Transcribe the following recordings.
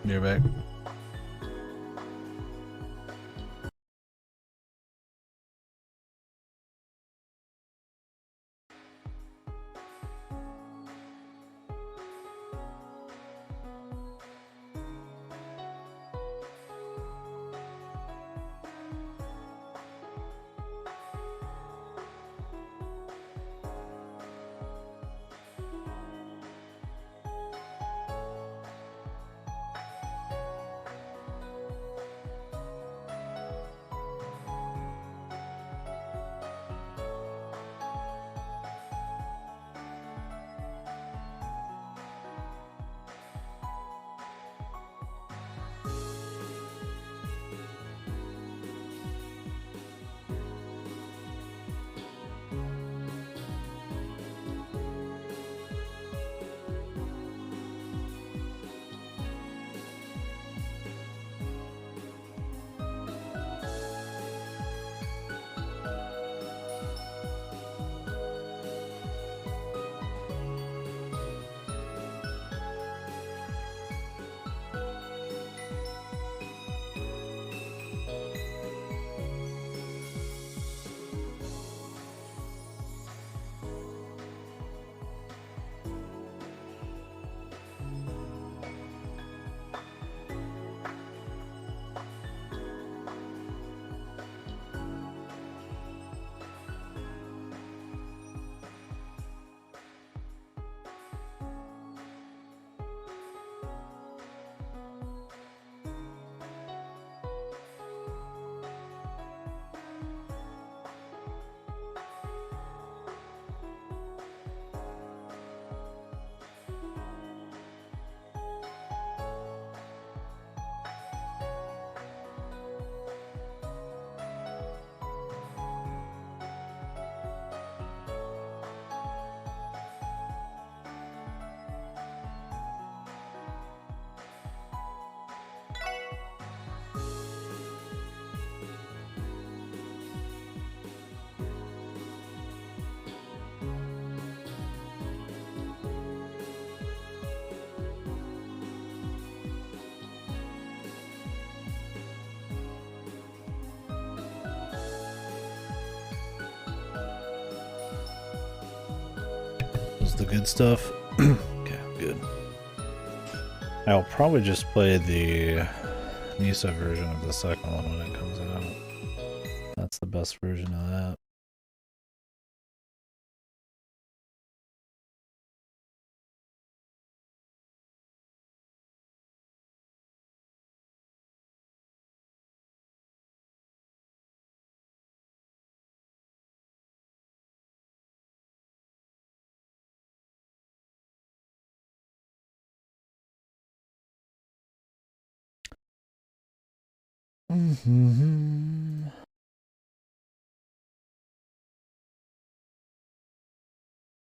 You're back. The good stuff. Okay, good. I'll probably just play the Nisa version of the second one when it comes out. That's the best version of that.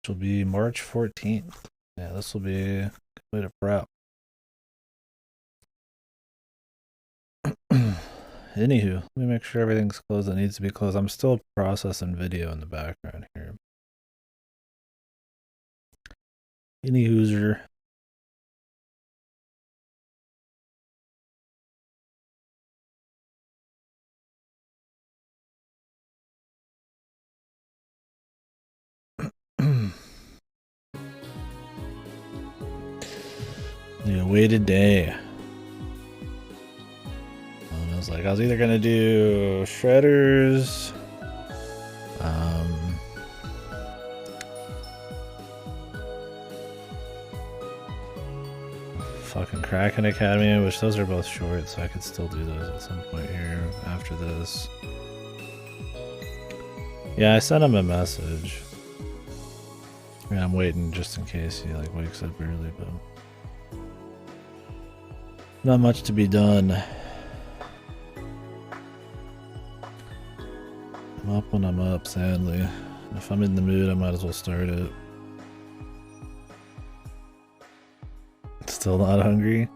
Which will be March 14th. Yeah, this will be a good way to prep. Anywho, let me make sure everything's closed that needs to be closed. I'm still processing video in the background here. Any hooser. The awaited day. I was like, I was either gonna do shredders, fucking Kraken Academy, which those are both short, so I could still do those at some point here after this. Yeah, I sent him a message. I mean, I'm waiting just in case he like wakes up early, but not much to be done. I'm up when I'm up, sadly. If I'm in the mood, I might as well start it. Still not hungry?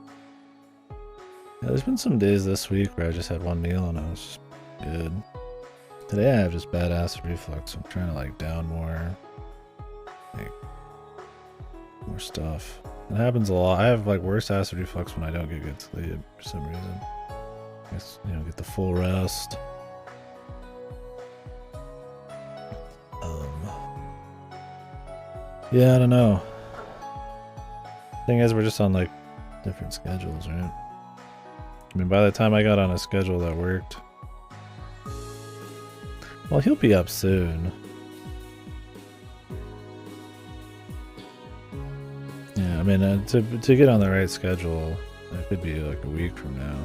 Yeah, there's been some days this week where I just had one meal and I was just good. Today I have just badass reflux. So I'm trying to like down more, like, more stuff. It happens a lot. I have like worse acid reflux when I don't get good sleep for some reason. I guess, you know, get the full rest. Yeah, I don't know. Thing is, we're just on like different schedules, right? I mean, by the time I got on a schedule that worked, well, he'll be up soon. Yeah, I mean, to get on the right schedule, it could be like a week from now.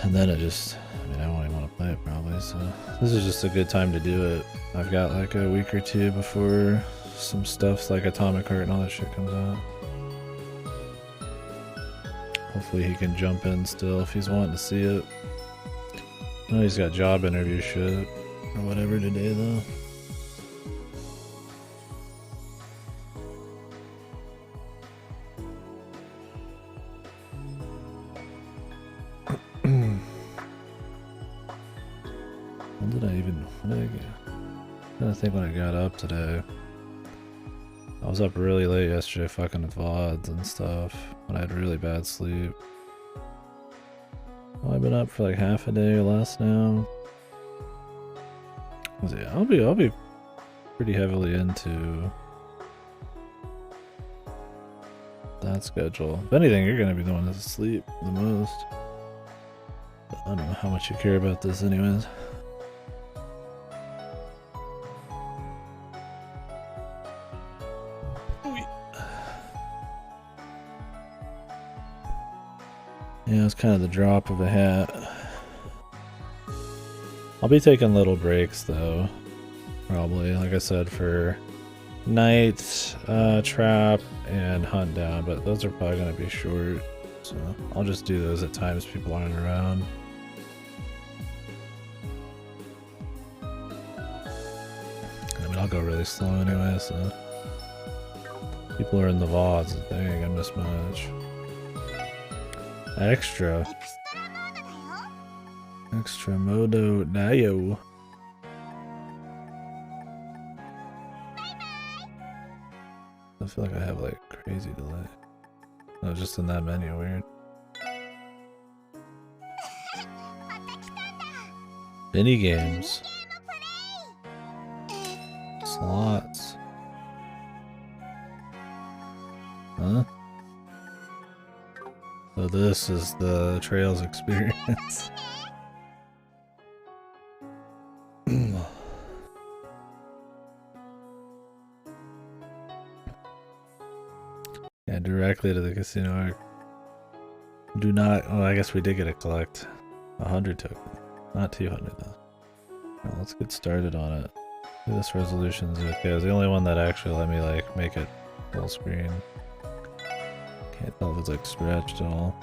And then it just, I mean, I won't even want to play it probably, so this is just a good time to do it. I've got like a week or two before some stuff's like Atomic Heart and all that shit comes out. Hopefully he can jump in still if he's wanting to see it. I know he's got job interview shit or whatever today though. I think when I got up today, I was up really late yesterday fucking with VODs and stuff when I had really bad sleep. Well, I've been up for like half a day or less now. So yeah, I'll be pretty heavily into that schedule. If anything, you're gonna be the one that's asleep the most. But I don't know how much you care about this anyways. Yeah, it's kind of the drop of a hat. I'll be taking little breaks though, probably, like I said, for night, trap, and hunt down, but those are probably going to be short, so I'll just do those at times people aren't around. I mean, I'll go really slow anyway, so people are in the VODs, dang, I miss much. Extra modo dayo. I feel like I have like crazy delay. No, just in that menu, weird. Mini games. Slots. Huh? So this is the Trails experience. Yeah, directly to the casino arc. Do not, oh, I guess we did get to collect 100 tokens, not 200 though. Well, let's get started on it. This resolution is okay. It's the only one that actually let me like make it full screen. Can't tell if it's like stretched at all.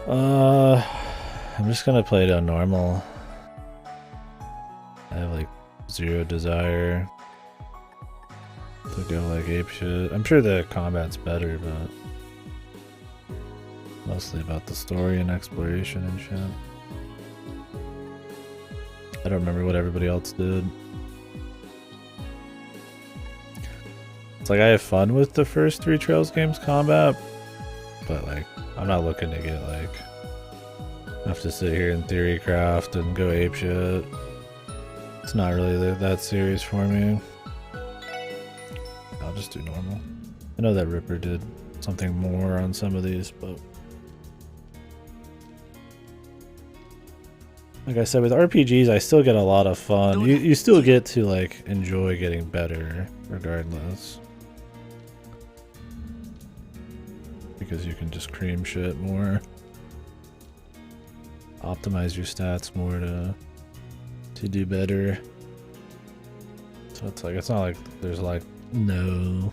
I'm just gonna play it on normal. I have like zero desire to go like ape shit. I'm sure the combat's better, but mostly about the story and exploration and shit. I don't remember what everybody else did. It's like I have fun with the first 3 Trails games combat, but like I'm not looking to get like have to sit here and theory craft and go ape shit. It's not really that serious for me. I'll just do normal. I know that Ripper did something more on some of these, but like I said, with RPGs, I still get a lot of fun. You still get to like enjoy getting better regardless. Because you can just cream shit more. Optimize your stats more to do better. So it's like, it's not like there's like no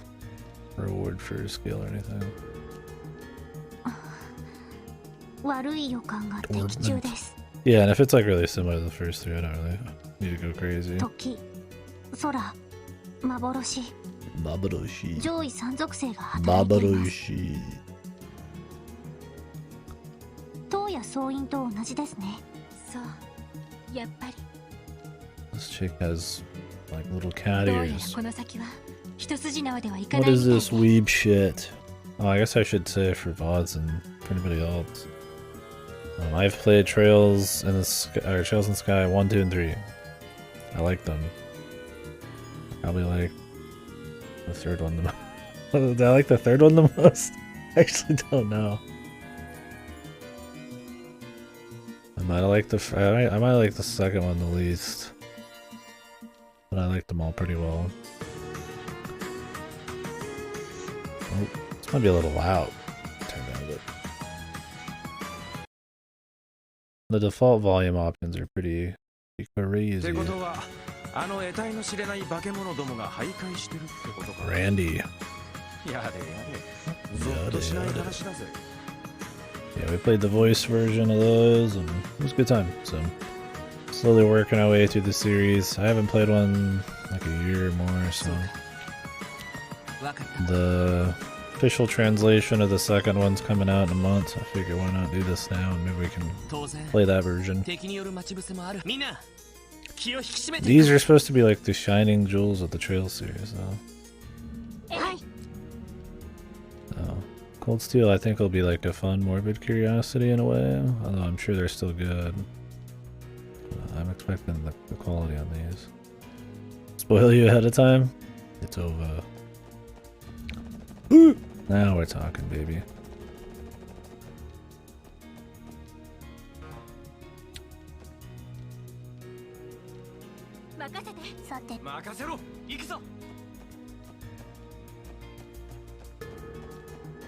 reward for skill or anything. Yeah, and if it's like really similar to the first 3, I don't really need to go crazy. Maboroshi. This chick has like little cat ears. What is this weeb shit? Oh, I guess I should say for VODs and for anybody else. I've played Trails in the Sky, or Trails in the Sky 1, 2, and 3. I like them. Probably like the third one the most. Do I like the third one the most? I actually don't know. I might like the second one the least, but I like them all pretty well. Oh, this might be a little loud. Turn down a bit. The default volume options are pretty crazy. Randy. Yeah, we played the voice version of those, and it was a good time. So, slowly working our way through the series. I haven't played one like a year or more, so. The official translation of the second one's coming out in a month, so I figure why not do this now, and maybe we can play that version. These are supposed to be like the shining jewels of the Trail series, though. Cold Steel, I think, will be like a fun, morbid curiosity in a way, although I'm sure they're still good. I'm expecting the quality on these. Spoil you ahead of time? It's over. Now we're talking, baby.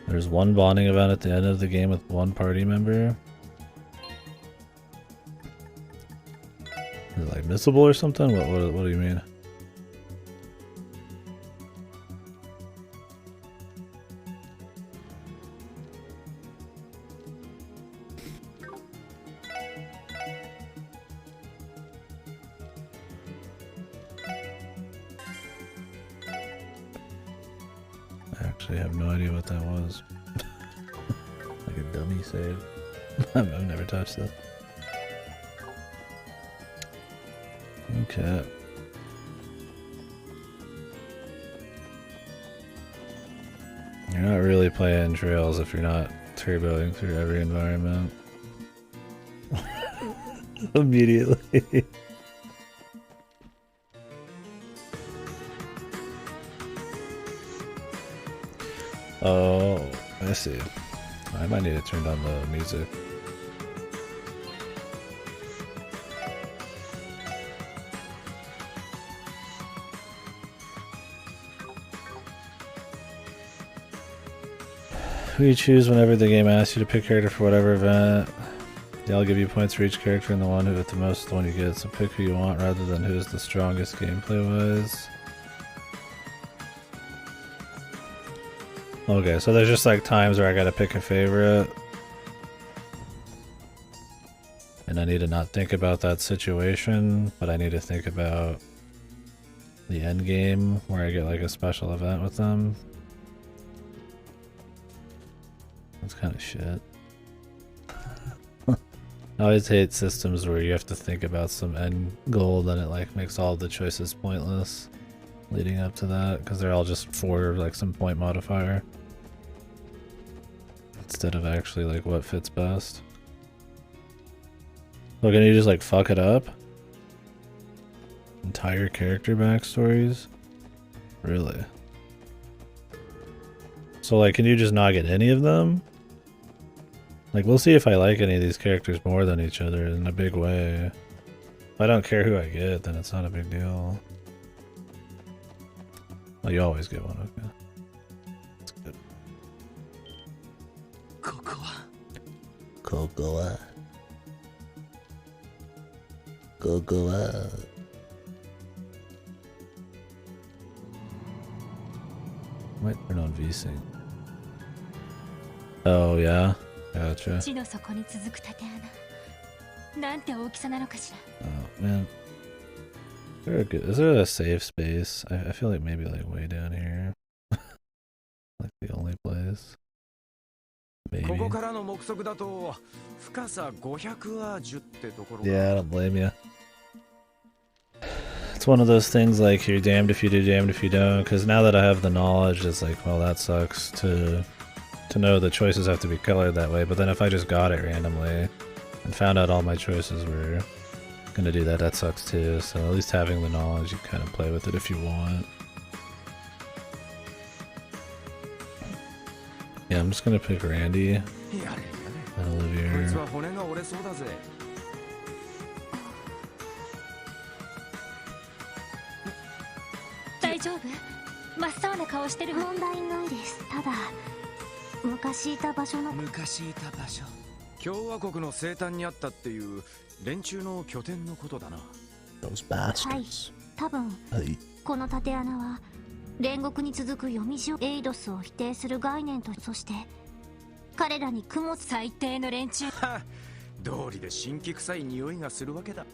There's one bonding event at the end of the game with one party member. Is it like missable or something? What do you mean? I actually have no idea what that was. Like a dummy save. I've never touched this. Okay. You're not really playing Trails if you're not turboing through every environment. Immediately. Oh, I see. I might need to turn down the music. Who you choose whenever the game asks you to pick a character for whatever event. They'll give you points for each character, and the one who with the most is the one you get. So pick who you want rather than who's the strongest gameplay-wise. Okay, so there's just like times where I gotta pick a favorite. And I need to not think about that situation, but I need to think about the end game where I get like a special event with them. That's kind of shit. I always hate systems where you have to think about some end goal, then it like makes all the choices pointless leading up to that, because they're all just for like some point modifier instead of actually like what fits best. Look, can you just like fuck it up? Entire character backstories? Really? So like, can you just not get any of them? Like, we'll see if I like any of these characters more than each other in a big way. If I don't care who I get, then it's not a big deal. Well, you always get one, okay. That's good. Cocoa. Cocoa. Might turn on VSync. Oh, yeah? Gotcha. Oh, man. Is there a safe space? I feel like maybe like way down here. Like the only place. Maybe. Yeah, I don't blame you. it's one of those things like you're damned if you do, damned if you don't. Because now that I have the knowledge, it's like, well, that sucks to know the choices have to be colored that way. But then if I just got it randomly and found out all my choices were gonna do that, that sucks too. So at least having the knowledge, you kind of play with it if you want. Yeah, I'm just gonna pick Randy and Olivier. Those bastards. この縦穴は煉獄に続く読み書エイドスを否定する概念と、そして彼らに雲最低の連中道理で神気臭い匂いがするわけだ。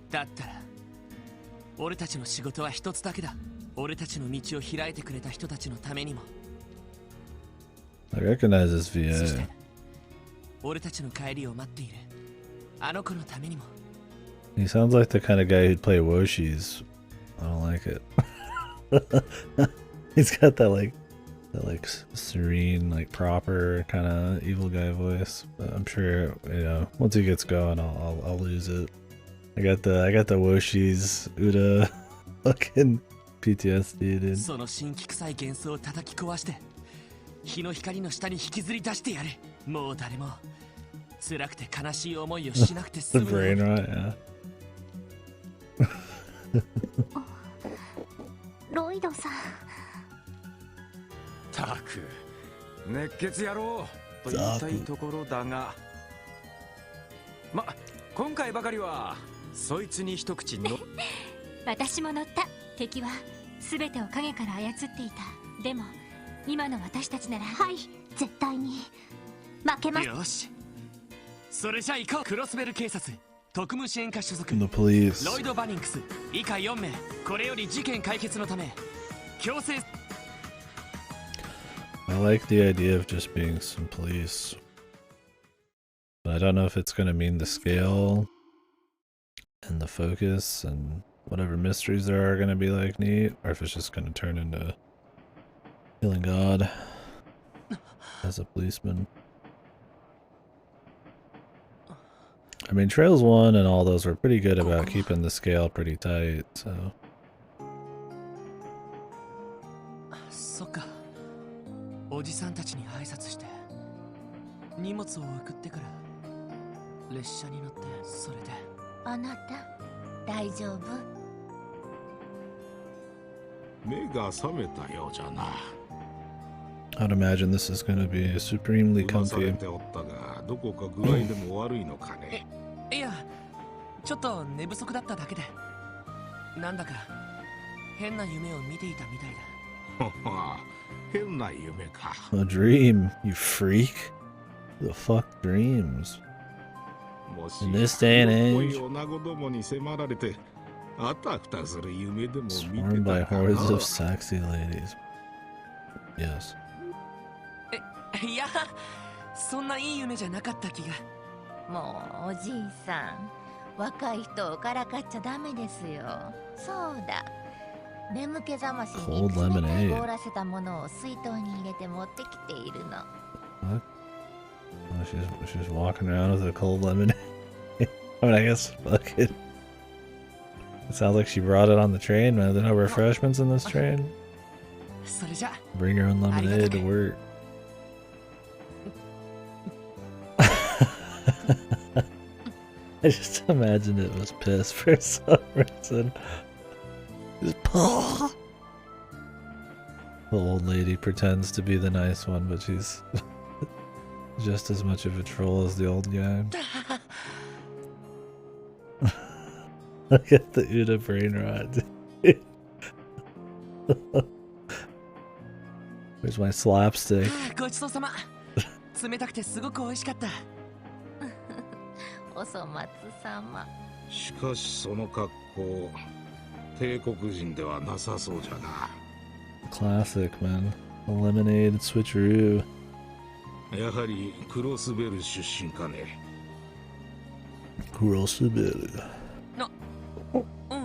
だったら俺たちの仕事は一つだけだ。俺たちの道を開いてくれた人たちのためにも。I recognize this VA. そして俺たちの帰りを待っているあの子のためにも。He sounds like the kind of guy who'd play Woshi's. I don't like it. He's got that like serene, like proper kind of evil guy voice. But I'm sure, you know, once he gets going, I'll lose it. I got the Woshi's Uda fucking PTSD, dude. その神気臭い幻想を叩き壊して日の光の下に引きずり出してやる。もう誰も辛くて悲しい思いをしなくて済 The む。 brain rot, yeah. ロイドさん。たく熱血野郎と言いたいところだが、ま、今回ばかりはそいつに一口の私も乗った。敵は全てを影から操っていた。でも今の私たちなら、はい、絶対に負けます。よし、それじゃ行こう。クロスベル警察特務支援課所属 The police. ロイド・バニンクス以下4名。これより事件解決のため強制。 I like the idea of just being some police, but I don't know if it's going to mean the scale and the focus and whatever mysteries there are going to be like neat, or if it's just going to turn into killing God as a policeman. I mean, Trails 1 and all those were pretty good about keeping the scale pretty tight, so. そっか。おじさんたちに挨拶して荷物を送ってから列車に乗って、それで。あなた大丈夫？目が覚めたようじゃな。 I'd imagine this is going to be supremely うなされ comfy. ておったが、どこか具合でも悪いのかね。いや、ちょっと寝不足だっただけで。なんだか変な夢を見ていたみたいだ。変な夢か。 A dream, you freak. The fuck dreams? もし In this day and age, 黒っぽい女子どもに迫られてあたふたする夢でも見て swarmed by たか hordes な。 of sexy ladies. Yes. いや、そんないい夢じゃなかった気が。もうおじいさん、若い人をからかっちゃダメですよ。そうだ、眠気覚ましに Cold lemonade. 凍らせたものを水筒に入れて持ってきているの。 What? Oh, she's walking around with a cold lemonade. I mean, I guess fuck it. It sounds like she brought it on the train, man. There are no refreshments in this train. それじゃ。 Bring your own lemonade to work. I just imagined it was piss for some reason. Just pull. The old lady pretends to be the nice one, but she's just as much of a troll as the old guy. Look at the Uda brain rot. Where's my slapstick? ごちそうさま。冷たくてすごく美味しかった。お粗末様。しかしその格好、帝国人ではなさそうじゃな。 Classic, man. Eliminated switcheroo. やはりクロスベル出身かね。Crossbell. うん。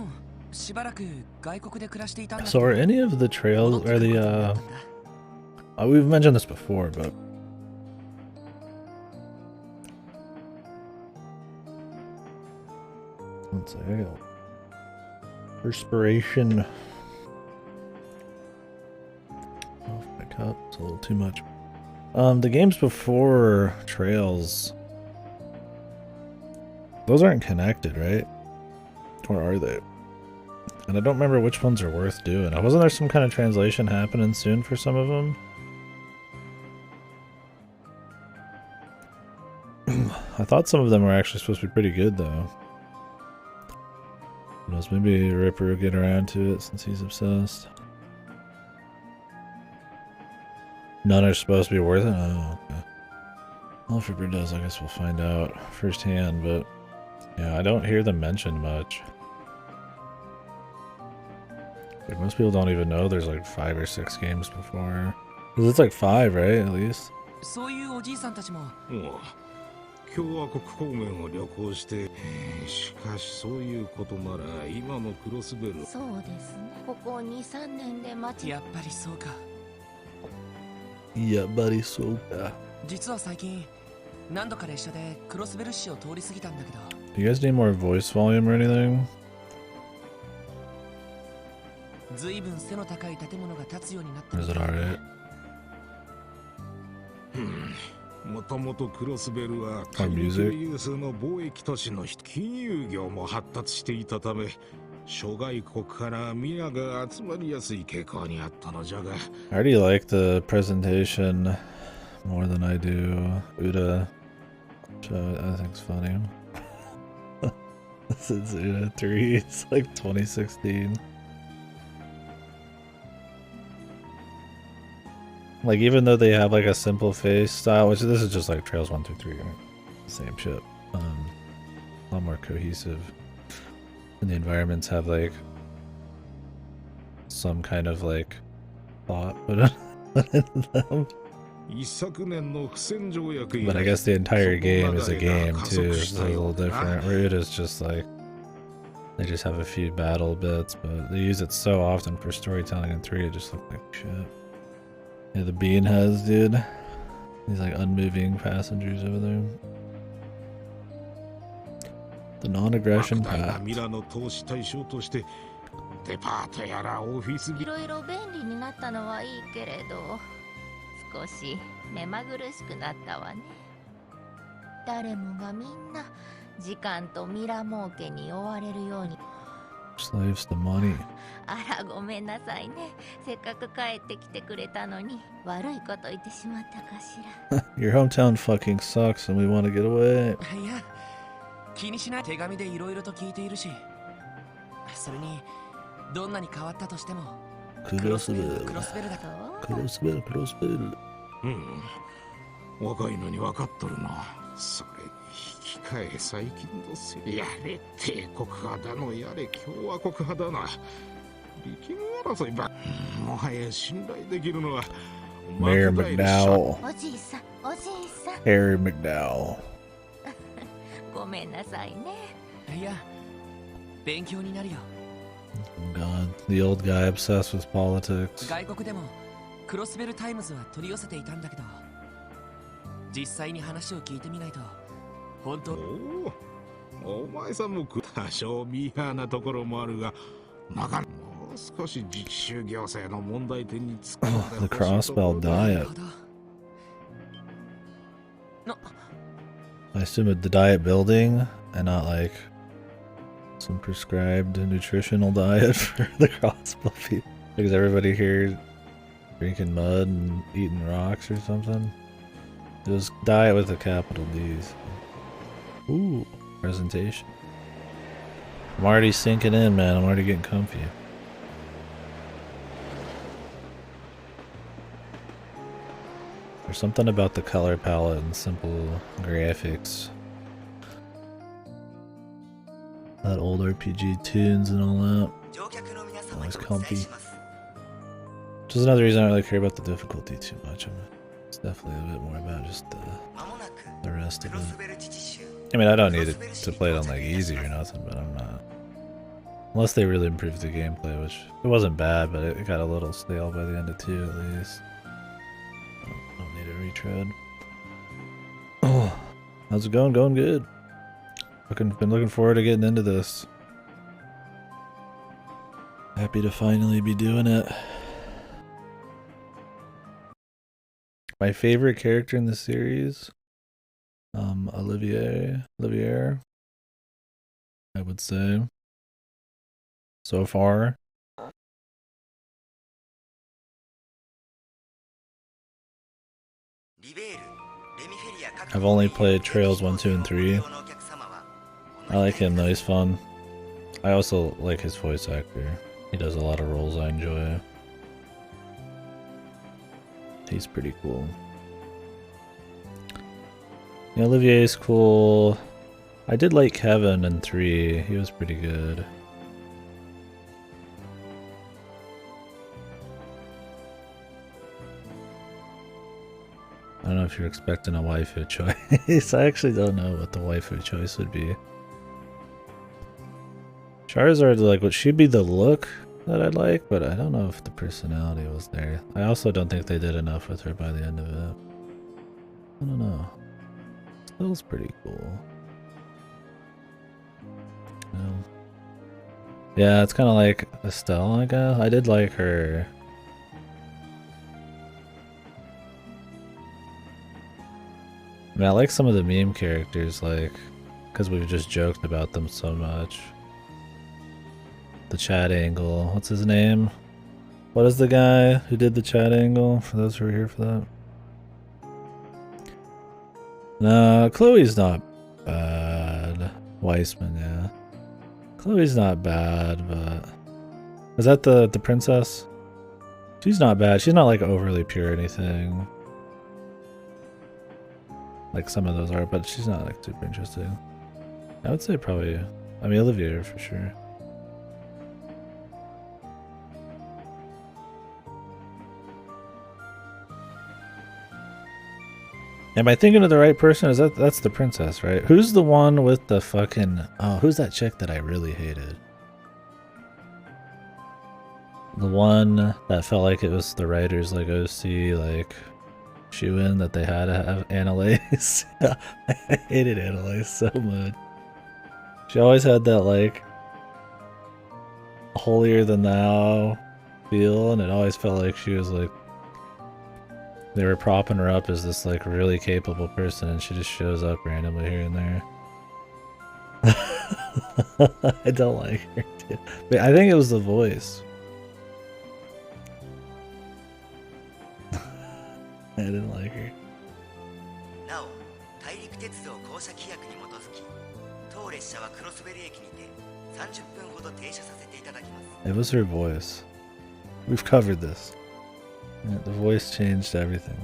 しばらく外国で暮らしていたんだ。 So are any of the trails, are the, we've mentioned this before, but let's see, I got perspiration off my cup, it's a little too much. The games before Trails, those aren't connected, right? Or are they? And I don't remember which ones are worth doing. Wasn't there some kind of translation happening soon for some of them? I thought some of them were actually supposed to be pretty good, though. Who knows, maybe Ripper will get around to it since he's obsessed. None are supposed to be worth it? Oh, okay. Well, if Ripper does, I guess we'll find out firsthand, but yeah, I don't hear them mentioned much. Like, most people don't even know there's like 5 or 6 games before. 'Cause it's like 5, right? At least. そういうおじいさんたちも。共和国方面を旅行して、しかしそういうことなら今のクロスベル。そうですね。ここ2、3年で街。やっぱりそうか。Yeah, buddy, so bad. 実は最近何度か列車でクロスベル市を通り過ぎたんだけど。Do you guys need more voice volume or anything? ずいぶん背の高い建物が建つようになった。 Or is it alright? もともとクロスベルは大陸有数の貿易都市の金融業も発達していたため、諸外国から皆が集まりやすい傾向にあったのじゃが。I already like the presentation more than I do Uda, which I think's funny. This is Uda 3, it's like 2016. Like, even though they have like a simple face style, which this is just like Trails 1 through 3, right? Same shit. A lot more cohesive. And the environments have like some kind of like thought put in them. But I guess the entire game is a game too, so it's a little different. Root is just like, they just have a few battle bits, but they use it so often for storytelling in 3, it just looked like shit. Yeah, the bean has, dude. These like unmoving passengers over there. The non-aggression pact. いろいろ便利になったのはいいけれど、少し目まぐるしくなったわね。誰もがみんな時間とミラ儲けに追われるように。 Slaves to money. あら、ごめんなさいね。せっかく帰ってきてくれたのに悪いこと言ってしまったかしら。Your hometown fucking sucks and we want to get away. いや、気にしない。手紙でいろいろと聞いているし、それにどんなに変わったとしてもクロスベルだと。クロスベル。若いのに分かっとるな。それに引き換え最近のせいやれ帝国派だのやれ共和国派だな。力武争いばもはや信頼できるのは Mayor McDowell. おじいさん、おじいさん。 Harry McDowell. ごめんなさいね。いや、勉強になるよ。 God, the old guy obsessed with politics. 外国でもクロスベルタイムズは取り寄せていたんだけど、実際に話を聞いてみないと本当。お前さんも多少ミーハーなところもあるが、なかなかもう少し実習行政の問題点に突っ込んでほしい。 The crossbell diet. I assume the diet building and not like some prescribed nutritional diet for the crossbow people. Because everybody here drinking mud and eating rocks or something. It was diet with a capital D's. Ooh, presentation. I'm already sinking in, man. I'm already getting comfy. There's something about the color palette and simple graphics. That old RPG tunes and all that. Always comfy. Which is another reason I don't really care about the difficulty too much. It's definitely a bit more about just the rest of it. I mean, I don't need it to play it on like easy or nothing, but I'm not Unless they really improved the gameplay, which it wasn't bad, but it got a little stale by the end of 2 at least. Don't need a retread. Oh, how's it going? Going good. Been looking forward to getting into this. Happy to finally be doing it. My favorite character in the series, Olivier, I would say, so far. I've only played Trails 1, 2, and 3. I like him though, he's fun. I also like his voice actor. He does a lot of roles I enjoy. He's pretty cool. Yeah, Olivier's cool. I did like Kevin in 3. He was pretty good. I don't know if you're expecting a waifu choice. I actually don't know what the waifu choice would be. Charizard, like, what should be the look that I'd like, but I don't know if the personality was there. I also don't think they did enough with her by the end of it. I don't know. Still's pretty cool. Yeah, it's kind of like Estelle, I guess. I did like her. I mean, I like some of the meme characters, like, because we've just joked about them so much. The chat angle. What's his name? What is the guy who did the chat angle? For those who are here for that. No, Chloe's not bad. Weissman, yeah. Chloe's not bad, but... Is that the princess? She's not bad. She's not, like, overly pure or anything. Like some of those are, but she's not, like, super interesting. I would say probably... I mean, Olivia for sure. Am I thinking of the right person? Is that's the princess, right? Who's the one with the fucking... Oh, who's that chick that I really hated? The one that felt like it was the writers, like OC, like shoe-in that they had to have Annalise. I hated Annalise so much. She always had that, like, holier than thou feel, and it always felt like she was like... They were propping her up as this, like, really capable person, and she just shows up randomly here and there. I don't like her, too. But I think it was the voice. I didn't like her. It was her voice. We've covered this. Yeah, the voice changed everything.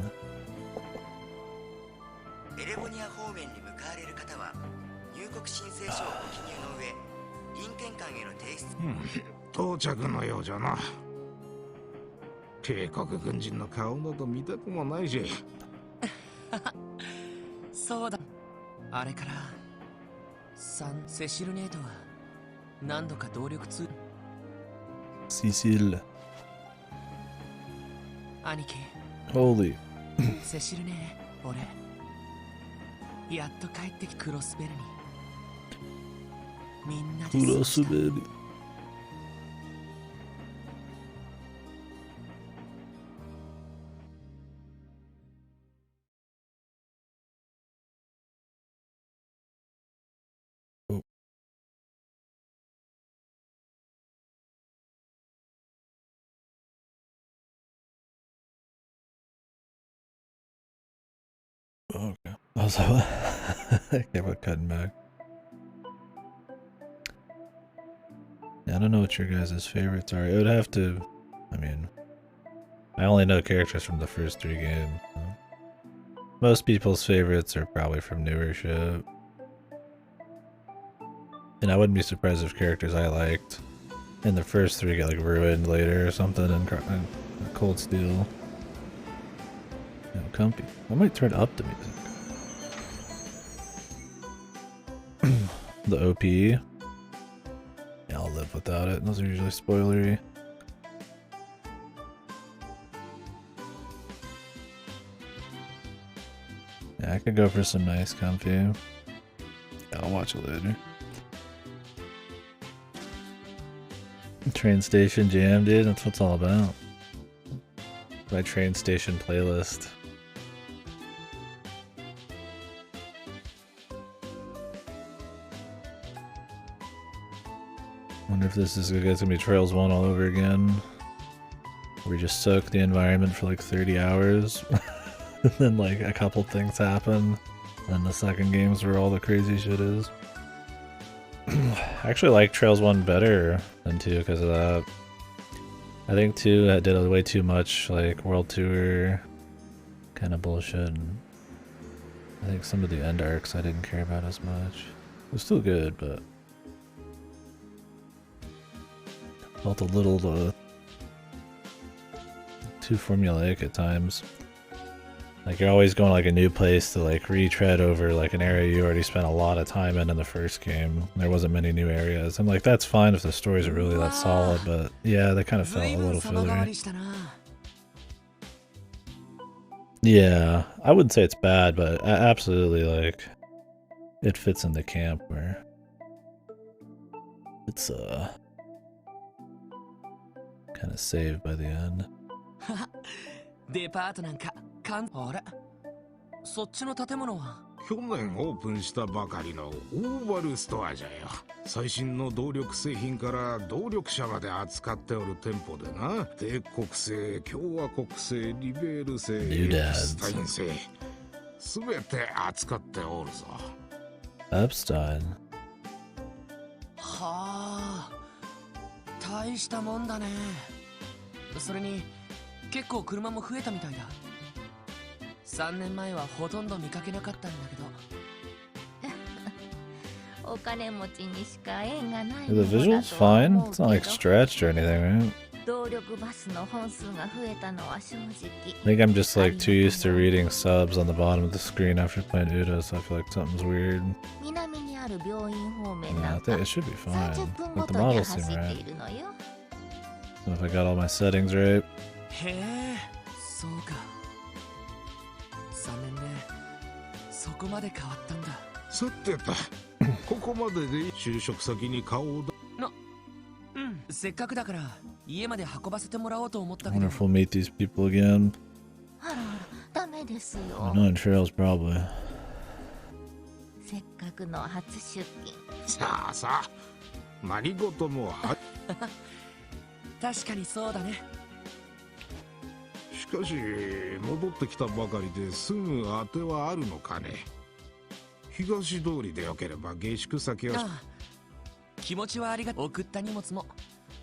Cecile. 兄貴 Holy. セシルね俺やっと帰ってきクロスベルにみんなで過ごした Crossbed. Okay. Also, I kept on cutting back. Yeah, I don't know what your guys' favorites are. It would have to... I mean... I only know characters from the first 3 games. So. Most people's favorites are probably from newer shit. And I wouldn't be surprised if characters I liked in the first 3 get, like, ruined later or something in Cold Steel. No, comfy. I might turn up the music. The OP. Yeah, I'll live with without it. Those are usually spoilery. Yeah, I could go for some nice comfy. Yeah, I'll watch it later. Train station jam, dude. That's what it's all about. My train station playlist. Wonder if this is gonna be Trails 1 all over again. We just soak the environment for like 30 hours. And then like a couple things happen. And the second game's where all the crazy shit is. I actually like Trails 1 better than 2 because of that. I think 2 did way too much like world tour kind of bullshit. And I think some of the end arcs I didn't care about as much. It was still good, but felt a little too formulaic at times. Like you're always going like a new place to like retread over like an area you already spent a lot of time in the first game. There wasn't many new areas. I'm like, that's fine if the stories are really that solid, but yeah, they kind of felt a little fillery. Yeah, I wouldn't say it's bad, but absolutely like it fits in the camp where it's kind of saved by the end. デパートなんかあれそっちの建物は去年オープンしたばかりのオーバルストアじゃよ。最新の動力製品から動力車まで扱っておる店舗でな。帝国製、共和国製、リベール製、エプスタイン製、すべて扱っておるぞ。エプスタイン。はあ、大したもんだね。それに結構車も増えたみたいだ。3年前はほとんど見かけなかったんだけど。お金持ちにしか縁がない。 The visual's fine. It's not like stretched or anything, right? 動力バスの本数が増えたのは正直。I think I'm just like too used to reading subs on the bottom of the screen after playing Uda, so I feel like something's weird. 南にある病院方面 Yeah, な I んか think it should be fine. 30分 Like ご the とに models 走 seem って right. いるのよ。 So if I got all my settings right. へえ、そうか。3年でそこまで変わったんだ。さてと、ここまでで就職先に顔を出。うん、せっかくだから家まで運ばせてもらおうと思った I けど。 wonder if we'll meet these people again. あらあら、ダメですよ。 Not in Trails, probably. せっかくの初出勤。さあさあ、何事もあ。確かにそうだね。しかし戻ってきたばかりですぐ当てはあるのかね。東通りでよければ下宿先を。ああ、気持ちはありがとう。送った荷物も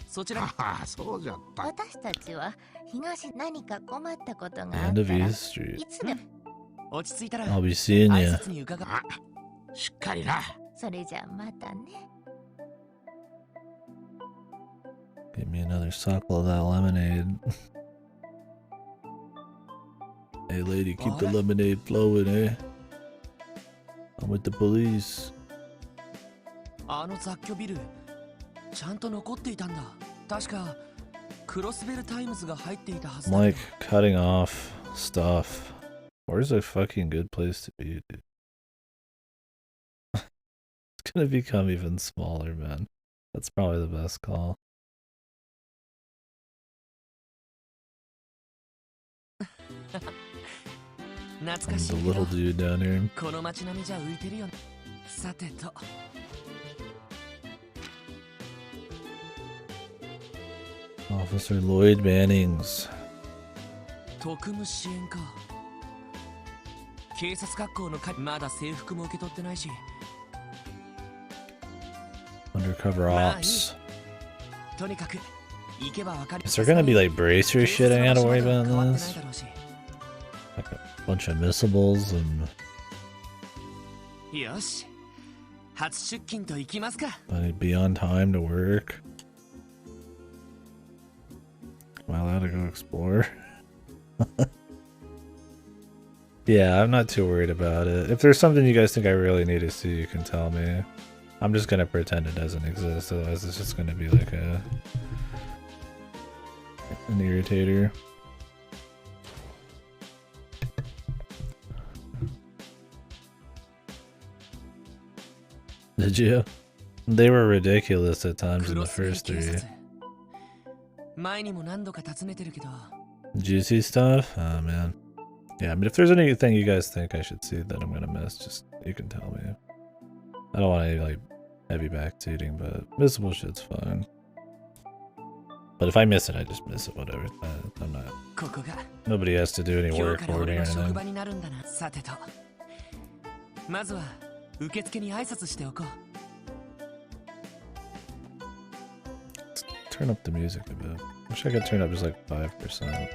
そちらに。ああ、そうじゃった。私たちは東何か困ったことがあ End った of ら East Street. いつでも落ち着いたら I'll be seeing 挨 you. 拶に伺う。あ、しっかりな。それじゃあまたね。 Give me another suckle of that lemonade. Hey lady, keep the lemonade flowing, eh? I'm with the police. あの雑居ビルちゃんと残っていたんだ。確かクロスベルタイムズが入っていたはず I'm だ。 like cutting off stuff. Where's a fucking good place to be, dude? It's gonna become even smaller, man. That's probably the best call. I'm the little dude down here. この街並みじゃ浮いてるよね。さてと。Officer Lloyd Mannings. 特務支援か。警察学校のまだ制服も受け取ってないし。 Undercover ops. とにかく行けばわかる。 Is there gonna be like bracer shit I gotta worry about in this? Like a bunch of missables and よし、初出勤と行きますか。 I be on time to work. Am I allowed to go explore? Yeah, I'm not too worried about it. If there's something you guys think I really need to see, you can tell me. I'm just gonna pretend it doesn't exist, otherwise it's just gonna be like an irritator. Did you? They were ridiculous at times in the first 3. Juicy stuff? Oh man. Yeah, I mean if there's anything you guys think I should see that I'm gonna miss, just you can tell me. I don't want any like heavy backseating, but missable shit's fine. But if I miss it, I just miss it, whatever. I'm not. Nobody has to do any work for it or anything. Turn up the music a bit. Wish I could turn up just like 5%.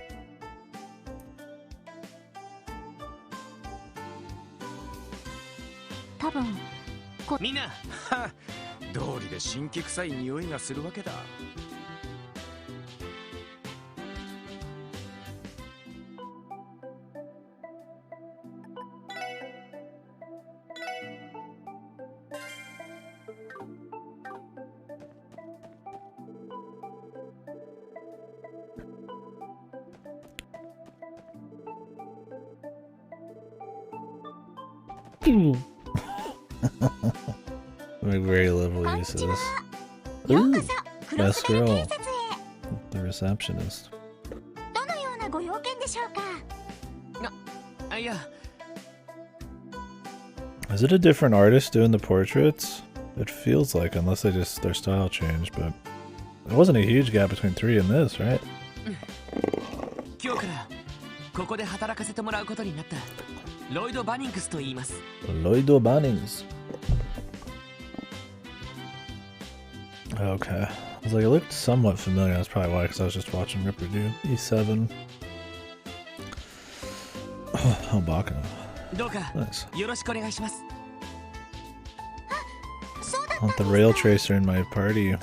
Mina! 道理で辛気臭い匂いがするわけだ。Like very level uses. Ooh, best girl. The receptionist. Is it a different artist doing the portraits? It feels like, unless they just their style changed, but there wasn't a huge gap between 3 and this, right? Lloyd Bannings. Okay. I was like, it looked somewhat familiar. That's probably why, because I was just watching Ripper do E7. Oh, Baka. Nice. I want the rail tracer in my party.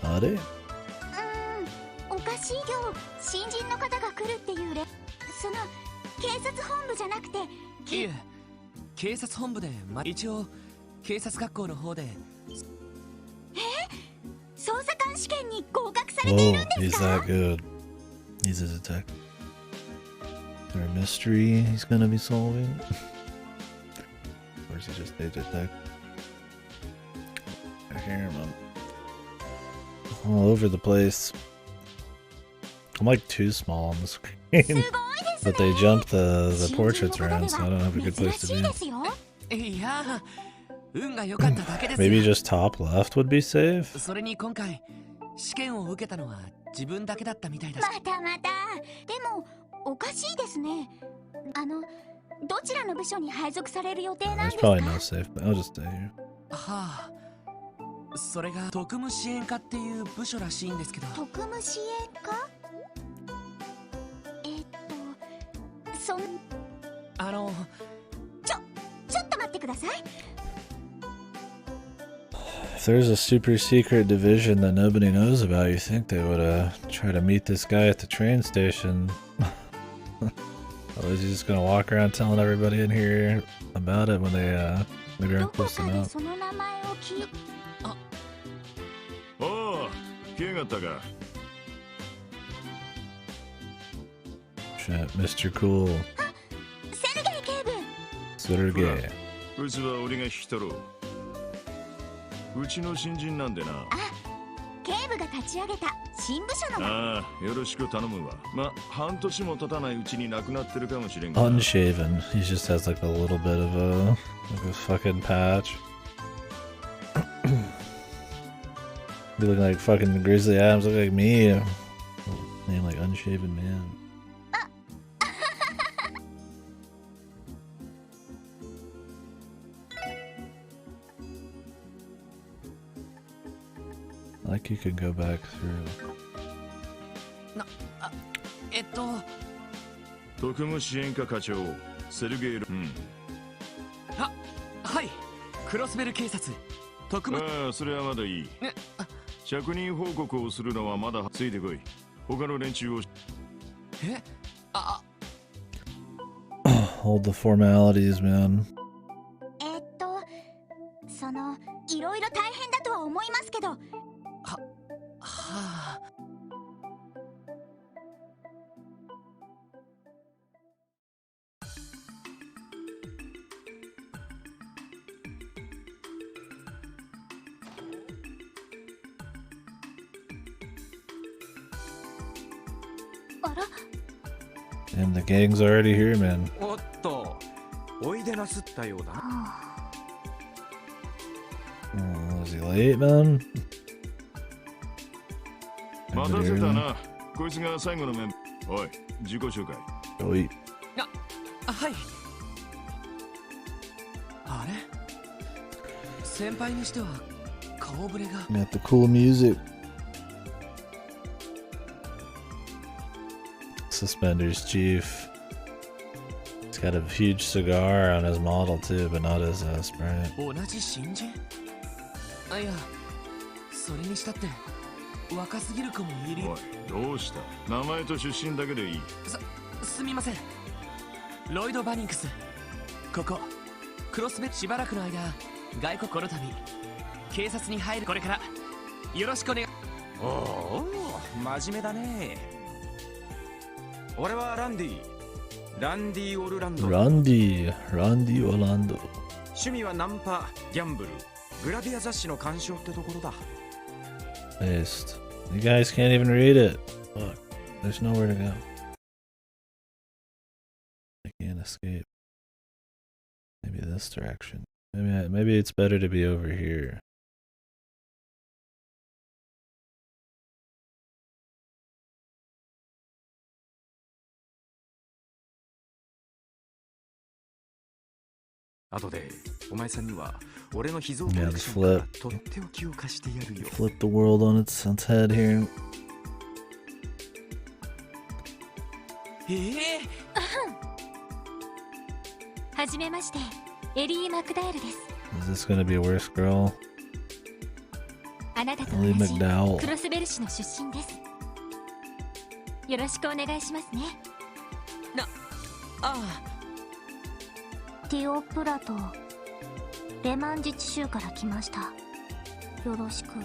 Are they? 警察本部で、一応警察学校の方で。捜査官試験に合格されているんですか? He's that good. He's a detective. Is there a mystery he's gonna be solving? Or is he just a detective? I hear him all over the place. I'm like too small on the screen. But they jump the portraits around, so I don't have a good place to be. Maybe just top left would be safe? それに今回試験を受けたのは自分だけだったみたいだし。またまた。でもおかしいですね。どちらの部署に配属される予定なんですか? There's probably no safe, but I'll just stay here. はあ。それが特務支援課っていう部署らしいんですけど。特務支援課? ちょっと待ってください。If there's a super secret division that nobody knows about, you think they would try to meet this guy at the train station. Otherwise, he's just gonna walk around telling everybody in here about it when they maybe aren't supposed to know. Oh, shit, Mr. Cool. Sergey. うちは俺が引き取ろう。うちの新人なんでな。警部が立ち上げた新部署の。ああ、よろしく頼むわ。ま、半年も経たないうちに亡くなってるかもしれんが。Unshaven. He just has like a little bit of a fucking patch. They look like fucking Grizzly Adams. Look like me. Name like Unshaven Man. Like you could go back through. 特務支援課課長セルゲイル。はい。クロスベル警察。特務。ああ、それはまだいい。着任報告をするのはまだついてこい。他の連中を。hold the formalities, man. そのいろいろ大変だとは思いますけど。はあ。あら。 And the gang's already here, man. おっと、おいでなすったようだ。Oh, is he late, man? 待たせたな。こいつが最後のメンバー。おい、自己紹介。おい。はい。あれ？先輩にしては顔ぶれが。Got the cool music. Suspenders chief. He's got a huge cigar on his model too, but not his Sprite. 同じ新人？あ、いや、それにしたって若すぎる子もいる。おい、どうした？名前と出身だけでいい。すみません。ロイド・バニンクス。ここクロスベしばらくの間外国この度警察に入る。これからよろしくお願い。おお、真面目だね。俺はランディオルランド。ランディオランド。趣味はナンパ、ギャンブル、グラビア雑誌の鑑賞ってところだ。Based. You guys can't even read it. Fuck. There's nowhere to go. I can't escape. Maybe this direction. Maybe it's better to be over here.後でお前さんには俺の秘蔵コレクションからとっておきを貸してやるよ。Flip the world on its head here. はじめまして、エリー・マクダエルです。 Is this gonna be a worse girl? あなたと同 Ellie じ McDowell. クロスベル市の出身です。よろしくお願いしますね。ああ。ティオプラとレマン自治州から来ました。よろしく。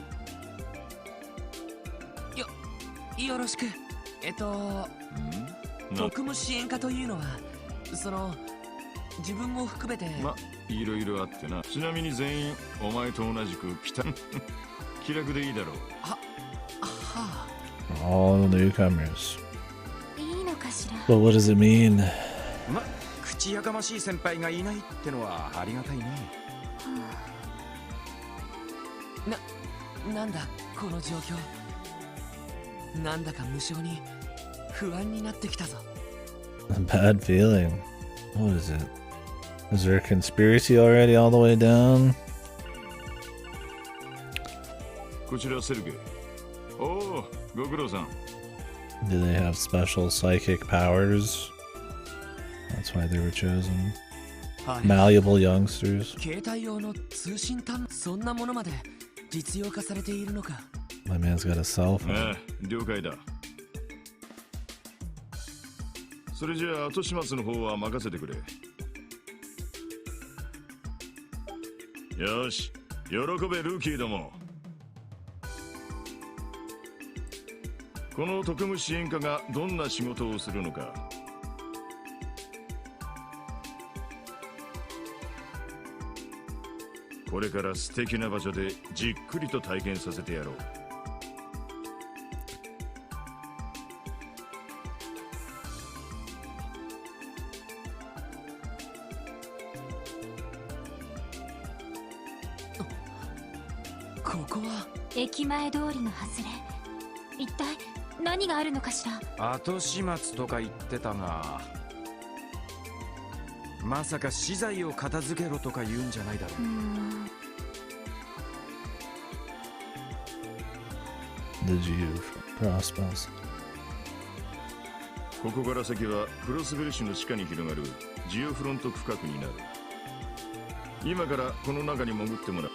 よろしく。特務支援課というのはその自分も含めて。ま、いろいろあってな。ちなみに全員お前と同じく来た。気楽でいいだろう。はあ。 All newcomers. いいのかしら。 But what does it mean? ま、口やかましい先輩がいないってのはありがたいね。なんだこの状況。なんだか無性に不安になってきたぞ。 A bad feeling. What is it? Is there a conspiracy already all the way down? こちらセルゲイ。おお、ご苦労さん。 Do they have special psychic powers? That's why they were chosen. あれ Malleable youngsters. 携帯用の通信端そんなものまで実用化されているのか。 My man's got a cell phone. ああ、了解だ。それじゃあ後始末の方は任せてくれ。よし、喜べルーキーども。この特務支援課がどんな仕事をするのか。これから素敵な場所でじっくりと体験させてやろう。ここは駅前通りの外れ。一体何があるのかしら。後始末とか言ってたが、まさか資材を片付けろとか言うんじゃないだろう。Did you prosperous? ここから先はクロスベル市の地下に広がるジオフロント区画になる。今からこの中に潜ってもらう。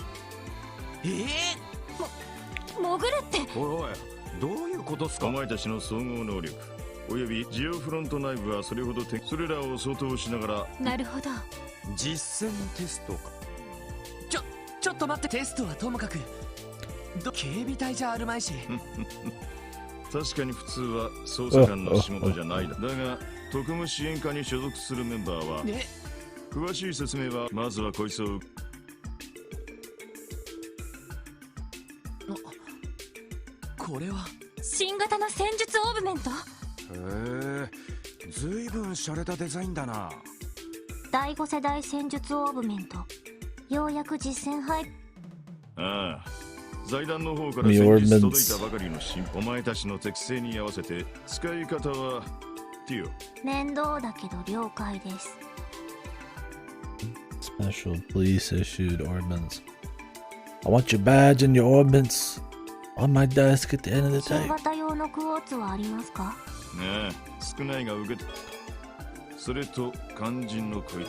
潜るって。おいおい、どういうことっすか。お前たちの総合能力、およびジオフロント内部はそれほどそれらを相当しながら。なるほど。実践テストか。ちょっと待って。テストはともかく警備隊じゃあるまいし。確かに普通は捜査官の仕事じゃないだが特務支援課に所属するメンバーは、ね、詳しい説明はまずはこいつを。これは新型の戦術オーブメント。へえ、ずいぶん洒落たデザインだな。第5世代戦術オーブメント。ようやく実戦配。ああ、財団の方から先日届いたばかりのお前たちの適性に合わせて使い方はティオ。面倒だけど了解です。Special police issued ordnance. I want your badge and your ordnance on my desk at the end of the 新 day. 型用のクォーツはありますか？ああ、少ないが受けて。それと肝心の声。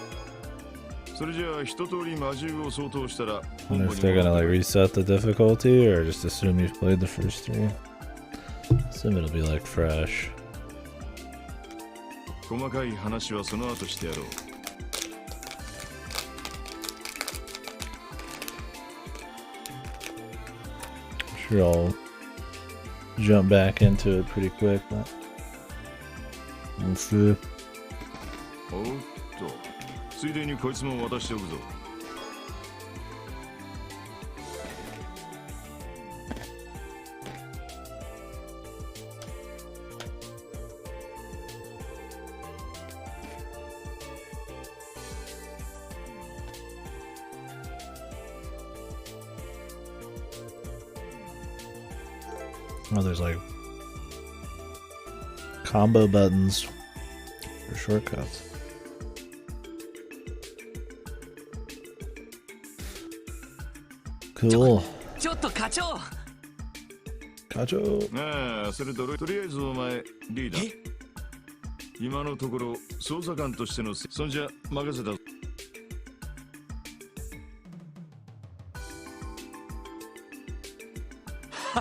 それじゃあ一通り魔獣を相当したら。 I wonder if they're gonna like reset the difficulty or just assume you've played the first three. Assume it'll be like fresh. 細かい話はその後してやろう。I'm sure I'll jump back into it pretty quick, but we'll see. おっと、ついでにこいつも渡しておくぞ。Oh, there's like combo buttons for shortcuts. Cool. ちょっと課長。課長。ああ、それとりあえずお前リーダー。今のところ捜査官としてのそんじゃ任せた。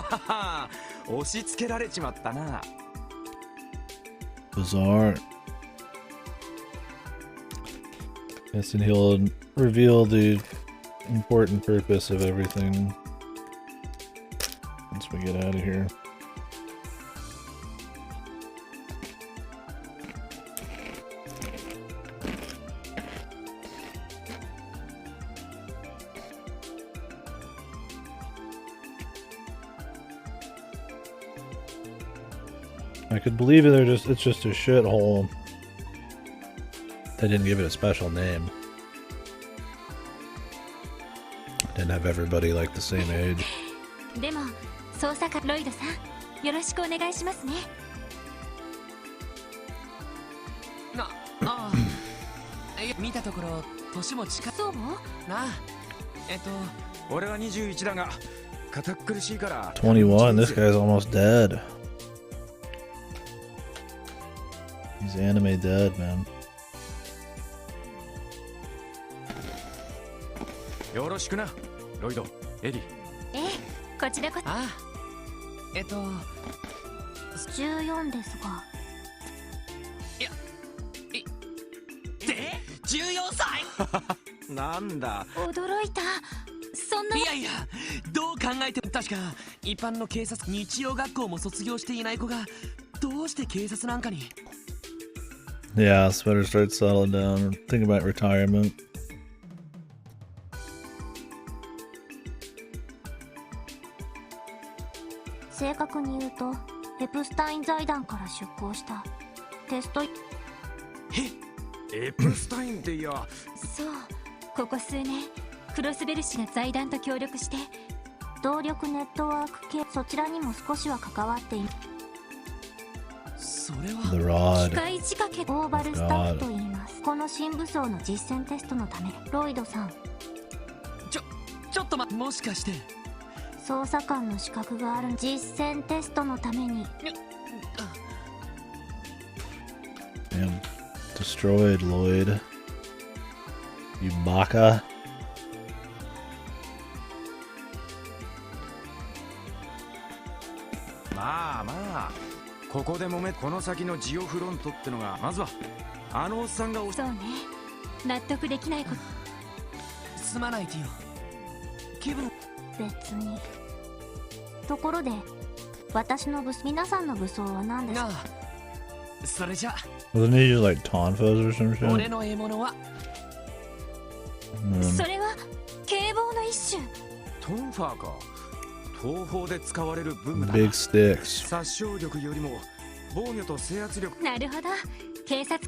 ははは、押し付けられちまったな。Bizarre. Guessing he'll reveal the important purpose of everything once we get out of here. I could believe it. It's just a shithole. They didn't give it a special name. Didn't have everybody like the same age. でも捜査官ロイドさん、よろしくお願いしますね。見たところ年も近い。そう？なあ、俺は21だが堅苦しいから。21. This guy's almost dead. He's anime dead, man. よろしくな、ロイド、エディ。ええ、こちらこそ。ああ、14ですが。14歳なんだ。驚いた。そんな。いやいや、どう考えても確か一般の警察日曜学校も卒業していない子がどうして警察なんかに。 Yeah, it's better start settling down. Think about retirement. 正確に言うとエプスタイン財団から出向したテスト。エプスタインっていや。そう、ここ数年クロスベル氏が財団と協力して動力ネットワーク系、そちらにも少しは関わっている。それは The rod. 機械仕掛けオーバルスタッフと言います。この新武装の実践テストのため、ロイドさん、ちょっともしかして捜査官の資格がある実践テストのために。Damn. Destroyed, Lloyd. You baka. まあまあ、ここで揉め、この先のジオフロントってのが、まずはあのおっさんがそうね、納得できないこと。すまないティオ。気分。別に。ところで私の皆さんの武装は何ですか？ああ、それじゃ Wasn't he just like tonfas or some 俺 shit? の獲物はそれは警棒の一種。トンファーか。東方で使われる武具だ。 Big sticks. 殺傷力よりも防御と制圧力。なるほど、警察。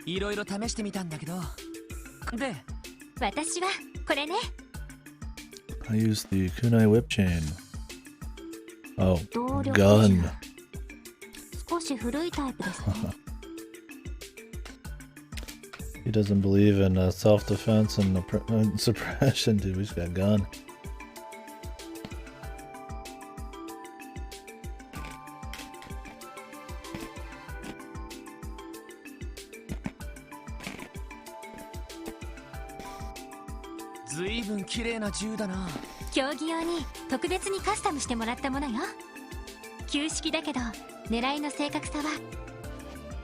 いろいろ試してみたんだけど、で私はこれね。 I used the kunai whip chain. Oh, 動力 gun. 少し古いタイプですね。He doesn't believe in self-defense and suppression, dude. We just got a gun. ずいぶん綺麗な銃だな。競技用に特別にカスタムしてもらったものよ。旧式だけど狙いの正確さは。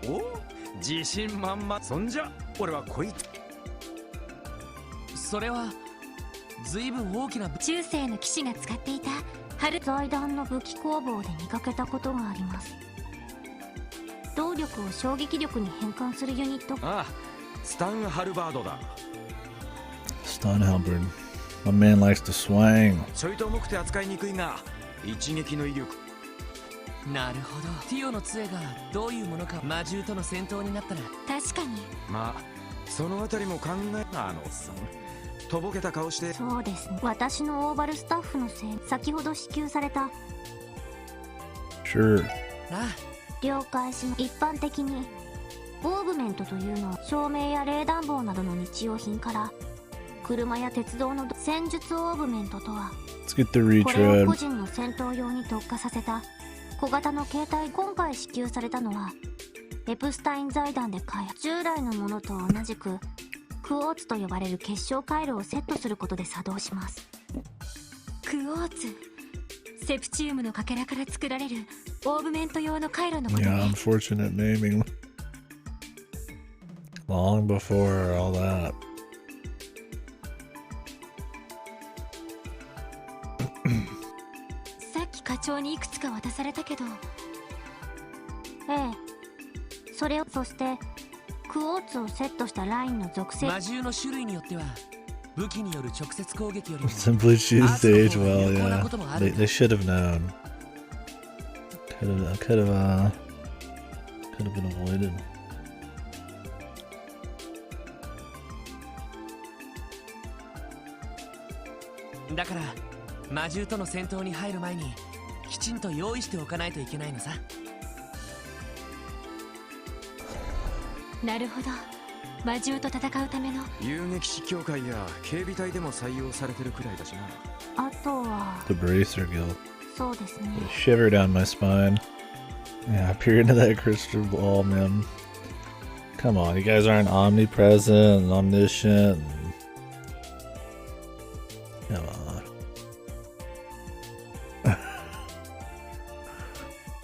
お、自信満々。そんじゃ俺はこいつ。それはずいぶん大きな中世の騎士が使っていた財団の武器工房で見かけたことがあります。動力を衝撃力に変換するユニット。ああ、スタンハルバードだ。 Stun halberd. My man likes to swang. ちょいと重くて扱いにくいが一撃の威力。なるほど。ティオの杖がどういうものか魔獣との戦闘になったら。確かに。まあそのあたりも考え。あのおっさんとぼけた顔して。そうですね、私のオーバルスタッフのせい。先ほど支給された。 Sure. あ了解します。一般的にオーグメントというのは照明や冷暖房などの日用品から車や鉄道の戦術オーグメントとは、 Let's get the これを retread. 個人の戦闘用に特化させた小型の携帯。今回支給されたのはエプスタイン財団で開発。従来のものと同じくクォーツと呼ばれる結晶回路をセットすることで作動します。クォーツ、セプチウムのかけらから作られるオーグメント用の回路のこと Yeah, ね。 unfortunate naming. Long before all that. さっき課長にいくつか渡されたけど。ええ、それを。そしてクォーツをセットしたラインの属性。魔獣の種類によっては武器による直接攻撃よりも Simply choose to age well, Ah, yeah. so They should have known. Could have been avoided. だから魔獣との戦闘に入る前にきちんと用意しておかないといけないのさ。なるほど、魔獣と戦うための。遊撃士協会や警備隊でも採用されてるくらいだしな。あとは The Bracer Guild. そうですね。 A shiver down my spine. Yeah, I peer into that crystal ball, man. Come on, you guys aren't omnipresent and omniscient. Come on.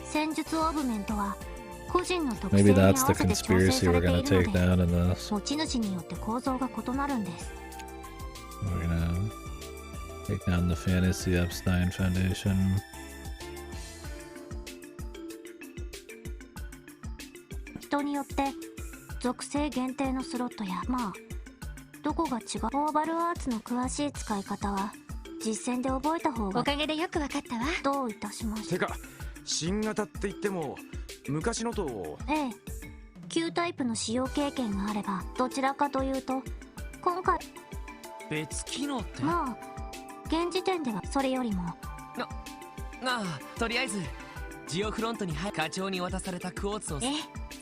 戦術オーグメントは個人の特性 Maybe に合わ that's せ the て調整 conspiracy され we're てい gonna る take ので、 down in this. 持ち主によって構造が異なるんです。 We're gonna take down the Fantasy Epstein Foundation. 人によって属性限定のスロットや、まあどこが違う。オーバルアーツの詳しい使い方は実戦で覚えた方が。おかげでよくわかったわ。どういたしましてて。か新型って言っても昔のと。ええ、旧タイプの使用経験があれば。どちらかというと今回別機能って。まあ現時点ではそれよりも。ああ、とりあえずジオフロントに課長に渡されたクォーツを。え、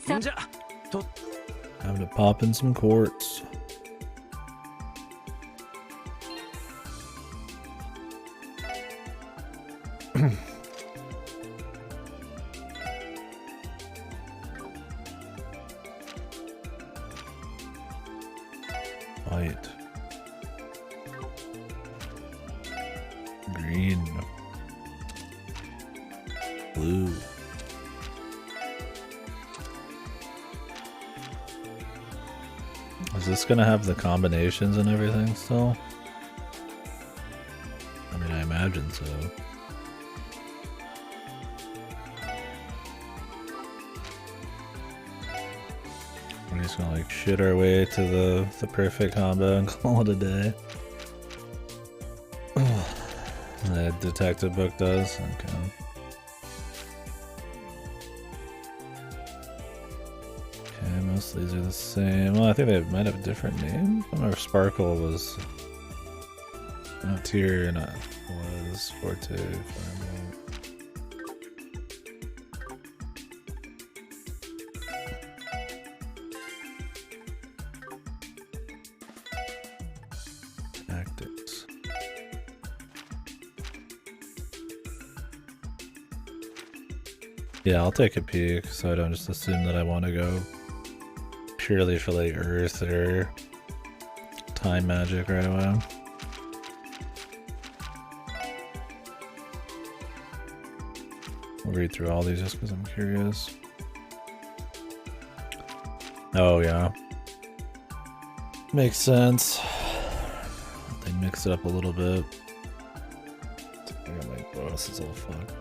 そんじゃと Time to pop in some quartz. White. Green. Blue. Is this gonna have the combinations and everything still? I mean, I imagine so. We're just gonna like shit our way to the perfect combo and call it a day. The detective book does? Okay. Okay, most of these are the same. Well, I think they might have a different name. I remember Sparkle was Tier, and was Forte, Fireball. Tactics. Yeah, I'll take a peek so I don't just assume that I want to go purely for like Earth or Time Magic right away. I'll read through all these just because I'm curious. Oh yeah. Makes sense. They mix it up a little bit. I got my glasses all fucked.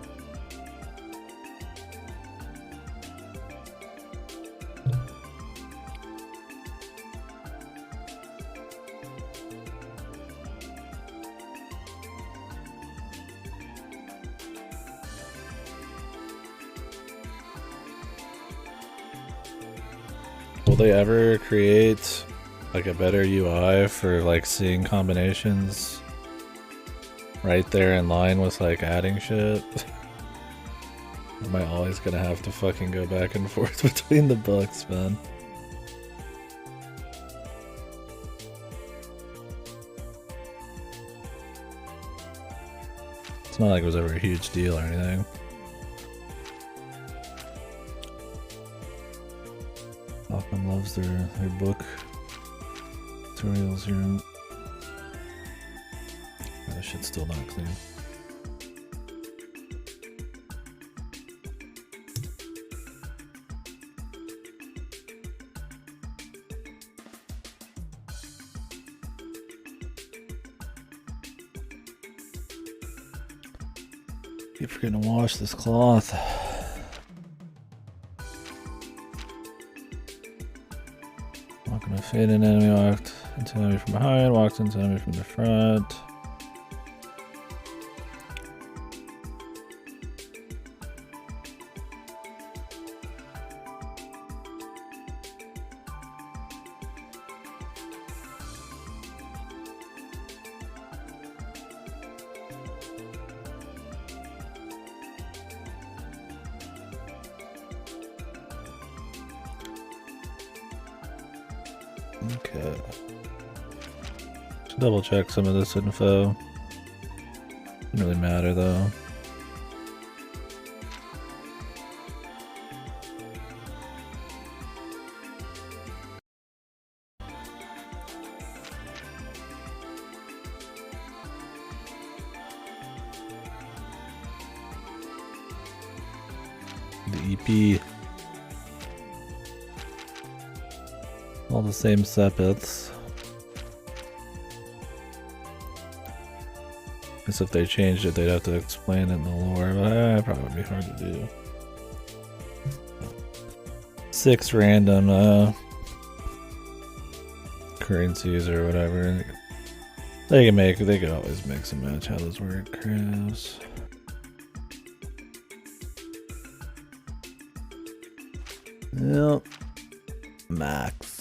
Will they ever create like a better UI for like seeing combinations right there in line with like adding shit? Am I always gonna have to fucking go back and forth between the books, man? It's not like it was ever a huge deal or anything. Falcon loves their book tutorials here. Oh, this shit's still not clean. Keep forgetting to wash this cloth. Not gonna fade an enemy, walked into enemy from behind, walked into enemy from the front. Okay. Should double check some of this info. Doesn't really matter though. The EP. All the same sepets. Guess if they changed it, they'd have to explain it in the lore, but probably would be hard to do. 6 random currencies or whatever. They could always mix and match how those work. Crafts. Yep. Max.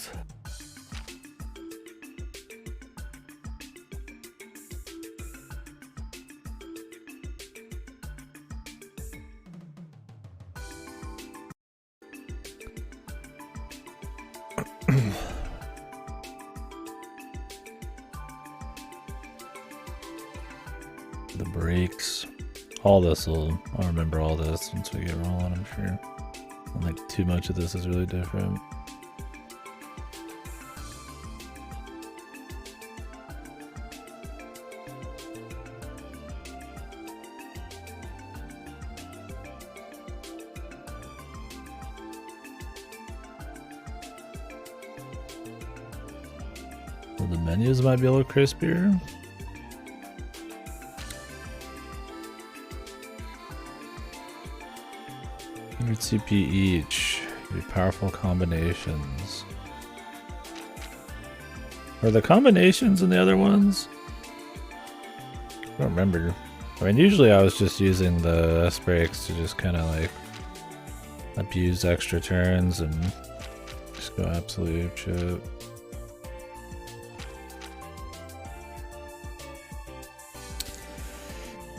The brakes. All this I'll remember all this once we get rolling, I'm sure. And like too much of this is really different. Well, the menus might be a little crispier. CP each. Be powerful combinations. Are the combinations in the other ones? I don't remember. I mean, usually I was just using the S breaks to just kind of like abuse extra turns and just go absolute shit.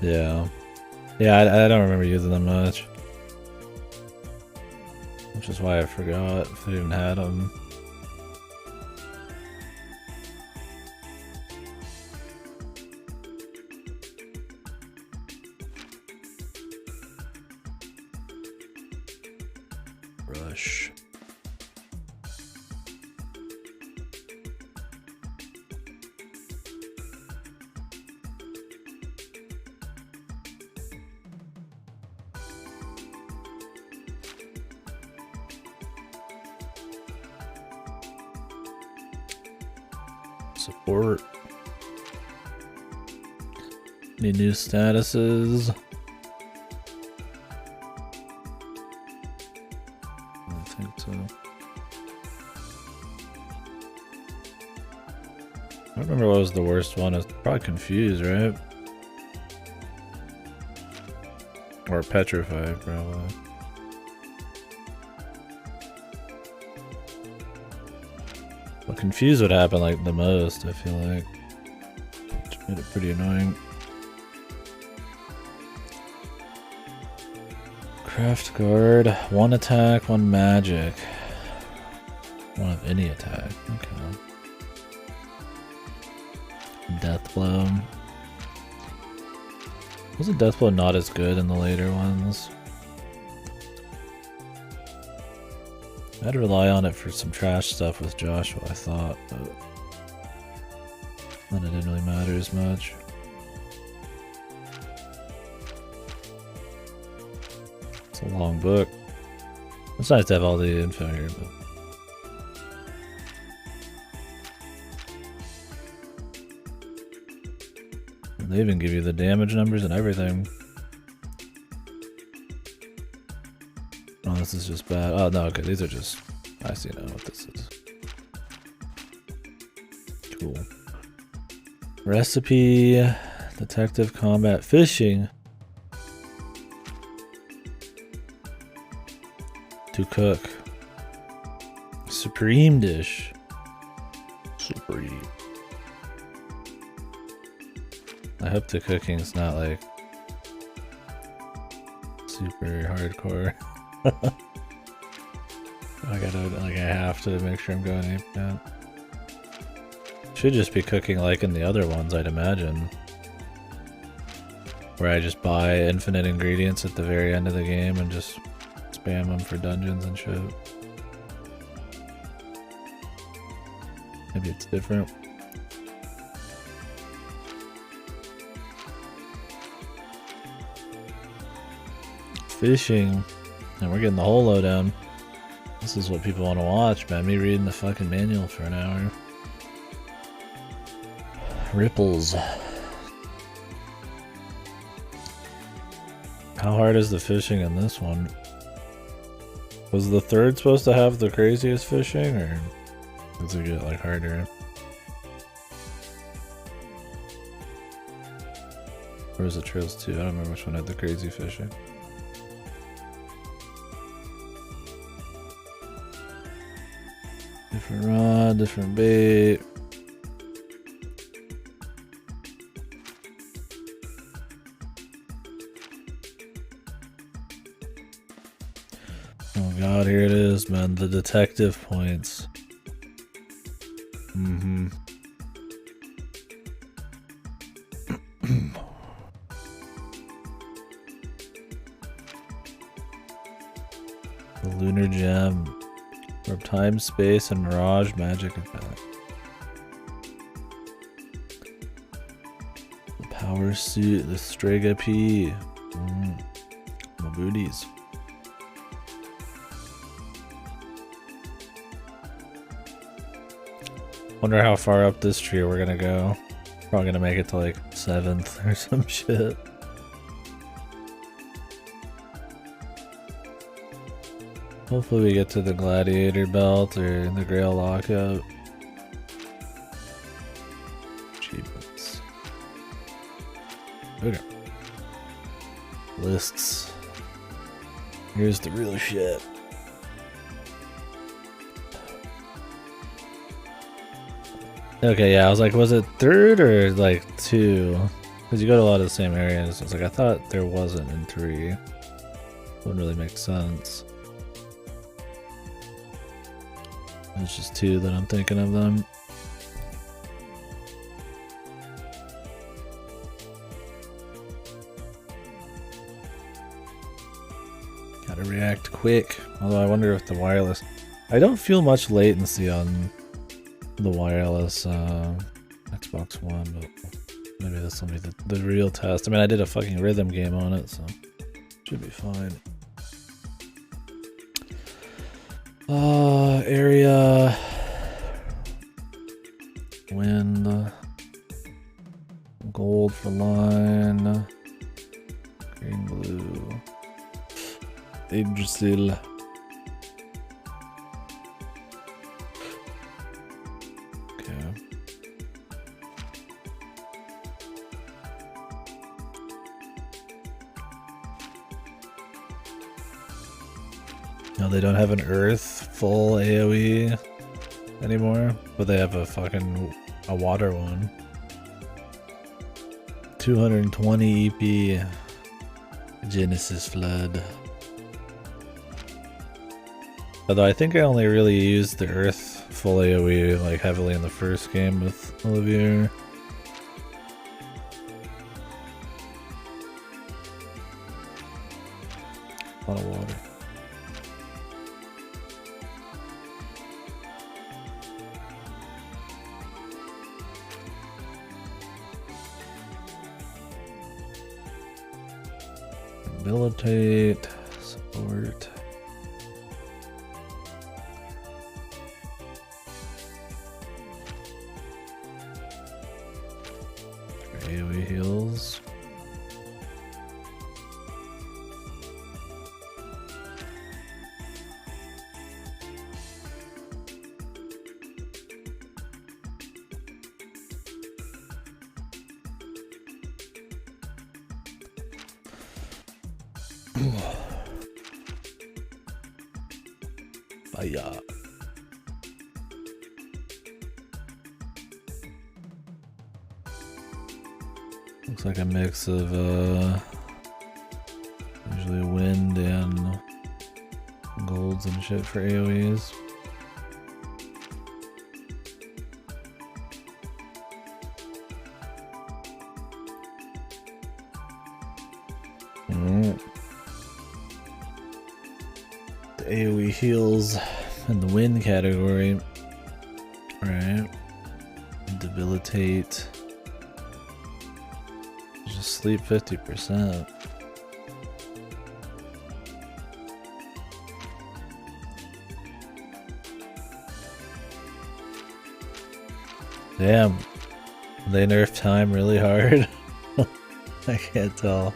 Yeah. Yeah, I don't remember using them much. Which is why I forgot if I even had them. Rush. Support. Any new statuses? I don't think so. I don't remember what was the worst one. It's probably confused, right? Or petrified, probably. Well, confused would happen like the most, I feel like. Which made it pretty annoying. Craft guard, 1 attack, 1 magic. 1 of any attack, okay. Death blow. Wasn't death blow not as good in the later ones? I had to rely on it for some trash stuff with Joshua, I thought, but then it didn't really matter as much. It's a long book. It's nice to have all the info here, but they even give you the damage numbers and everything. Oh, this is just bad. Oh, no, okay, these are just... I see now what this is. Cool. Recipe, detective combat, fishing. To cook. Supreme dish. Supreme. I hope the cooking's not like super hardcore. I have to make sure I'm going ape out. Should just be cooking like in the other ones, I'd imagine. Where I just buy infinite ingredients at the very end of the game and just spam them for dungeons and shit. Maybe it's different. Fishing. And we're getting the whole lowdown. This is what people want to watch, man. Me reading the fucking manual for an hour. Ripples. How hard is the fishing in this one? Was the third supposed to have the craziest fishing, or does it get like harder? Or was it Trails 2? I don't remember which one had the crazy fishing. Different rod, different bait. Oh god, here it is, man. The detective points. Mm-hmm. The lunar gem. From time, space, and mirage magic attack. The power suit, the Strega P. My booties. Wonder how far up this tree we're gonna go. Probably gonna make it to like 7th or some shit. Hopefully we get to the Gladiator Belt or the Grail Lockup. Achievements. Okay. Lists. Here's the real shit. Okay, yeah, I was like, was it 3rd or like 2? Because you go to a lot of the same areas. I was like, I thought there wasn't in 3. Wouldn't really make sense. It's just 2 that I'm thinking of them. Gotta react quick. Although I wonder if the wireless... I don't feel much latency on the wireless Xbox One, but maybe this will be the real test. I mean, I did a fucking rhythm game on it, so should be fine. Area, wind, gold for line, green, blue, Yggdrasil. No, they don't have an Earth full AoE anymore, but they have a water one. 220 EP Genesis Flood. Although I think I only really used the Earth full AoE like heavily in the first game with Olivier. A lot of water. Rehabilitate, support. AoE heals. Fire. Looks like a mix of usually wind and golds and shit for AoEs. The AoE heals in the wind category. Right. Debilitate. Just sleep 50%. Damn. They nerf time really hard. I can't tell.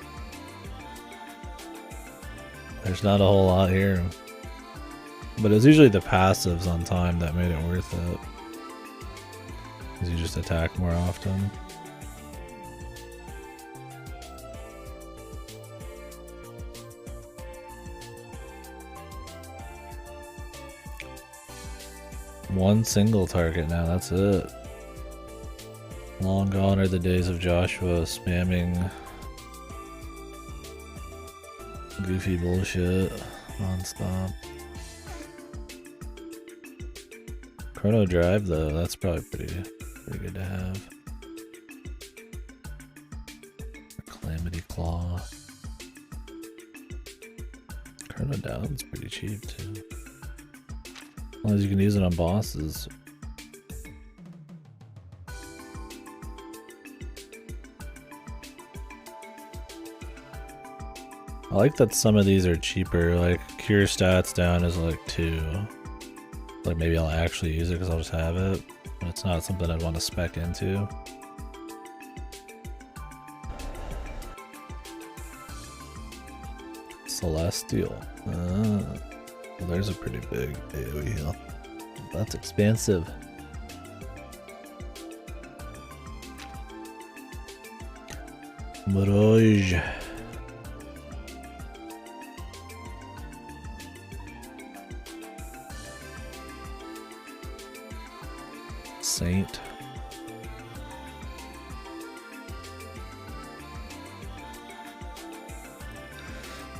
There's not a whole lot here. But it's usually the passives on time that made it worth it. Because you just attack more often. One single target now, that's it. Long gone are the days of Joshua spamming goofy bullshit non-stop. Chrono Drive though, that's probably pretty good to have. Calamity Claw. Chrono Down's pretty cheap too. As long as you can use it on bosses. I like that some of these are cheaper, like Cure Stats Down is like 2. Like maybe I'll actually use it because I'll just have it. but it's not something I'd want to spec into. Celestial. Well, there's a pretty big AoE heal. That's expansive. Mirage. Saint.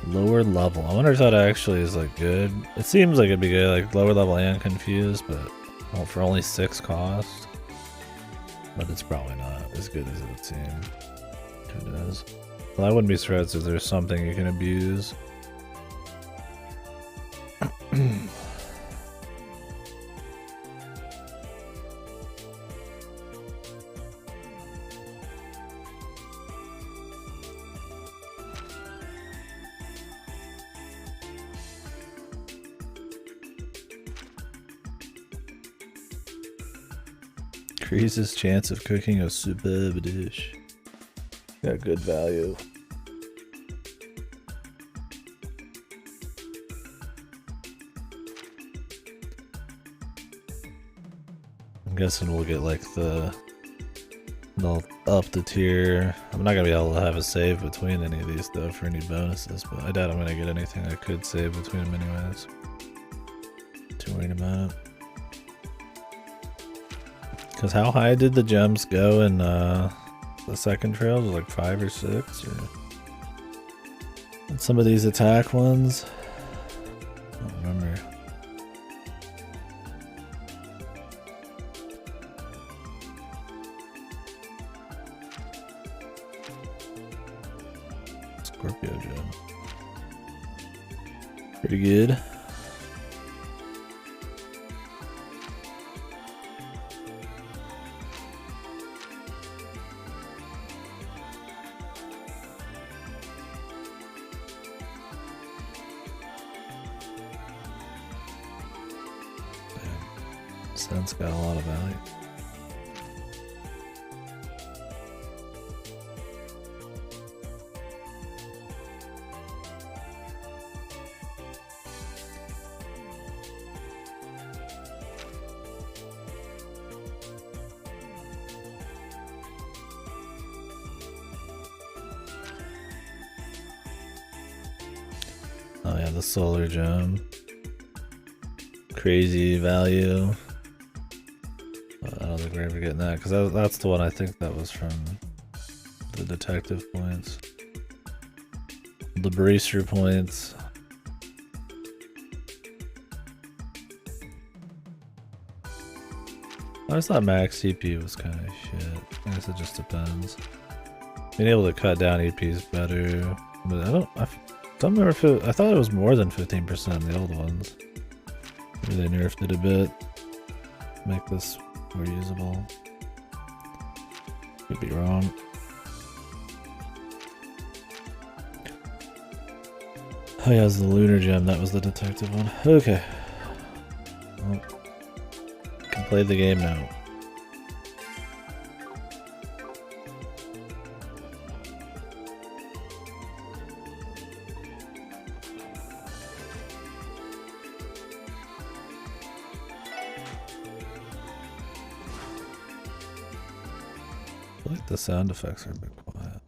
Lower level. I wonder if that actually is like good. It seems like it'd be good, like lower level and confused, but well, for only 6 cost. But it's probably not as good as it would seem. Who knows? Well, I wouldn't be surprised if there's something you can abuse. Increases chance of cooking a superb dish. Got good value. I'm guessing we'll get like they'll up the tier. I'm not gonna be able to have a save between any of these though for any bonuses, but I doubt I'm gonna get anything I could save between them anyways. Too worried about it. Because how high did the gems go in the second trail? Was it like 5 or 6? Or and some of these attack ones? I don't remember. Scorpio gem. Pretty good. Sense got a lot of value. Oh yeah, the solar gem. Crazy value. I don't think we're ever getting that, because that's the one I think that was from the detective points. The bracer points. I just thought max CP was kind of shit. I guess it just depends. Being able to cut down EP is better, but I don't remember if I thought it was more than 15% in the old ones. Maybe they nerfed it a bit. Make this more usable. Could be wrong. Oh yeah, it was the lunar gem. That was the detective one. Okay. Well, can play the game now. I like the sound effects are a bit quiet.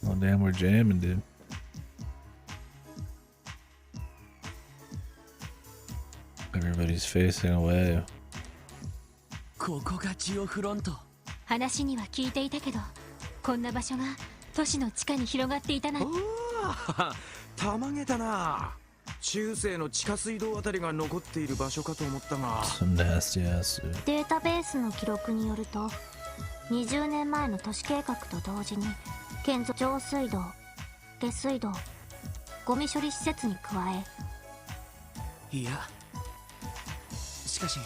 Oh damn, we're jamming, dude. Everybody's facing away. ここがジオフロント。話には聞いていたけど、こんな場所が都市の地下に広がっていたなんて。たまげたな。中世の地下水道あたりが残っている場所かと思ったが。Some nasty ass. データベースの記録によると、20年前の都市計画と同時に建造上水道、下水道、ゴミ処理施設に加え、いや、しかし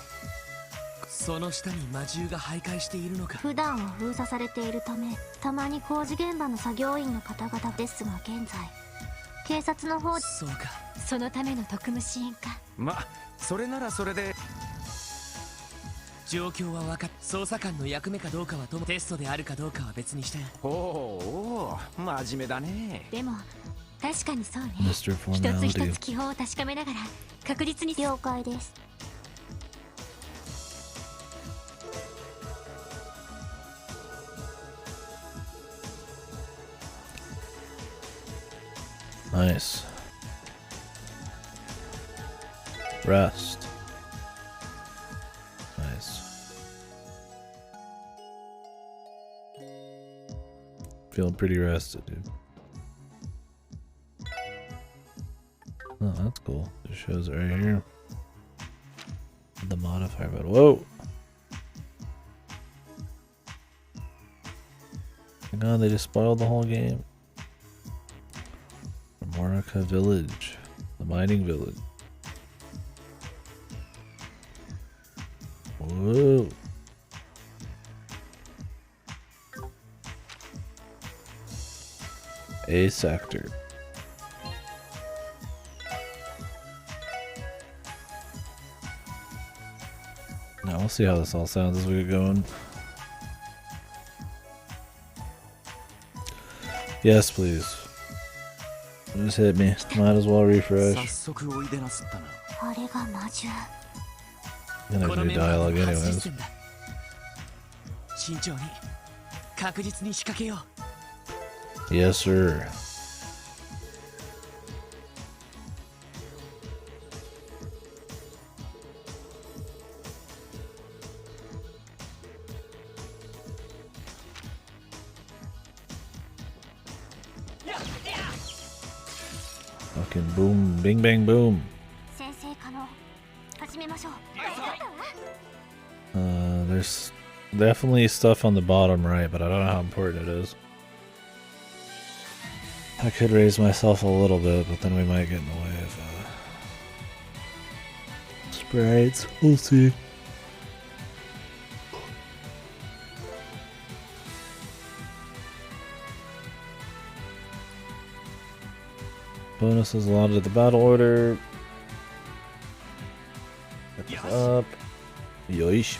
その下に魔獣が徘徊しているのか。普段は封鎖されているため、たまに工事現場の作業員の方々ですが、現在警察の方そうか。そのための特務支援課。ま、それならそれで。状況は分かっ捜査官の役目かどうかはともテストであるかどうかは別にして。おお、真面目だね。でも確かにそうね。 Mr. 一つ一 Formality. つ基本を確かめながら確実に。了解です。Nice. Rest. Nice. Feeling pretty rested, dude. Oh, that's cool. It shows it right here. The modifier mode. Whoa! Hang on, they just spoiled the whole game. Monica Village. The mining village. Whoa. A sector. Now we'll see how this all sounds as we get going. Yes, please. Just hit me. Might as well 早 refresh. 速おいでなすったな。あれが魔獣。 Gonna この do メンバー dialogue の初実 anyways. 戦だ。慎重に確実に仕掛けよう。 Yes, sir. Fucking boom, bing bang boom. 先生可能。始めましょう。 There's definitely stuff on the bottom right, but I don't know how important it is. I could raise myself a little bit, but then we might get in the way of sprites. We'll see. Bonuses allotted to the battle order. Get this up. Yoish.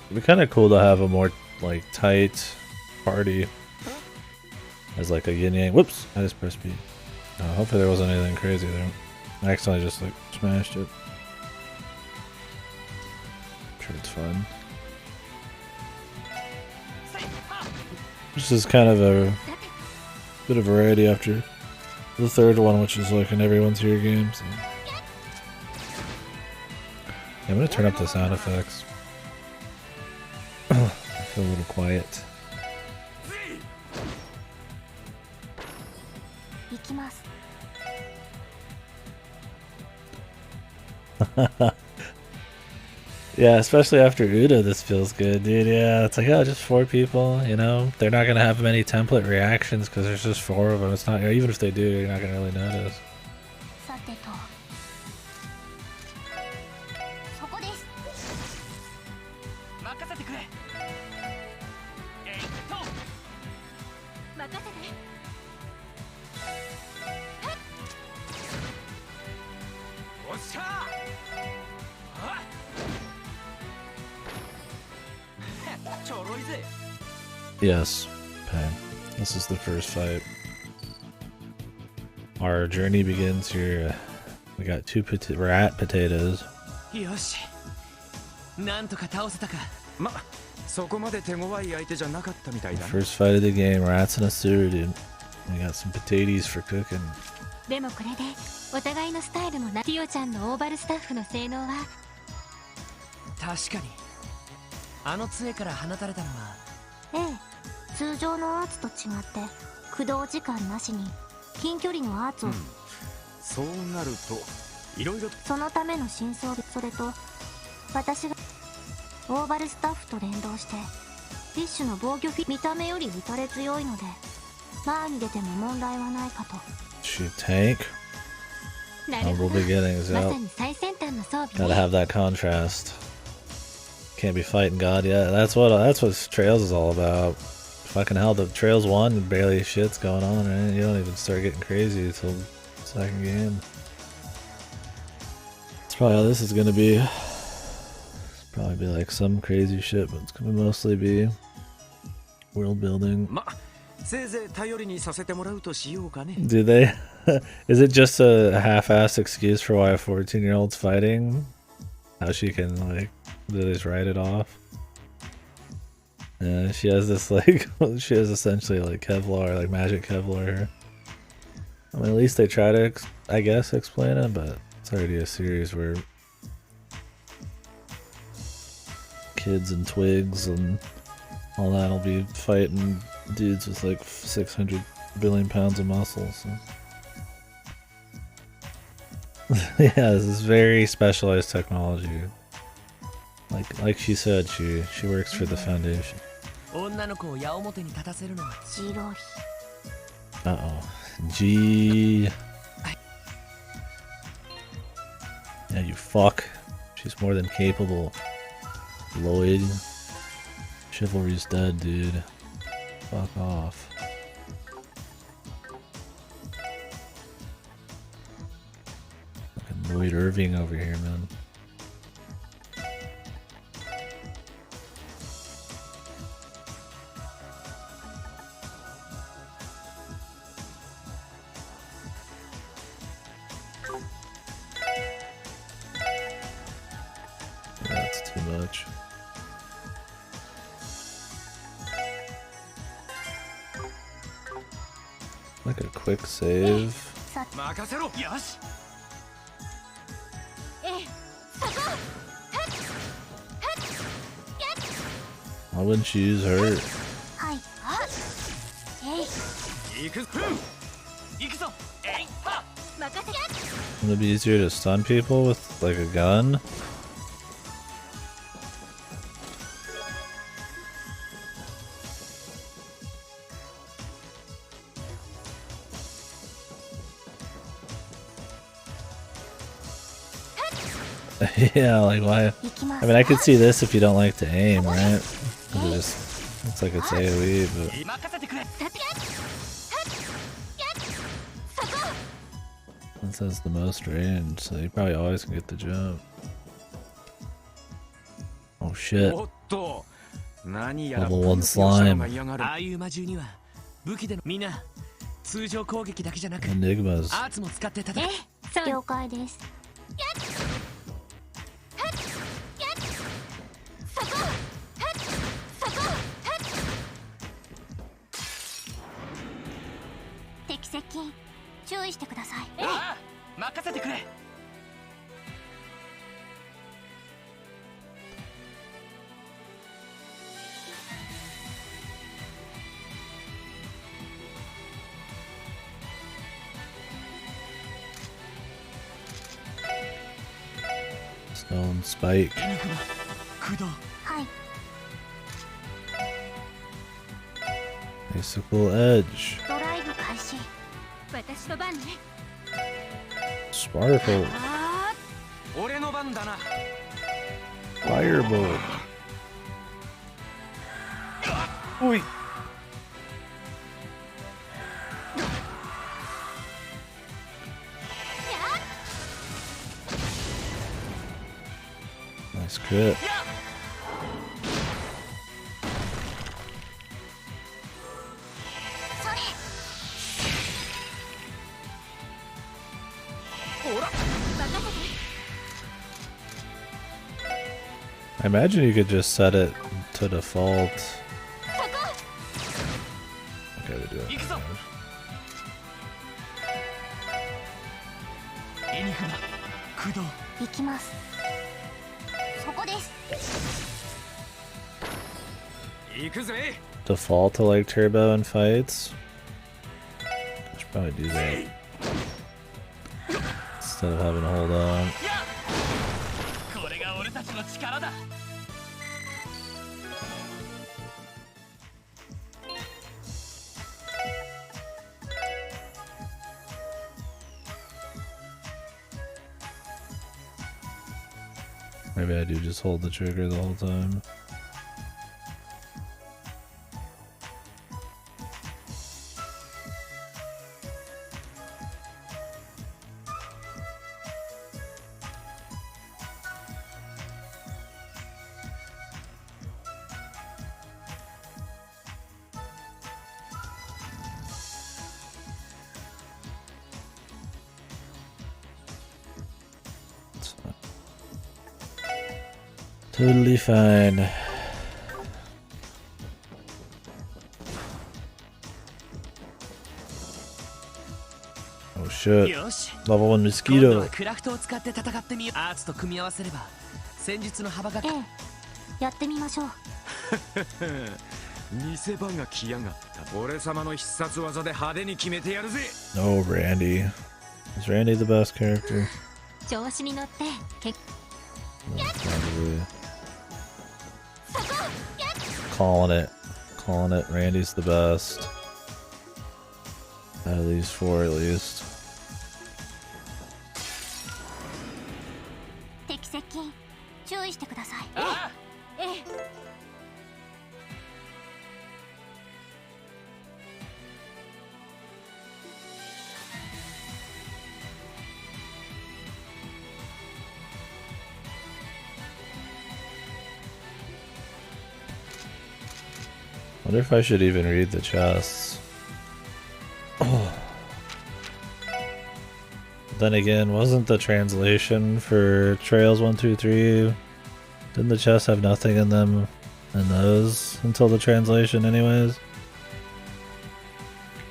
It'd be kind of cool to have a more like tight party as like a yin yang. Whoops! I just pressed B. Hopefully there wasn't anything crazy there. I accidentally just like smashed it. I'm sure it's fun. This is kind of a bit of variety after the third one, which is like an everyone's here game. So. Yeah, I'm gonna turn up the sound effects. I feel a little quiet. 行きます。 Yeah, especially after Uda, this feels good, dude. Yeah, it's like, oh, just 4 people, you know? They're not gonna have many template reactions because there's just 4 of them. It's not, even if they do, you're not gonna really notice. さてと。そこです。任せてくれ。任せて。 おっしゃー。ちょろいぜ。 Yes, okay. This is the first fight. Our journey begins here. We got 2 rat potatoes. よし。なんとか倒せたか。ま、そこまで手強い相手じゃなかったみたいだな。 First fight of the game, rats in a sewer, dude. We got some potatoes for cooking. でもこれでお互いのスタイルもな。ティオちゃんのオーバルスタッフの性能は。確かに。あの杖から放たれたのは。ええ、通常のアーツと違って駆動時間なしに近距離のアーツを、そうなるといろいろ。そのための新装備。それと私がオーバルスタッフと連動してフィッシュの防御見た目より打たれ強いので前に出ても問題はないかと。 She tank? なるほ Humble ど。 beginnings, まさ yep. に最先端の装備 Gotta ね。 have that contrast. Can't be fighting God yet. That's what Trails is all about. Fucking hell, the Trails 1, barely shit's going on, right? You don't even start getting crazy until the second game. That's probably how this is gonna be. It's probably be like some crazy shit, but it's gonna mostly be world building. せいぜい頼りにさせてもらうとしようかね。 Do they? Is it just a half-assed excuse for why a 14-year-old's fighting? How she can, like, they just write it off? Yeah, she has this, like, she has essentially, like, Kevlar, like, magic Kevlar. I mean, at least they try to, I guess, explain it, but it's already a series where kids and twigs and all that'll be fighting dudes with, like, 600 billion pounds of muscle, so. Yeah, this is very specialized technology. Like she said, she works for the Foundation. 女の子を矢面に立たせるのはジロヒ。 Uh-oh. G. Yeah, you fuck. She's more than capable. Lloyd. Chivalry's dead, dude. Fuck off. Fucking Lloyd Irving over here, man. That's too much. Like a quick save. 任せろ。よし。 Why wouldn't you use her? はい。行く。行くぞ。えい。は。 任せて。 Wouldn't it be easier to stun people with like a gun? Yeah, like why? I mean, I could see this if you don't like to aim, right? 'Cause it just looks like it's AoE, but 任せてくれ。 it says the most range, so you probably always can get the jump. Oh shit. おっと。何やら Level 1 slime. が嫌がる。ああいう魔獣には武器でのみんな通常攻撃だけじゃなく Enigmas. アーツも使って戦う。了解です。敵接近注意してください。ああ任せてくれ。 Stone spike. エニグマ駆動。はい。 Icicle edge. ドライブ開始。私の番ね。 Sparkle. 俺の番だな。 Firebolt. Oi. Nice crit. I imagine you could just set it to default. Okay, they do it. 行くぞ。エニグマ駆動。行きます。そこです。 行くぜ。 Default to like turbo in fights. I should probably do that instead of having to hold on. これが俺たちの力だ。 I Maybe I do just hold the trigger the whole time. Totally fine. Oh shit. よし Level 1今度 mosquito. はクラフトを使って戦ってみよう。アーツと組み合わせれば戦術の幅がええ、やってみましょう。見せ場が来やがった。俺様の必殺技で派手に決めてやるぜ。 Oh, Randy. Is Randy the best character? 調子に乗って結 No, probably. Calling it. Calling it. Randy's the best. Out of these four, at least. 敵接近注意してください。ええ。 Wonder if I should even read the chests. Then again, wasn't the translation for Trails 1, 2, 3? Didn't the chests have nothing in them in those until the translation anyways?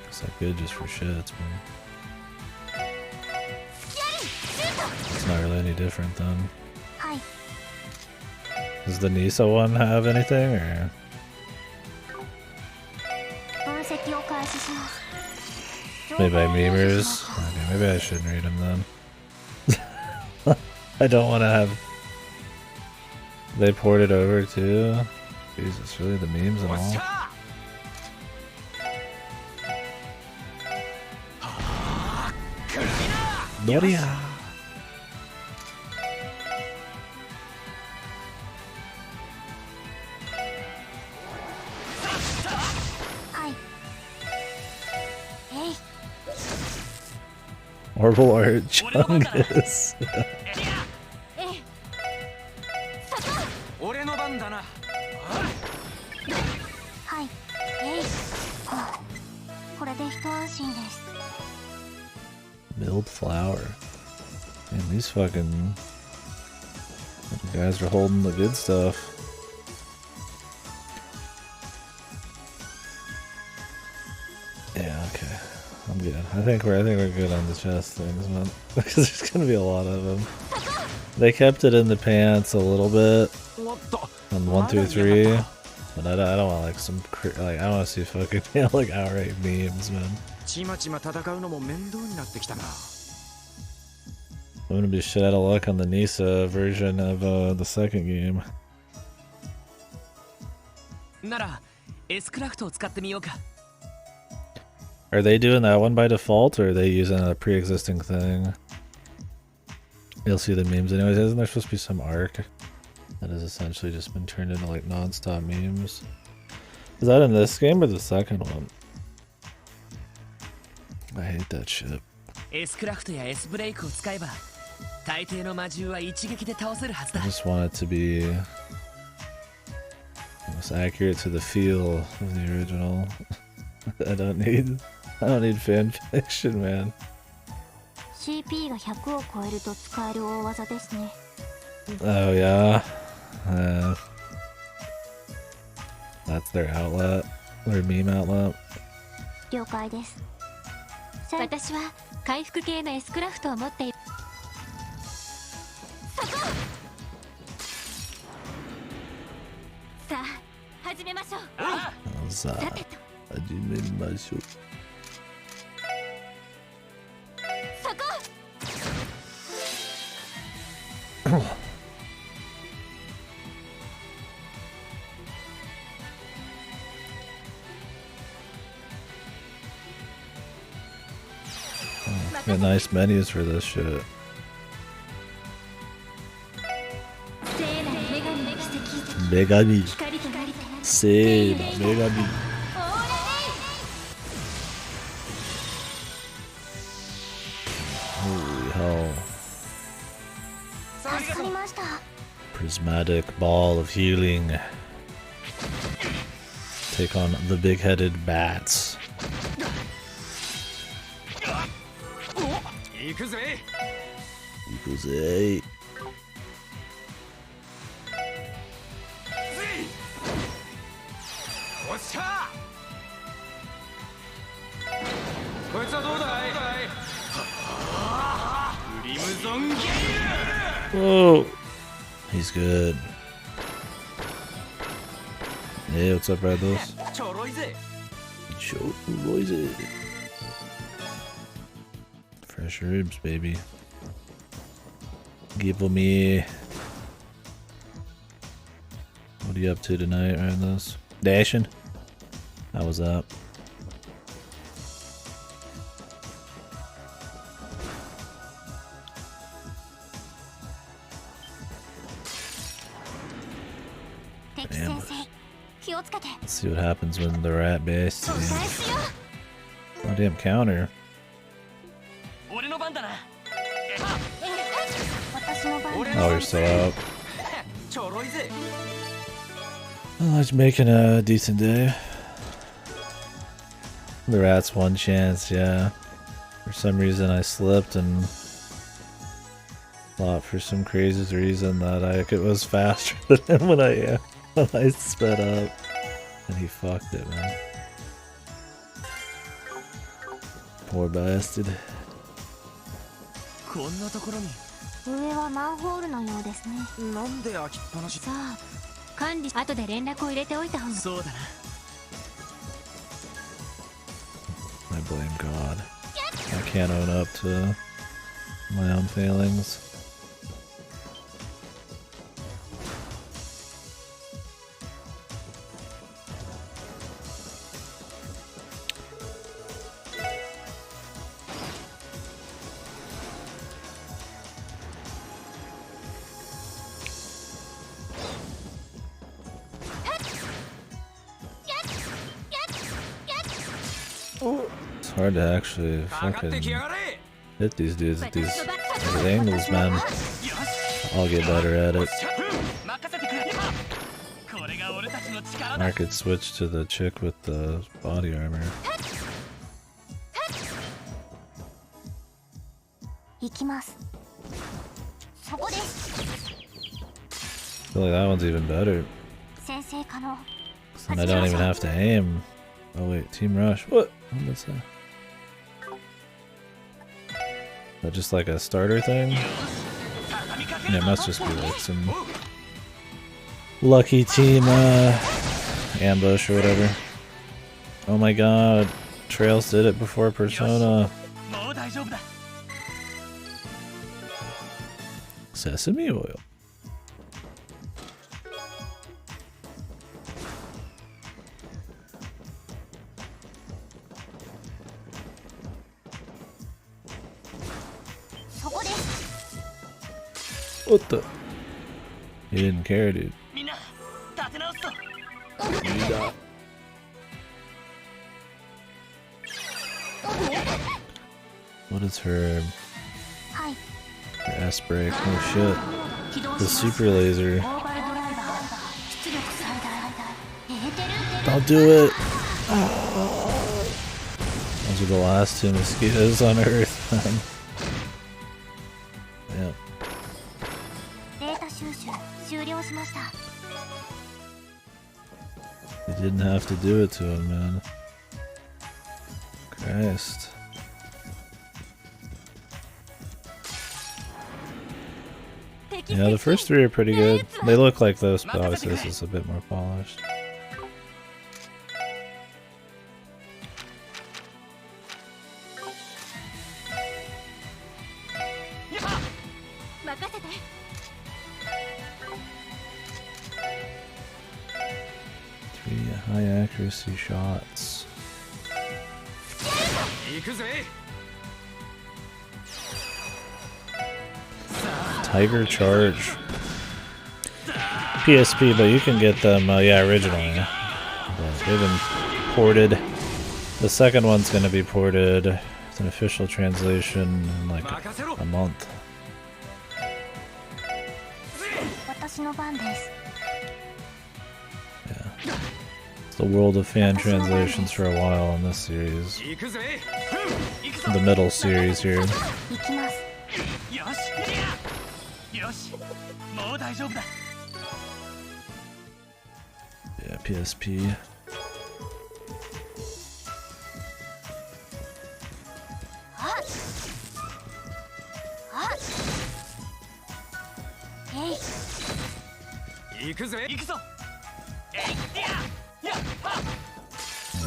It's like good just for shits, man. It's not really any different then. はい。 Does the Nisa one have anything or? 分析を開始します。 Made by memers? Okay, maybe I shouldn't read them then. I don't want to have... They ported over too? Jesus, really? The memes and all? Noria! Orbital Art Chungus. 俺の番だな。はい。えい。これで一安心です。 Milled flour. Man, these fucking guys are holding the good stuff. Yeah, okay. I'm good. I think we're good on the chest things, man. Because there's gonna be a lot of them. They kept it in the pants a little bit on 1 through 3, but I don't want like some like I don't want to see fucking like outright memes, man. ちまちま戦うのも面倒になってきたな。 I'm gonna be shit out of luck on the Nisa version of the second game. なら S クラフトを使ってみようか。 Are they doing that one by default, or are they using a pre-existing thing? You'll see the memes anyways. Isn't there supposed to be some arc that has essentially just been turned into like non-stop memes? Is that in this game or the second one? I hate that shit. S クラフトや S ブレイクを使えば大抵の魔獣は一撃で倒せるはず I だ。 just want it to be most accurate to the feel of the original. I don't need fan fiction, man. CP が100を超えると使える大技ですね。 Oh yeah. That's their outlet. Their meme outlet. 了解です。私は回復系の S クラフトを持っている。さあ始めましょう。さあ、始めましょう。Got nice menus for this shit. Megami. Say, Megami. Holy hell. 助かりました。 Prismatic ball of healing. Take on the big-headed bats. 行くぜ。行くぜ。おっしゃ。こいつはどうだい？クリムゾンゲイル。 Whoa. He's good. Hey, what's up, Rados? ちょろいぜ。 Fresh ribs, baby. Give me. What are you up to tonight, Rados? Dashing? How was that? Let's see what happens when the rat base. Oh, damn counter. Oh, you're still out. Well, it's making a decent day. The rat's one chance, yeah. For some reason I slipped and thought for some crazy reason that it was faster than him when I sped up. And he fucked it, man. Poor bastard. こんなところに。上はマンホールのようですね。なんで開きっぱなし？さあ、管理後で連絡を入れておいた方が。そうだな。I blame God. I can't own up to my own failings. It's hard to actually fucking hit these dudes at these angles, man. I'll get better at it. I could switch to the chick with the body armor. I feel like that one's even better. And I don't even have to aim. Oh wait, Team Rush. What? What's that? Is that just like a starter thing? Yeah, it must just be like some lucky team ambush or whatever. Oh my god, Trails did it before Persona. Sesame oil. What the? He didn't care, dude. What is her S break? Oh shit. The super laser. Don't do it! Those are the last two mosquitoes on Earth, man. Yep. You didn't have to do it to him, man. Christ. Yeah, the first three are pretty good. They look like those, but obviously this is a bit more polished. Three high accuracy shots. Tiger charge. PSP, but you can get them, yeah, originally. But they've been ported. The second one's going to be ported. It's an official translation in like a month. 私の番です。 Yeah. It's the world of fan translations for a while in this series. The middle series here. 行きます。 Yeah, PSP. 行くぜ行くぞ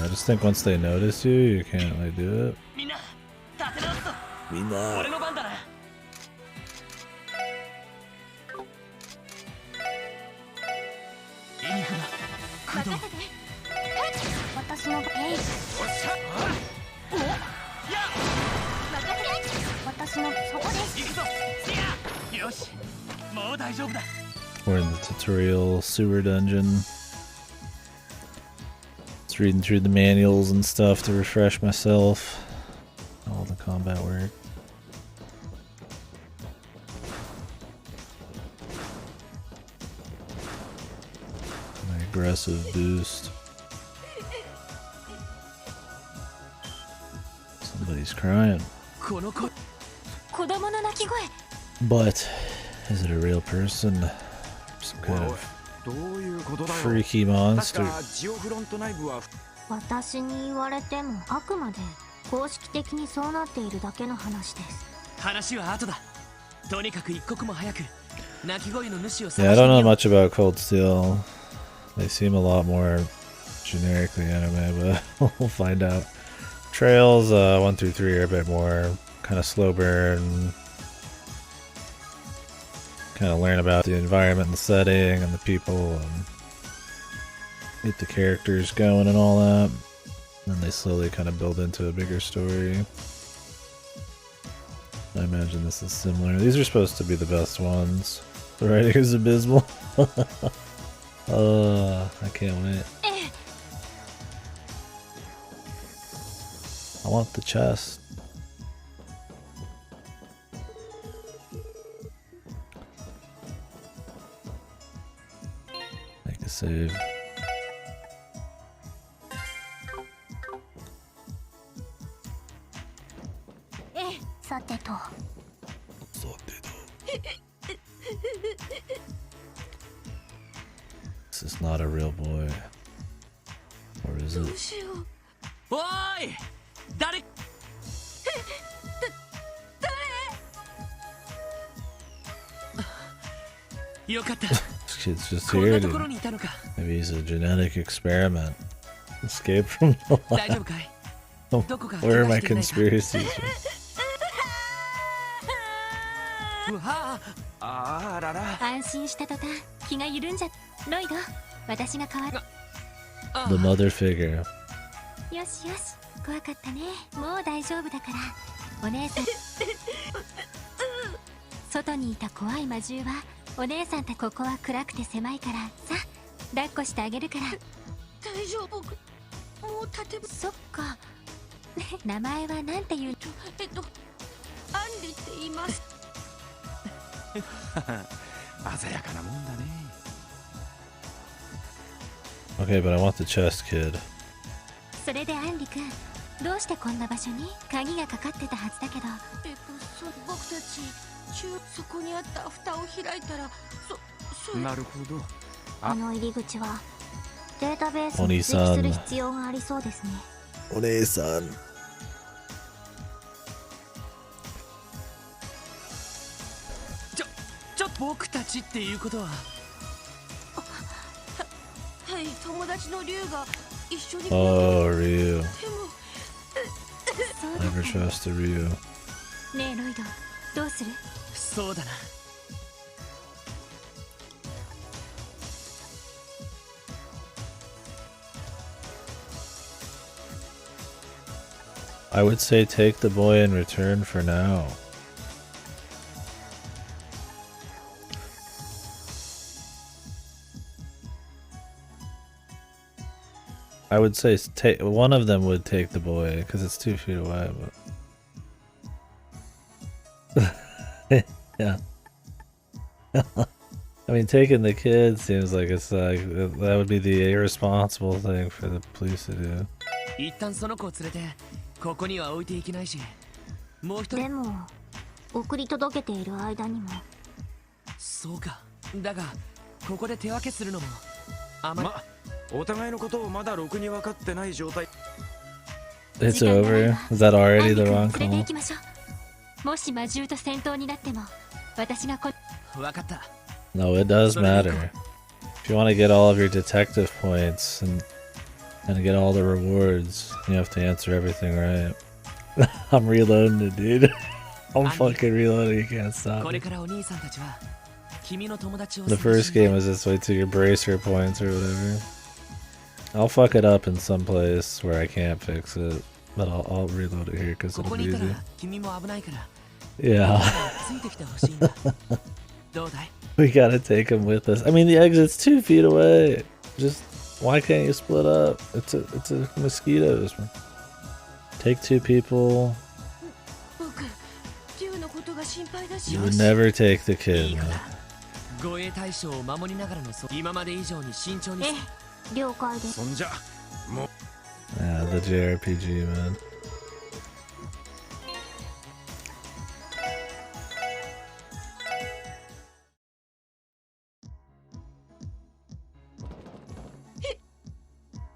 I just think once they notice you, you can't really do it. みんな立て直すぞ Mina. 俺の番だな 私の私のそこです。 よしもう大丈夫だ We're in the tutorial sewer dungeon. Just reading through the manuals and stuff to refresh myself. All the combat work. My aggressive boost. Somebody's crying. この子 子供の泣き声。 But is it a real person? Some kind of どういうことだよ freaky 確 monster. かジオフロント内部は私に言われてもあくまで公式的にそうなっているだけの話です。話は後だとにかく一刻も早く泣き声の主を Yeah, I 探して don't み know よう much about Cold Steel. They seem a lot more generically anime, but we'll find out. Trails 1 through 3 are a bit more kind of slow burn. Kind of learn about the environment and the setting and the people and get the characters going and all that. Then they slowly kind of build into a bigger story. I imagine this is similar. These are supposed to be the best ones. The writing is abysmal. I can't wait. I want the chest. Make a save. This is not a real boy. Or is it? おーい誰 よかった This kid's just こん here. なところ Dude. にいたのか Maybe he's a genetic experiment. Escape from the 大丈 lab. 夫かい Oh, どこか Where are 怪我 my してないか conspiracies? うわああらら安心した途端気が緩んじゃロイド私が代わる。 あ The mother figure. よしよし怖かったね。もう大丈夫だからお姉さん外にいた怖い魔獣はお姉さんたここは暗くて狭いからさ抱っこしてあげるから。大丈夫もう立てそっか名前はなんて言うアンリって言います。鮮やかなもんだね Okay, but I want the chest kid. それでアンリ君どうしてこんな場所に鍵がかかってたはずだけど。僕たちそこにあった蓋を開いたらなるほどこの入り口はデータベースに追記する必要がありそうですね。お姉さん。ちょ僕たちっていうことははい友達の竜が一緒に Oh, Ryu. でもそうだ Never trust a Ryu. ねえロイドどうする。そうだな I would say take the boy in return for now. I would say one of them would take the boy because it's 2 feet away. But yeah. I mean, taking the kid seems like it's like that would be the irresponsible thing for the police to do. 一旦その子を連れてここには置いていけないし、もう一人。でも送り届けている間にも。そうか。だがここで手分けするのもあまり。お互いのことをまだろくに分かってない状態。It's over. Is that already the wrong 連れて call? 行きましょう。もし魔獣と戦闘になっても私がこ。分かった。No, it does matter. If you want to get all of your detective points and get all the rewards, you have to answer everything right. I'm reloading it, dude. I'm fucking reloading. You can't stop こ me. れからお兄さんたちは君の友達を The first game was this way to your bracer points or whatever. I'll fuck it up in some place where I can't fix it, but I'll reload it here because こ it'll こ be にいた easy. ら君も危ないから Yeah. ついてきてほしいんだ。どうだい？ We gotta take him with us. I mean, the exit's 2 feet away. Just why can't you split up? It's a mosquitoes. Man. Take 2 people. 僕竜のことが心配だし。 You would never take the kid, いいか man. な。護衛対象を守りながらの今まで以上に慎重に。ええ、了解です。そんじゃもう Yeah, the JRPG, man.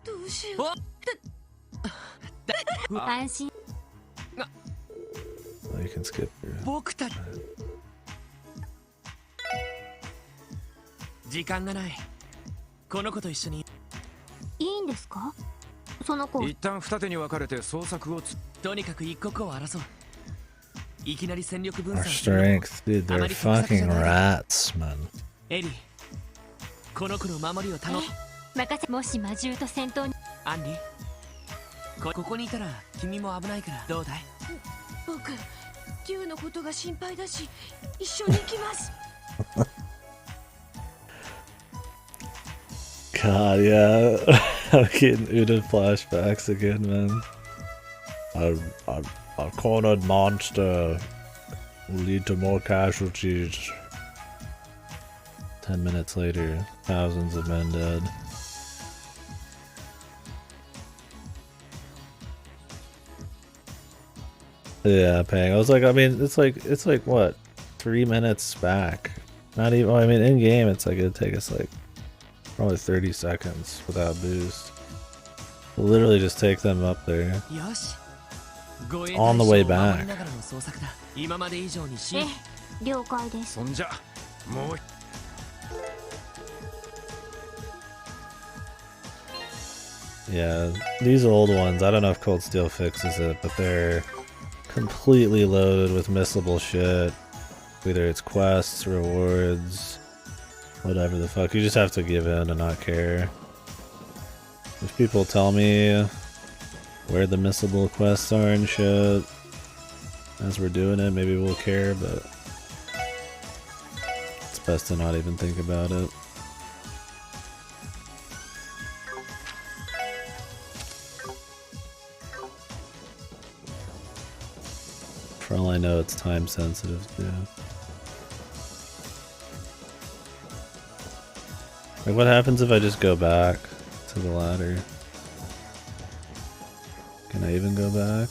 どうしよう。安心。 Oh, you can skip through. 僕たち時間がない。この子と一緒に。いいんですか？その子。一旦二手に分かれて捜索をとにかく一刻を争う。いきなり戦力分 Our 散するのも strength, dude. They're fucking rats, man. エリー、この子の守りを頼む。任せ。もし魔獣と戦闘に。アンリ、ここにいたら君も危ないからどうだい？僕竜のことが心配だし一緒に行きます。 God, yeah. I'm getting Uda flashbacks again, man. A cornered monster will lead to more casualties. 10 minutes later, thousands of men dead. Yeah, Pang. I was like, I mean, it's like what, 3 minutes back? Not even. Well, I mean, in game, it's like it'd take us like probably 30 seconds without boost. We'll literally just take them up there. よし。護衛 On the 対 way 象を守 back. りながらの捜索だ。今まで以上にええ、了解です。そんじゃもう Yeah, these old ones, I don't know if Cold Steel fixes it, but they're completely loaded with missable shit. Whether it's quests, rewards, whatever the fuck. You just have to give in and not care. If people tell me where the missable quests are and shit as we're doing it, maybe we'll care, but it's best to not even think about it. For all I know, it's time sensitive too. Like, what happens if I just go back to the ladder? Can I even go back?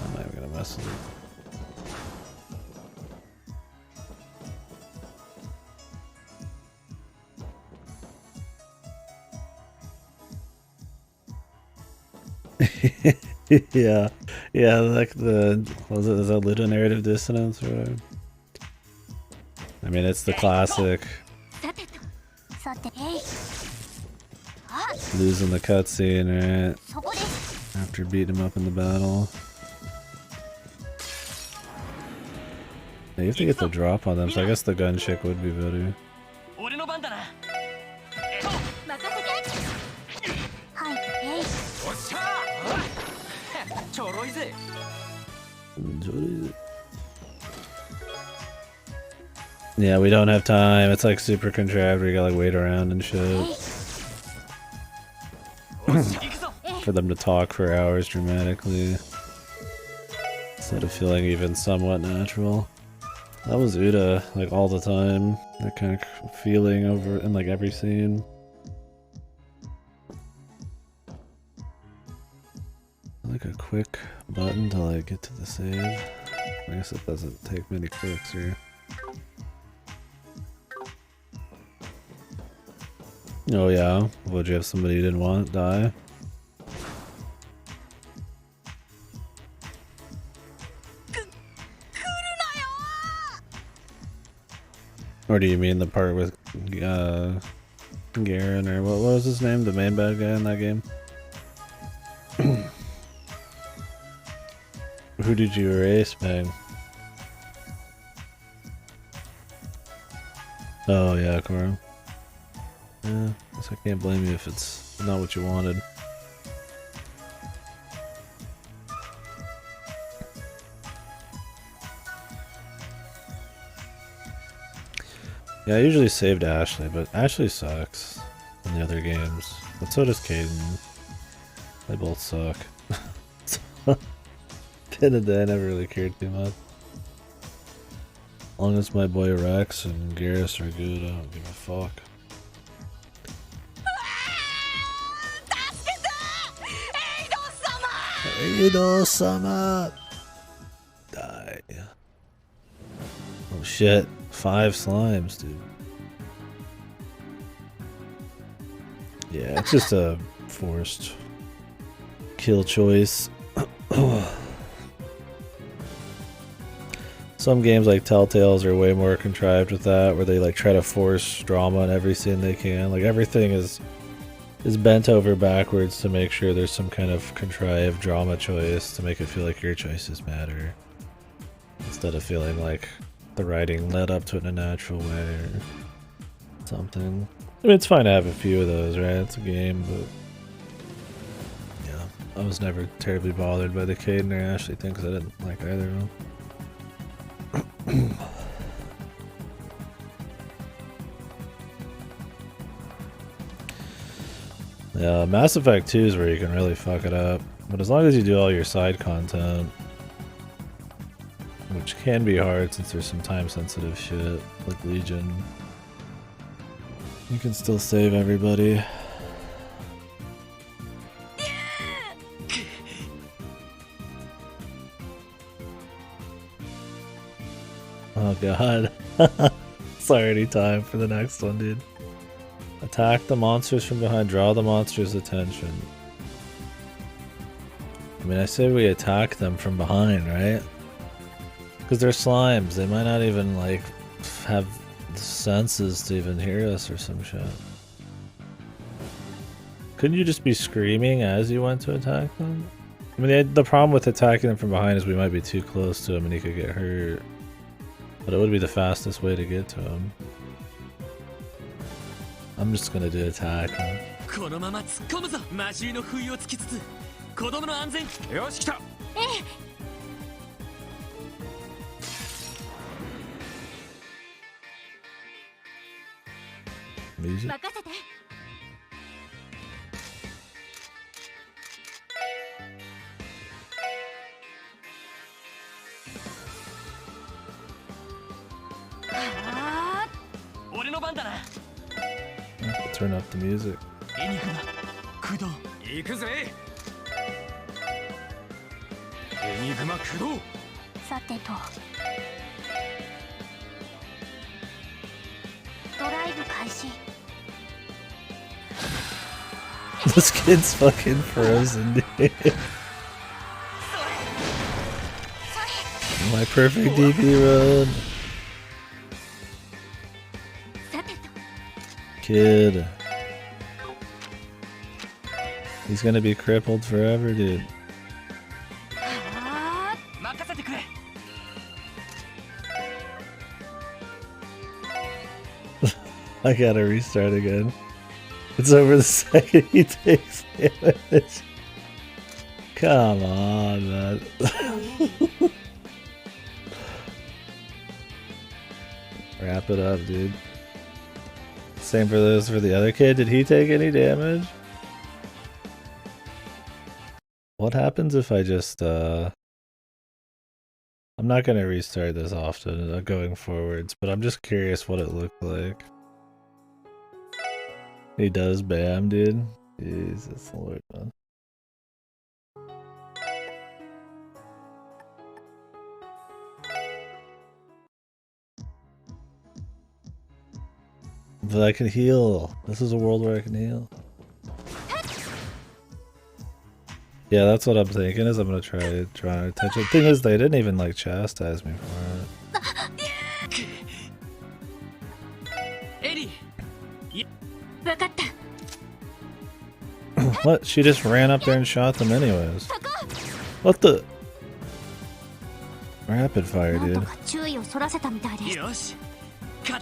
I'm not even gonna mess with it. Yeah, yeah, like is that ludonarrative dissonance or whatever? I mean, it's the classic さてと。さて、えい。 losing the cutscene, right? そこです。 After beating him up in the battle. Yeah, you have to get the drop on them, so I guess the gun chick would be better. 俺の番だな。任せて。はい、えい。おっしゃー。ちょろいぜ。 Yeah, we don't have time. It's like super contrived. We gotta like wait around and shit. for them to talk for hours dramatically instead of feeling even somewhat natural. That was Uda, like all the time. That kind of feeling over in like every scene. Like a quick button to like get to the save. I guess it doesn't take many clicks here. Oh yeah, would you have somebody you didn't want die? Or do you mean the part with Garen, or what was his name? The main bad guy in that game? Who did you erase, Meg? Oh yeah, Cora. Yeah, guess I can't blame you if it's not what you wanted. Yeah, I usually saved Ashley, but Ashley sucks in the other games. But so does Caden. They both suck. At the end of the day, I never really cared too much. As long as my boy Rex and Garrus are good, I don't give a fuck. Eido-sama! Die. Oh shit. 5 slimes, dude. Yeah, it's just a forced kill choice. Some games like Telltale's are way more contrived with that, where they like try to force drama in every scene they can. Like everything is bent over backwards to make sure there's some kind of contrived drama choice to make it feel like your choices matter, instead of feeling like the writing led up to it in a natural way or something. I mean, it's fine to have a few of those, right? It's a game, but yeah, I was never terribly bothered by the Caden or Ashley thing because I didn't like either of them. Yeah, Mass Effect 2 is where you can really fuck it up, but as long as you do all your side content, which can be hard since there's some time-sensitive shit, like Legion, you can still save everybody. Oh god. It's already time for the next one, dude. Attack the monsters from behind, draw the monster's attention. I mean, I said we attack them from behind, right? Because they're slimes, they might not even, like, have the senses to even hear us or some shit. Couldn't you just be screaming as you went to attack them? I mean, the problem with attacking them from behind is we might be too close to him and he could get hurt. But it would be the fastest way to get to him. I'm just gonna do attack. Music? Turn up the music. This kid's fucking frozen, dude. My perfect DP run. Kid. He's gonna be crippled forever, dude. I gotta restart again. It's over the second he takes damage. Come on, man. Wrap it up, dude. Same for the other kid. Did he take any damage? What happens if I just I'm not gonna restart this often going forwards, but I'm just curious what it looked like. He does bam, dude. Jesus Lord, man. But I can heal. This is a world where I can heal. Yeah, that's what I'm thinking. Is I'm gonna try to touch it. Thing is, they didn't even like chastise me for it. Eddie. What? She just ran up there and shot them anyways. What the? Rapid fire, dude. よし。か。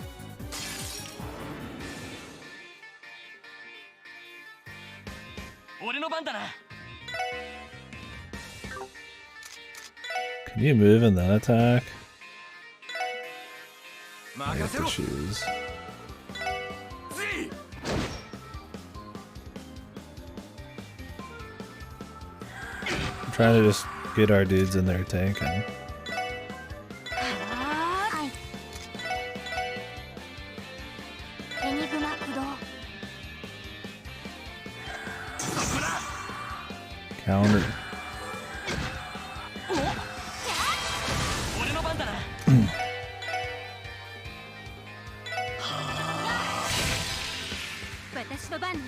俺の番だな。 Can you move and then attack? I have 任せ to ろ。 choose. I'm trying to just get our dudes in there tanking. Counter. 俺の番だな。 私の番ね。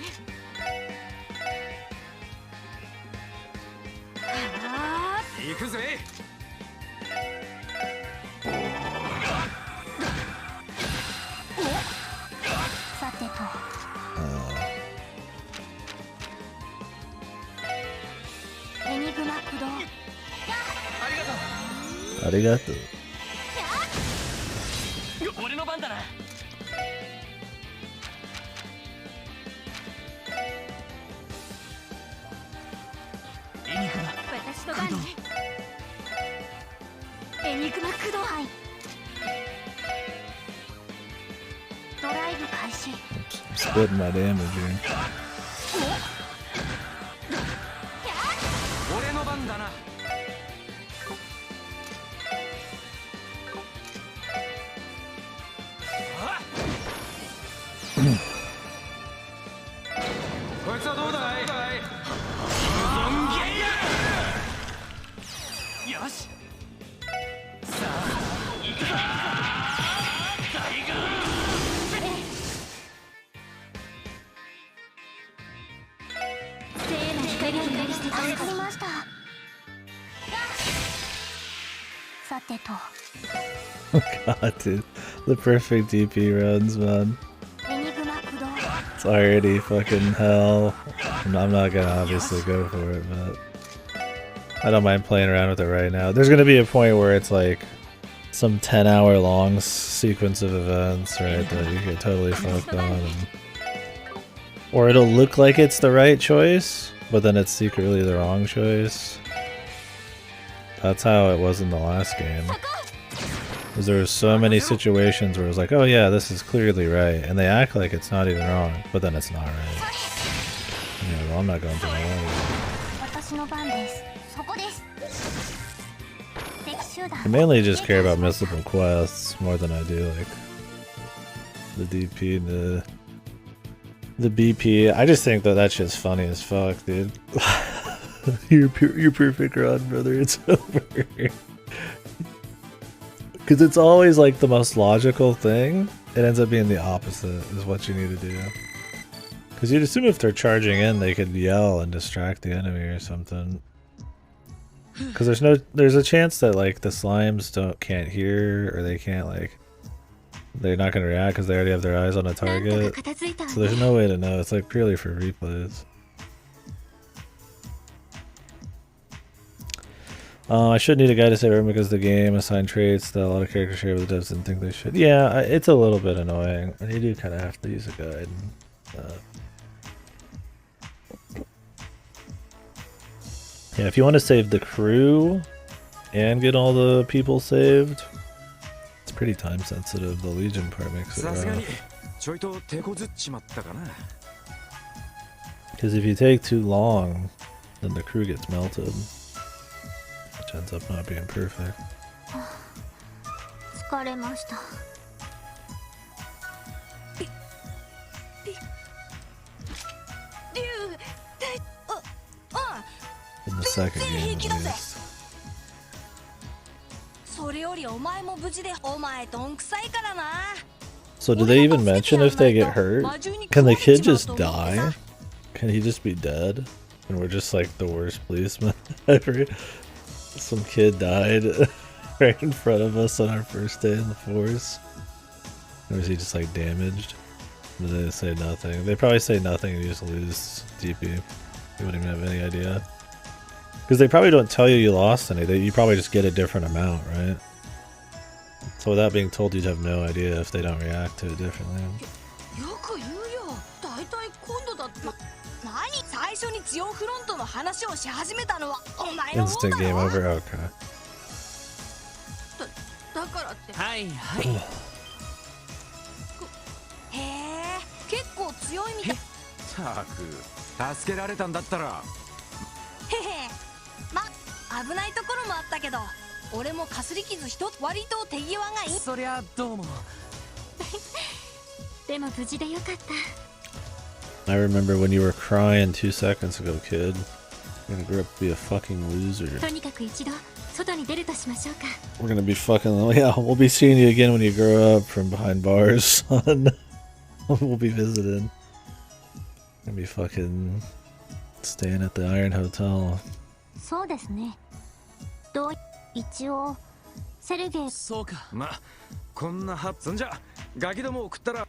行くぜ。さてと。エニグマ駆動。ありがとう。俺の番だな。 私の番ね。エニグマ駆動。はい。ドライブ開始。Splitting my damage here. 俺の番だな。 こいつはどうだい？よし。さあ、行くぞ。大軍。聖の光を照りして助かりました。さてと。 God, dude. The perfect DP runs, man. エニグマ駆動。 It's already fucking hell. I'm not gonna obviously go for it, but I don't mind playing around with it right now. There's gonna be a point where it's like some 10-hour long sequence of events, right, that you get totally fucked on. And... Or it'll look like it's the right choice, but then it's secretly the wrong choice. That's how it was in the last game. Because there were so many situations where it was like, oh yeah, this is clearly right, and they act like it's not even wrong, but then it's not right. Yeah, well, I'm not going to I mainly just care about missable quests more than I do like the DP and the BP. I just think that shit's funny as fuck, dude. Your perfect run, brother. It's over. Because it's always like the most logical thing. It ends up being the opposite is what you need to do. Because you'd assume if they're charging in, they could yell and distract the enemy or something. Because there's a chance that like the slimes can't hear, or they can't like, they're not gonna react because they already have their eyes on a target. So there's no way to know. It's like purely for replays. I should need a guide to save everyone because the game assigned traits that a lot of characters share with the devs didn't think they should. Yeah, it's a little bit annoying. And you do kind of have to use a guide. Yeah, if you want to save the crew and get all the people saved, it's pretty time sensitive. The Legion part makes it rough. Because if you take too long, then the crew gets melted, which ends up not being perfect. 疲れました。 In the second game, at least. それよりお前も無事でお前どんくさいからな。 So do they even mention if they get hurt? Can the kid just die? Can he just be dead? And we're just like the worst policeman ever? Some kid died right in front of us on our first day in the force. Or is he just like damaged? Did they say nothing? They probably say nothing and you just lose DP. You wouldn't even have any idea. Because they probably don't tell you you lost any. You probably just get a different amount, right? So without being told, you'd have no idea if they don't react to it differently. よく言うよ。だいたい今度だって。何？最初にジオフロントの話をし始めたのはお前の方だ Instant ろ。 game over? Okay. だからって。はいはい。へえ、結構強いみたい。たく助けられたんだったら。へへ。ま、危ないところもあったけど、俺もかすり傷一つ割と手際がいい。そりゃどうも。でも無事でよかった。 I remember when you were crying 2 seconds ago, kid. You're gonna grow up to be a fucking loser. とにかく一度外に出るとしましょうか。 We're gonna be fucking... Yeah, we'll be seeing you again when you grow up from behind bars, son. We'll be visiting. Gonna be fucking staying at the Iron Hotel. そうですね。一応セルゲイ。そうか。ま、こんなはずんじゃガキども送ったら。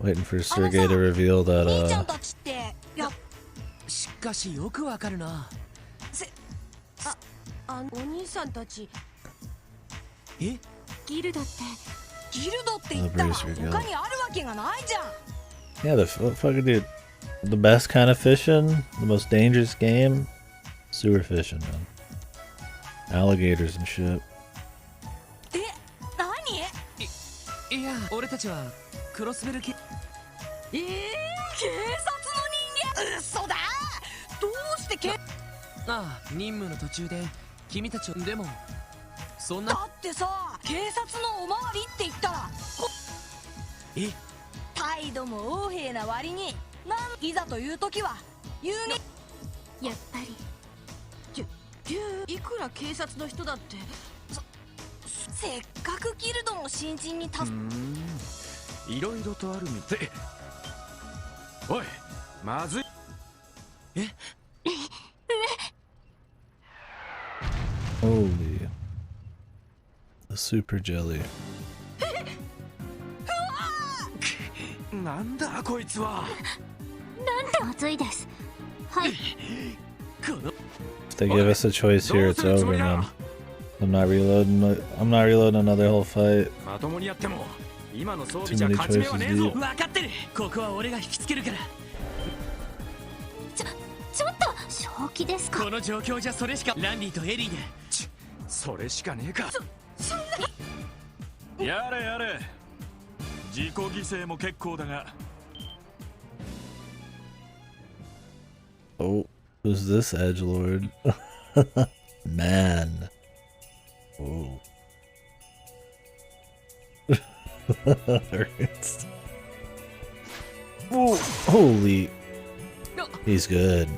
Waiting for Sergey to reveal that 兄ちゃんたちってしかしよくわかるな。お兄さんたち。え？ギルドって言ったら他にあるわけがないじゃん。 Yeah, the fucking dude. The best kind of fishing, the most dangerous game, sewer fishing, man. Alligators and shit. 何？いや、俺たちはクロスベル系。警察の人間。嘘だ。どうしてああ、任務の途中で君たちを。でもそんな。だってさ、警察のおまわりって言ったらえ？態度も横柄な割にいざという時は言うね。やっぱりいくら警察の人だってせっかくギルドの新人にいろいろとあるみたい。おい、まずい。えHoly. The super jelly. なんだこいつは。まずいです。はい。 If they give us a choice here, it's over, man. I'm not reloading another whole fight. まともにやっても今の装 Too 備じゃ many 勝ち目は choices ねえぞ。 deep. わかってる。ここは俺が引きつけるから。ちょっと正気ですか。この状況じゃそれしか。ランディとエリーで。それしかねえか。やれやれ。自己犠牲も結構だが。 Oh, who's this edgelord? Man. Whoa. Whoa. Holy. He's good.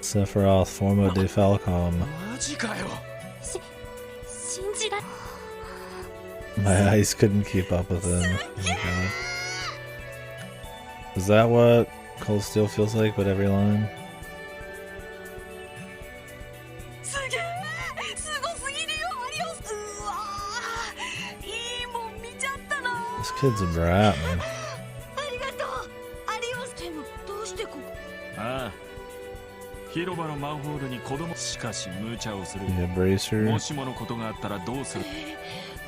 Sephiroth, Forma de Falcom. マジかよ。信じら。 My eyes couldn't keep up with him. Oh my god. Is that what Cold Steel feels like with every line? すげえ、すごすぎるよアリオス。うわー、いいもん見ちゃったな。 This kid's a brat, man. ありがとうアリオス。でもどうしてここ。ああ。広場のマンホールに子供。しかし無茶をする。 You embrace her. もしものことがあったらどうする。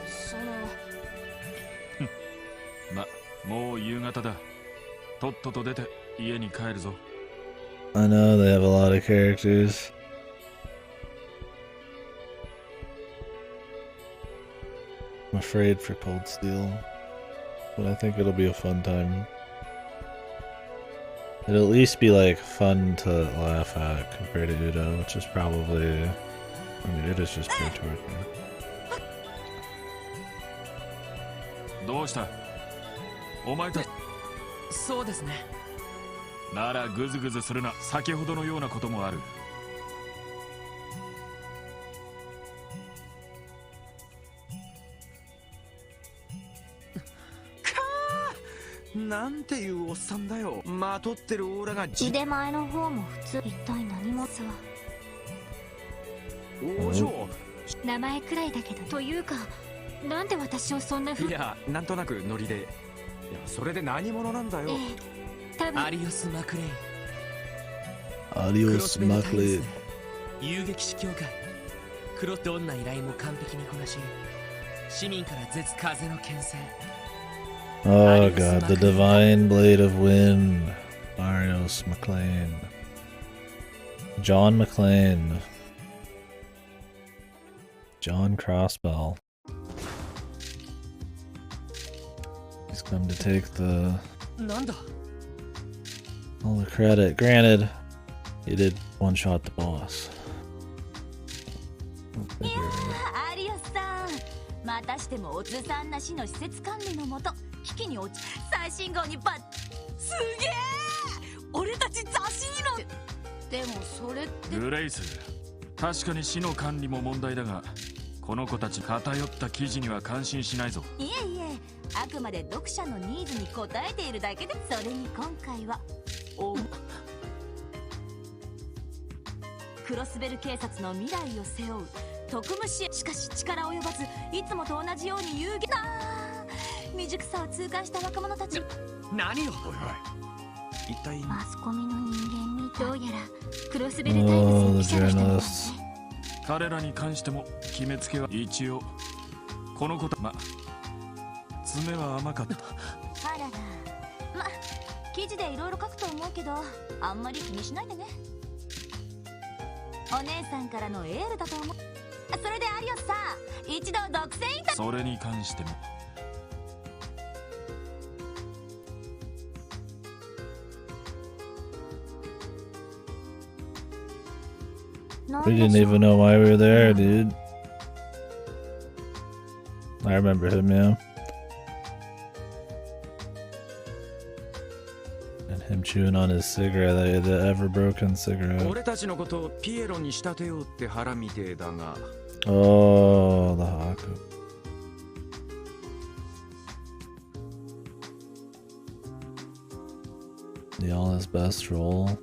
その。ま、もう夕方だ。とっとと出て家に帰るぞ。 I know they have a lot of characters. I'm afraid for Cold Steel. but I think it'll be a fun time. It'll at least be like fun to laugh at compared to Udo, which is probably, I mean, it is just pure torture. どうしたお前たちそうですね。ならグズグズするな。先ほどのようなこともある。なんていうおっさんだよ。まとってるオーラが腕前の方も普通。一体何持つわ。お嬢。名前くらいだけど。というか、なんで私をそんな風いや、なんとなくノリで。いや、それで何者なんだよ。多分アリオス・マクレイン。アディオス・マクレイ。遊撃士協会。どんな依頼も完璧にこなし、市民から風の牽制。Oh god, the divine blade of wind. Marios McLean. John McLean. John Crossbell. He's come to take all the credit. Granted, he did one-shot the boss. アリオスさん、またしてもおずさんなしの施設管理のもと危機に落ち、最新号にすげえ、俺たち雑誌にの。でもそれってグレイス、確かに市の管理も問題だが、この子たち偏った記事には感心しないぞ。いえいえ、あくまで読者のニーズに応えているだけで。それに今回はクロスベル警察の未来を背負う特務支援。しかし力及ばず、いつもと同じように有限な未熟さを痛感した若者たち。何を。おいおい、一体マスコミの人間みたい。どうやらクロスベルタイムズの記者の人なんですね。彼らに関しても決めつけは一応この子た爪は甘かった。あらら、記事でいろいろ書くと思うけど、あんまり気にしないでね。お姉さんからのエールだと思う。それでアリオスさん、一度独占インタビュー。それに関してもWe didn't even know why we were there, dude. I remember him, yeah. And him chewing on his cigarette, the ever broken cigarette. 俺たちのことをピエロに仕立てようって腹みてえだが。Oh, the Haku. The all his best role.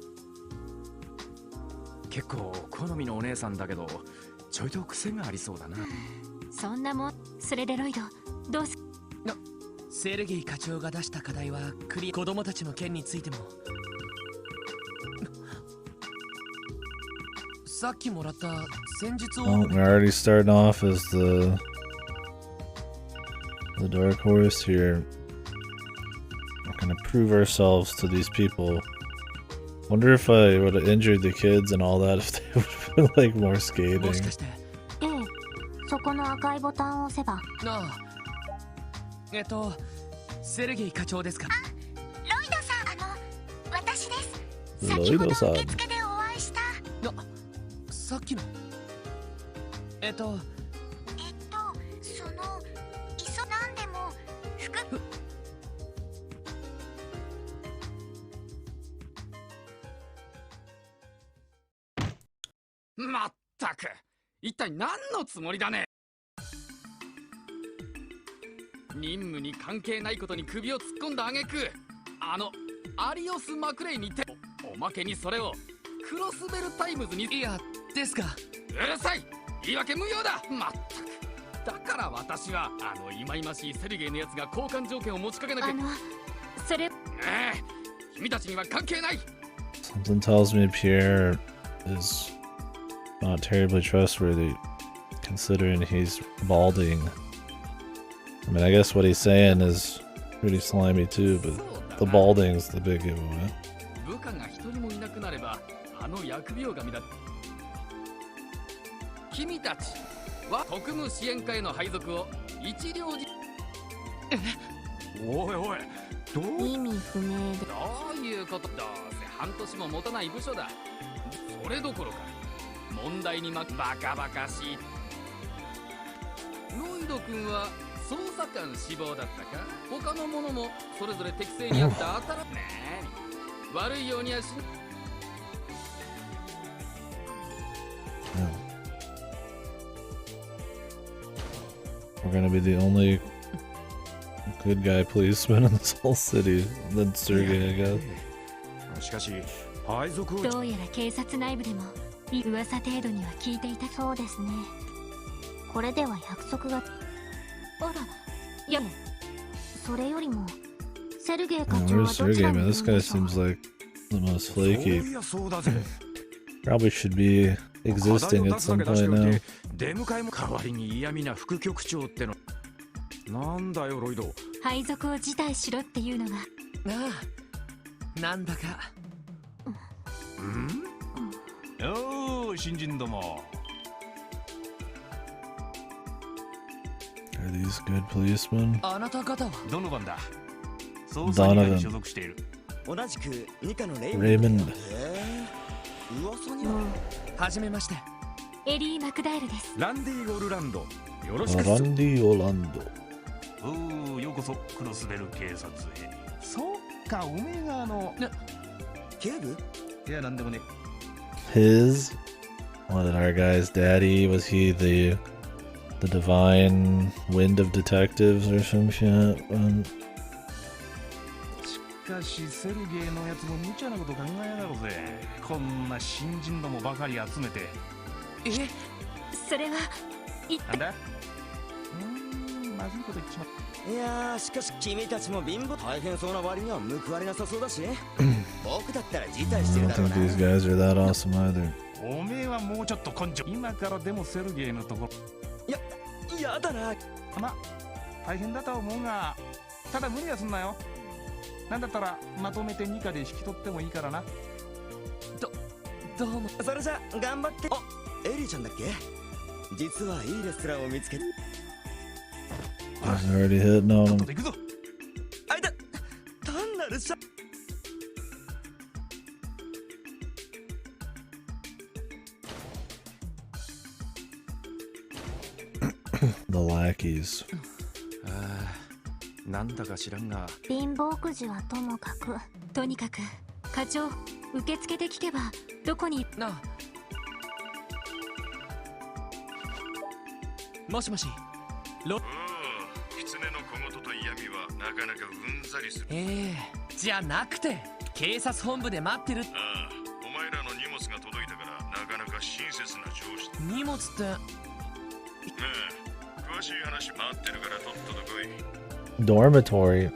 結構好みのお姉さんだけど、ちょいと癖がありそうだな。そんなもん。それでロイド、どうす。セルゲイ課長が出した課題は子供たちの件についても。さっきもらった戦術を。Oh, we're already starting off as the dark horse here. We're gonna prove ourselves to these people. Wonder if I would have injured the kids and all that if they would have been like more もし skating. かして。ええ、そこの赤いボタンを押せば。なあ、セルゲイ課長ですか。ロイドさん、私です。ロイドさん。受付でお会いした。さっきの。なんでも服。まったく、一体何のつもりだね。任務に関係ないことに首を突っ込んだ挙句、アリオス・マクレイにおまけにそれをクロスベルタイムズに。いや、ですが。うるさい、言い訳無用だ。まったく、だから私は忌々しいセルゲイのやつが交換条件を持ちかけなきゃ。それ。君たちには関係ない。 Something tells me Pierre is not terribly trustworthy, considering he's balding. I mean, I guess what he's saying is pretty slimy too, but the balding's the big giveaway. 部下が一人もいなくなれば、疫病神だ。君たちは特務支援課への配属を一両時。おいおい、どう意味不明で。どういうこと？どうせ半年も持たない部署だ。それどころか問題にバカバカしい。ロイド君は捜査官志望だったか？他の者もそれぞれ適正にあった当たらねえ。悪いようにはし。We're gonna be the only good guy policeman in this whole city. And then Sergey, I guess. しかし配属をどうやら警察内部でも噂程度には聞いていた。そうですね。これでは約束が。あら、いや、それよりもセルゲイ Yeah, 課長は where's どち Sergey, らにい man? るん This で guy しょう。 seems like the most そう flaky. いやそうだぜ。 Probably should be existing at some point now. 出迎えも代わりに嫌味な副局長っての。なんだよロイド。配属を辞退しろっていうのが。ああ、なんだか。おー、新人ども。Are these good policemen? あなた方はどの番だ？捜査二課に所属している。同じく二課のレイ Raymond. 噂にははじめまして。エリー・マクダイルです。ランディ・オルランド。よろしくっす。 Randy Orlando. おー、ようこそクロスベル警察へ。そうか、おめえが警部？いや、なんでもね。His? What, our guy's daddy? Was he the divine wind of detectives or some shit? しかし、セルゲイのやつも無茶なこと考えやがるぜ。こんな新人どもばかり集めて。え？それは、なんだ？まずいこと言っちまった。いやー、しかし君たちも貧乏大変そうな割には報われなさそうだし僕だったら辞退して I る don't だろう think な。 these guys are that awesome either. おめえはもうちょっと根性。今からでもセルゲイのところ。やだな。ま、大変だとは思うが、ただ無理はすんなよ。なんだったらまとめて2課で引き取ってもいいからな。どうも。それじゃ頑張って。あ、エリーちゃんだっけ？実はいいレストランを見つけ。 He's already hitting on と him. 行くぞ。あいだ。単なるシャ。 The lackeys. なんだか知らんが。貧乏くじはともかく。とにかく、課長、受付で聞けば、どこに。なあ。もしもし。おお、狐の小言と嫌味はなかなかうんざりする。じゃなくて警察本部で待ってる。ああ、お前らの荷物が届いたからなかなか親切な上司だ。荷物って詳しい話待ってるからとっとと来い。 Dormitory.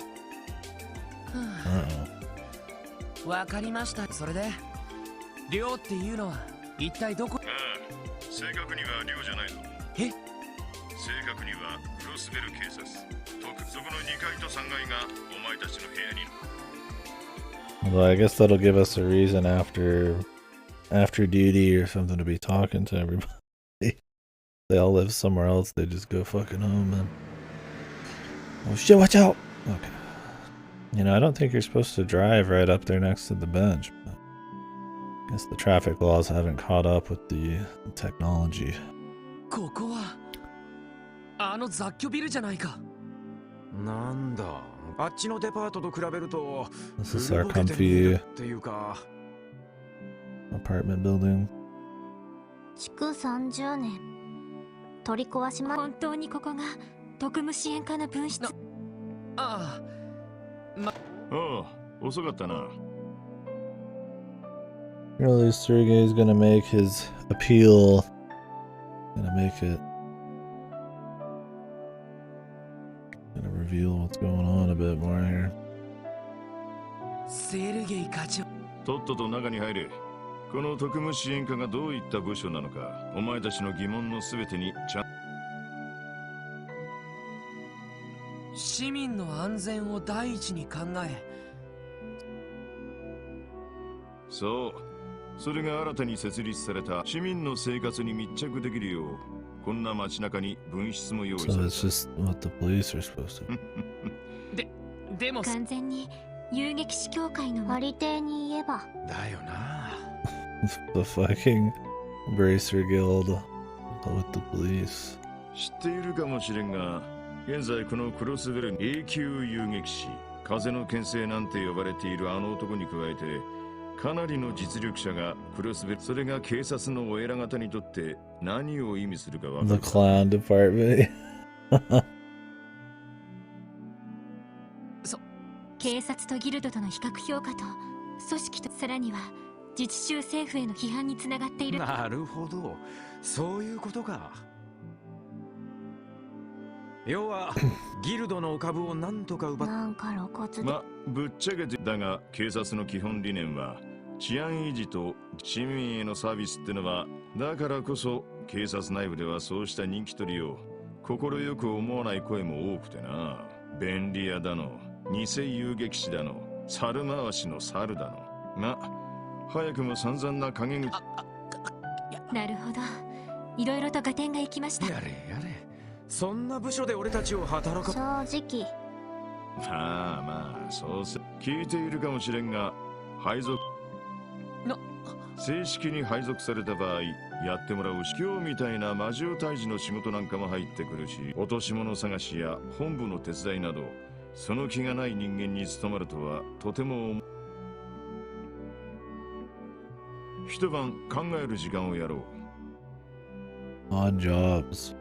わかりました。それで寮っていうのは一体どこ？ああ、正確には寮じゃないぞ。え？正確にはクロスベル警察。そこの2階と3階がお前たちの部屋に。 Although I guess that'll give us a reason after duty or something to be talking to everybody. They all live somewhere else. They just go fucking home, man. Oh shit! Watch out! Okay. You know, I don't think you're supposed to drive right up there next to the bench, but I guess the traffic laws haven't caught up with the technology. ここはあの雑居ビルじゃないか。なんだ。あっちのデパートと比べると This is our 古ぼけて見え comfy るっていうか。 apartment building. 築30年。取り壊しま。本当にここが、特務支援課の分室。ああ。ああ、遅かったな。 Really, Sergey's gonna make his appeal. Gonna make it. Gonna reveal what's going on a bit more here. セルゲイ課長。とっとと中に入れ。この特務支援課がどういった部署なのか、お前たちの疑問のすべてにちゃん。市民の安全を第一に考え。そう。それが新たに設立された市民の生活に密着できるよう、こんな街中に分室も用意さ So れ it's た。 just what the police are supposed to do. でも完全に遊撃士協会の割り手に言えばだよな。The fucking Bracer Guild with the police. 知っているかもしれんが、現在このクロスベル A 級遊撃士、風の牽制なんて呼ばれているあの男に加えて、かなりの実力者がクロスベル、それが警察のお偉方にとって何を意味するかわか The るか。 clown department. 警察とギルドとの比較評価と組織とさらには自治州政府への批判につながっている。なるほど、そういうことか。要はギルドの株を何とか奪っなんか露骨で、ま、ぶっちゃけてだが、警察の基本理念は治安維持と市民へのサービスってのは、だからこそ警察内部ではそうした人気取りを快く思わない声も多くてな。便利屋だの、偽遊撃士だの、猿回しの猿だの。ま、早くも散々な陰口。なるほど、いろいろと合点がいきました。やれやれ、そんな部署で俺たちを働か。正直まあまあ、そうせ。聞いているかもしれんが、配属正式に配属された場合、やってもらう今日みたいな魔獣退治の仕事なんかも入ってくるし、落とし物探しや本部の手伝いなど、その気がない人間に務まるとはとても。一晩考える時間をやろう。 Odd jobs.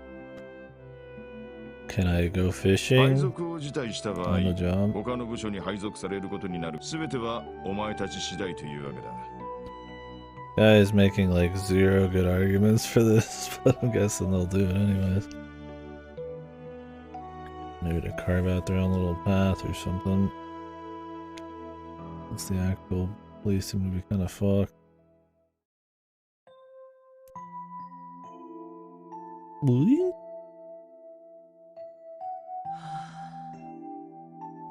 Can I go 配 fishing 属を辞退した場合、 on the job? 他の部署に配属されることになる。全てはお前たち次第というわけだ。Guy is making like zero good arguments for this, but I'm guessing they'll do it anyways. Maybe to carve out their own little path or something. Since the actual police seem to be kind of fucked. What?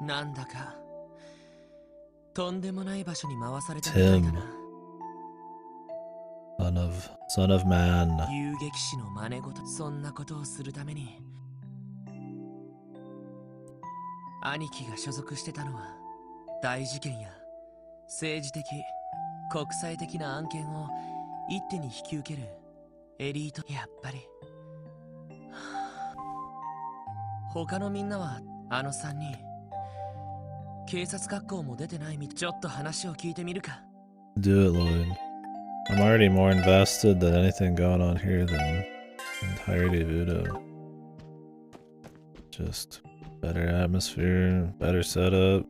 なんだかとんでもない場所に回されたみたいだな。Son of man. 遊撃士の真似事、そんなことをするために兄貴が所属してたのは大事件や政治的国際的な案件を一手に引き受けるエリート。やっぱり他のみんなはあの3人警察学校も出てないみたい。ちょっと話を聞いてみるか。 Do it, Lloyd. I'm already more invested than anything going on here than the entirety of Udo. Just better atmosphere, better setup,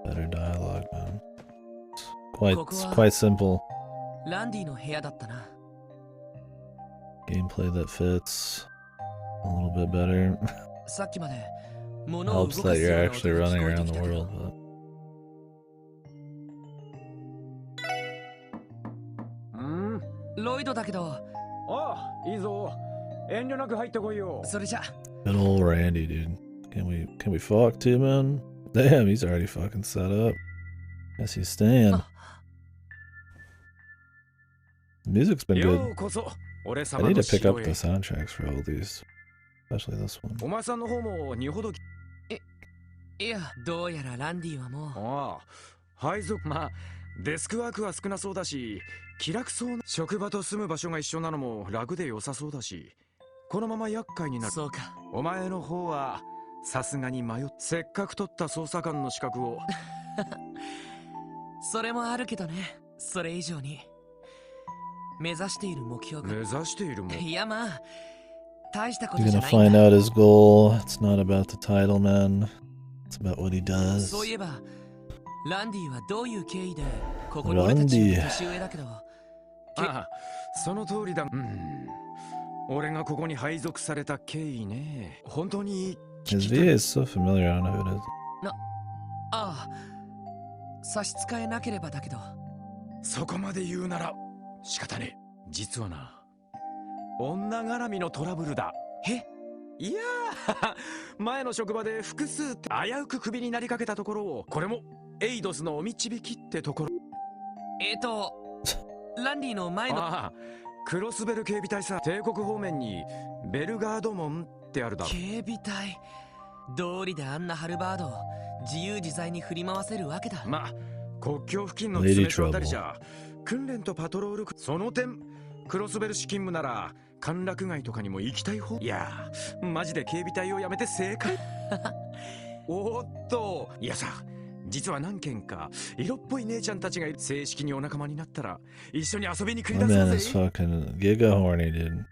better dialogue, man. It's quite simple. ランディの部屋だったな。 Gameplay that fits a little bit better. さっきまで物を動 Helps か that すよう you're な音 actually が聞 running こえて around き the たけど world, but ロイドだけど。ああ、いいぞ。遠慮なく入ってこいよ。それじゃ。 good old Randy, dude. Can we fuck too, man? Damn, he's already fucking set up. Guess he's staying. The music's been よ good. うこそ。俺 I 様 need の to pick up 城 the へ。 soundtracks for all these, especially this one. お前さんの方も二ほど。いや、どうやらランディはもう。ああ、配属。まあ、デスクワークは少なそうだし、気楽そうな。職場と住む場所が一緒なのも楽で良さそうだし、このまま厄介になる。そうか。お前の方はさすがに迷っ。せっかく取った捜査官の資格を。それもあるけどね。それ以上に目指している目標が。目指しているもん。いやまあ、大したこと He's じゃ gonna ないん find だ。 out his goal. It's not about the title, man. It's about what he does. そういえば、ランディはどういう経緯でここに俺たちより年上だけど。ああ、その通りだ。俺がここに配属された経緯ね。本当に His VA is so familiar. I don't know who it is. ああ、差し支えなければだけど。そこまで言うなら仕方ねえ。実はな、女絡みのトラブルだ。え？いやー前の職場で複数危うくクビになりかけたところを、これもエイドスのお導きってところ。ランディの前の。ああ、クロスベル警備隊さ。帝国方面にベルガード門ってあるだろ。警備隊。道理であんなハルバードを自由自在に振り回せるわけだ。まあ国境付近の詰め所あたりじゃ訓練とパトロール、その点クロスベル市勤務なら歓楽街とかにも行きたい方。いやマジで警備隊を辞めて正解。おっと、いやさ、実は何件か色っぽい姉ちゃんたちが正式にお仲間になったら一緒に遊びに繰り My 出 man そう is ぜ。 fucking giga horny, dude.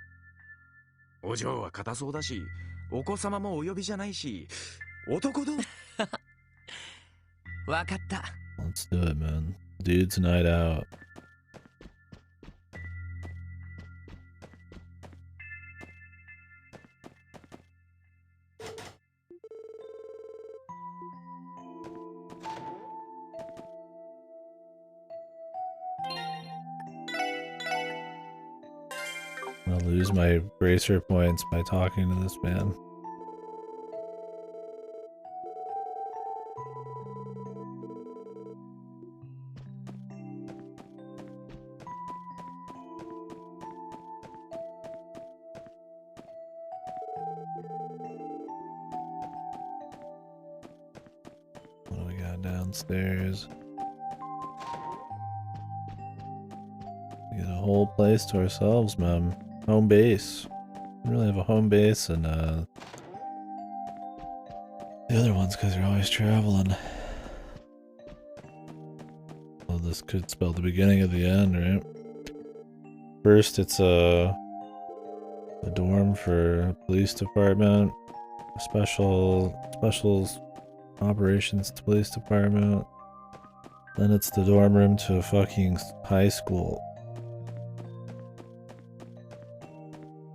お嬢は硬そうだし、お子様もお呼びじゃないし、男同士。わかった。Let's do it, man. Dude's night out. I'm gonna lose my bracer points by talking to this man. What do we got downstairs? We get a whole place to ourselves, man. Home base. We really have a home base, and the other ones because you're always traveling. Well, this could spell the beginning of the end, right? First, it's a dorm for a police department, a special operations police department. Then it's the dorm room to a fucking high school.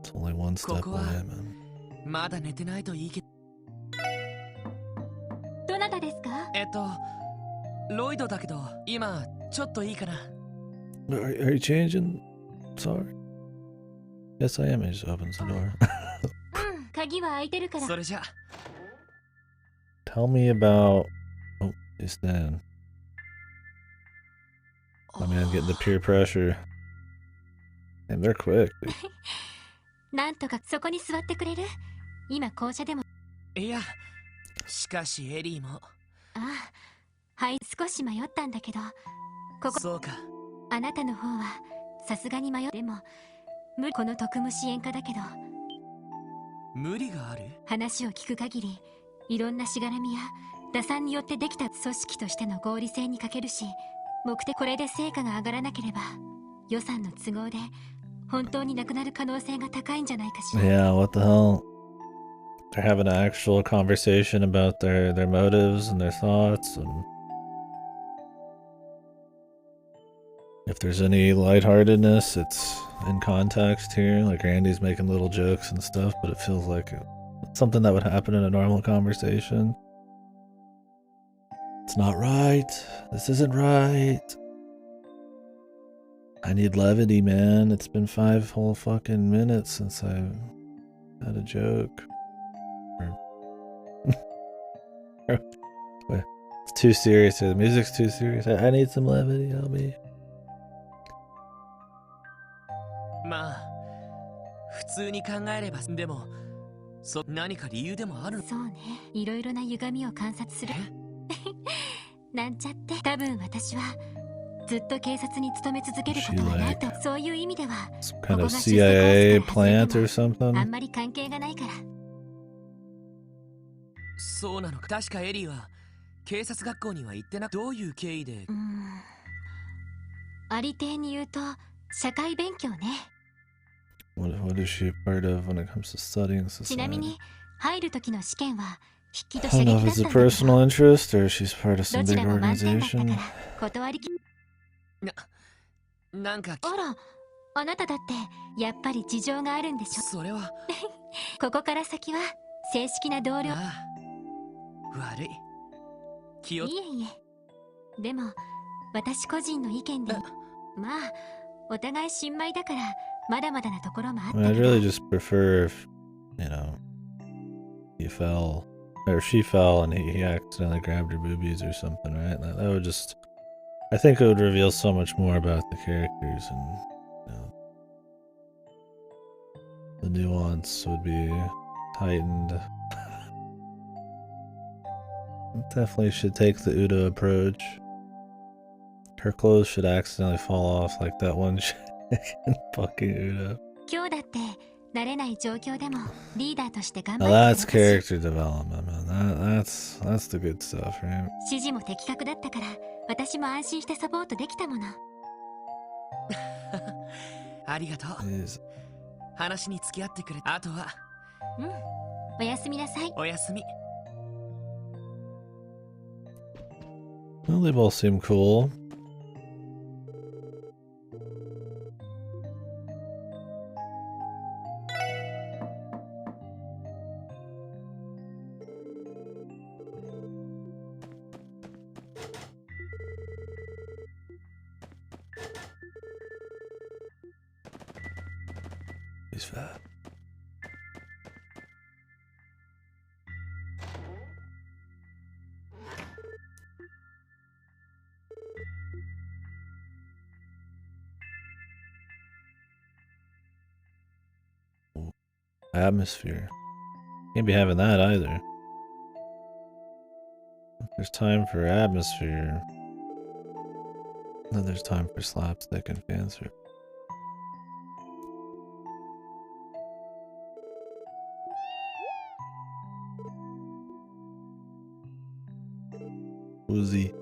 It's only one step away, man. まだ寝てないといいけど。どなたですか？ロイドだけど、今ちょっといいかな。Are you changing? Sorry. Yes, I am. He just opens the door. 鍵は開いてるから。それじゃ。Tell me about. Oh, he's standing. My man getting the peer pressure. And they're quick. なんとかそこに座ってくれる？今校舎でも。いや、しかしエリーも。ああ、はい、少し迷ったんだけど、ここ。そうか。あなたの方はさすがに迷ってでも、この特務支援課だけど。無理がある？話を聞く限り、いろんなしがらみや打算によってできた組織としての合理性に欠けるし、目的これで成果が上がらなければ、予算の都合で本当になくなる可能性が高いんじゃないかしら。Yeah, what the hell? They're having an actual conversation about their motives and their thoughts, and if there's any lightheartedness, it's in context here. Like Randy's making little jokes and stuff, but it feels like something that would happen in a normal conversation. It's not right. This isn't right. I need levity, man. It's been 5 whole fucking minutes since I had a joke. It's too serious here. The music's too serious. I need some levity. Help me. まあ、普通に考えれば、でも、何か理由でもある。そうね。いろいろな歪みを観察する。なんちゃって。多分私はずっと警察に勤め続けることはないと。そういう意味では、Some kind of CIA plant or something? あんまり関係がないから。そうなのか。確かエリーは警察学校には行ってなく、どういう経緯で。ありていに言うと社会勉強ね。What is she a part of when it comes to studying ちなみ society? に入る時の試験は筆記と I 射 don't 撃 know だ if っ it's た a んだけど、 personal interest or she's part of ど some ち big らも満点だったか organization. ら断りき。なんか。あら、あなただってやっぱり事情があるんでしょ。それはここから先は正式な同僚。ああ、悪い。気を。いえいえ。でも私個人の意見で、まあお互い新米だからまだまだなところもあっ I た mean, I'd けど。 really just prefer if, you know, he fell, or she fell and he accidentally grabbed her boobies or something, right? That would just, I think it would reveal so much more about the characters, and, you know, the nuance would be heightened. Definitely should take the Uda approach. Her clothes should accidentally fall off like that one chick in fucking Uda. 今日だって慣れない状況でもリーダーとして頑張 Now って that's くれたし character development, man. That's the good stuff, right? 指示も的確だったから私も安心してサポートできたもの。ありがとう。 Jeez. 話に付き合ってくれ。あとはうん。おやすみなさい。おやすみ。 Well, they both seem cool. He's fat. Atmosphere. Can't be having that either. There's time for atmosphere. Then there's time for slapstick and fancy. Woozy.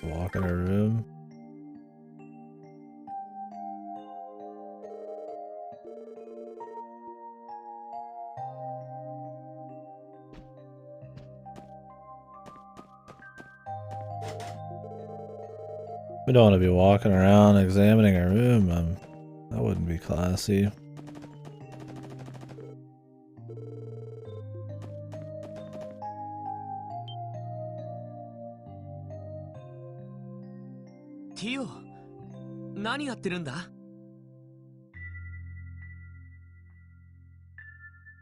Walk in her room. We don't want to be walking around examining our room. That wouldn't be classy. Tio、何やってるんだ？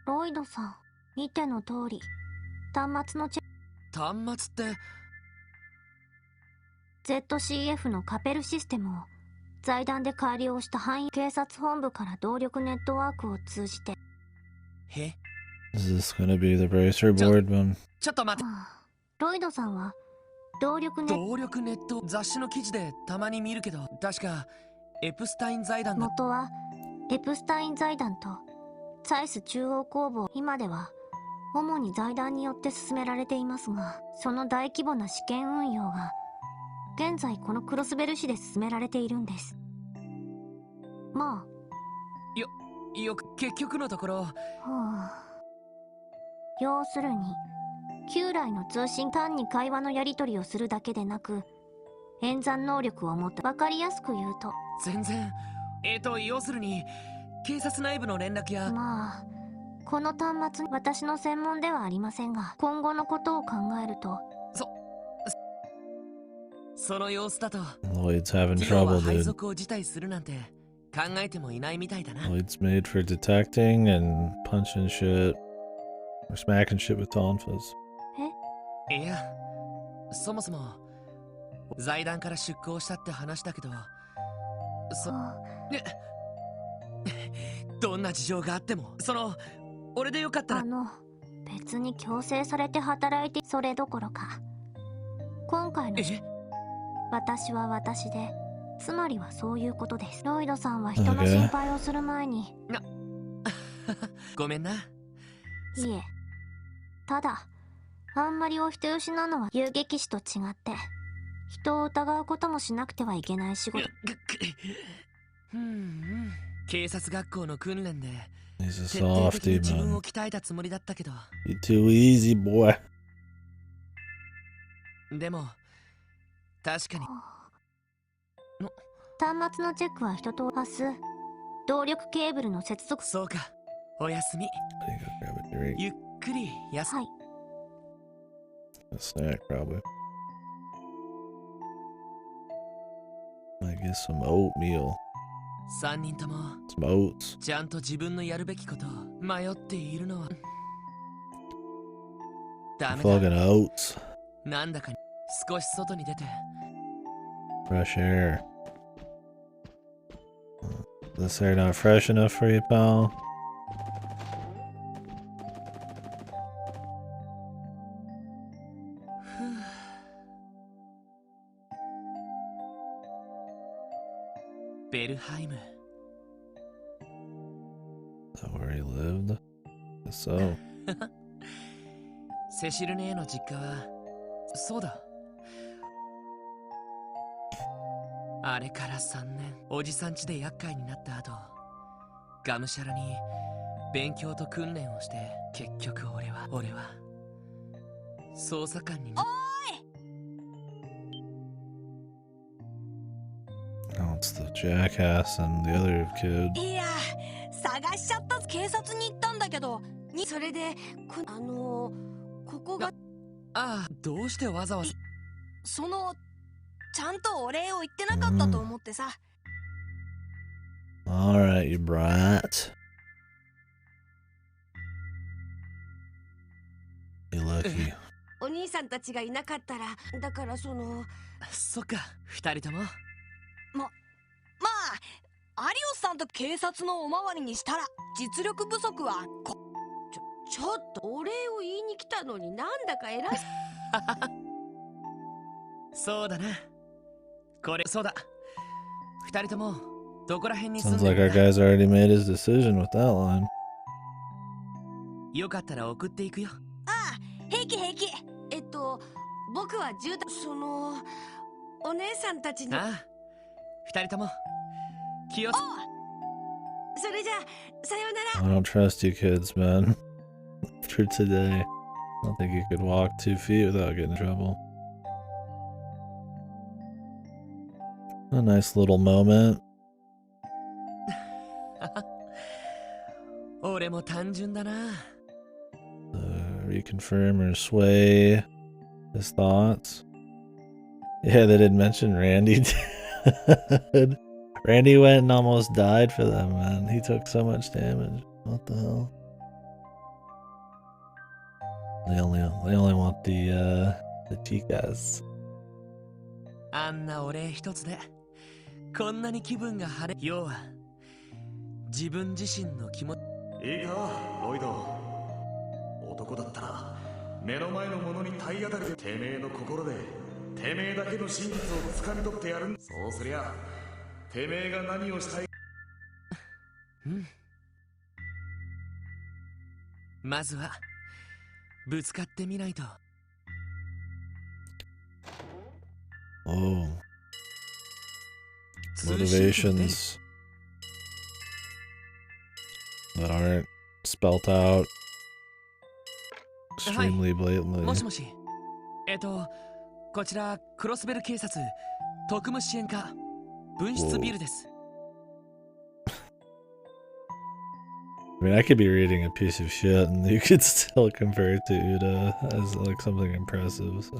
ロイドさん、見ての通り、端末のチェ端末って ZCF のカペルシステムを財団で改良した範囲警察本部から動力ネットワークを通じて。え？ Is this gonna be the bracer board one? ちょっと待って。ロイドさんは動力ネット雑誌の記事でたまに見るけど、確かエプスタイン財団が元はエプスタイン財団とサイス中央工房、今では主に財団によって進められていますが、その大規模な試験運用が現在このクロスベル市で進められているんです。まあよく結局のところ、要するに旧来の通信、単に会話のやり取りをするだけでなく演算能力を持った。わかりやすく言うと、全然要するに警察内部の連絡や、まあこの端末、私の専門ではありませんが、今後のことを考えると、その様子だと Lloyd's having ティオは trouble, 配 dude. 属を辞退するなんて考えてもいないみたいだな。 Lloyd's made for detecting and punching shit. Or smacking shit with tonfas. いや、そもそも財団から出向したって話だけど、どんな事情があっても、俺でよかったら。別に強制されて働いて、それどころか今回の私は私で、つまりはそういうことです。ロイドさんは人の心配をする前に、ごめんな。いえ、ただあんまりお人よしなのは遊撃士と違って人を疑うこともしなくてはいけない仕事。警察学校の訓練で He's a 徹底的に softy, 自分 man. を鍛えたつもりだったけど、 You too easy, boy. でも確かに端末のチェックは人と明日動力ケーブルの接続。そうか、おやすみ。 I think I'll grab a drink. ゆっくり休はい。A snack, probably. get some oatmeal. 3人とも Some oats. ちゃんと自分のやるべきことを迷っているのはダメだ。 Fucking oats. なんだか少し外に出て Fresh air. This air not fresh enough for you, pal? ベルハイム。 Is that where he lived? Guess so. セシルネへの実家はそうだ。あれから3年、おじさん家で厄介になった後、がむしゃらに勉強と訓練をして、結局俺は捜査官にな。 Oh, it's the jackass and the other kid. いや探しちゃった。警察に行ったんだけどそれでここがああ、どうしてわざわざ。ちゃんとお礼を言ってなかったと思ってさ。Alright, you brat. You lucky. お兄さんたちがいなかったら、だからそっか、2人とも。まあアリオスさんと警察のおまわりにしたら実力不足はちょっとお礼を言いに来たのになんだか偉い。そうだな。これそうだ。2人ともどこら辺に住ん Sounds で like る our んだ。 guy's already made his decision with that line. よかったら送っていくよ。ああ、平気平気。僕は住宅お姉さんたちに。ああ、2人とも気をつ。それじゃあさよう I なら。 don't trust you kids, man. After today, I don't think you could walk 2 feet without getting in trouble. A nice little moment. 俺も単純だな。Reconfirm or sway his thoughts. Yeah, they didn't mention Randy. Dude. Randy went and almost died for them, man. He took so much damage. What the hell? They only want the chicas. あんなお礼一つでこんなに気分が晴れ。要は自分自身の気持ち。いいかロイド、男だったら目の前のものに体当たりでてめえの心でてめえだけの真実をつかみ取ってやるん。そうすりゃてめえが何をしたい。うん。まずはぶつかってみないと。 Oh. Motivations that aren't spelt out extremely blatantly. もしもし。こちらクロスベル警察特務支援課分室ビルです。 I mean, I could be reading a piece of shit and you could still compare it to Uda as like something impressive. So.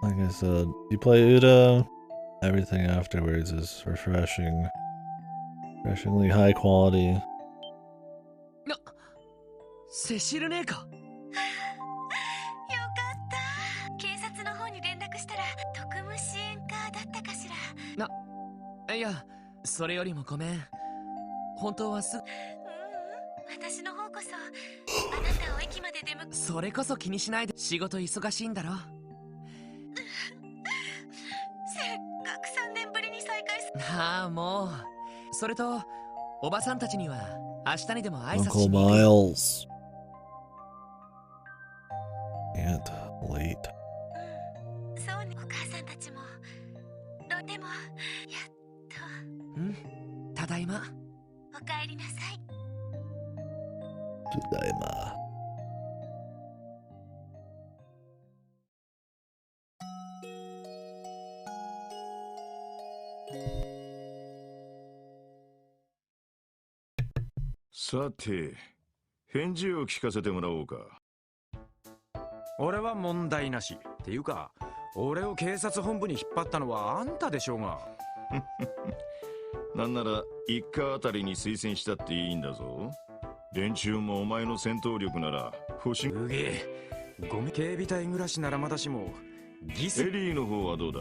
Like I said, you play Uda, everything afterwards is refreshingly high quality. セシルネーか。よかった。警察の方に連絡したら特務支援課だったかしら。いや、それよりもごめん。本当は私の方こそあなたを駅まで出向く。それこそ気にしないで。仕事忙しいんだろ。せっかく3年ぶりに再会す。ああ、もう。それとおばさんたちには明日にでも挨拶 Uncle しに行く。 Miles. And late. そうね。お母さんたちもでもやっと。うん、ただいま。おかえりなさい。 Tadaima. Saて、返事を聞かせてもらおうか。俺は問題なしっていうか、俺を警察本部に引っ張ったのはあんたでしょうが。なんなら一家あたりに推薦したっていいんだぞ。連中もお前の戦闘力なら欲しい。うげえ、ごめん。警備隊暮らしならまだしもエリーの方はどうだ。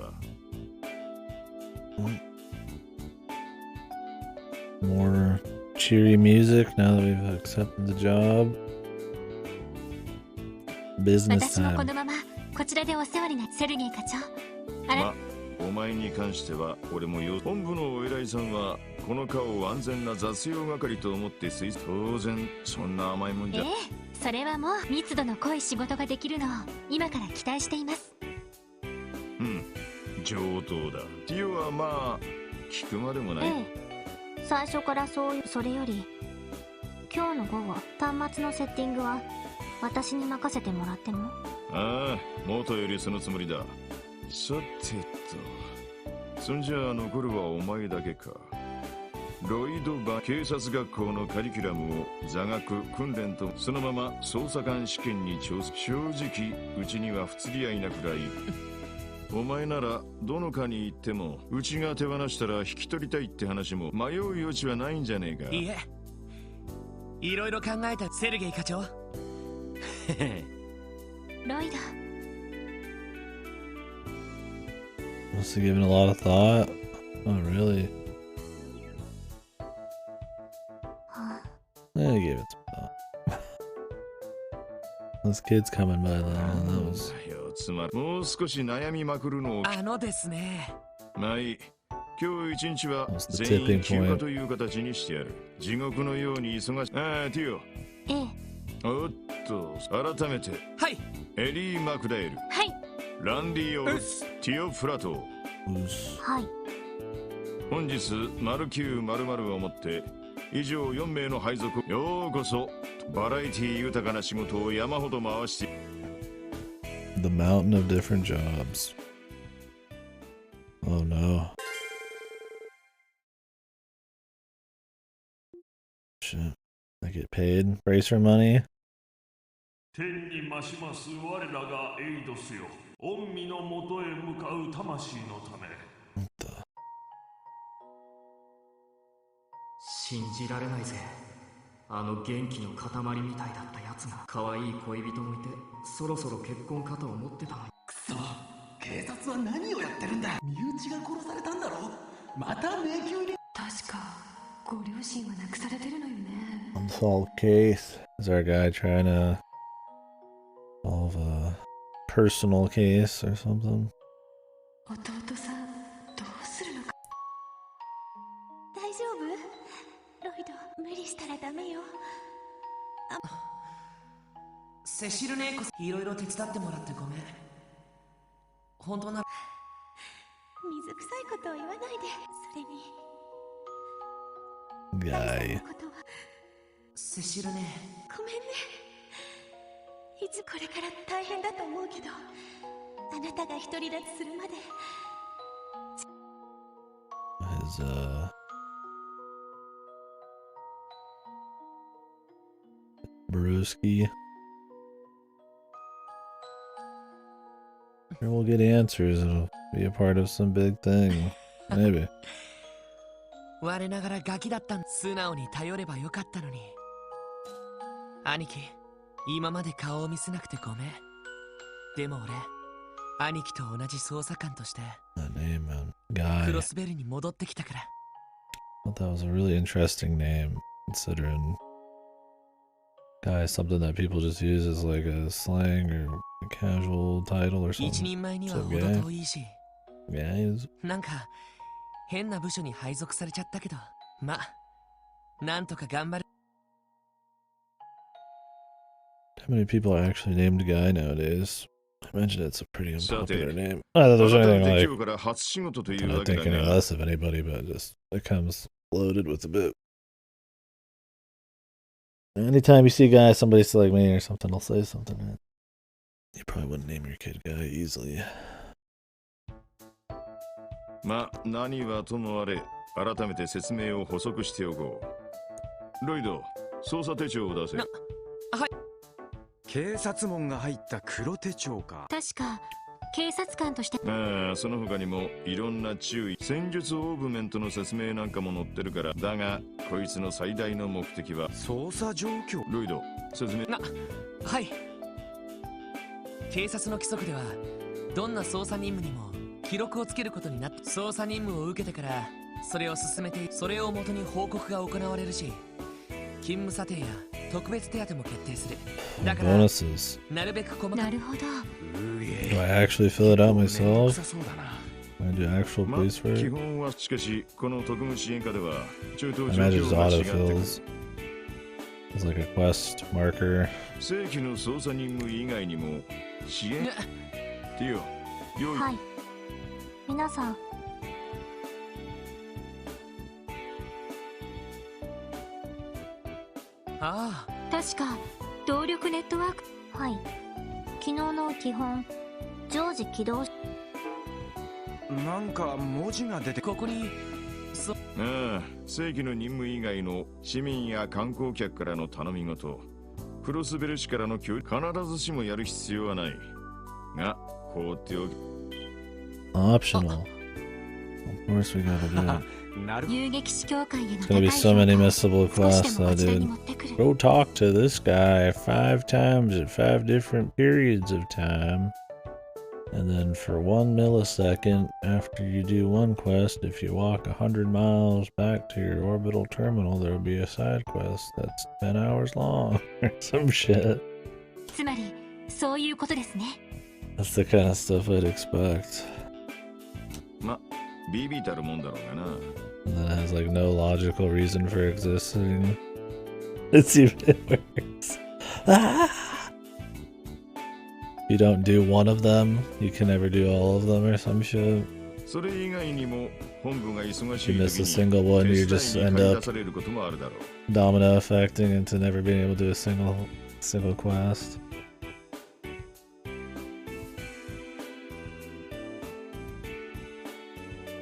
More cheery music now that we've accepted the job. Business 私もこ time. のままこちらでお世話になるセルゲイ課長。あれ、ま、お前に関しては俺もよ。本部のお偉いさんはこの課を安全な雑用係と思って当然そんな甘いもんじゃ。それはもう密度の濃い仕事ができるのを今から期待しています。うん、上等だ。ティオはまあ聞くまでもない。最初からそういう。それより今日の午後端末のセッティングは私に任せてもらっても。ああ、元よりそのつもりだ。さてと、そんじゃあ残るはお前だけか。ロイドバ警察学校のカリキュラムを座学訓練とそのまま捜査官試験に調整。正直うちには不釣り合いなくらい。お前ならどの課に行ってもうちが手放したら引き取りたいって話も迷う余地はないんじゃねえか。いえ、いろいろ考えたセルゲイ課長。ロイド。Must have given a lot of thought. Oh, really? I gave it some thought. This kid's coming by then. That was. もう少し悩みまくるのを。ですね。まあいい。今日一日は全員休暇という形にしてやる。地獄のように忙しい。ああ、ティオ。おっと、改めて。はい。エリー・マクダエル。はい。ランディ・オルス。ティオ・フラトー。はい。本日、○9○○をもって、以上4名の配属。ようこそ、バラエティ豊かな仕事を山ほど回して。The mountain of different jobs. Oh no. Shit. I get paid. Bracer money. 天にまします我らがエイドスよ。御身のもとへ向かう魂のため。信じられないぜ。あの元気の塊みたいだったやつが可愛い恋人もいてそろそろ結婚かと思ってたのに。くそ、警察は何をやってるんだ。身内が殺されたんだろ。また迷宮に。確かご両親は亡くされてるのよね。Unsolved case. Is our guy trying to solve a personal case or something? 弟さんどうするのか。大丈夫？ロイド、無理したらダメよ。セシル姉こそいろいろ手伝ってもらってごめん。本当な。水臭いことを言わないで。それに。Guy. セシル姉。ごめんね。いつこれから大変だと思うけど、あなたが独り立ちするまで。His Brewski. Sure, we'll get answers. It'll be a part of some big thing. Maybe. 我ながらガキだったん。素直に頼ればよかったのに。兄貴、今まで顔を見せなくてごめん。でも俺、兄貴と同じ捜査官として、クロスベルに戻ってきたから。I thought that was a really interesting name, considering Guy is something that people just use as like a slang or a casual title or something. 一人前には程遠いし。Guys? なんか変な部署に配属されちゃったけど、ま、なんとか頑張る。How many people are actually named Guy nowadays? I imagine it's a pretty unpopular name. Not that there's anything like I don't think any less of anybody, but just it comes loaded with a bit. Anytime you see a guy, somebody like me or something, will say something. You probably wouldn't name your kid Guy easily. まあ、何はともあれ、改めて説明を補足しておこう。ロイド、捜査手帳を出せ。はい。警察門が入った黒手帳か。確か警察官として。ああ、その他にもいろんな注意、戦術オーブメントの説明なんかも載ってるから。だがこいつの最大の目的は捜査状況。ロイド、説明。はい。警察の規則ではどんな捜査任務にも記録をつけることになって、捜査任務を受けてからそれを進めて、それをもとに報告が行われるし、勤務査定や特別手当も決定する。だから Bonuses. なるべく細かく。なるほど。 Do I actually fill it out myself? I do actual police 基 work? 本はしかしこの特務支援課では中 I 東状 imagine 況 just が違ってくる。 autofills. It's like a quest marker. 正規の捜査任務以外にも支援。ティオ、用意。はい。皆さん。ああ、確か動力ネットワーク。はい。昨日の基本常時起動。なんか文字が出て。ここにああ、正規の任務以外の市民や観光客からの頼み事、クロスベル市からの教育、必ずしもやる必要はないが、放っておき。 Optional. Of course we gotta do it. 遊撃士協会への It's gonna be so many missable quests though, dude. Go talk to this guy 5 times at 5 different periods of time. And then for 1 millisecond after you do one quest, if you walk 100 miles back to your orbital terminal, there'll be a side quest that's 10 hours long or some shit. つまりそういうことですね。 That's the kind of stuff I'd expect. ま、ビビたるもんだろうがな。 And then it has like no logical reason for existing. It's even worse. Ah! You don't do one of them, you can never do all of them or some shit. それ以外にも本部が忙し You い miss 時 a single one, に you 手 just 伝いに end 駆り出 up されることもあるだろう。 domino affecting into never being able to do a single quest.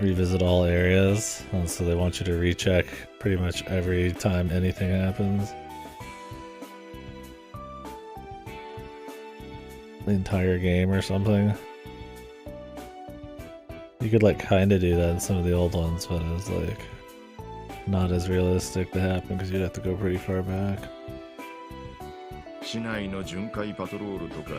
Revisit all areas, and so they want you to recheck pretty much every time anything happens. The entire game or something. You could like kind of do that in some of the old ones, but it was like not as realistic to happen because you'd have to go pretty far back. 市内の巡回パトロールとか。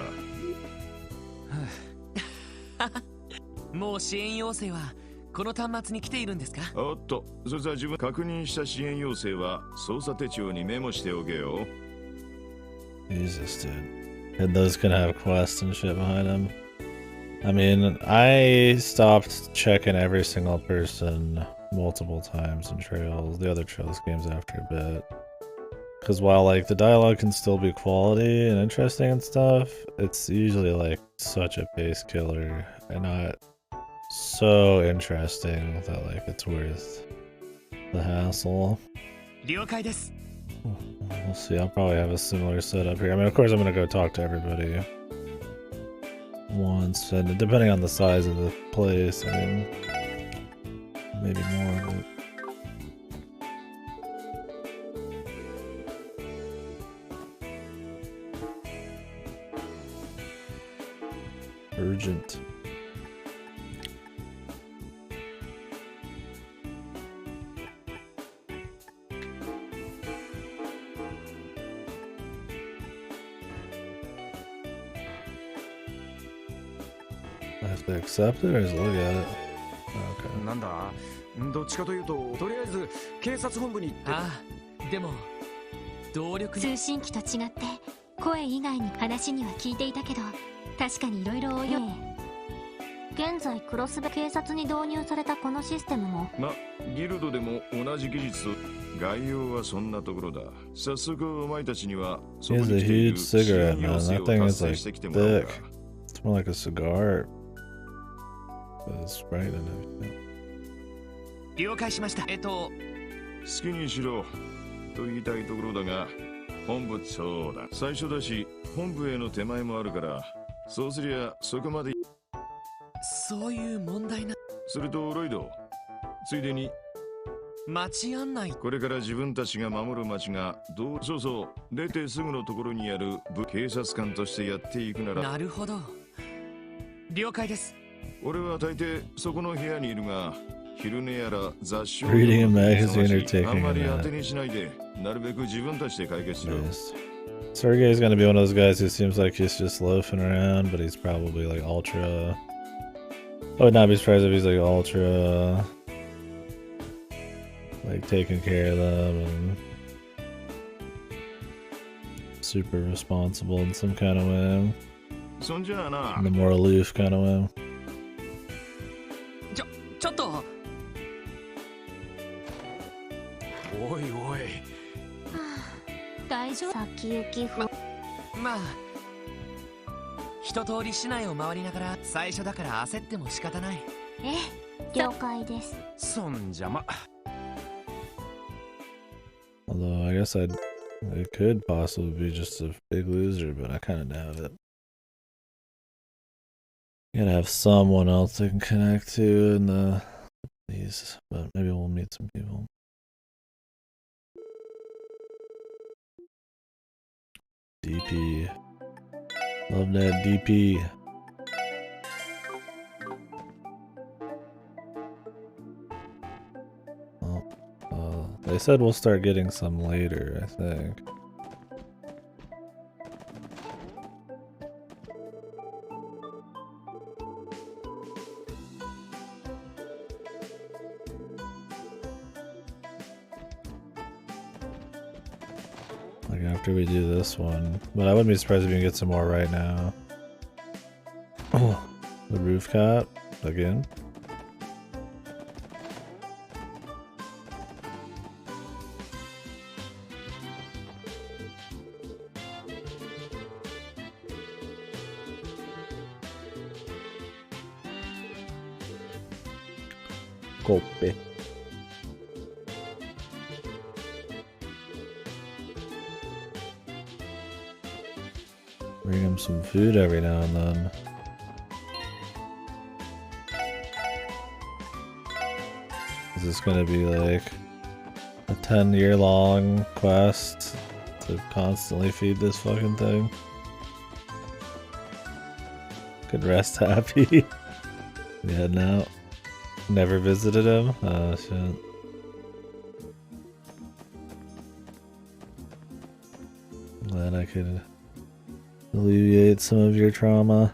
もう支援要請はこの端末に来ているんですか？おっと、それじゃあ自分確認した支援要請は操作手帳にメモしておけよ。 Jesus, dude. And those can have quests and shit behind them. I mean, I stopped checking every single person multiple times in Trails, the other Trails games after a bit. Because while like the dialogue can still be quality and interesting and stuff, it's usually like such a pace killer and not so interesting that like it's worth the hassle. 了解です。 We'll see, I'll probably have a similar setup here. I mean, of course I'm gonna go talk to everybody once, and depending on the size of the place, I mean, maybe more, but... Urgent. I have to accept it or just look at it? Okay. なんだ、どっちかというと、とりあえず警察本部に行って。ああ、でも動力通信機と違って声以外に話には聞いていたけど、確かに色々応用。現在クロスベ警察に導入されたこのシステムも、ま、ギルドでも同じ技術と概要はそんなところだ。早速お前たちにはそこ He has に a 来ている huge 支援 cigarette, 要 man. 請 That を thing 達 is 成 like してきてもらう thick. か。 It's more like a cigar. But it's bright and everything. 了解しました。好きにしろと言いたいところだが、本部そうだ。最初だし、本部への手前もあるから、そうすりゃそこまで。そういう問題な。それとロイド、ついでに街案内。これから自分たちが守る街がそうそう出てすぐのところにある警察官としてやっていくなら。なるほど。了解です。俺は大抵そこの部屋にいるが、昼寝やら雑誌を Reading a magazine or あん taking ま a り当 nap. てにしないで、なるべく自分たちで解決しろ。Nice. Sergey's gonna be one of those guys who seems like he's just loafing around, but he's probably like ultra. I would not be surprised if he's like ultra, like taking care of them and super responsible in some kind of way. そんじゃあな。 In the more aloof kind of way. ちょっと。おいおい。大丈夫。先行き不。まあ。一通り市内を回りながら最初だから焦っても仕方ない。ええ、了解です。そんじゃま。Although I guess it could possibly be just a big loser, but I kind of doubt it. You gotta have someone else they can connect to in these, but maybe we'll meet some people. DP. Love that DP. Oh, they said we'll start getting some later, I think. Like after we do this one. But I wouldn't be surprised if we can get some more right now. Oh, the roof cop again. Coppe. Bring him some food every now and then. Is this gonna be like a 10-year-long quest to constantly feed this fucking thing? Could rest happy. We heading out. Never visited him? Oh shit. Glad I could alleviate some of your trauma.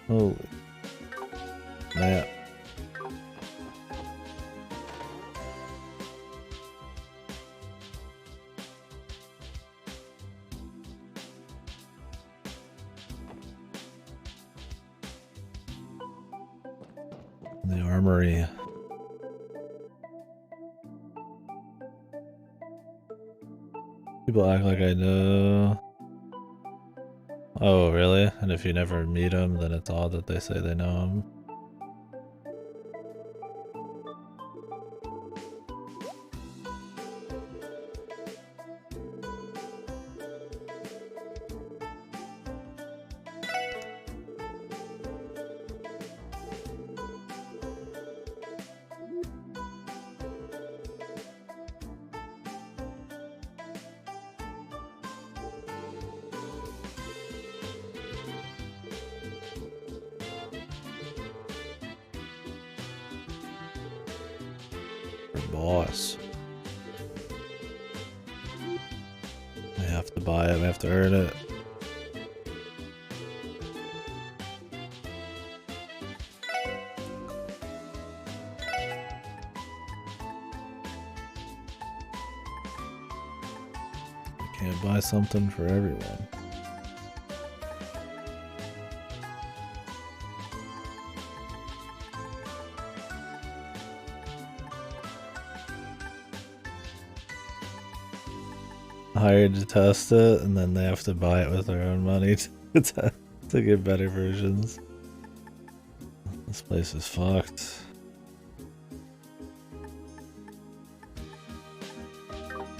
Holy snap. The armory. People act like I know. Oh, really? And if you never meet them, then it's odd that they say they know him. Boss. We have to buy it, we have to earn it. You can't buy something for everyone. Hired to test it, and then they have to buy it with their own money to get better versions. This place is fucked.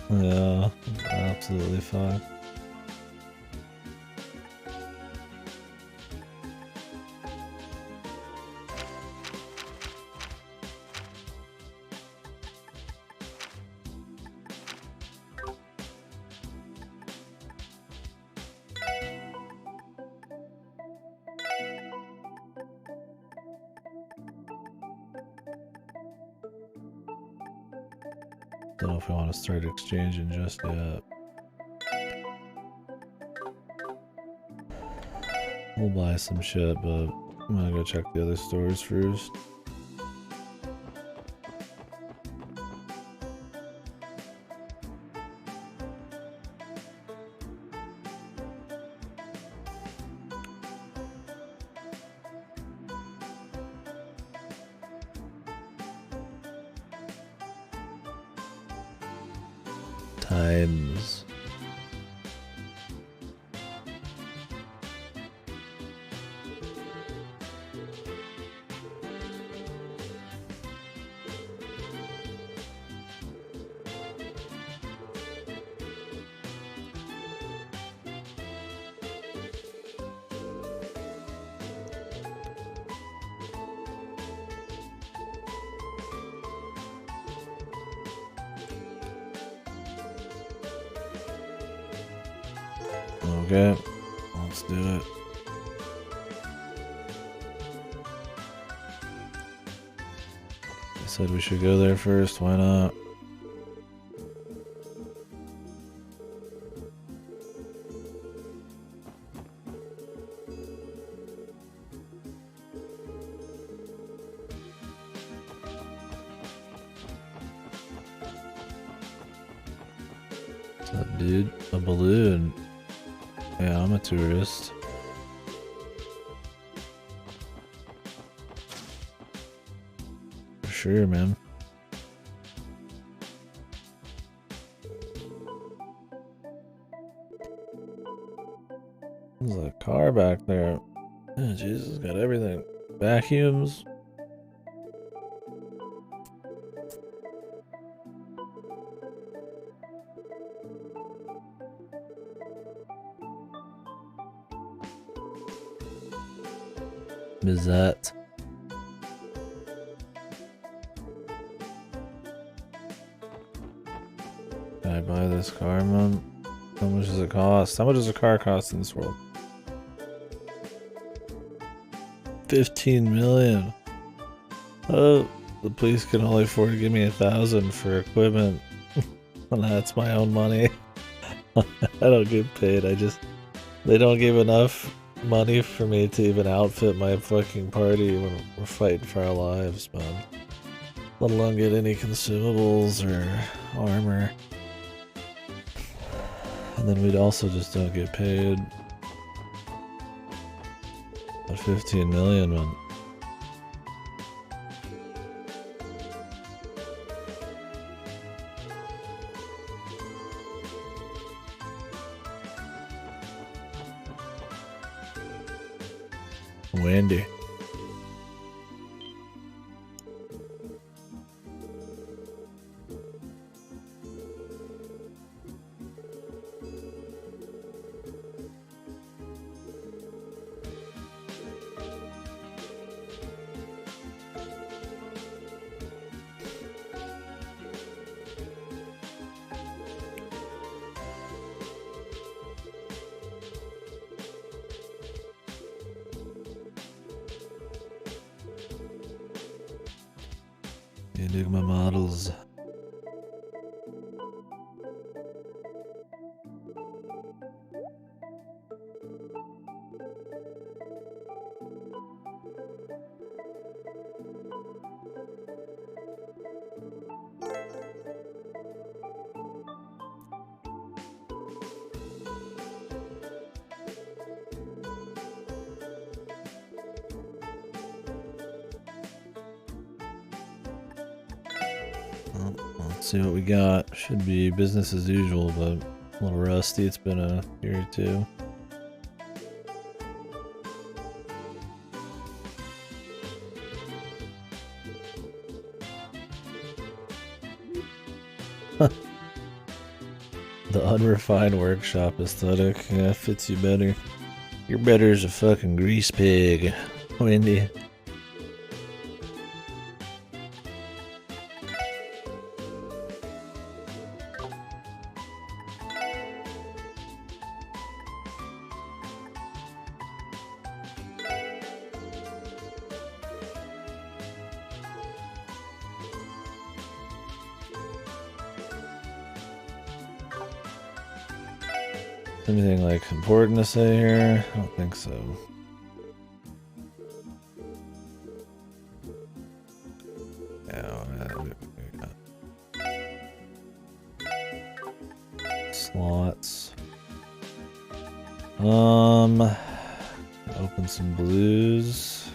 Yeah, absolutely fucked. Don't know if I want to start exchanging just yet. We'll buy some shit, but I'm gonna go check the other stores first. Times. Okay, let's do it. I said we should go there first, why not? What's up, dude? A balloon. Yeah, I'm a tourist. For sure, man. There's a car back there. Oh, Jesus, got everything. Vacuums. Bizette. Can I buy this car, man? How much does it cost? How much does a car cost in this world? 15 million. Oh, the police can only afford to give me 1,000 for equipment. And that's my own money. I don't get paid. They don't give enough money for me to even outfit my fucking party when we're fighting for our lives, man. Let alone get any consumables or armor. And then we'd also just don't get paid. At 15 million, man. Wendy. Enigma models. Let's see what we got. Should be business as usual, but a little rusty. It's been a year or two. The unrefined workshop aesthetic. Yeah, fits you better. You're better as a fucking grease pig, Wendy. Anything like important to say here? I don't think so. Slots. Open some blues.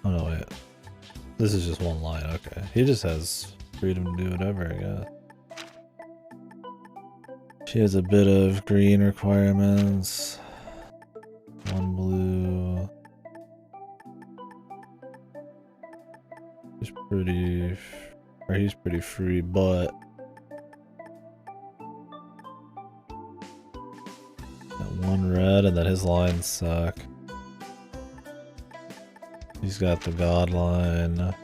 Oh no, wait. This is just one line, okay. He just has freedom to do whatever, I guess. She has a bit of green requirements. One blue. He's pretty free, but got one red, and then his lines suck. He's got the god line.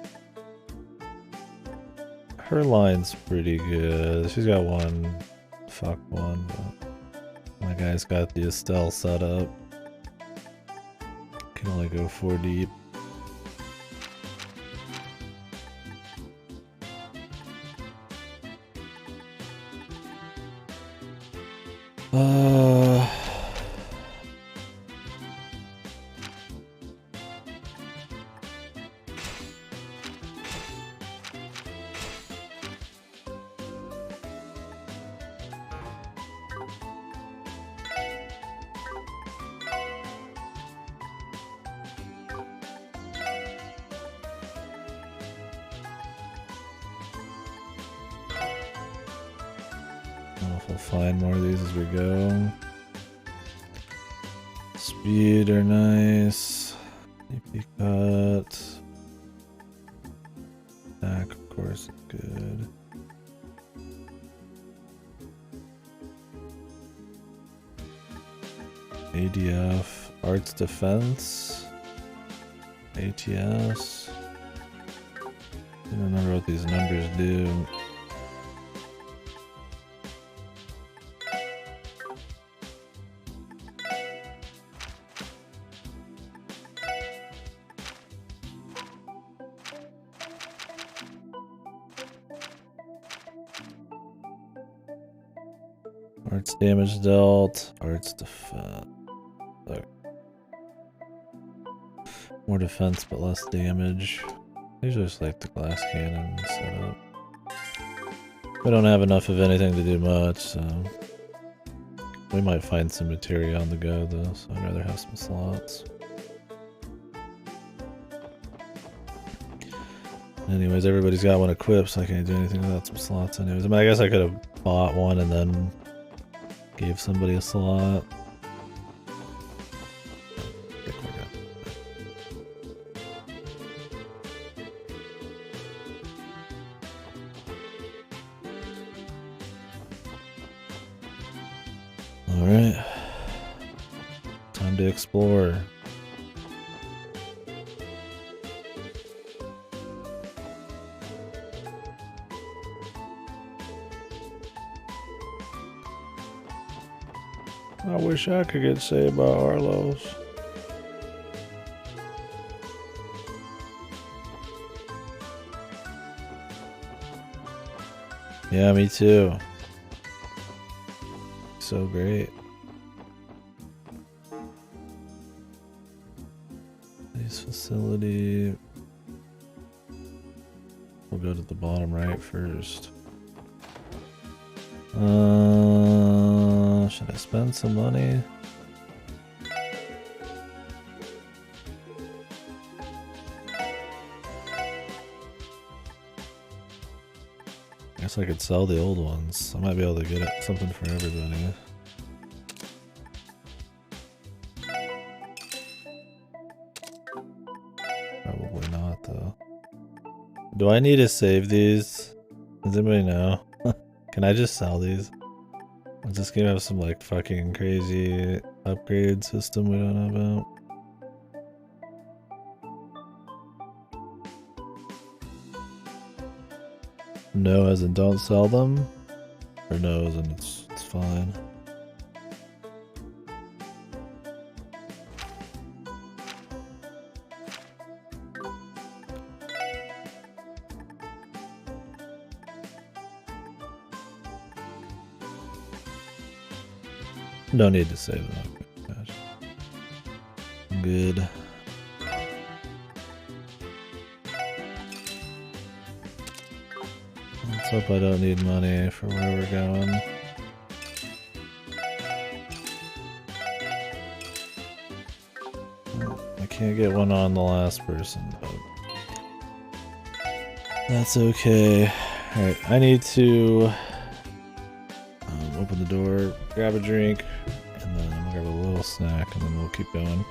Her line's pretty good. She's got one. Fuck one. But my guy's got the Estelle set up. Can only go 4 deep. I don't know if we'll find more of these as we go. Speed are nice. EP cut. Attack, of course, is good. ADF, Arts Defense, ATS. I don't remember what these numbers do. Arts damage dealt, arts defense. More defense but less damage. These are just like the glass cannon setup. We don't have enough of anything to do much, so we might find some materia on the go though, so I'd rather have some slots. Anyways, everybody's got one equipped, so I can't do anything without some slots anyways. I mean, I guess I could have bought one and then gave somebody a slot. Alright. Time to explore. I wish I could get saved by Arlos. Yeah, me too. So great. Base facility. We'll go to the bottom right first. Should I spend some money? I guess I could sell the old ones. I might be able to get something for everybody. Probably not though. Do I need to save these? Does anybody know? Can I just sell these? Does this game have some like fucking crazy upgrade system we don't know about? No as in don't sell them? Or no as in it's fine? Don't need to save them. Gotcha. Good. Let's hope I don't need money for where we're going. I can't get one on the last person, but that's okay. Alright, I need to open the door, grab a drink, and then I'm gonna grab a little snack, and then we'll keep going.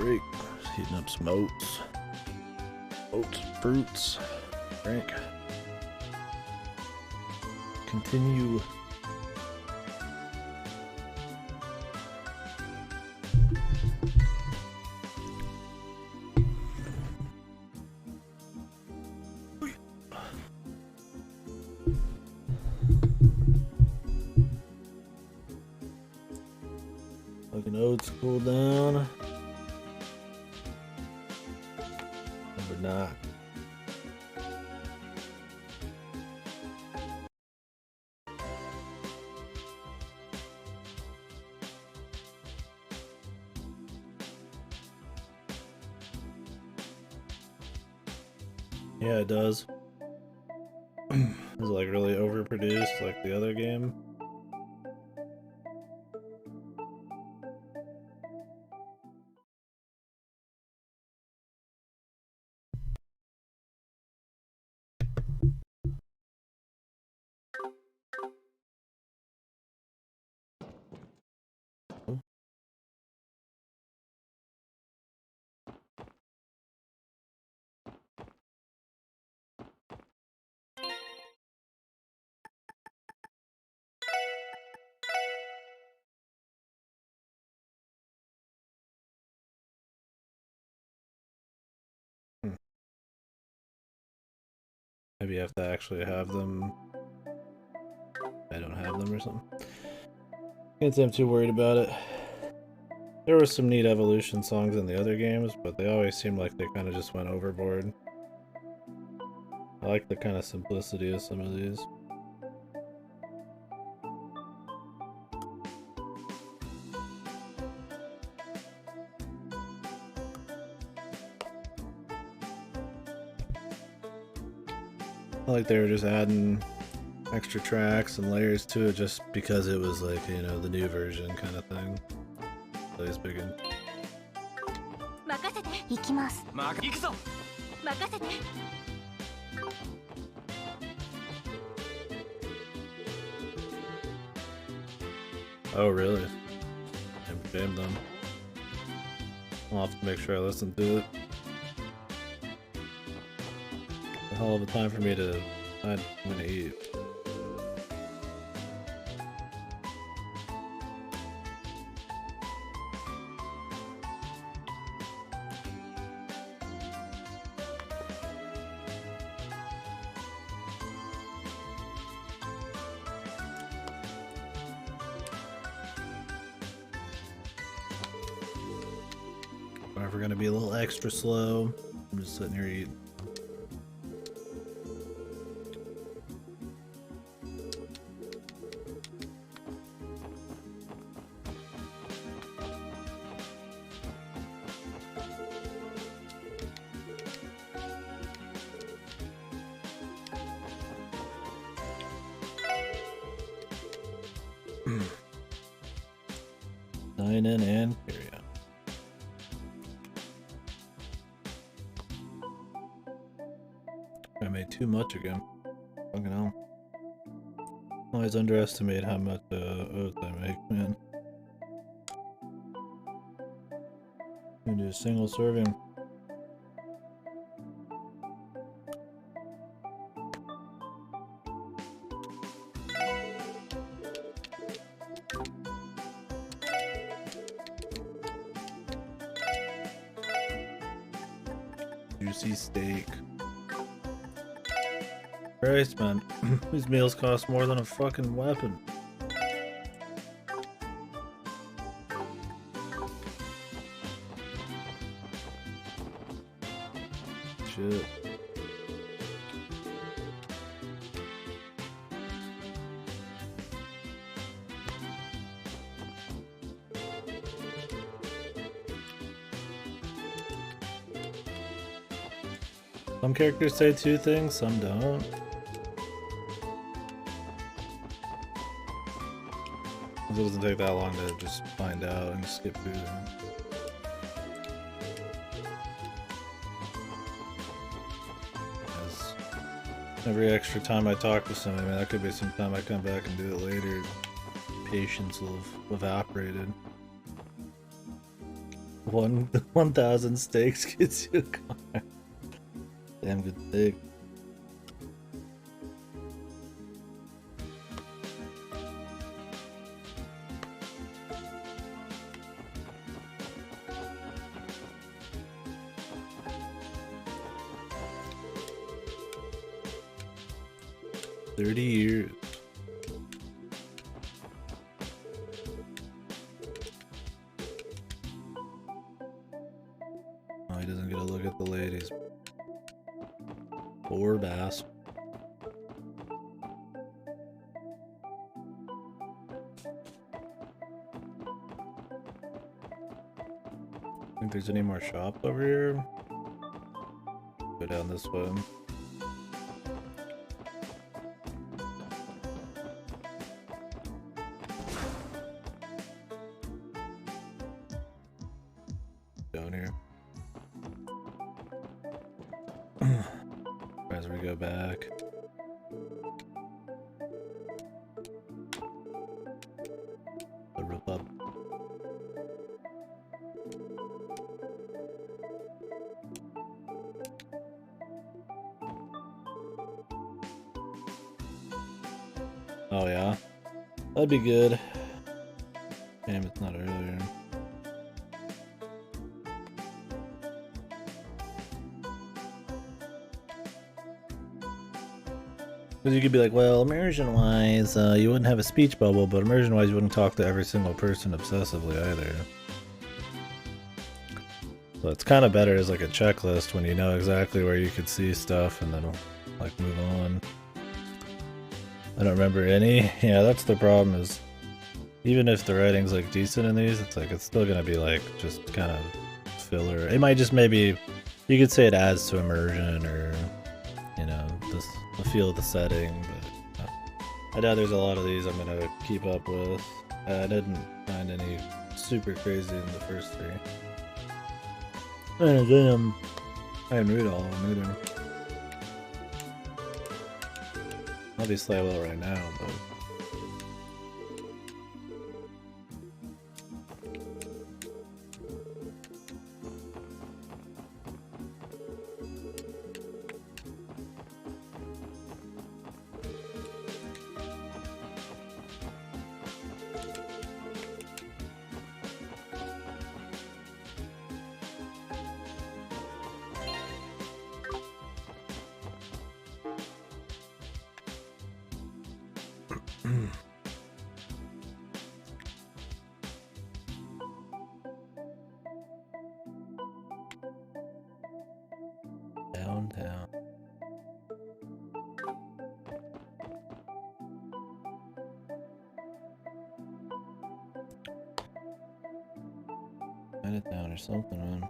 break. Just heating up some oats. Oats, fruits. Drink. Continue. Fucking oats cool down. Number 9. Yeah, it does. Is it like really overproduced like the other game? Maybe you have to actually have them. I don't have them or something. Can't say I'm too worried about it. There were some neat evolution songs in the other games, but they always seemed like they kind of just went overboard. I like the kind of simplicity of some of these. I like they were just adding extra tracks and layers to it just because it was like, you know, the new version kind of thing. Plays big in. Oh really? Shame them. I'll have to make sure I listen to it. A hell of a time for me to decide when to eat. If we're gonna be a little extra slow, I'm just sitting here eating. Dine in and carry out. I made too much again. Fucking hell. Always underestimate how much oats I make, man. I'm gonna do a single serving. Juicy steak. Christ, man. These meals cost more than a fucking weapon. Shit. Some characters say 2 things, some don't. It doesn't take that long to just find out and skip through them. Every extra time I talk to somebody, man, that could be some time I come back and do it later. Patience will have evaporated. 1,000 steaks gets you a car. Damn good steak. $30. Oh, he doesn't get a look at the ladies. Poor bass. Think there's any more shops over here? Go down this way. Down here. As we go back. The Republic. Oh yeah, that'd be good. Damn, it's not earlier. Because you could be like, well, immersion-wise, you wouldn't have a speech bubble, but immersion-wise, you wouldn't talk to every single person obsessively either. So it's kind of better as like a checklist when you know exactly where you could see stuff and then like move on. I don't remember any. Yeah, that's the problem is even if the writing's like decent in these, it's like it's still gonna be like just kind of filler. It might just maybe you could say it adds to immersion or you know the feel of the setting, but I doubt there's a lot of these I'm gonna keep up with. I didn't find any super crazy in the first three. And again, I didn't read all of them either. Obviously I will right now, but downtown. Write it down or something, man.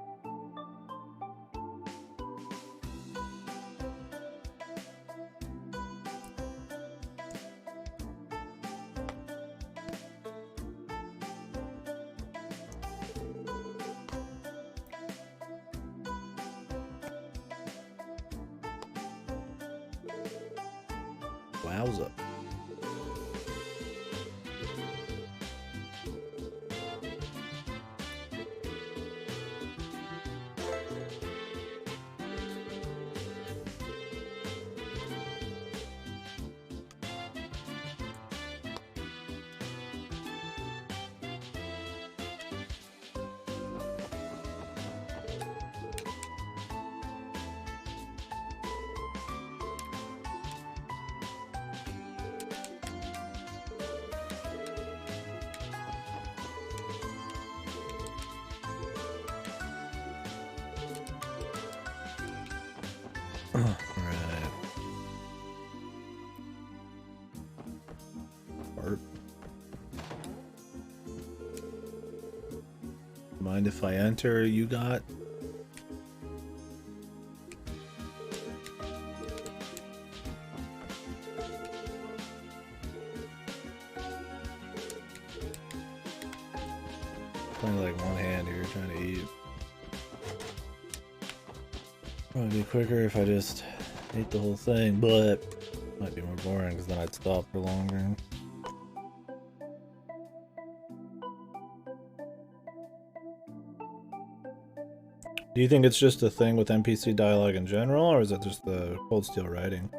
Wowza. Mind if I enter? You got? Playing like one hand here, trying to eat. Probably be quicker if I just ate the whole thing, but might be more boring because then I'd stop for longer. Do you think it's just a thing with NPC dialogue in general, or is it just the Cold Steel writing?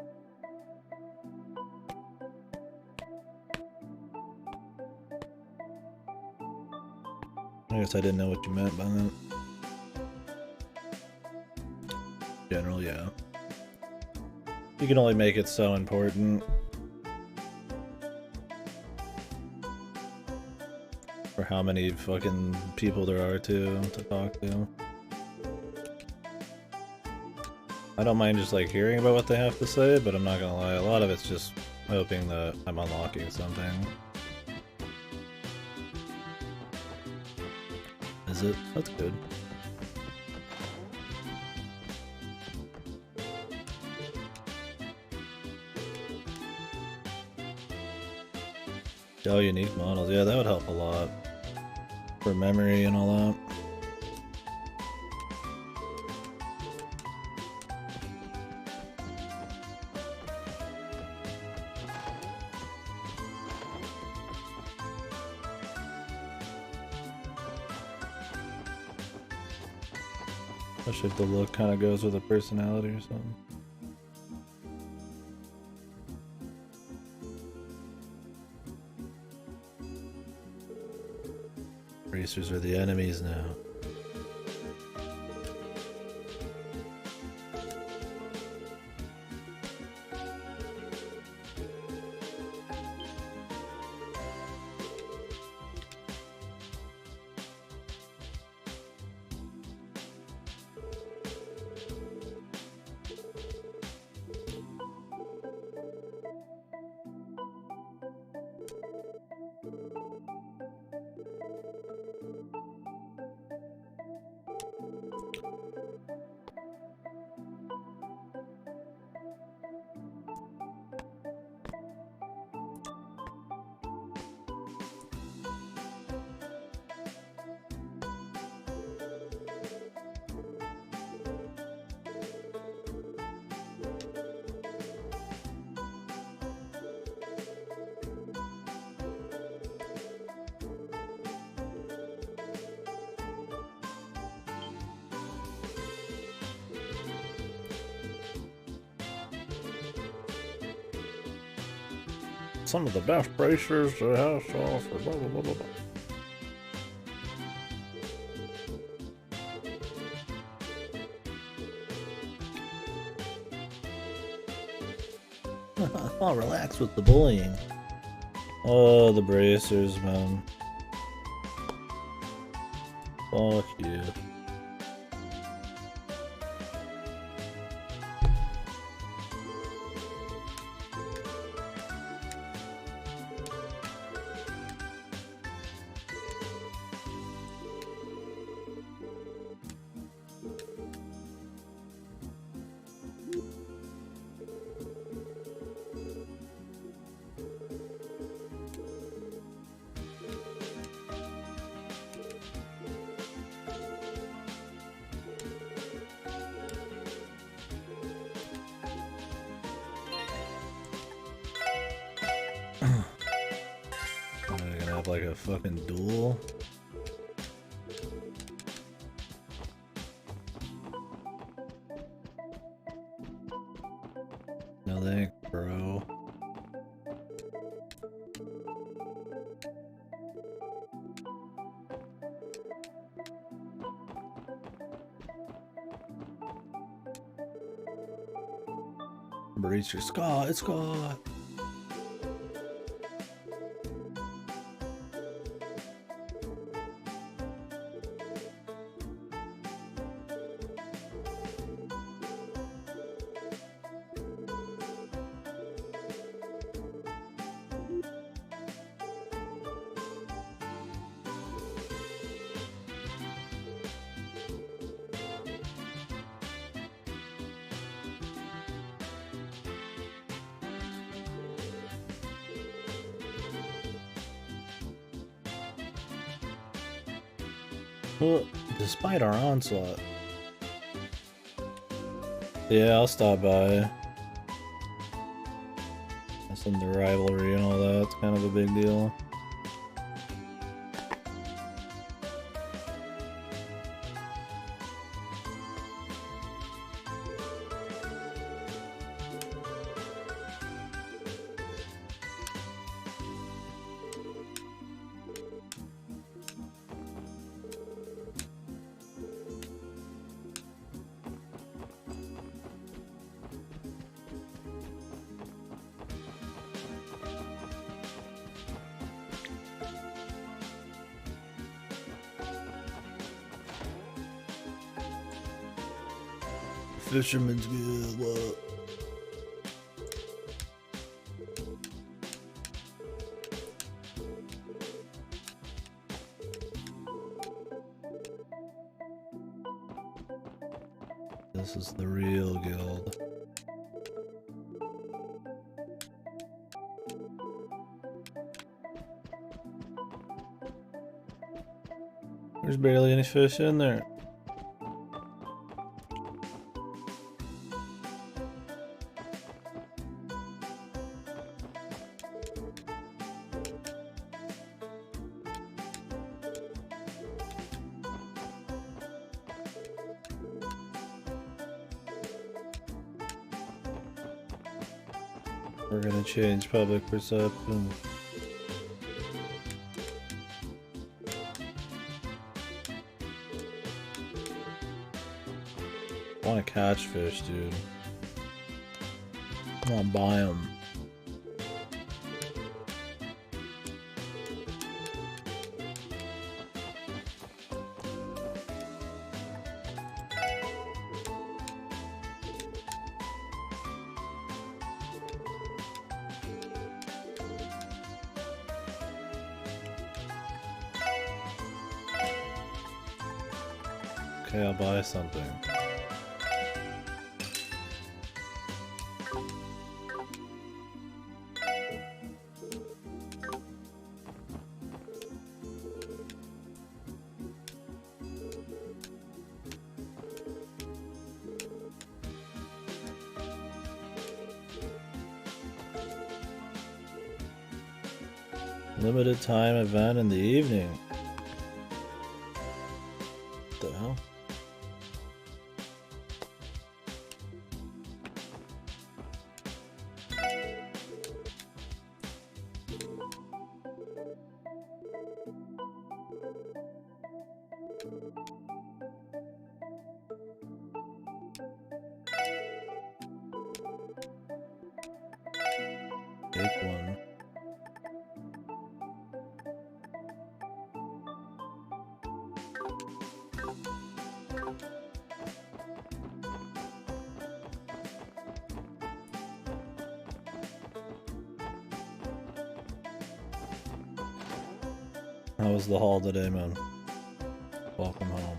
I guess I didn't know what you meant by that. General, yeah. You can only make it so important. For how many fucking people there are to talk to. I don't mind just like hearing about what they have to say, but I'm not gonna lie, a lot of it's just hoping that I'm unlocking something. Is it? That's good. Oh, unique models. Yeah, that would help a lot. For memory and all that. Especially if the look kind of goes with the personality or something. Racers are the enemies now. Some of the best bracers that have to offer, blah blah blah blah blah. I'll relax with the bullying. Oh, the bracers, man. Fuck you. Like a fucking duel. No thanks, bro. Breach your Scott, it's Scott. Well, despite our onslaught. Yeah, I'll stop by. That's in the rivalry and all that. It's kind of a big deal. Fisherman's Guild. What? This is the real guild. There's barely any fish in there. We're gonna change public perception. I want to catch fish, dude. I want to buy them. Okay, I'll buy something. Limited time event in the evening. What the hell? Take one. How was the haul today, man? Welcome home.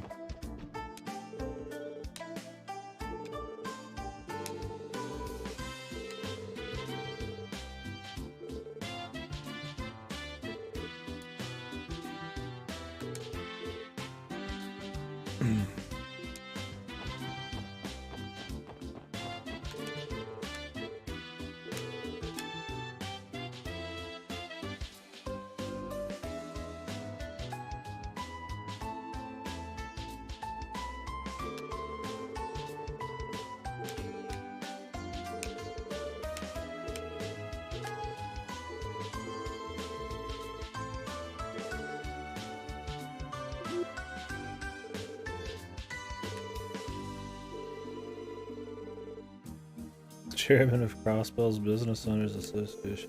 Chairman of Crossbell's Business Owners Association.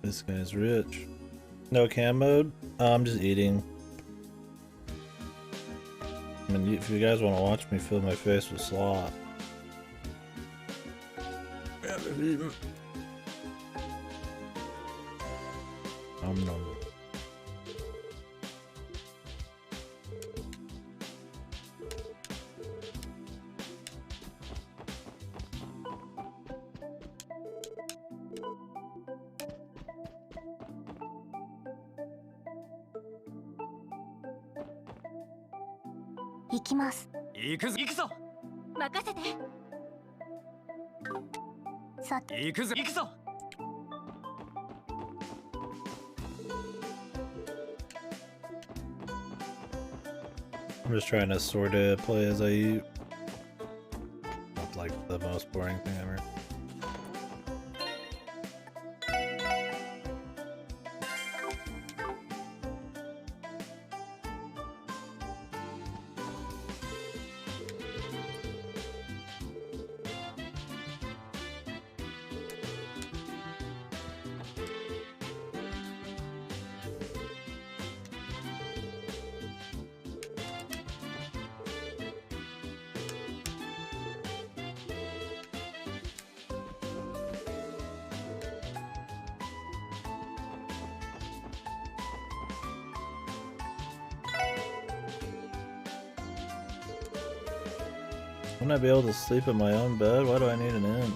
This guy's rich. No cam mode? I'm just eating. I mean, if you guys want to watch me fill my face with slop. Nom.行きます。行くぞ任せて。さて。行くぞI'm just trying to sort of play as I eat. Not like the most boring thing ever. Wouldn't I be able to sleep in my own bed? Why do I need an inn?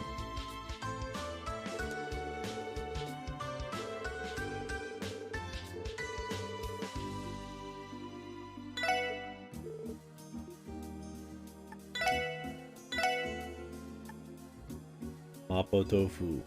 Mapo tofu.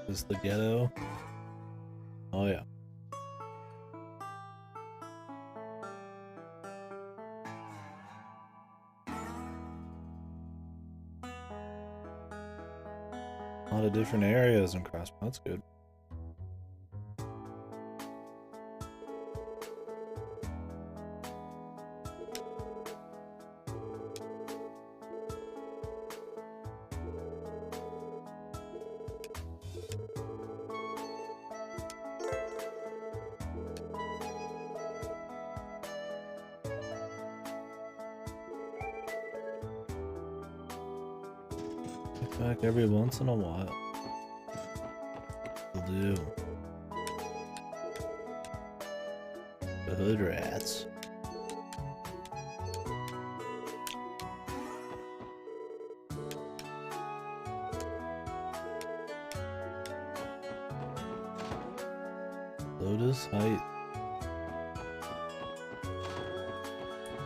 Is the ghetto? Oh yeah. A lot of different areas in Crossbow. That's good. Back every once in a while. Will do. The hood rats. Lotus Height.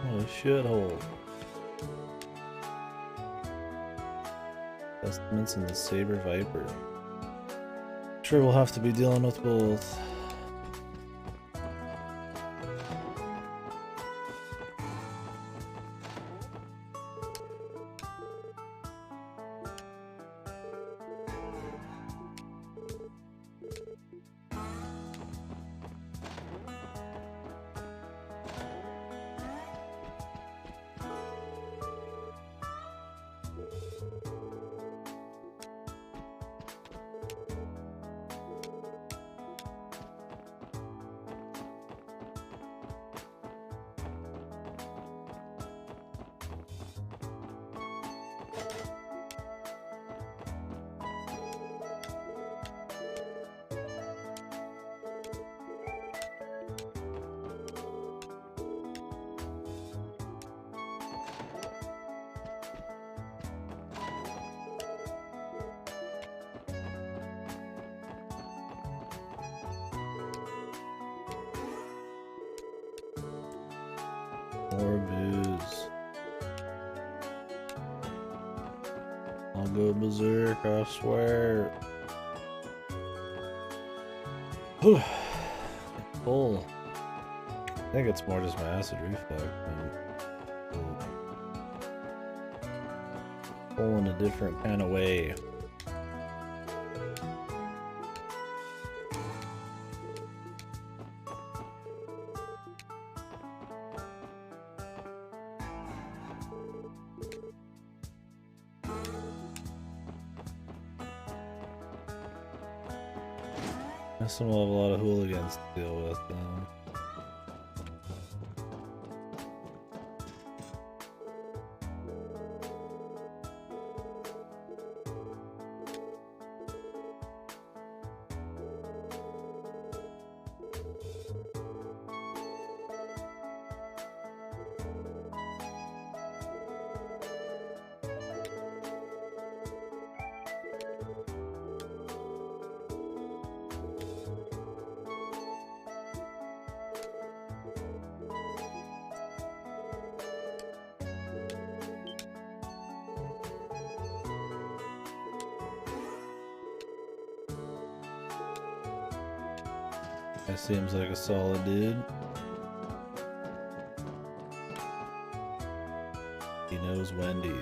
What a shithole. Estimates in the Saber Viper. Sure, we'll have to be dealing with both. More booze. I'll go berserk, I swear. Whew. Full. I think it's more just my acid reflux. Full in a different kind of way. I still have a lot of hooligans to deal with. That seems like a solid dude. Wendy.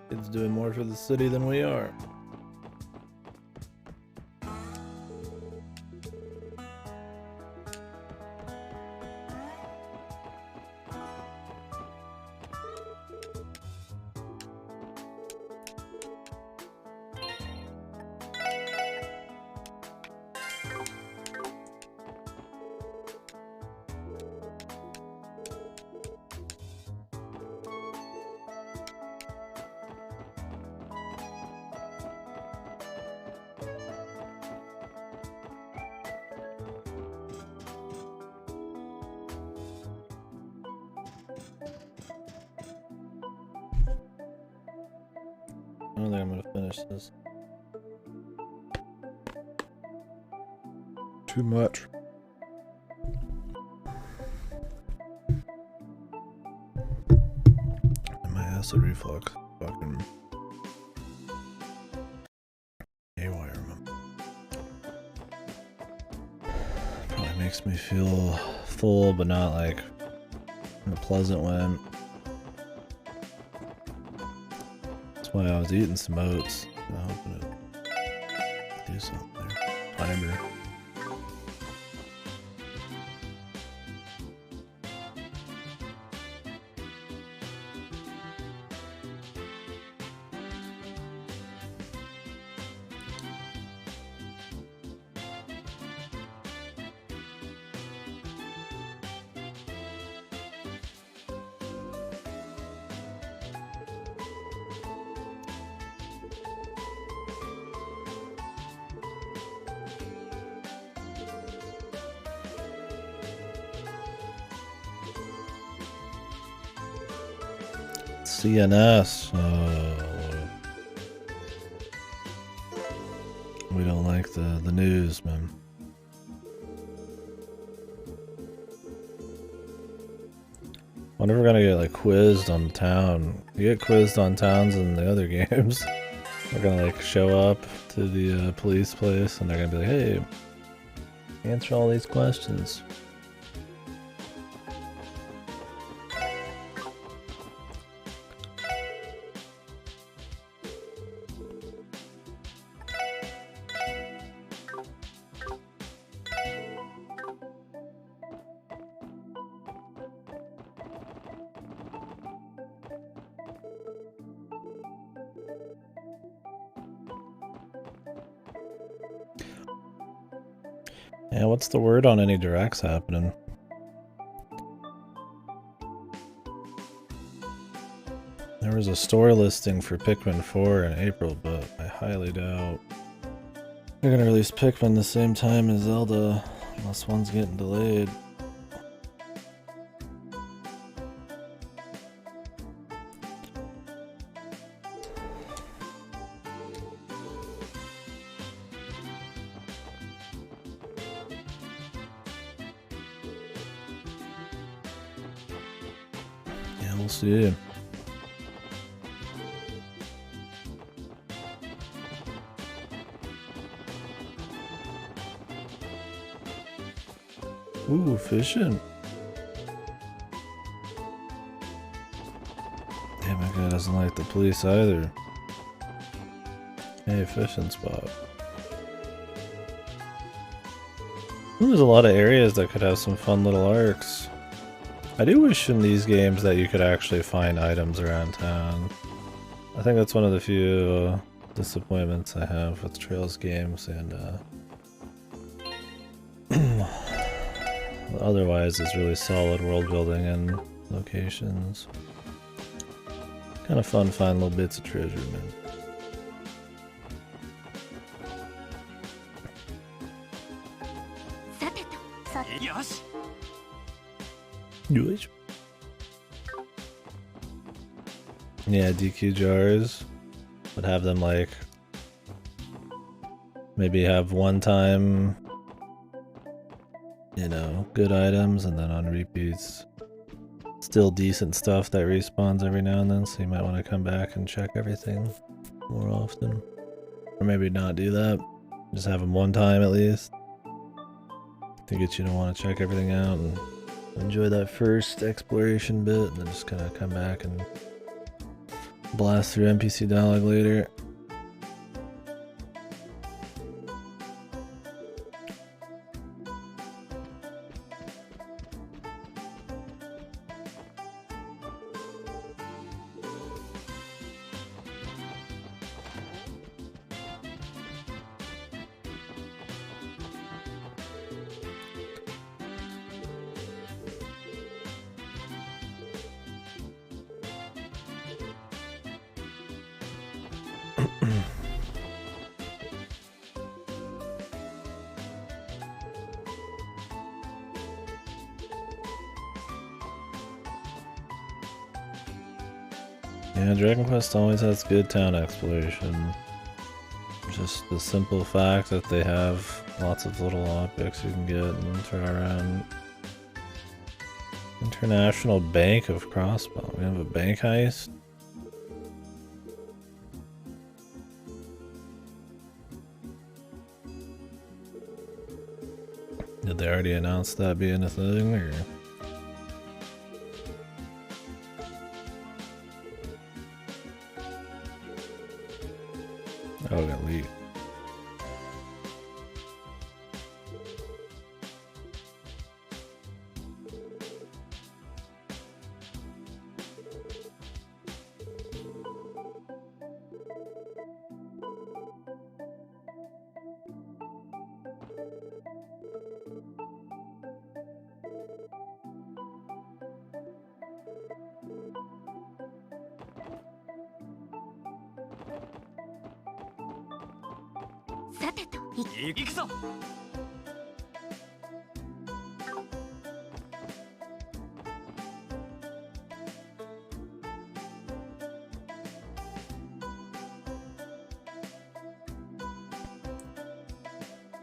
It's doing more for the city than we are. I don't think I'm gonna finish this. Too much. And my acid reflux fucking haywire. Probably makes me feel full, but not like in a pleasant way. Why I was eating some oats. I'm hoping to do something there. Fiber. CNS. We don't like the news, man. Wonder if we're gonna get like quizzed on town. You get quizzed on towns in the other games. We're gonna like show up to the police place and they're gonna be like, hey, answer all these questions. Yeah, what's the word on any directs happening? There was a store listing for Pikmin 4 in April, but I highly doubt they're gonna release Pikmin the same time as Zelda, unless one's getting delayed. Yeah, we'll see. Ooh, fishing. Damn, my guy doesn't like the police either. Hey, fishing spot. Ooh, there's a lot of areas that could have some fun little arcs. I do wish in these games that you could actually find items around town. I think that's one of the few disappointments I have with Trails games, and otherwise it's really solid world building and locations. Kind of fun to find little bits of treasure, man. Yoish. Yeah, DQ jars. Would have them like maybe have one time you know, good items, and then on repeats, still decent stuff that respawns every now and then, so you might want to come back and check everything more often. Or maybe not do that, just have them one time at least, to get you to want to check everything out and enjoy that first exploration bit, and then just kind of come back and blast through NPC dialogue later. Yeah, Dragon Quest always has good town exploration. Just the simple fact that they have lots of little objects you can get and throw around. International Bank of Crossbow. We have a bank heist? Did they already announce that being a thing, or? Oh, it got leaked.行くぞ。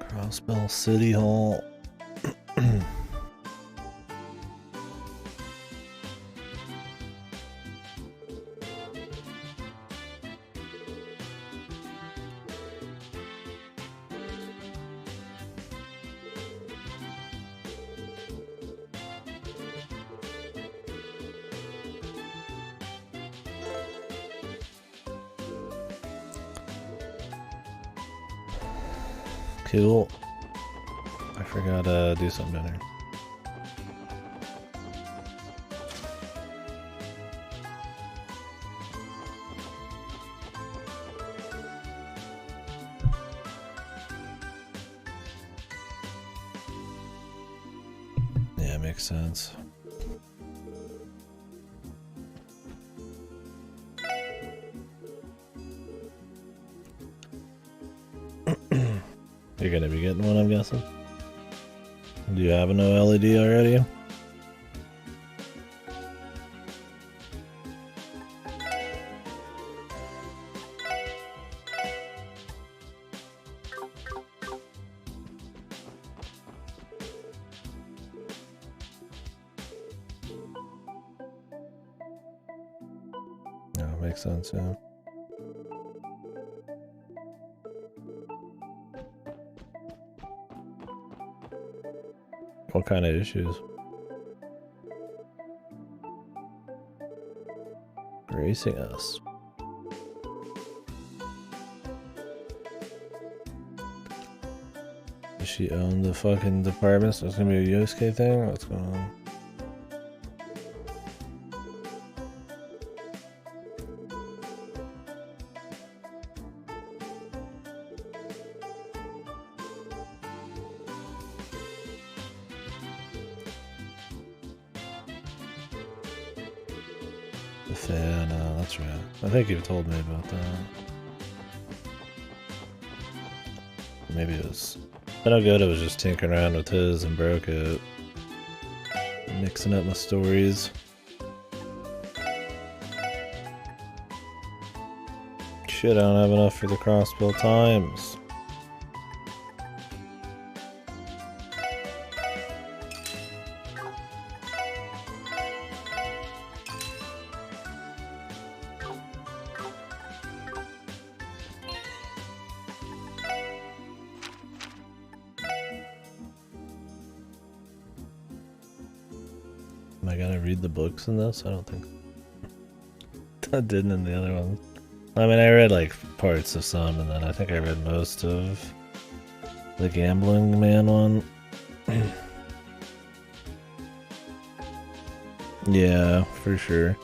Crossbell City Hall. Cool. I forgot to do something down here. Yeah, makes sense. You're gonna be getting one, I'm guessing? Do you have an OLED already? No, makes sense, yeah. What kind of issues? Racing us. Does she own the fucking department? So it's gonna be a Yosuke thing? What's going on? The fan, that's right. I think you've told me about that. Maybe it was... I know good it was just tinkering around with his and broke it. Mixing up my stories. Shit, I don't have enough for the crossbow times. Am I gonna read the books in this? I don't think so. I didn't in the other ones. I mean, I read like parts of some, and then I think I read most of the Gambling Man one. Yeah, for sure.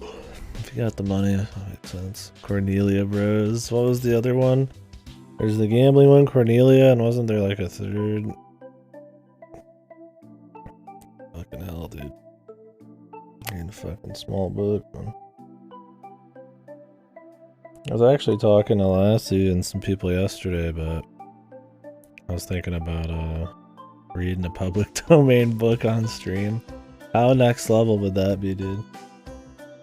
If you got the money, that makes sense. Cornelia Bros. What was the other one? There's the gambling one, Cornelia, and wasn't there like a third? Fucking hell, dude. You're in a fucking small book, man. I was actually talking to Lassie and some people yesterday, but I was thinking about reading a public domain book on stream. How next level would that be, dude?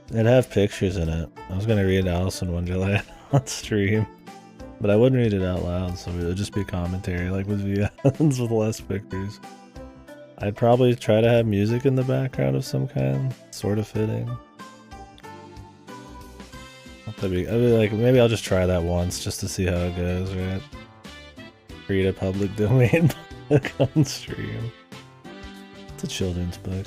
It'd have pictures in it. I was gonna read Alice in Wonderland on stream, but I wouldn't read it out loud, so it would just be commentary, like with VNs with less pictures. I'd probably try to have music in the background of some kind, sort of fitting. I'd be like, maybe I'll just try that once just to see how it goes, right? Read a public domain book on stream. It's a children's book.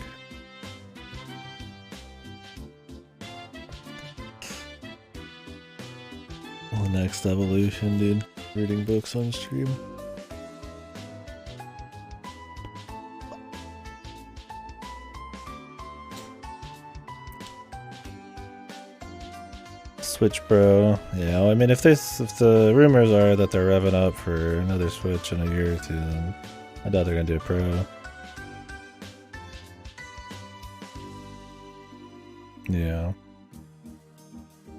The next evolution, dude. Reading books on stream. Switch Pro. Yeah, well, I mean, if the rumors are that they're revving up for another Switch in a year or two, then I doubt they're gonna do a Pro. Yeah,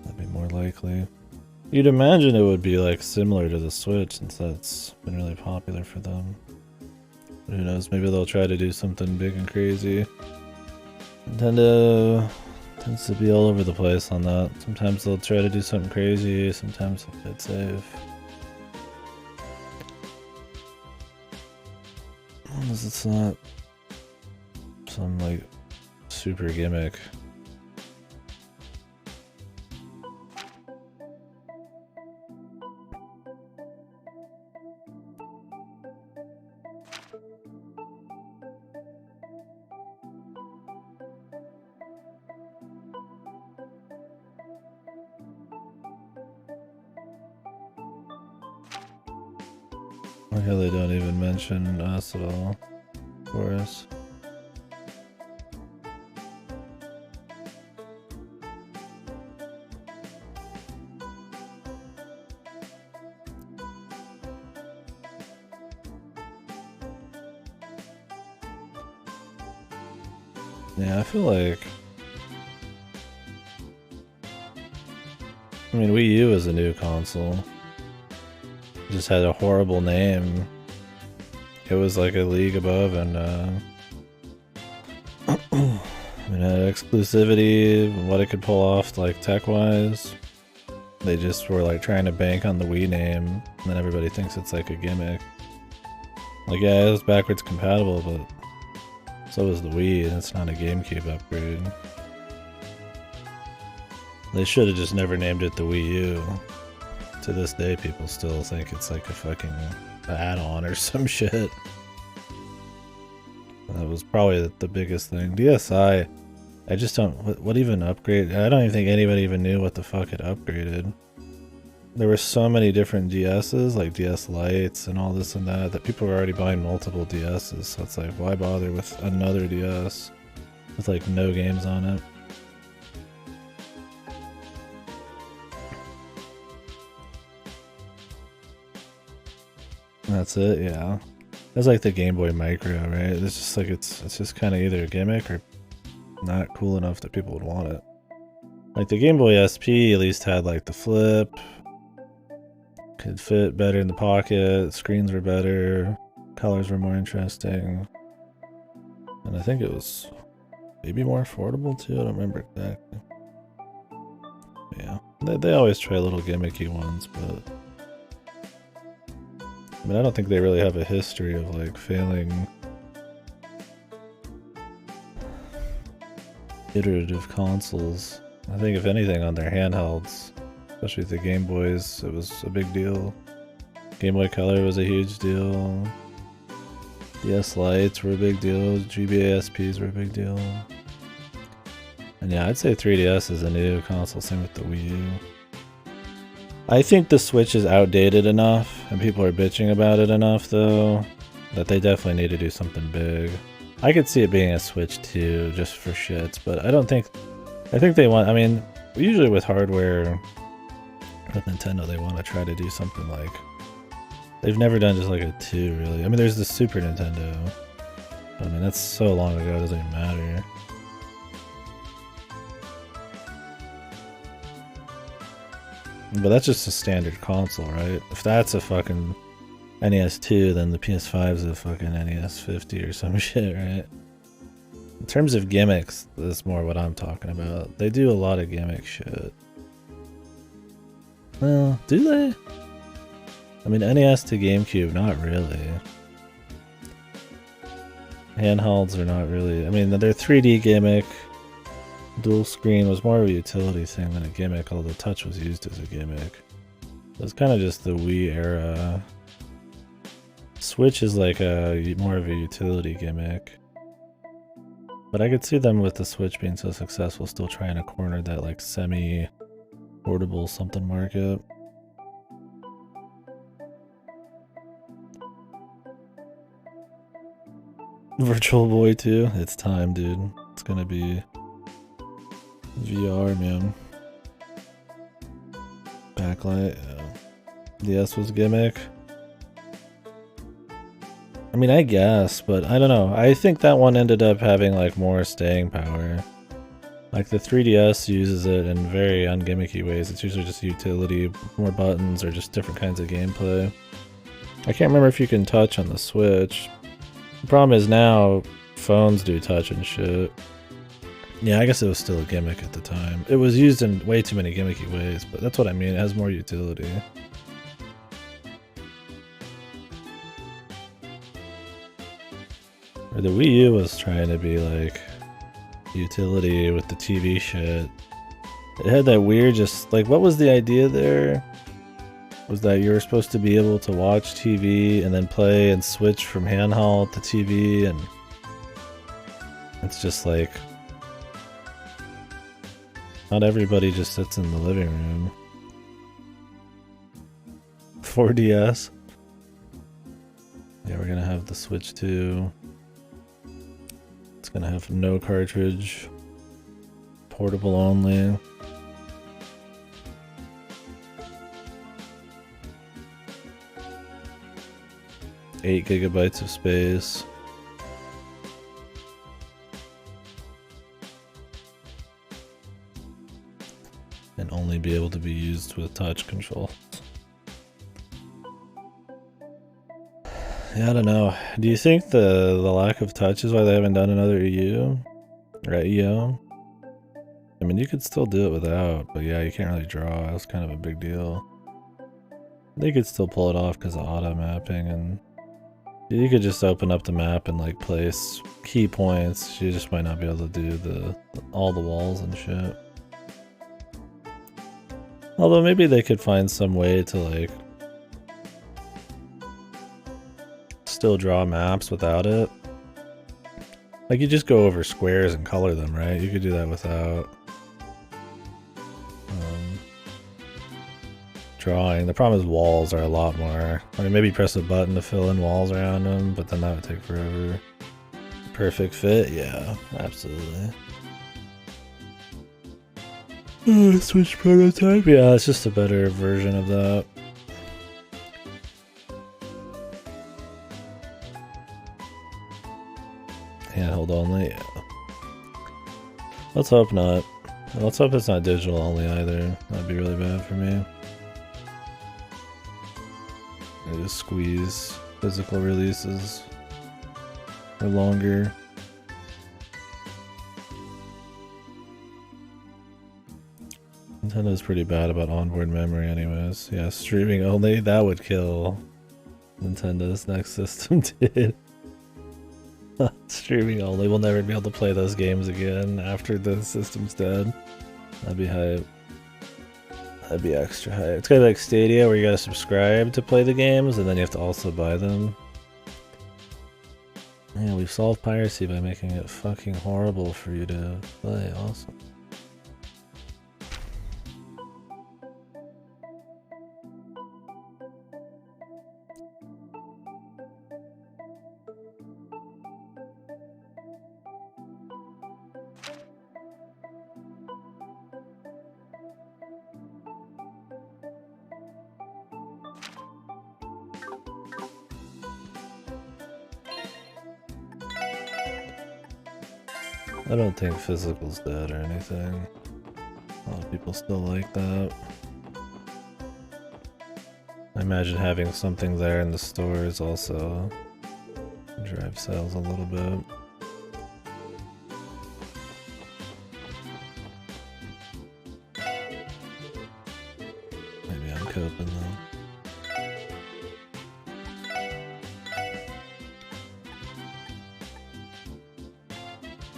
that'd be more likely. You'd imagine it would be like similar to the Switch, since that's been really popular for them. But who knows? Maybe they'll try to do something big and crazy. Nintendo tends to be all over the place on that. Sometimes they'll try to do something crazy, sometimes they'll play it safe. As long as it's not some like super gimmick. Like how they don't even mention us at all for us. Yeah, I feel like, I mean, Wii U is a new console. It just had a horrible name. It was like a league above, and I mean, exclusivity, what it could pull off, like tech-wise. They just were like trying to bank on the Wii name, and then everybody thinks it's like a gimmick. Like, yeah, it was backwards compatible, but so was the Wii, and it's not a GameCube upgrade. They should have just never named it the Wii U. To this day, people still think it's like a fucking add-on or some shit. That was probably the biggest thing. DSi, I just don't... What even upgrade? I don't even think anybody even knew what the fuck it upgraded. There were so many different DSs, like DS Lites and all this and that people were already buying multiple DSs, so it's like, why bother with another DS with like no games on it? That's it, yeah. That's like the Game Boy Micro, right? It's just like it's just kind of either a gimmick or not cool enough that people would want it. Like the Game Boy SP at least had like the flip, could fit better in the pocket, screens were better, colors were more interesting, and I think it was maybe more affordable too. I don't remember exactly. Yeah, they always try little gimmicky ones, but I mean, I don't think they really have a history of like failing iterative consoles. I think if anything on their handhelds, especially the Game Boys, it was a big deal. Game Boy Color was a huge deal. DS Lites were a big deal. GBA SPs were a big deal. And yeah, I'd say 3DS is a new console, same with the Wii U. I think the Switch is outdated enough, and people are bitching about it enough, though, that they definitely need to do something big. I could see it being a Switch 2, just for shits, but I don't think... I think they want... I mean, usually with hardware, with Nintendo, they want to try to do something like... They've never done just like a 2, really. I mean, there's the Super Nintendo. I mean, that's so long ago, it doesn't even matter. But that's just a standard console, right? If that's a fucking NES 2, then the PS5 is a fucking NES 50 or some shit, right? In terms of gimmicks, that's more what I'm talking about. They do a lot of gimmick shit. Well, do they? I mean, NES to GameCube, not really. Handhelds are not really... I mean, their 3D gimmick, dual screen was more of a utility thing than a gimmick, although touch was used as a gimmick. It was kind of just the Wii era. Switch is like more of a utility gimmick. But I could see them with the Switch being so successful still trying to corner that like semi-portable something market. Virtual Boy 2, it's time, dude. It's gonna be VR, man. Backlight, yeah. DS was gimmick. I mean, I guess, but I don't know. I think that one ended up having like more staying power. Like the 3DS uses it in very ungimmicky ways. It's usually just utility, more buttons, or just different kinds of gameplay. I can't remember if you can touch on the Switch. The problem is now phones do touch and shit. Yeah, I guess it was still a gimmick at the time. It was used in way too many gimmicky ways, but that's what I mean. It has more utility. Or the Wii U was trying to be like utility with the TV shit. It had that weird just like, what was the idea there? Was that you were supposed to be able to watch TV and then play and switch from handheld to TV, and it's just like not everybody just sits in the living room. 4DS. Yeah, we're gonna have the Switch 2. It's gonna have no cartridge, portable only. $8 GB of space. And only be able to be used with touch control. Yeah, I don't know. Do you think the lack of touch is why they haven't done another EU? Or EO? I mean, you could still do it without, but yeah, you can't really draw. That's kind of a big deal. They could still pull it off because of auto mapping, and you could just open up the map and like place key points. You just might not be able to do all the walls and shit. Although maybe they could find some way to like still draw maps without it. Like you just go over squares and color them, right? You could do that without drawing. The problem is walls are a lot more. I mean, maybe press a button to fill in walls around them, but then that would take forever. Perfect fit? Yeah, absolutely. Switch prototype? Yeah, it's just a better version of that. Handheld only? Yeah. Let's hope not. Let's hope it's not digital only either. That'd be really bad for me. I just squeeze physical releases for longer. Nintendo's pretty bad about onboard memory anyways. Yeah, streaming only, that would kill Nintendo's next system, dude. Streaming only, we'll never be able to play those games again after the system's dead. That'd be hype. That'd be extra hype. It's kind of like Stadia where you gotta subscribe to play the games and then you have to also buy them. Yeah, we've solved piracy by making it fucking horrible for you to play. Awesome. I don't think physical's dead or anything. A lot of people still like that. I imagine having something there in the stores also drive sales a little bit. Maybe I'm coping though.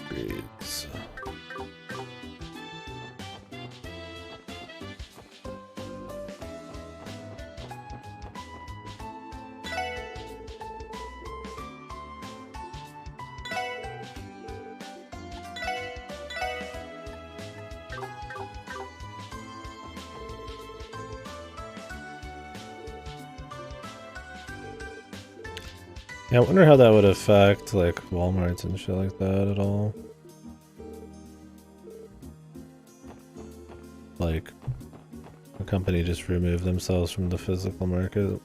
Grades. Yeah, I wonder how that would affect like Walmarts and shit like that at all. Like, a company just remove themselves from the physical market.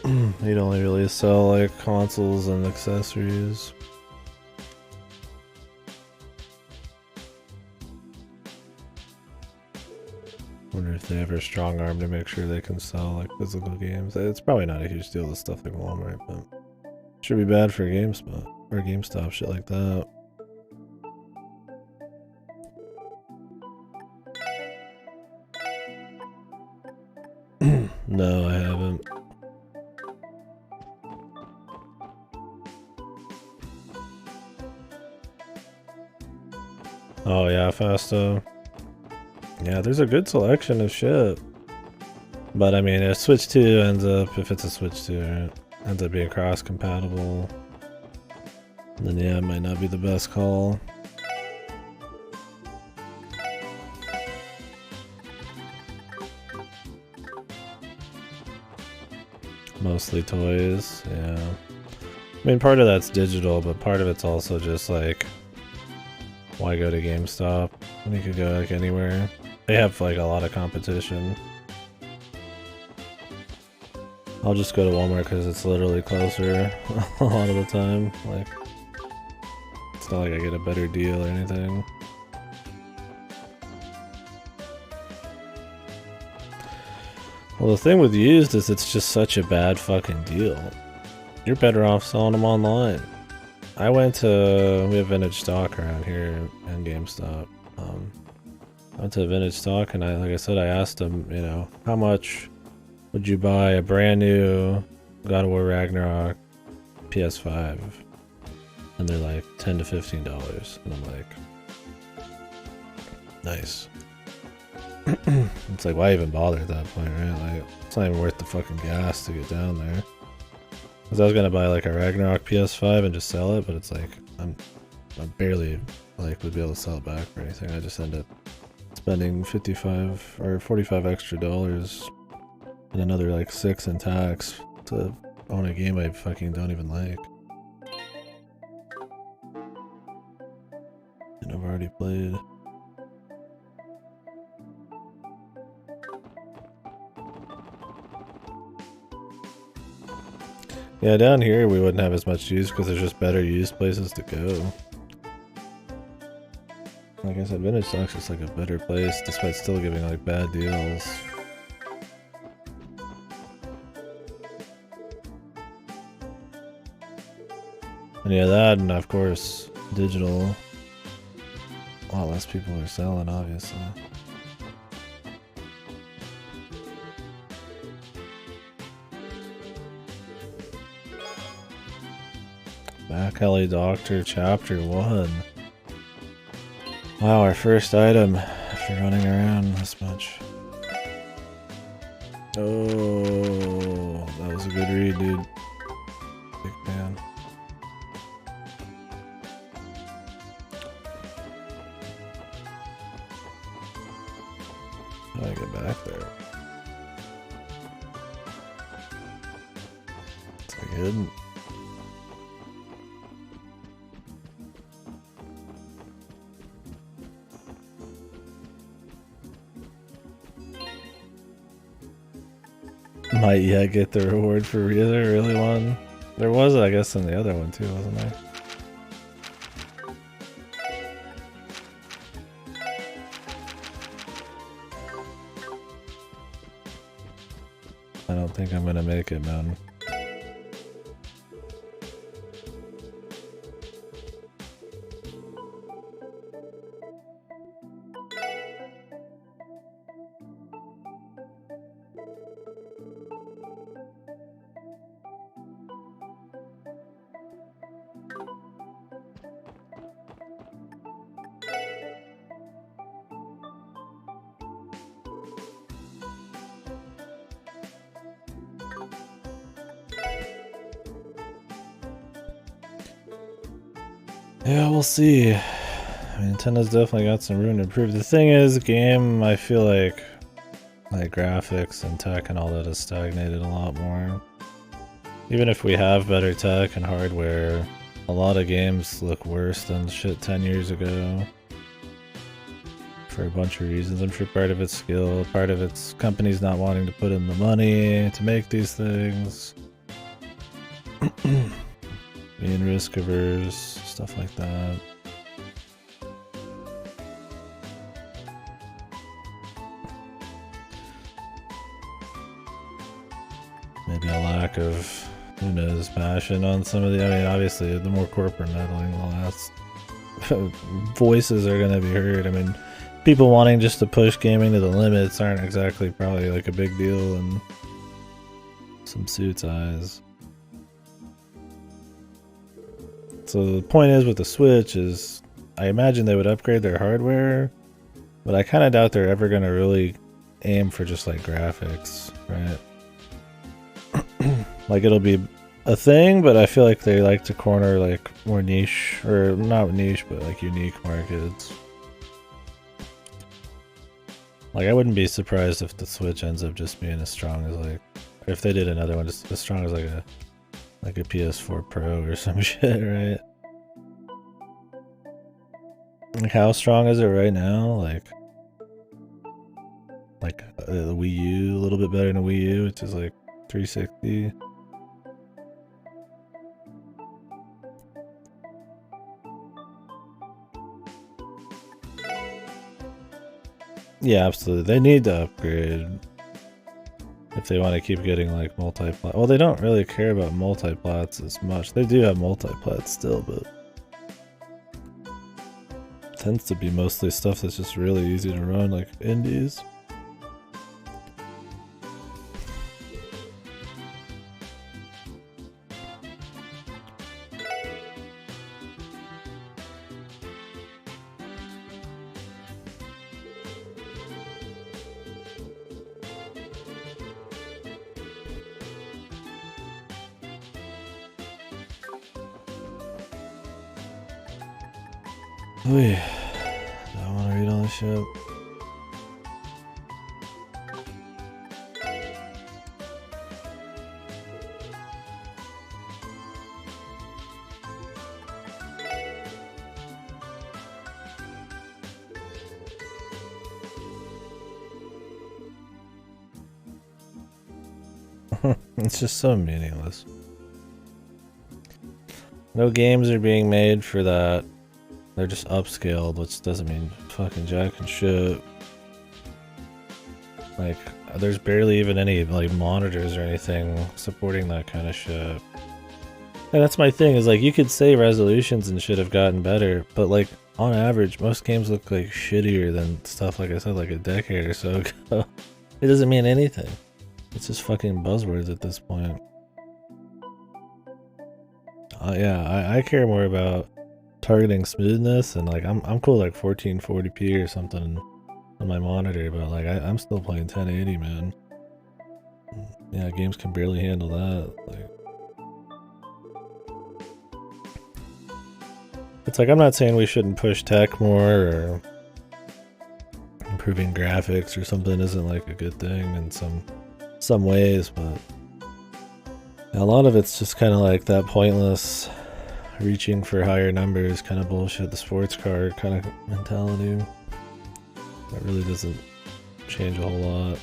You'd only really sell like consoles and accessories. Wonder if they ever strong arm to make sure they can sell like physical games. It's probably not a huge deal with stuff like Walmart, but should be bad for GameSpot or GameStop, shit like that. No, I haven't. Oh yeah, Fasto. Yeah, there's a good selection of shit. But I mean, if Switch 2 ends up, if it's a Switch 2, it ends up being cross-compatible, then yeah, it might not be the best call. Mostly toys, yeah. I mean, part of that's digital, but part of it's also just like, why go to GameStop when you could go like anywhere? They have like a lot of competition. I'll just go to Walmart because it's literally closer a lot of the time. Like, it's not like I get a better deal or anything. Well, the thing with used is it's just such a bad fucking deal. You're better off selling them online. I went to, we have Vintage Stock around here and GameStop. I went to Vintage Stock and like I said, I asked them, you know, how much would you buy a brand new God of War Ragnarok PS5? And they're like $10 to $15. And I'm like, nice. It's like, why even bother at that point, right? Like, it's not even worth the fucking gas to get down there. Because I was gonna buy like a Ragnarok PS5 and just sell it, but it's like, I barely like would be able to sell it back or anything. I just end up spending 55 or 45 extra dollars and another like 6 in tax to own a game I fucking don't even like. And I've already played. Yeah, down here we wouldn't have as much use because there's just better used places to go. Like I said, Vintage Stock's just like a better place despite still giving like bad deals. And yeah, that and of course digital. A lot less people are selling, obviously. Back Alley Doctor Chapter 1. Wow, our first item for running around this much. Oh, that was a good read, dude. Big fan. How do I get back there? Is that good? Might yet get the reward for is there really one? There was, I guess, in the other one too, wasn't there? I don't think I'm gonna make it, man. Yeah, we'll see. I mean, Nintendo's definitely got some room to improve. The thing is, game, I feel like graphics and tech and all that has stagnated a lot more. Even if we have better tech and hardware, a lot of games look worse than shit 10 years ago. For a bunch of reasons. I'm sure part of it's skill, part of it's companies not wanting to put in the money to make these things. Being risk averse, stuff like that. Maybe a lack of, who knows, passion on some of the, I mean, obviously the more corporate meddling, the less voices are going to be heard. I mean, people wanting just to push gaming to the limits aren't exactly probably like a big deal in some suits' eyes. So the point is with the Switch is, I imagine they would upgrade their hardware, but I kind of doubt they're ever going to really aim for just like graphics, right? Like it'll be a thing, but I feel like they like to corner like more niche, or not niche, but like unique markets. Like I wouldn't be surprised if the Switch ends up just being as strong as like, if they did another one just as strong as like a PS4 Pro or some shit, right? Like how strong is it right now? Like the Wii U, a little bit better than a Wii U, which is like 360. Yeah, absolutely. They need to upgrade if they want to keep getting like multi-plat. Well, they don't really care about multi-plats as much. They do have multi-plats still, but it tends to be mostly stuff that's just really easy to run, like indies. Oh yeah, do I want to read all this shit? It's just so meaningless. No games are being made for that. They're just upscaled, which doesn't mean fucking jack and shit. Like, there's barely even any like monitors or anything supporting that kind of shit. And that's my thing, is like you could say resolutions and shit have gotten better, but like on average most games look like shittier than stuff like I said like a decade or so ago. It doesn't mean anything. It's just fucking buzzwords at this point. Yeah, I care more about targeting smoothness, and like I'm cool like 1440p or something on my monitor, but like I'm still playing 1080, man. Yeah, games can barely handle that. Like, it's like I'm not saying we shouldn't push tech more or improving graphics or something isn't like a good thing in some ways, but a lot of it's just kind of like that pointless reaching for higher numbers kind of bullshit, the sports car kind of mentality. That really doesn't change a whole lot.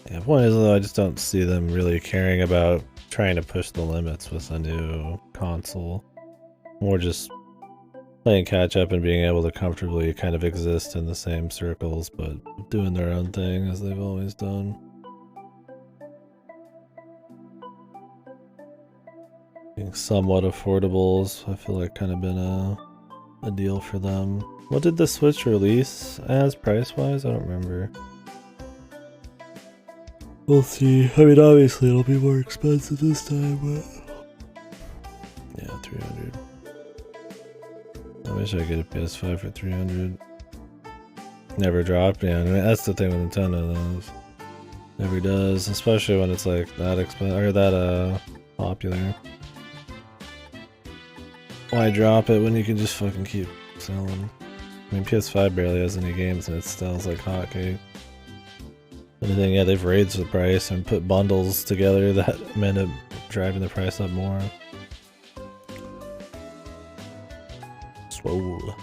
Yeah, the point is though, I just don't see them really caring about trying to push the limits with a new console. More just playing catch up and being able to comfortably kind of exist in the same circles, but doing their own thing as they've always done. Being somewhat affordables, I feel like kind of been a deal for them. What did the Switch release as price-wise? I don't remember. We'll see. I mean, obviously it'll be more expensive this time, but yeah, 300. I wish I could get a PS5 for 300. Never dropped. Yeah, I mean, that's the thing with Nintendo, though. Never does, especially when it's like that expensive or that popular. Why drop it when you can just fucking keep selling? I mean, PS5 barely has any games and it sells like hotcake. Anything, yeah, they've raised the price and put bundles together that end up driving the price up more. Swole.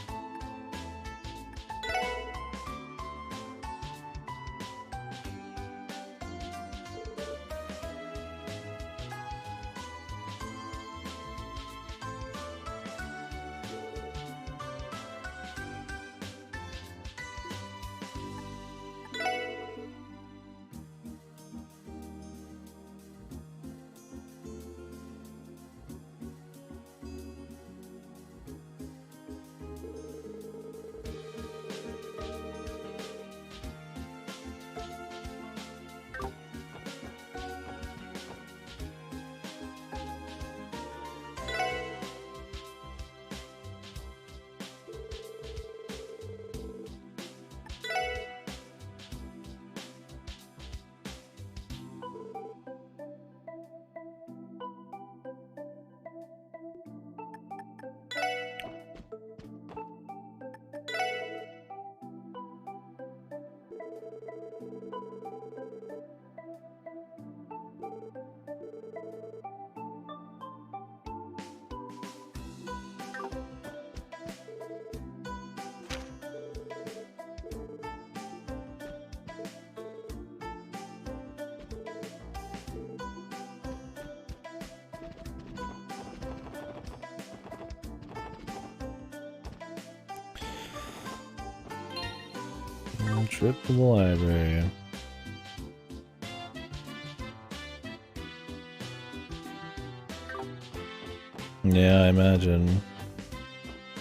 Trip to the library. Yeah, I imagine.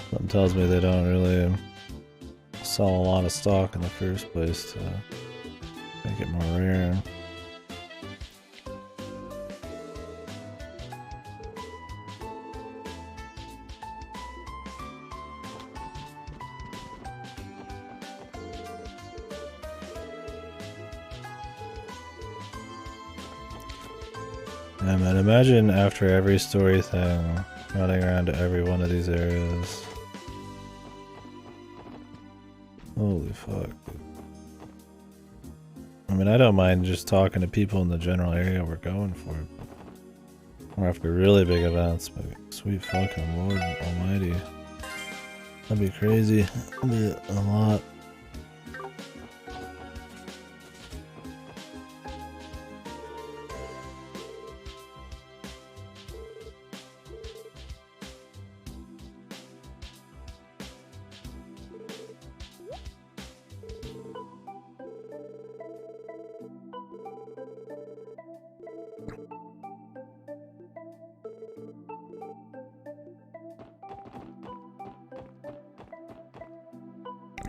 Something tells me they don't really sell a lot of stock in the first place to make it more rare. Yeah, man, imagine after every story thing, running around to every one of these areas. Holy fuck. I mean, I don't mind just talking to people in the general area we're going for. Or after really big events, but sweet fucking Lord Almighty. That'd be crazy. That'd be a lot.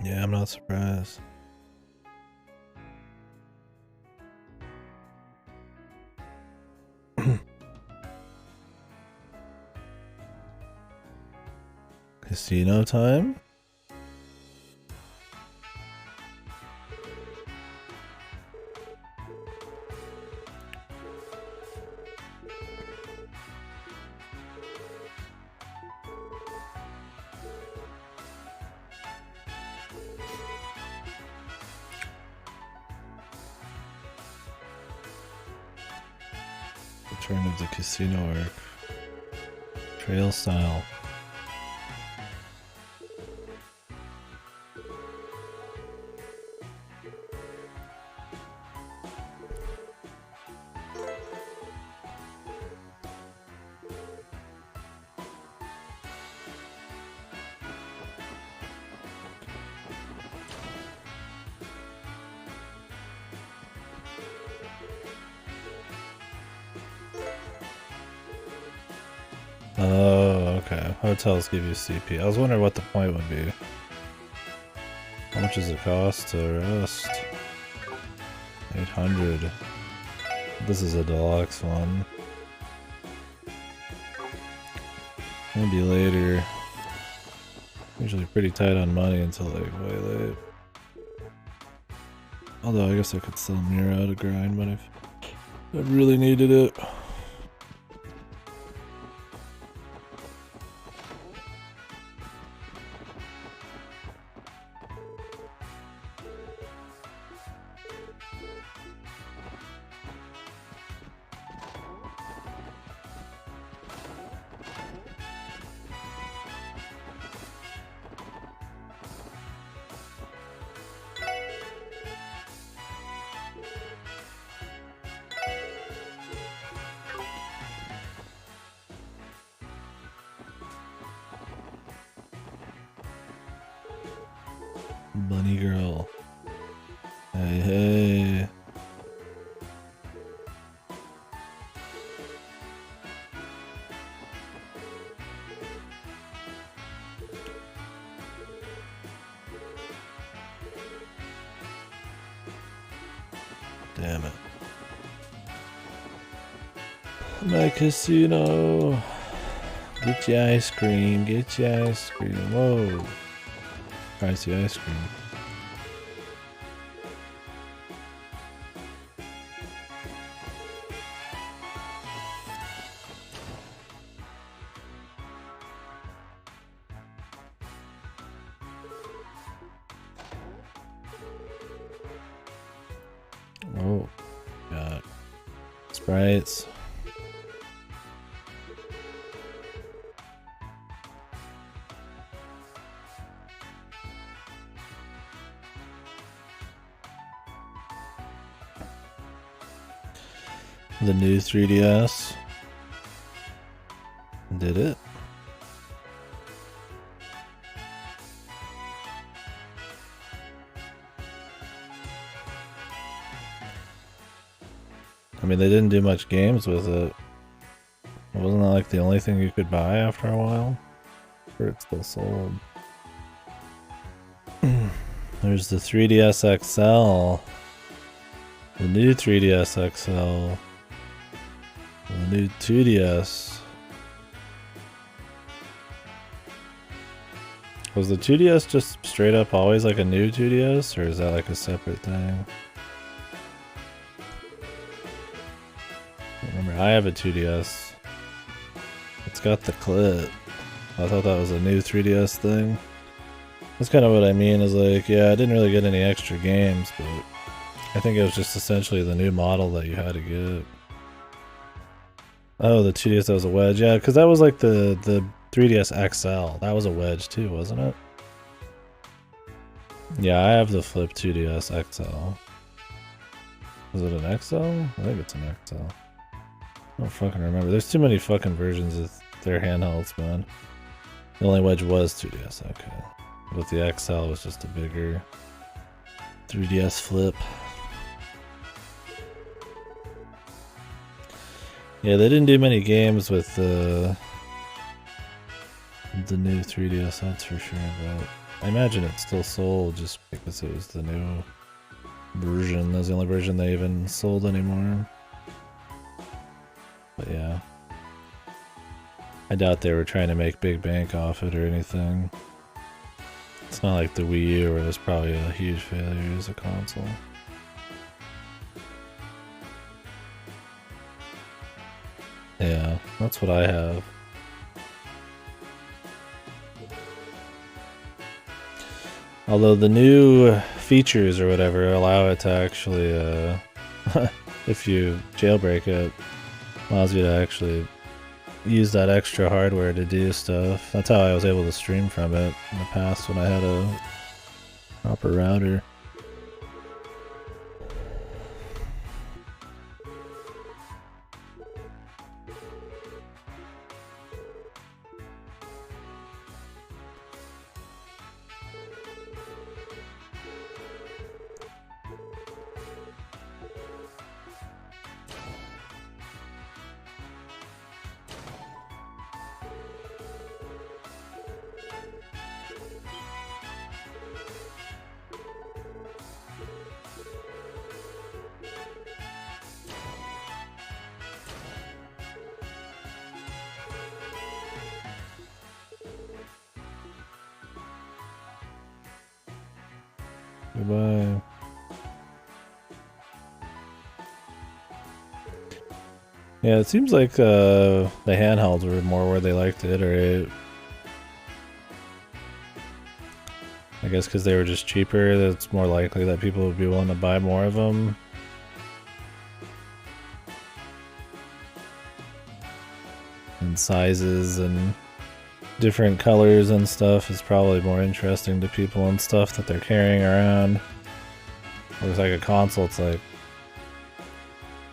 Yeah, I'm not surprised. Casino time? Return of the casino arc. Trail style. Oh, okay. Hotels give you CP. I was wondering what the point would be. How much does it cost to rest? 800. This is a deluxe one. Maybe later. Usually pretty tight on money until like way late. Although I guess I could still mirror out a grind, but if I really needed it. Bunny girl. Hey, hey. Damn it. My casino. Get your ice cream. Get your ice cream. Whoa. Pricey ice cream. Oh, got sprites. The new 3DS did it. I mean, they didn't do much games with it. Wasn't that like the only thing you could buy after a while? Or it's still sold. There's the 3DS XL. The new 3DS XL. The new 2DS. Was the 2DS just straight up always like a new 2DS, or is that like a separate thing? I don't remember I have a 2DS. It's got the clit. I thought that was a new 3DS thing. That's kind of what I mean is like, yeah, I didn't really get any extra games, but I think it was just essentially the new model that you had to get. Oh, the 2DS that was a wedge. Yeah, because that was like the 3DS XL. That was a wedge too, wasn't it? Yeah, I have the flip 2DS XL. Was it an XL? I think it's an XL. I don't fucking remember. There's too many fucking versions of their handhelds, man. The only wedge was 2DS, okay. But the XL was just a bigger 3DS flip. Yeah, they didn't do many games with the new 3DS, that's for sure, but I imagine it still sold just because it was the new version. That's the only version they even sold anymore. But yeah. I doubt they were trying to make big bank off it or anything. It's not like the Wii U where it was probably a huge failure as a console. Yeah, that's what I have. Although the new features or whatever allow it to actually, if you jailbreak it, allows you to actually use that extra hardware to do stuff. That's how I was able to stream from it in the past when I had a proper router. Goodbye. Yeah, it seems like the handhelds were more where they like to iterate. I guess because they were just cheaper, it's more likely that people would be willing to buy more of them. And sizes and different colors and stuff is probably more interesting to people and stuff that they're carrying around. Looks like a console, it's like,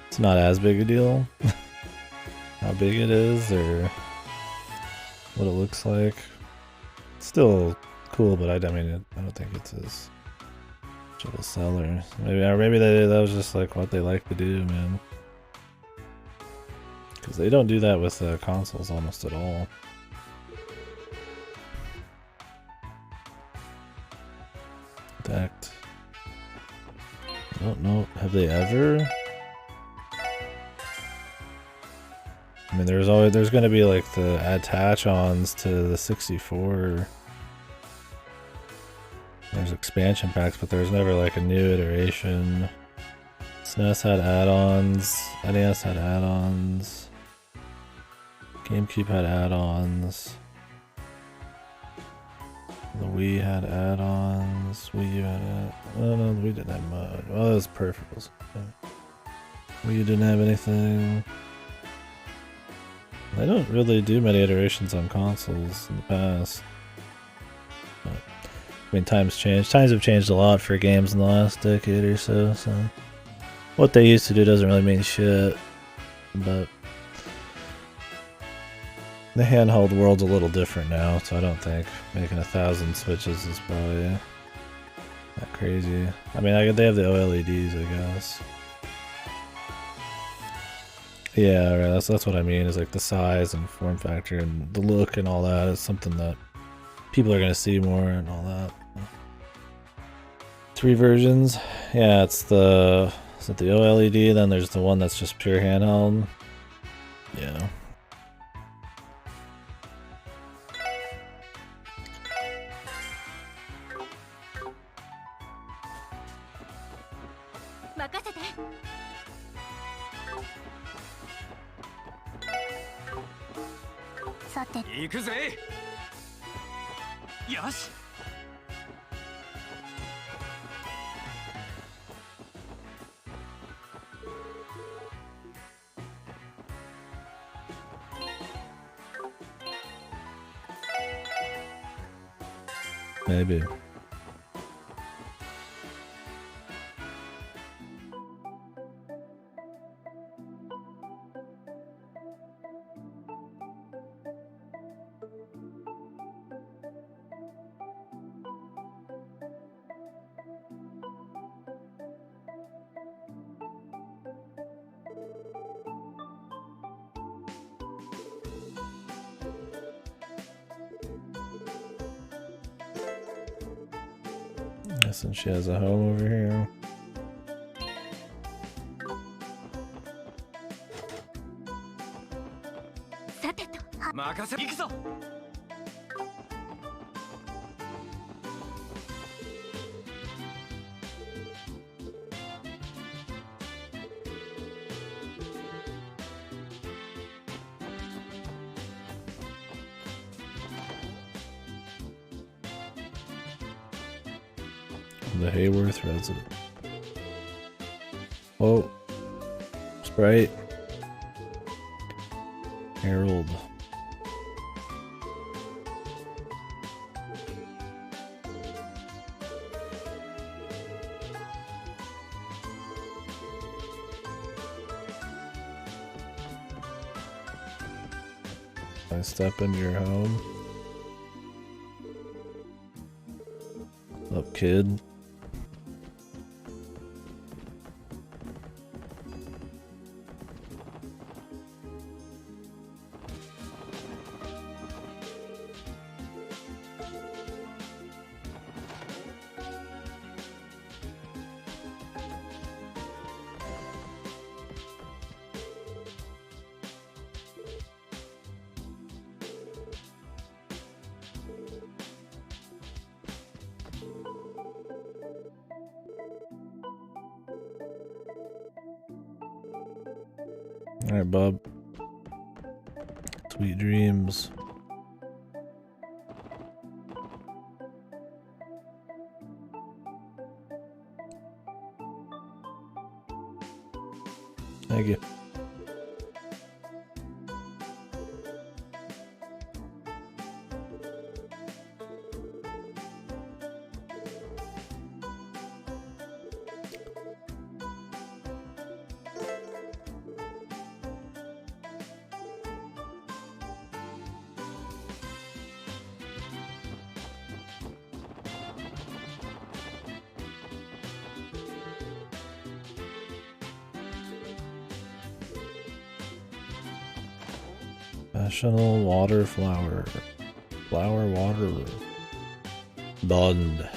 it's not as big a deal. How big it is or what it looks like. It's still cool, but I mean, I don't think it's as much of a seller. Maybe that was just like what they like to do, man. Because they don't do that with consoles almost at all. Act. I don't know. Have they ever? I mean, there's going to be like the attach-ons to the 64. There's expansion packs, but there's never like a new iteration. SNES had add-ons. NES had add-ons. GameCube had add-ons. The Wii had add-ons. Wii U had oh no, the Wii didn't have much. Oh, it was peripherals. Yeah. Wii U didn't have anything. They don't really do many iterations on consoles in the past. But, I mean, times change. Times have changed a lot for games in the last decade or so, so what they used to do doesn't really mean shit. But the handheld world's a little different now, so I don't think making 1,000 switches is probably that crazy. I mean, they have the OLEDs, I guess. Yeah, right, that's what I mean, is like the size and form factor and the look and all that is something that people are going to see more and all that. 3 versions. Yeah, it's the OLED, then there's the one that's just pure handheld. Yeah. さて行くぜ。よし。Maybe. Guessing she has a home over here. さてと任せ。行くぞ。The Hayworth resident. Oh, Sprite. Harold. I step into your home. Up, kid. Alright, bub. Sweet dreams. Thank you. Professional water flower. Flower water. Bond.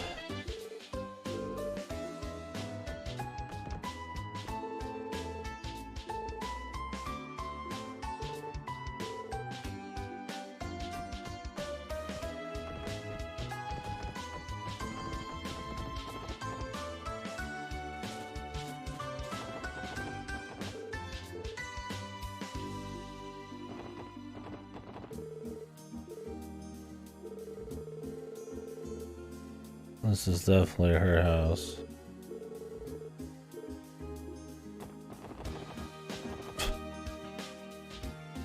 This is definitely her house.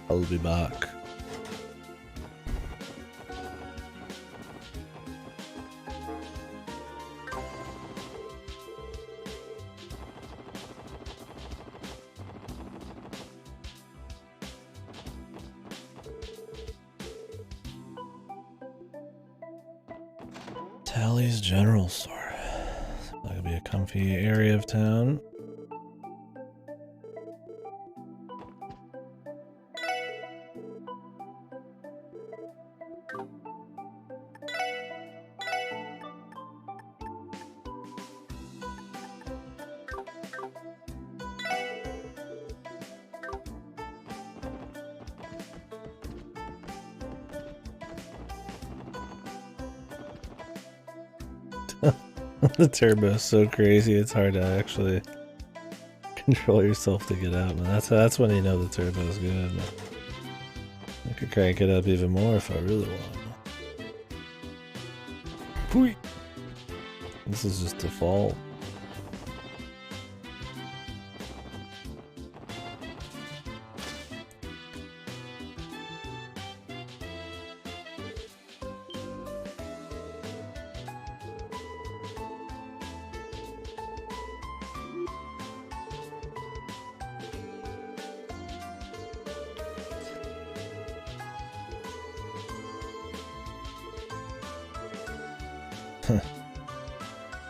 I'll be back. Tally's General Store. That could be a comfy area of town. The turbo is so crazy, it's hard to actually control yourself to get out, man. That's when you know the turbo is good. Okay. could crank it up even more if I really want. Pooey. This is just default.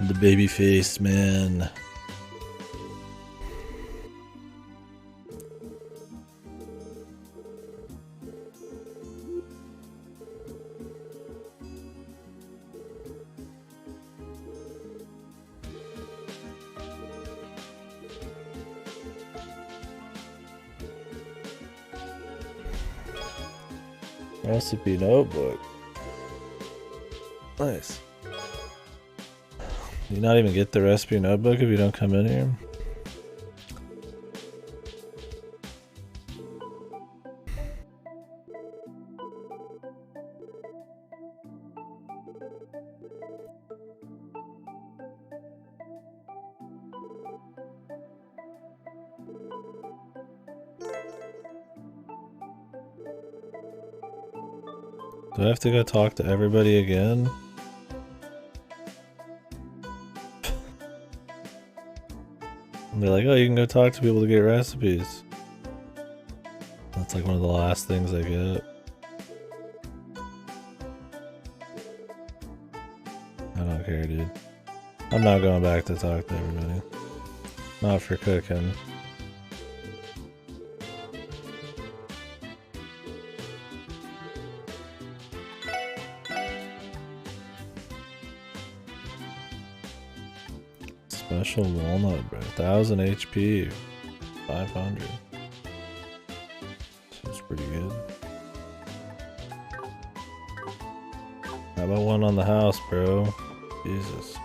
The baby face man. Recipe notebook. Nice. You not even get the recipe notebook if you don't come in here? Do I have to go talk to everybody again? And they're like, oh, you can go talk to people to get recipes. That's like one of the last things I get. I don't care, dude. I'm not going back to talk to everybody. Not for cooking. Special walnut bread, 1000 HP, 500. Seems pretty good. How about one on the house, bro? Jesus.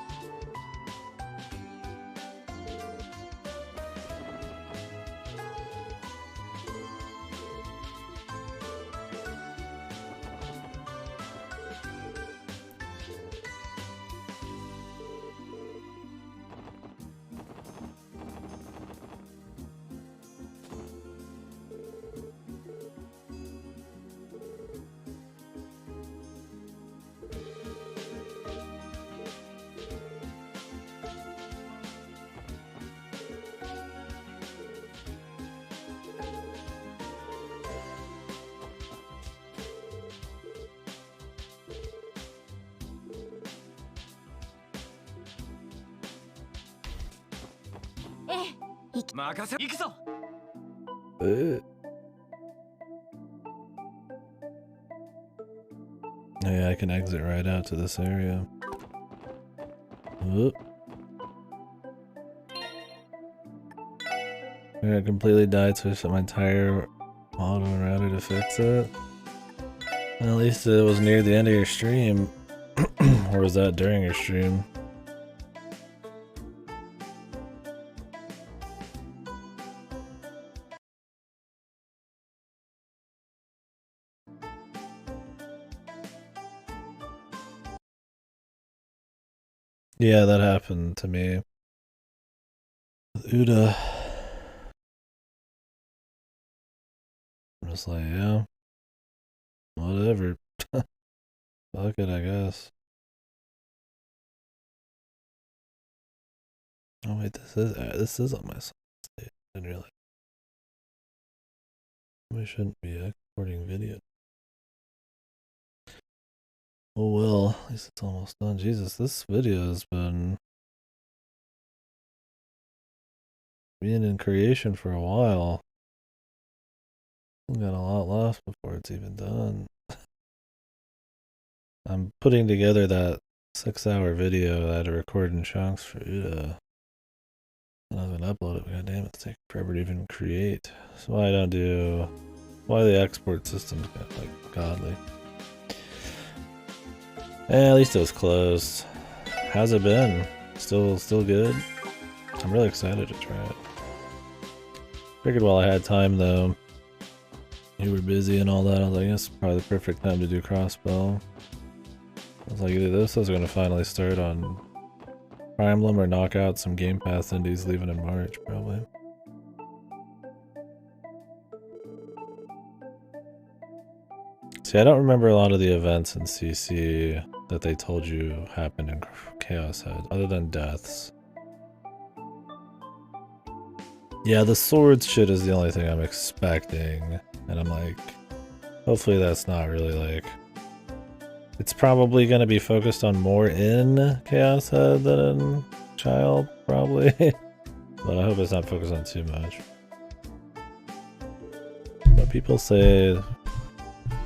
Yeah, I can exit right out to this area. Whoop. I completely died, so I set my entire auto and router to fix it. Well, at least it was near the end of your stream. Or was that during your stream? Yeah, that happened to me. With Uda. I'm just like, yeah. Whatever. Fuck it, I guess. Oh wait, this is on my site. I didn't realize. We shouldn't be exporting video. Oh well, at least it's almost done. Jesus, this video has been being in creation for a while. We've got a lot left before it's even done. I'm putting together that 6-hour video that I had to record in chunks for Uda. And I'm gonna upload it. God damn it, it's taking forever to even create. That's why I don't do. Why the export system's like godly. At least it was closed. How's it been? Still good? I'm really excited to try it. Figured while I had time though, you you were busy and all that. I was like, it's probably the perfect time to do crossbow. I was like, either this or I was going to finally start on Fire Emblem or knock out some Game Pass indies leaving in March, probably. See, I don't remember a lot of the events in CC that they told you happened in Chaos Head, other than deaths. Yeah, the swords shit is the only thing I'm expecting, and I'm like, hopefully that's not really like... It's probably going to be focused on more in Chaos Head than in Child, probably. But I hope it's not focused on too much. But people say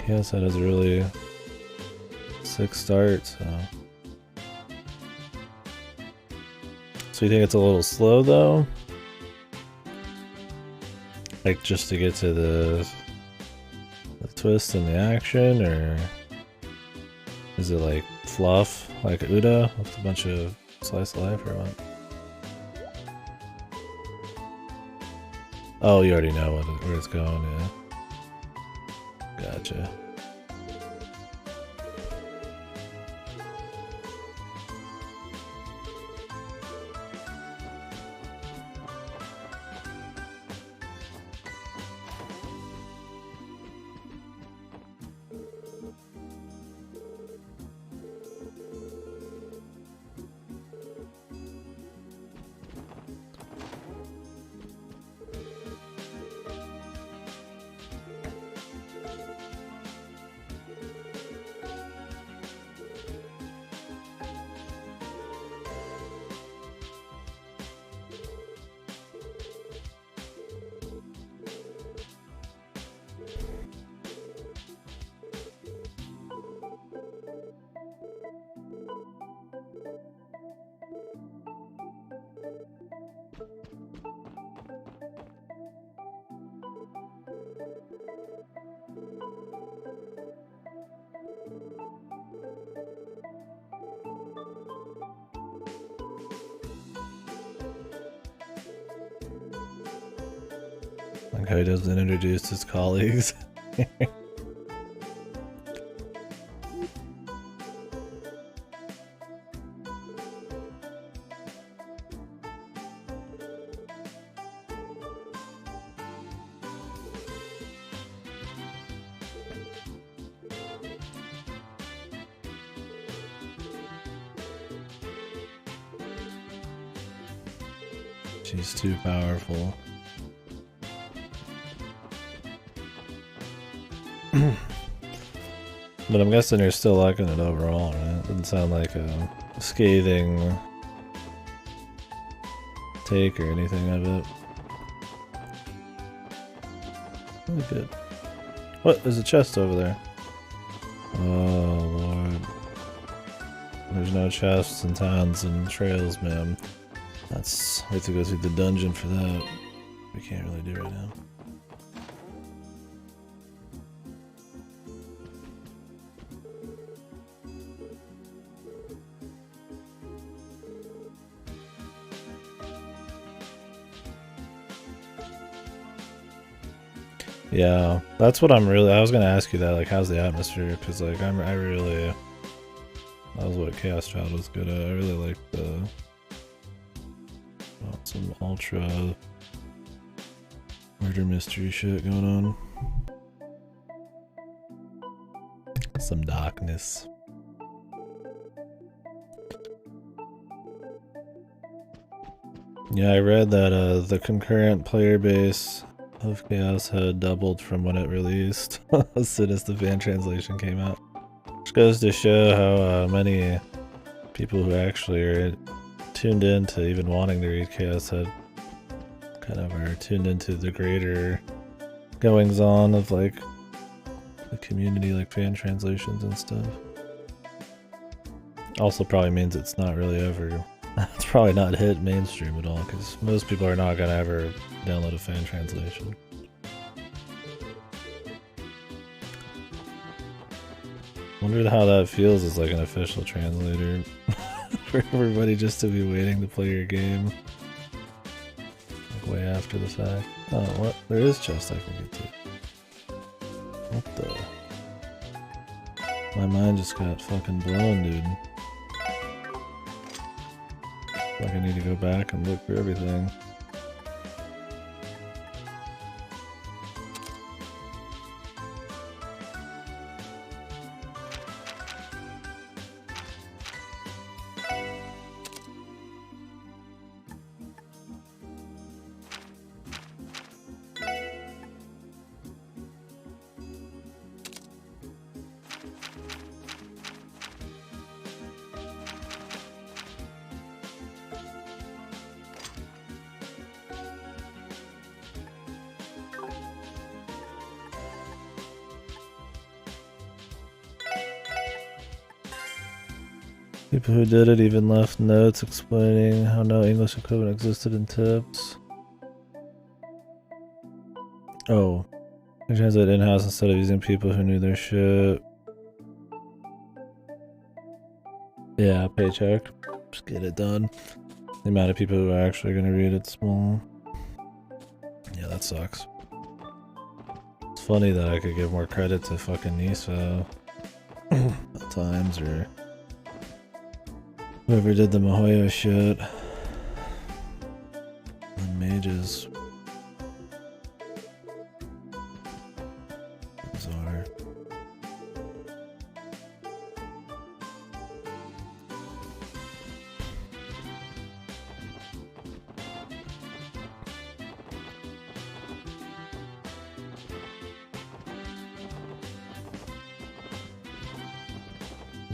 Chaos Head has a really sick start, so... So you think it's a little slow, though? Like, just to get to the twist and the action, or is it like fluff, like Uda, with a bunch of slice of life, or what? Oh, you already know where it's going, yeah. Gotcha. Like how he doesn't introduce his colleagues. She's too powerful. But I'm guessing you're still liking it overall, right? Doesn't sound like a scathing take or anything of it. Really good. What? There's a chest over there. Oh lord. There's no chests and towns and trails, man. That's... we have to go through the dungeon for that. We can't really do right now. Yeah, that's what I'm really... I was gonna ask you that, like, how's the atmosphere? Because, like, I really... that was what Chaos Child was good at. I really liked the... some ultra... murder mystery shit going on. Some darkness. Yeah, I read that the concurrent player base of Chaos had doubled from when it released as soon as the fan translation came out. Which goes to show how many people who actually are tuned in to even wanting to read Chaos Head kind of are tuned into the greater goings on of like the community, like fan translations and stuff. Also probably means it's not really ever... it's probably not hit mainstream at all, because most people are not gonna ever download a fan translation. Wonder how that feels as like an official translator for everybody just to be waiting to play your game like way after the fact. Oh, what? There is chest I can get to. What the? My mind just got fucking blown, dude. Like I need to go back and look for everything. People who did it even left notes explaining how no English equivalent existed in tips. Oh, I translate in-house instead of using people who knew their shit. Yeah, paycheck. Just get it done. The amount of people who are actually going to read it's small. Yeah, that sucks. It's funny that I could give more credit to fucking Niso at times, or whoever did the Mihoyo shit. And mages. Bizarre.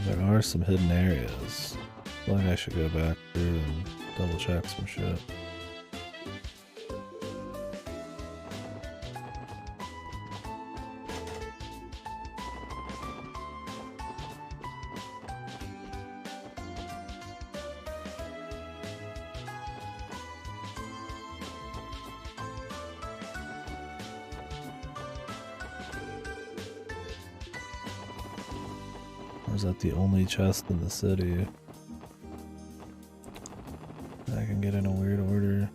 There are some hidden areas. I feel like I should go back through and double check some shit. Or is that the only chest in the city? I can get in a weird order.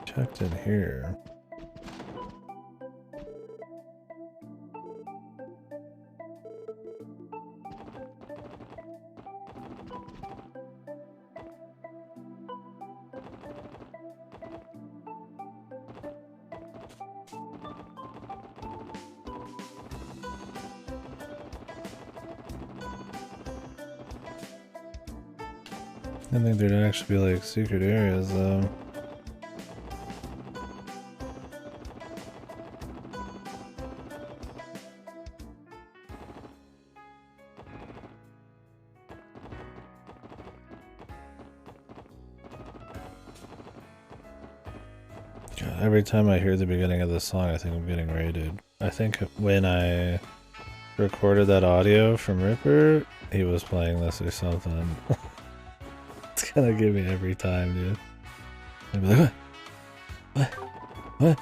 Checked in here. I think there'd actually be like secret areas though. God, every time I hear the beginning of this song, I think I'm getting raided. I think when I recorded that audio from Ripper, he was playing this or something. It's gonna give me every time, dude. I'd be like, what? What?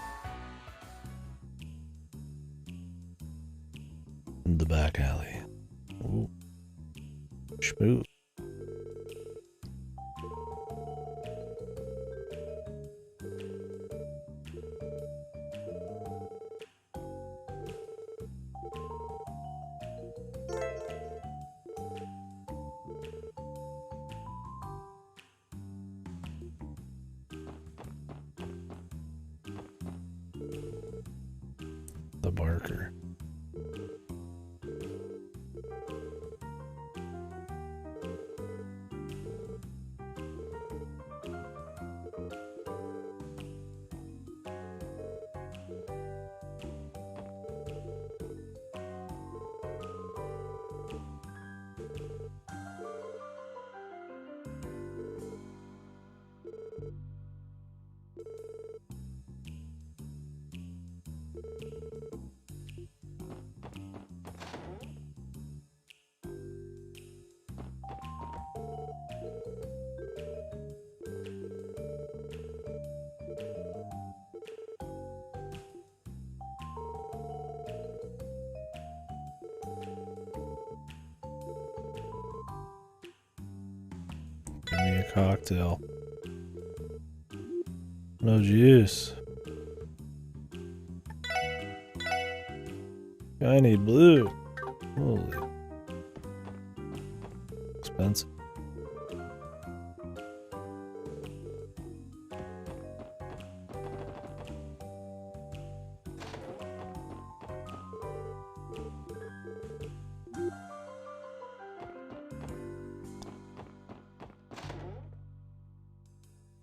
In the back alley. Ooh. Smooth. The Barker. Give me a cocktail. No juice. Shiny blue. Holy. Expensive.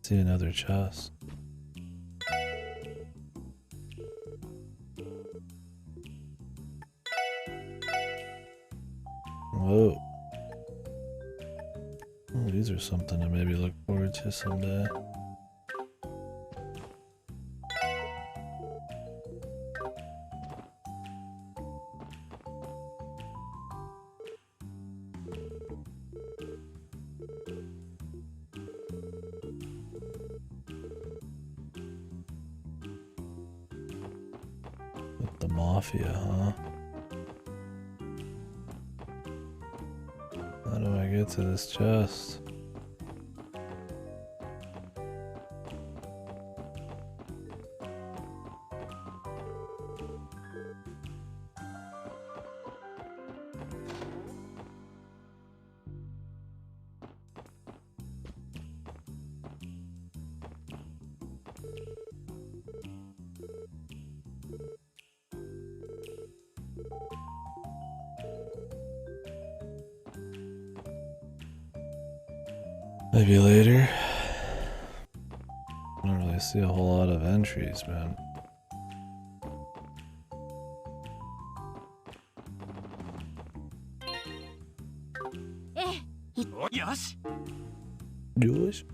See another chest. Whoa. Oh, these are something to maybe look forward to someday. With the mafia, huh? How do I get to this chest? Maybe later. I don't really see a whole lot of entries, man. Yosh. Yosh.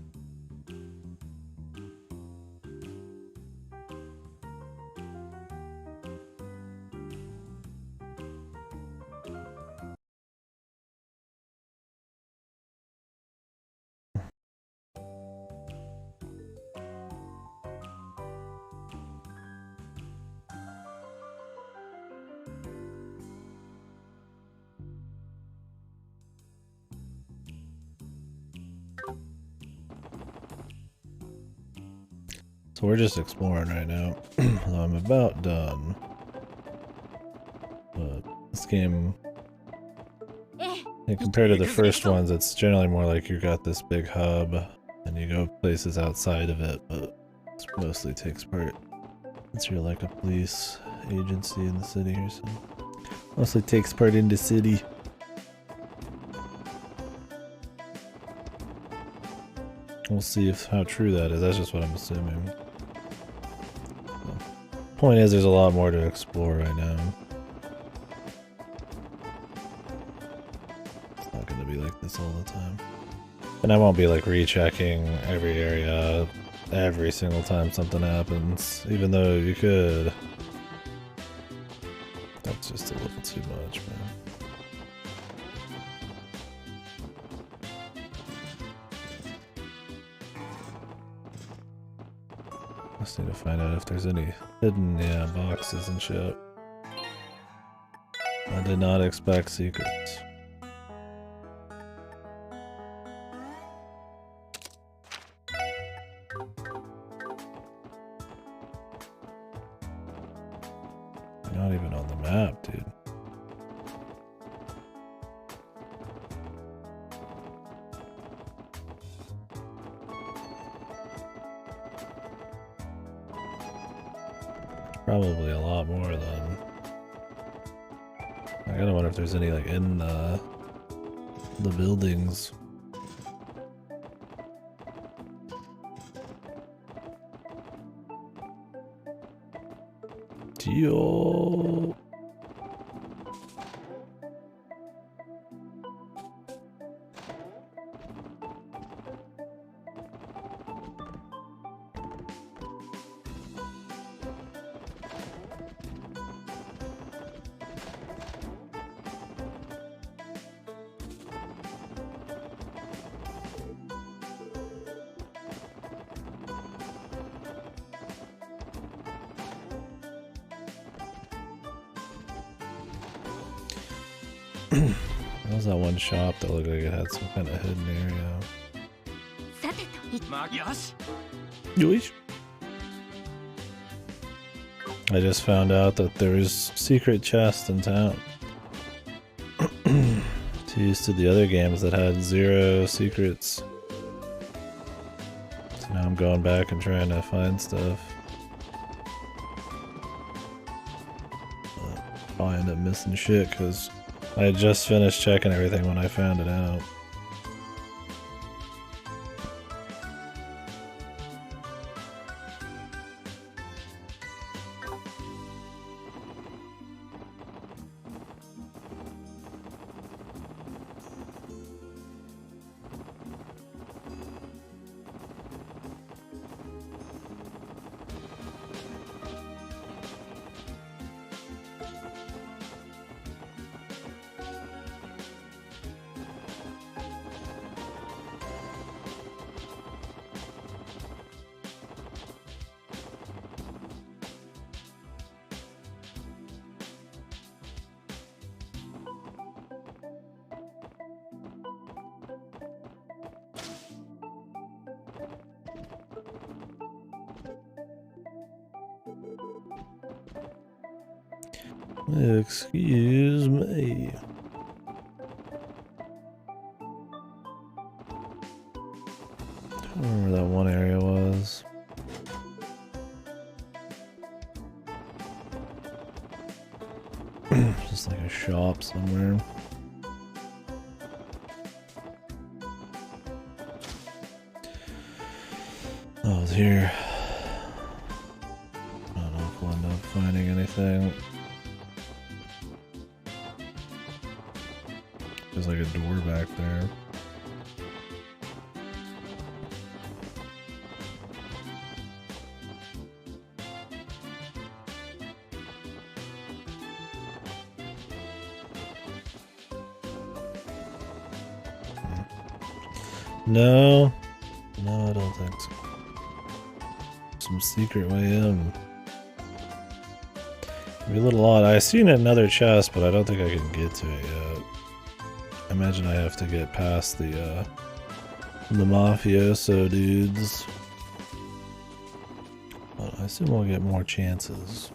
So we're just exploring right now. I'm about done. But this game, compared to the first ones, it's generally more like you got this big hub and you go places outside of it, but it mostly takes part. It's you're like a police agency in the city or something. Mostly takes part in the city. We'll see if how true that is. That's just what I'm assuming. Point is, there's a lot more to explore right now. It's not going to be like this all the time. And I won't be like rechecking every area every single time something happens, even though you could. That's just a little too much, man. Just need to find out if there's any hidden, boxes and shit. I did not expect secrets. Not even on the map, dude. Probably a lot more than. I gotta wonder if there's any like in the buildings. Yo. That was that one shop that looked like it had some kind of hidden area. Yoish. I just found out that there's secret chests in town. Too used to the other games that had 0 secrets. So now I'm going back and trying to find stuff. I'll end up missing shit because I had just finished checking everything when I found it out. Excuse me. I don't remember where that one area was. Just like a shop somewhere. Oh, I was here. I don't know if we'll end up finding anything. There's like a door back there. No, I don't think so. Some secret way in. It'd be a little odd. I've seen another chest, but I don't think I can get to it yet. I imagine I have to get past the mafioso dudes. But I assume we'll get more chances.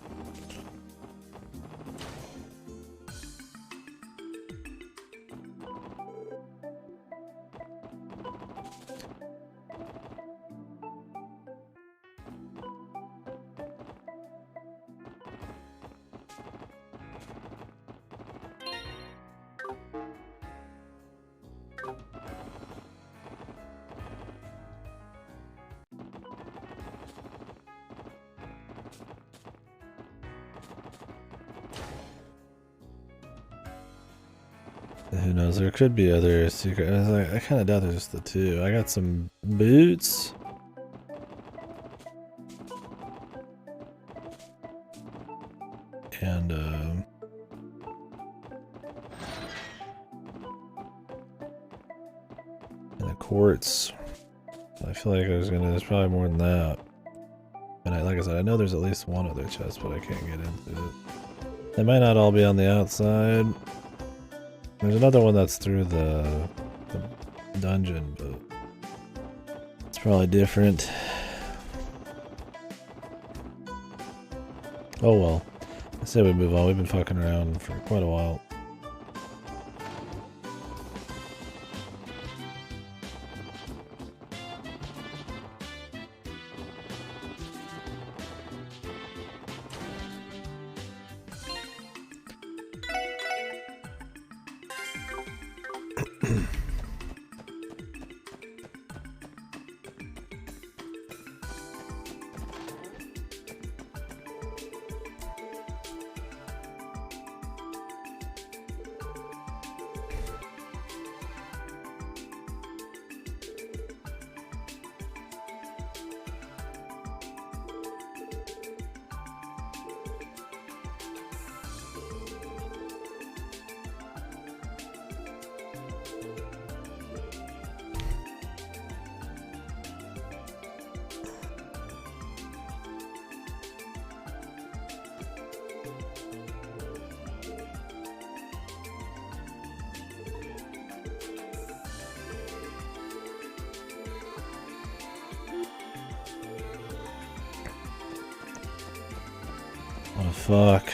Who knows? There could be other secret. I kind of doubt there's just the two. I got some boots. And a quartz. I feel like there's probably more than that. And like I said, I know there's at least one other chest, but I can't get into it. They might not all be on the outside. There's another one that's through the dungeon, but it's probably different. Oh well. I say we move on. We've been fucking around for quite a while. Oh, fuck.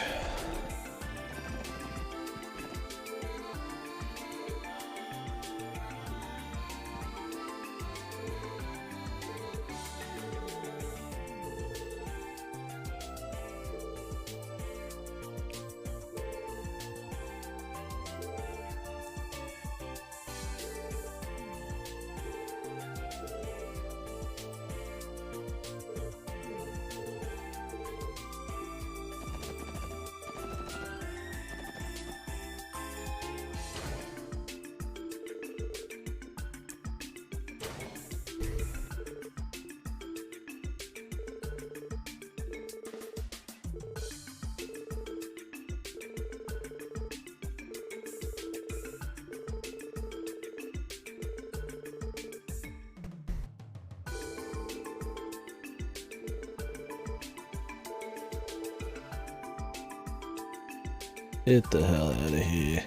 Get the hell out of here.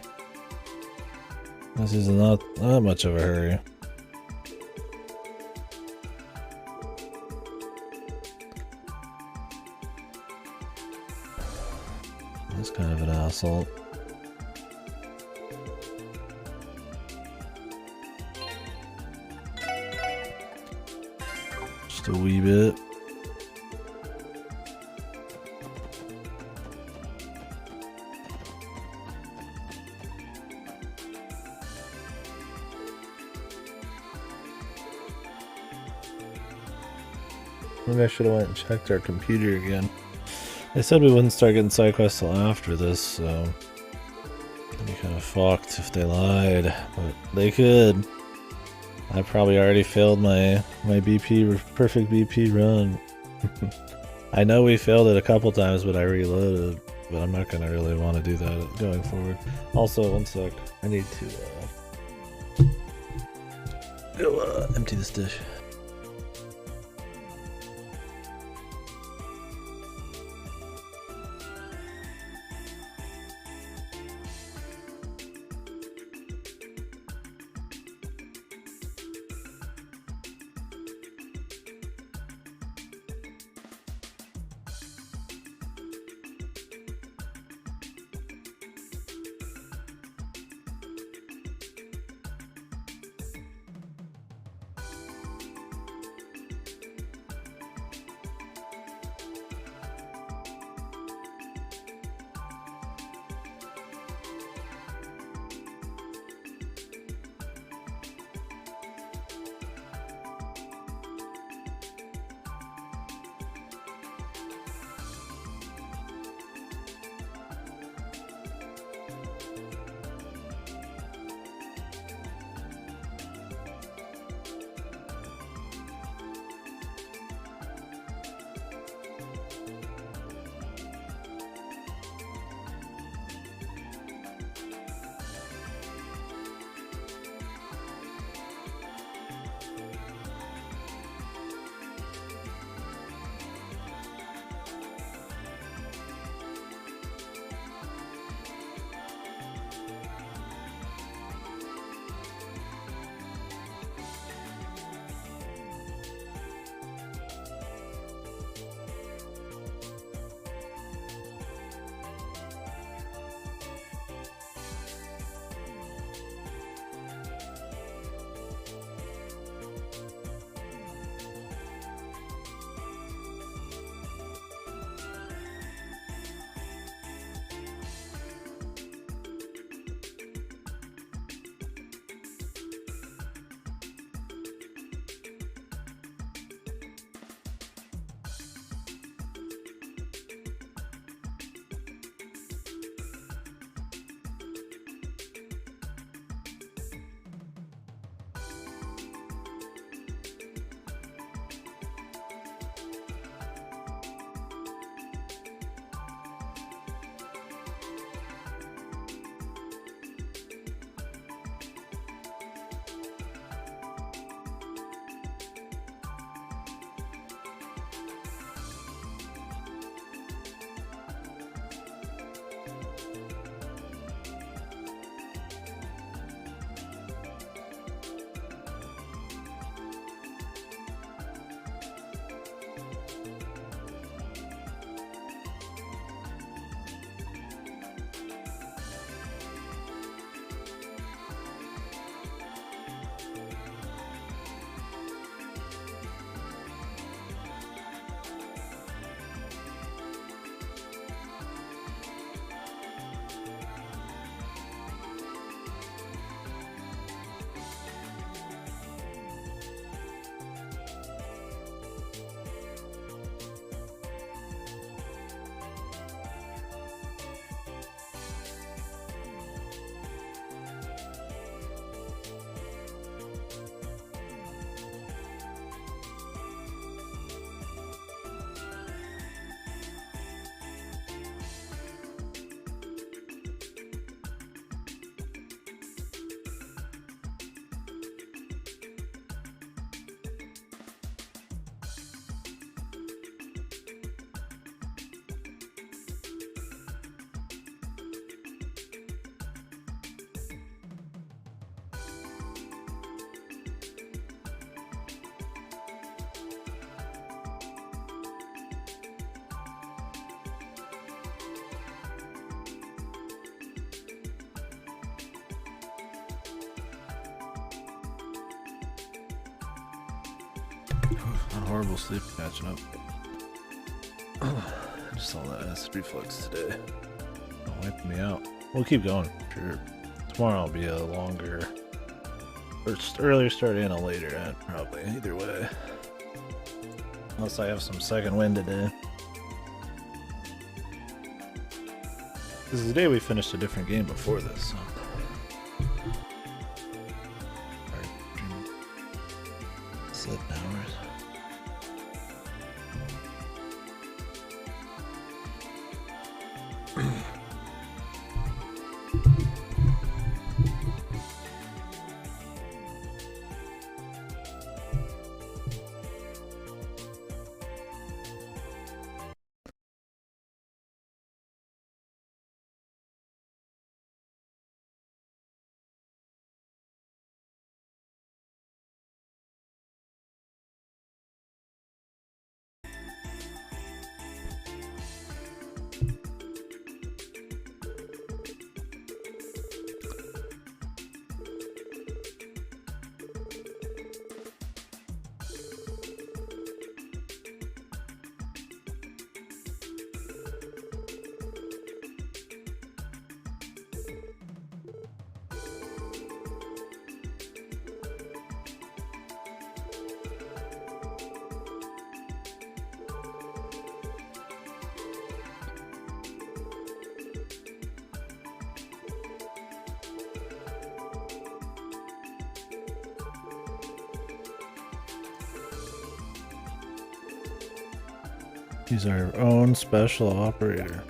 This is not that much of a hurry. That's kind of an assault. Just a wee bit. Maybe I should have went and checked our computer again. They said we wouldn't start getting side quests till after this, so I'd be kind of fucked if they lied, but they could. I probably already failed my perfect BP run. I know we failed it a couple times, but I reloaded. But I'm not gonna really want to do that going forward. Also, one sec, I need to go empty this dish. Not horrible sleep catching up. Just saw that acid reflux today. Wiping me out. We'll keep going. Sure. Tomorrow will be a longer, or earlier start and a later end, probably. Either way. Unless I have some second wind today. This is the day we finished a different game before this, so. 7 hours. He's our own special operator.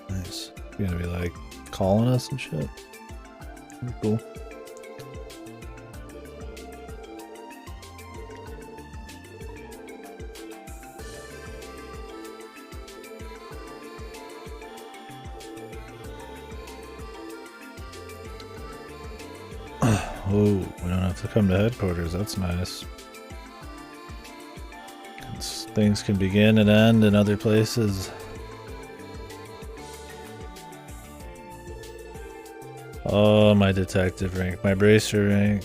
Nice. You're gonna be like calling us and shit. Cool. Oh, we don't have to come to headquarters. That's nice. Things can begin and end in other places. Oh, my detective rank, my bracer rank.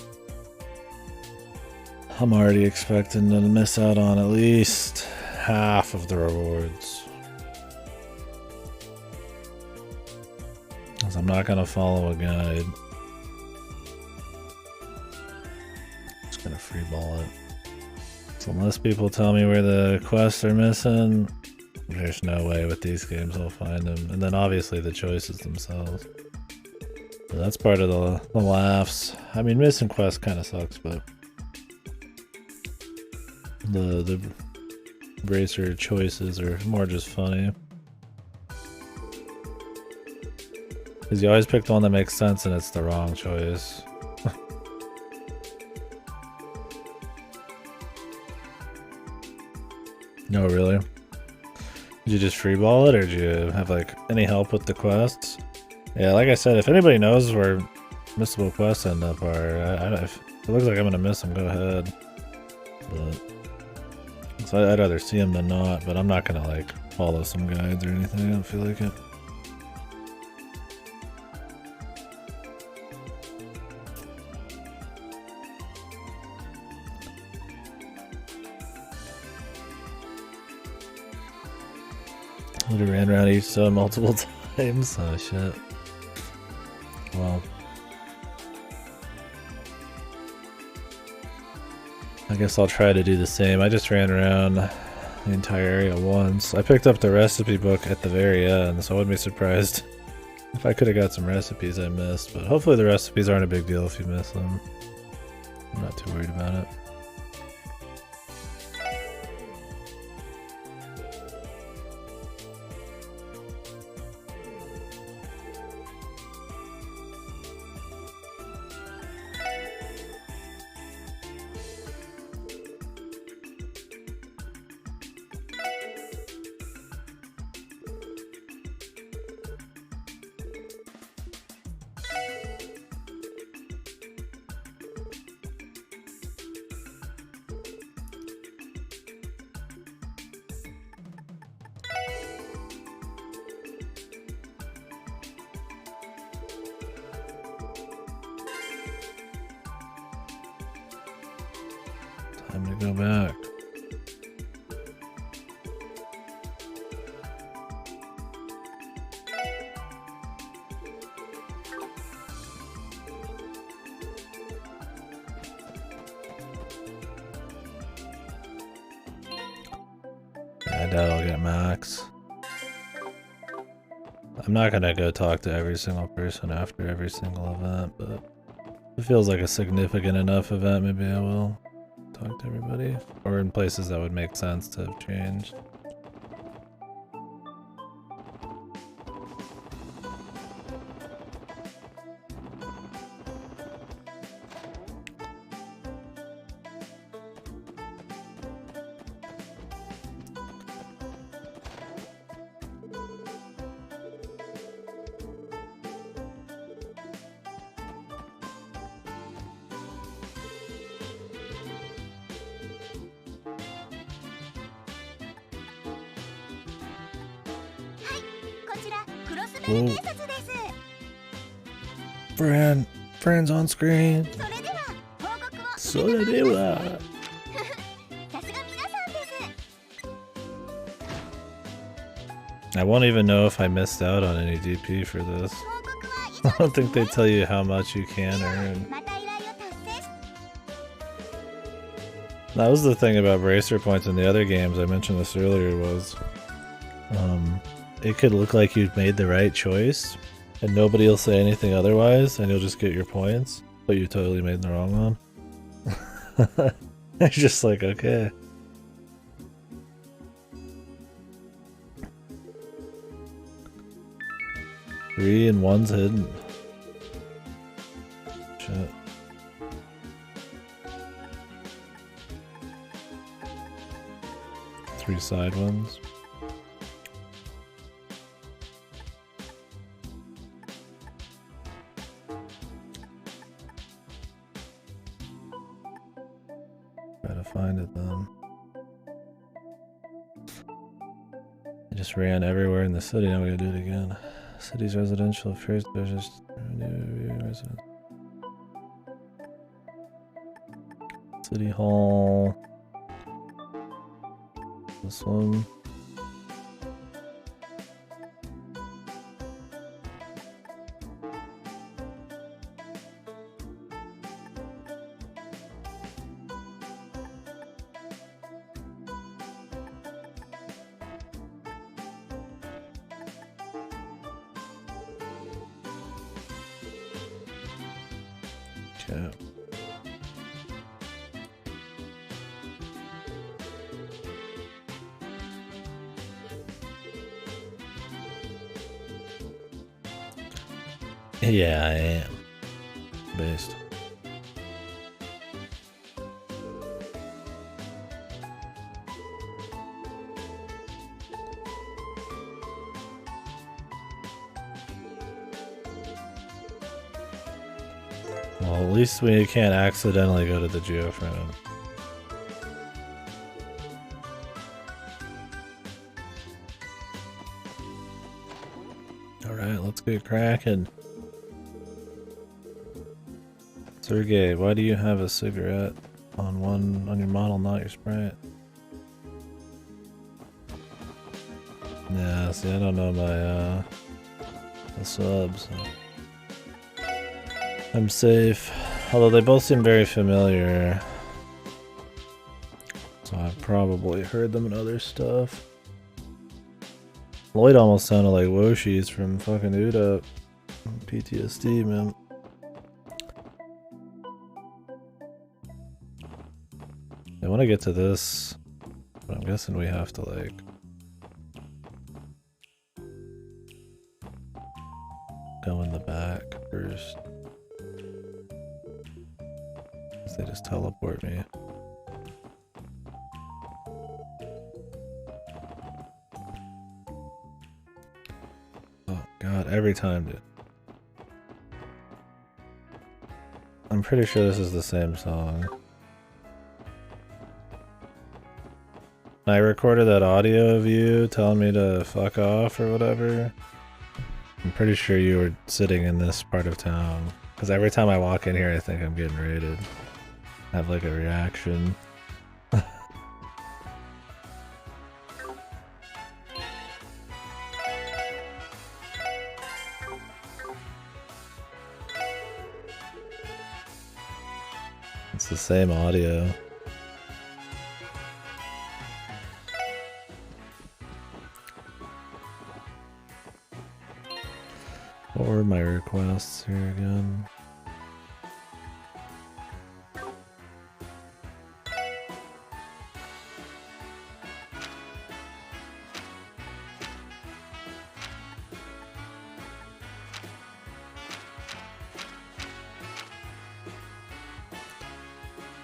I'm already expecting to miss out on at least half of the rewards. Because I'm not going to follow a guide. Just going to freeball it. Unless people tell me where the quests are missing, there's no way with these games I'll find them. And then obviously the choices themselves. So that's part of the laughs. I mean, missing quests kind of sucks, but the bracer choices are more just funny. Because you always pick the one that makes sense and it's the wrong choice. No, really? Did you just freeball it, or did you have like any help with the quests? Yeah, like I said, if anybody knows where missable quests end up are, if it looks like I'm gonna miss them, go ahead. But so I'd rather see them than not. But I'm not gonna like follow some guides or anything. I don't feel like it. I ran around each zone multiple times. Oh shit. Well, I guess I'll try to do the same. I just ran around the entire area once. I picked up the recipe book at the very end, so I wouldn't be surprised if I could have got some recipes I missed. But hopefully the recipes aren't a big deal if you miss them. I'm not too worried about it. Time to go back. I doubt I'll get max. I'm not gonna go talk to every single person after every single event, but if it feels like a significant enough event, maybe I will talk to everybody. Or in places that would make sense to have changed. Whoa. Friends on screen. それでは I won't even know if I missed out on any DP for this. I don't think they tell you how much you can earn. That was the thing about bracer points in the other games, I mentioned this earlier, was it could look like you've made the right choice and nobody will say anything otherwise and you'll just get your points, but you totally made the wrong one. It's just like, okay. Three and one's hidden. Shit. Three side ones. Gotta find it then. I just ran everywhere in the city, now we gotta do it again. City's residential affairs just residents. City Hall. This one. Okay. Yeah, I am. Based. Well, at least we can't accidentally go to the geofriend. Alright, let's get cracking. Sergey, why do you have a cigarette on your model, not your Sprite? Yeah, see, I don't know my the subs. So. I'm safe. Although they both seem very familiar. So I've probably heard them in other stuff. Lloyd almost sounded like Woshi's from fucking Uda. PTSD, man. I want to get to this, but I'm guessing we have to like go in the back first. They just teleport me. Oh god, every time, dude. I'm pretty sure this is the same song. I recorded that audio of you telling me to fuck off or whatever. I'm pretty sure you were sitting in this part of town. Because every time I walk in here, I think I'm getting raided. I have like a reaction. It's the same audio. What were my requests here again?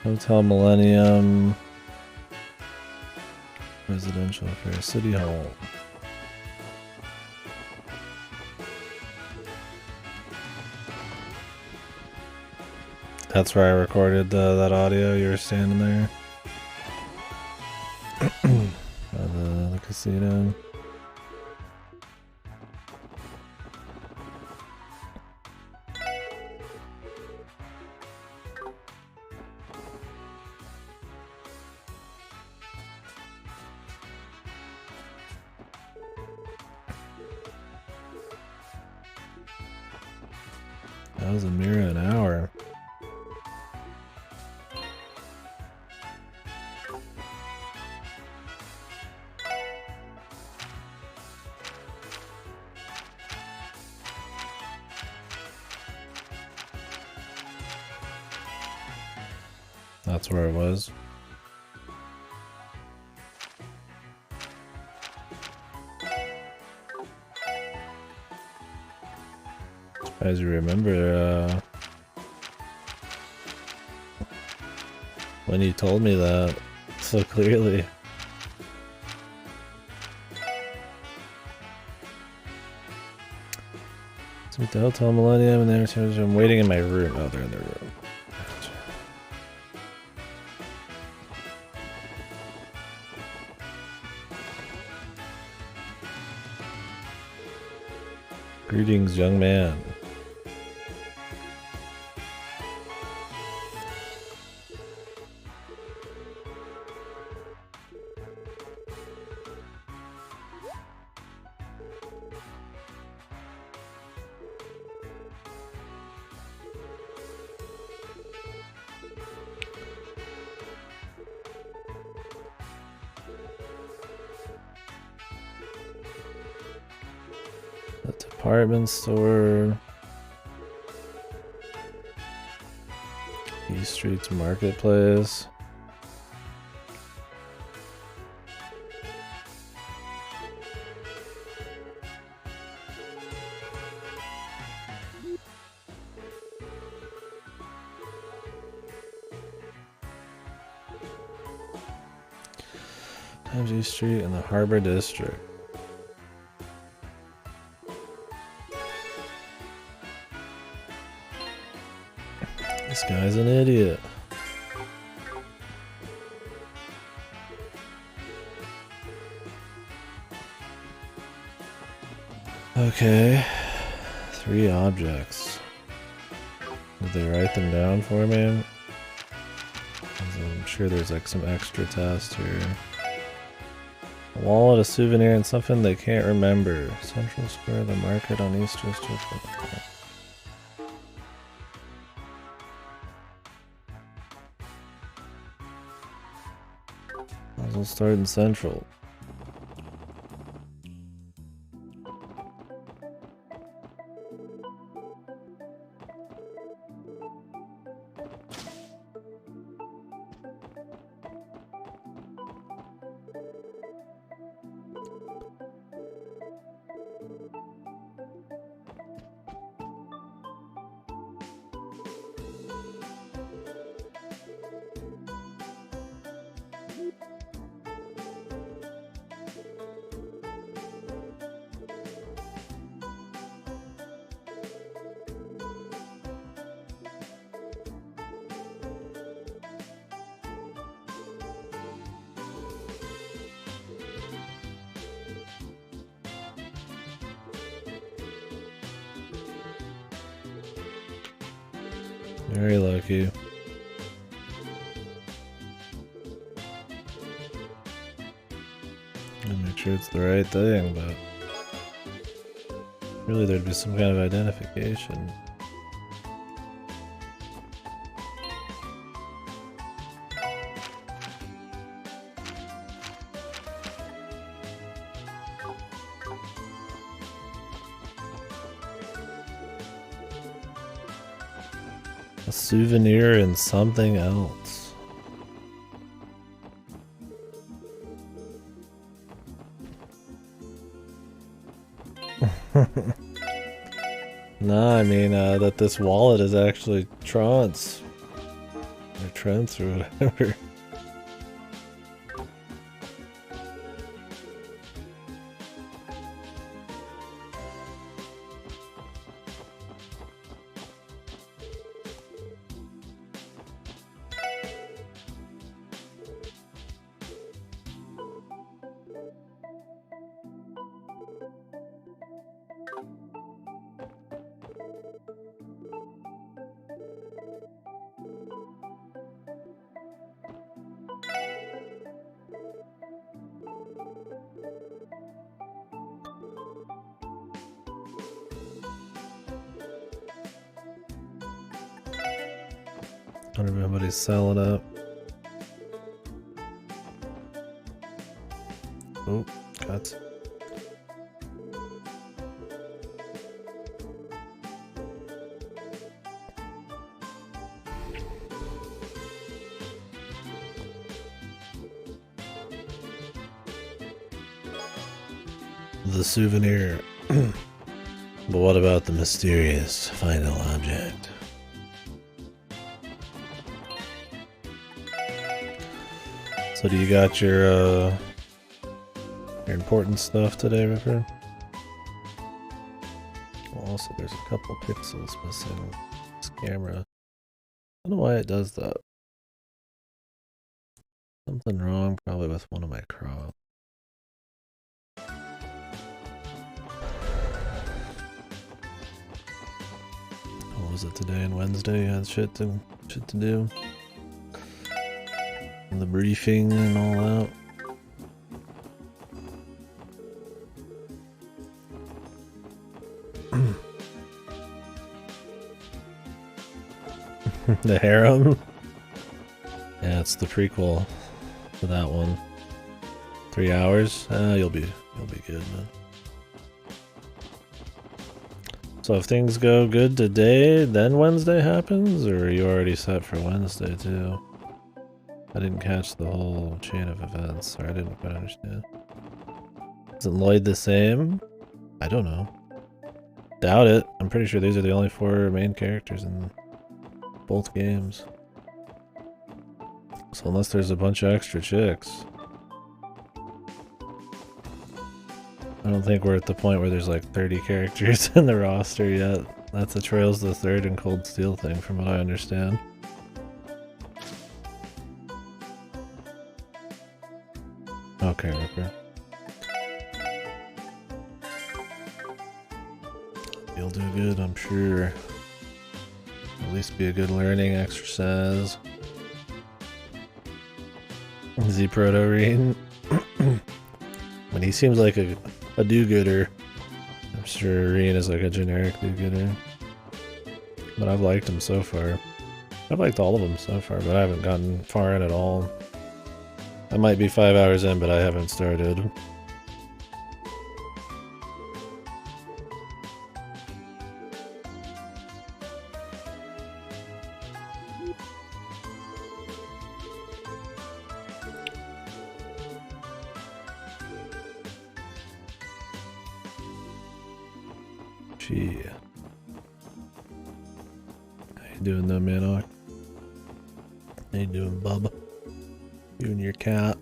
Hotel Millennium, Residential Fair, City Hall. That's where I recorded that audio. You were standing there by the casino. That was a mere an hour. That's where it was. As you remember, when you told me that so clearly. So the Hotel Millennium and the entertainment. I'm waiting in my room. Oh, they're in their room. Greetings, young man. The department store. East Street's Marketplace. Times East Street in the Harbor District. This guy's an idiot. Okay. 3 objects. Did they write them down for me? I'm sure there's like some extra test here. A wallet, a souvenir, and something they can't remember. Central Square, the market on East District. We'll start in Central. Very lucky. I'll make sure it's the right thing, but really there'd be some kind of identification. A souvenir and something else. No, I mean that this wallet is actually Trance. Or Trance or whatever. Everybody's selling up. Oh, cuts. The souvenir. But what about the mysterious final object? So do you got your important stuff today, Ripper? Well, also there's a couple pixels missing with this camera. I don't know why it does that. Something wrong probably with one of my crops. What was it today and Wednesday? You had shit to do. And the briefing and all that. The harem? Yeah, it's the prequel to that one. 3 hours? You'll be good, man. So if things go good today, then Wednesday happens? Or are you already set for Wednesday too? I didn't catch the whole chain of events, or I didn't quite understand. Isn't Lloyd the same? I don't know. Doubt it. I'm pretty sure these are the only 4 main characters in both games. So unless there's a bunch of extra chicks. I don't think we're at the point where there's like 30 characters in the roster yet. That's a Trails the Third and Cold Steel thing from what I understand. Okay, Ripper. You'll do good, I'm sure. At least be a good learning exercise. Is he proto-reading? When he seems like a do-gooder. I'm sure Reen is like a generic do-gooder. But I've liked him so far. I've liked all of them so far, but I haven't gotten far in at all. I might be 5 hours in, but I haven't started. Gee. How you doing though, Manok? How you doing, bub? You and your cat.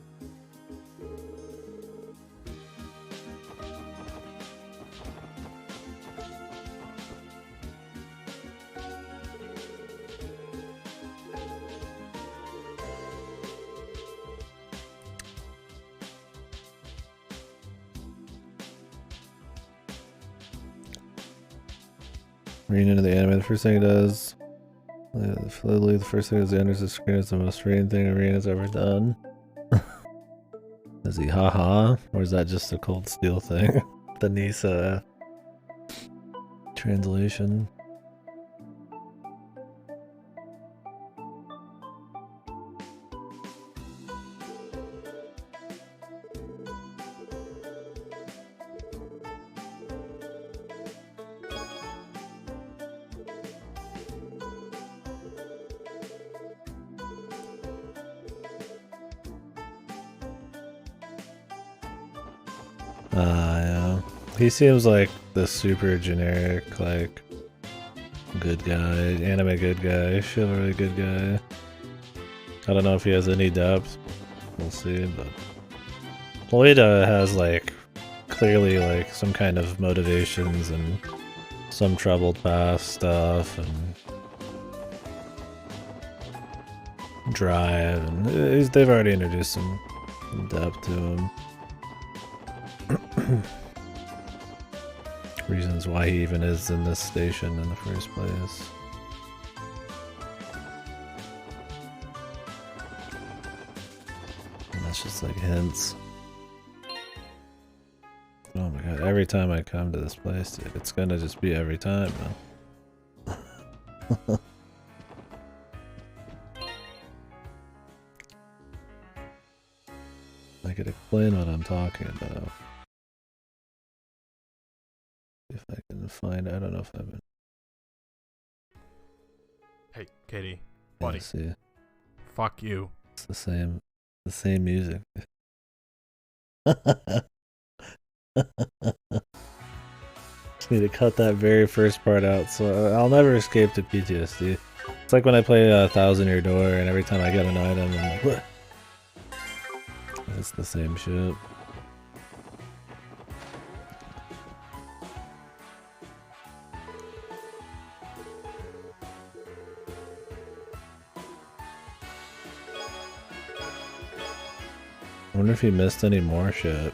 Reading into the anime, the first thing it does, literally the first thing is it enters the screen is the most reading thing Arena's ever done. Is he haha? Or is that just a Cold Steel thing? The Nisa translation. Yeah. He seems like the super generic, like, good guy, anime good guy, chivalry good guy. I don't know if he has any depth. We'll see, but Loida has, like, clearly, like, some kind of motivations and some troubled past stuff and drive, and they've already introduced some depth to him. Reasons why he even is in this station in the first place. And that's just like hints. Oh my god, every time I come to this place, dude, it's gonna just be every time, man. I could explain what I'm talking about. If I can find, I don't know if I've been. Hey, Katie, buddy. Yeah, see. Fuck you. It's the same music. Just need to cut that very first part out, so I'll never escape to PTSD. It's like when I play 1,000 Year Door, and every time I get an item, I'm like, what? It's the same shit. I wonder if he missed any more shit.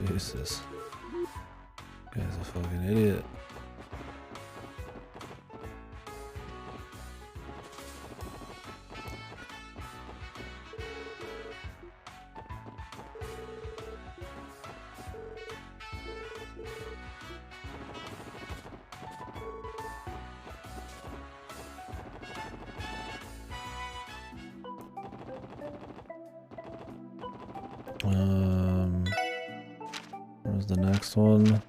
Jesus. Guy's a fucking idiot. Where's the next one?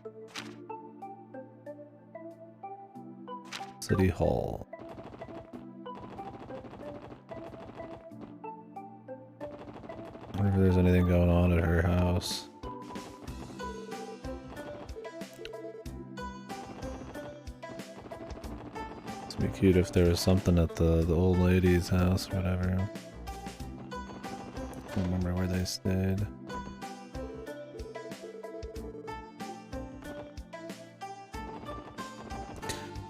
City Hall. I wonder if there's anything going on at her house. It'd be cute if there was something at the old lady's house or whatever. I don't remember where they stayed.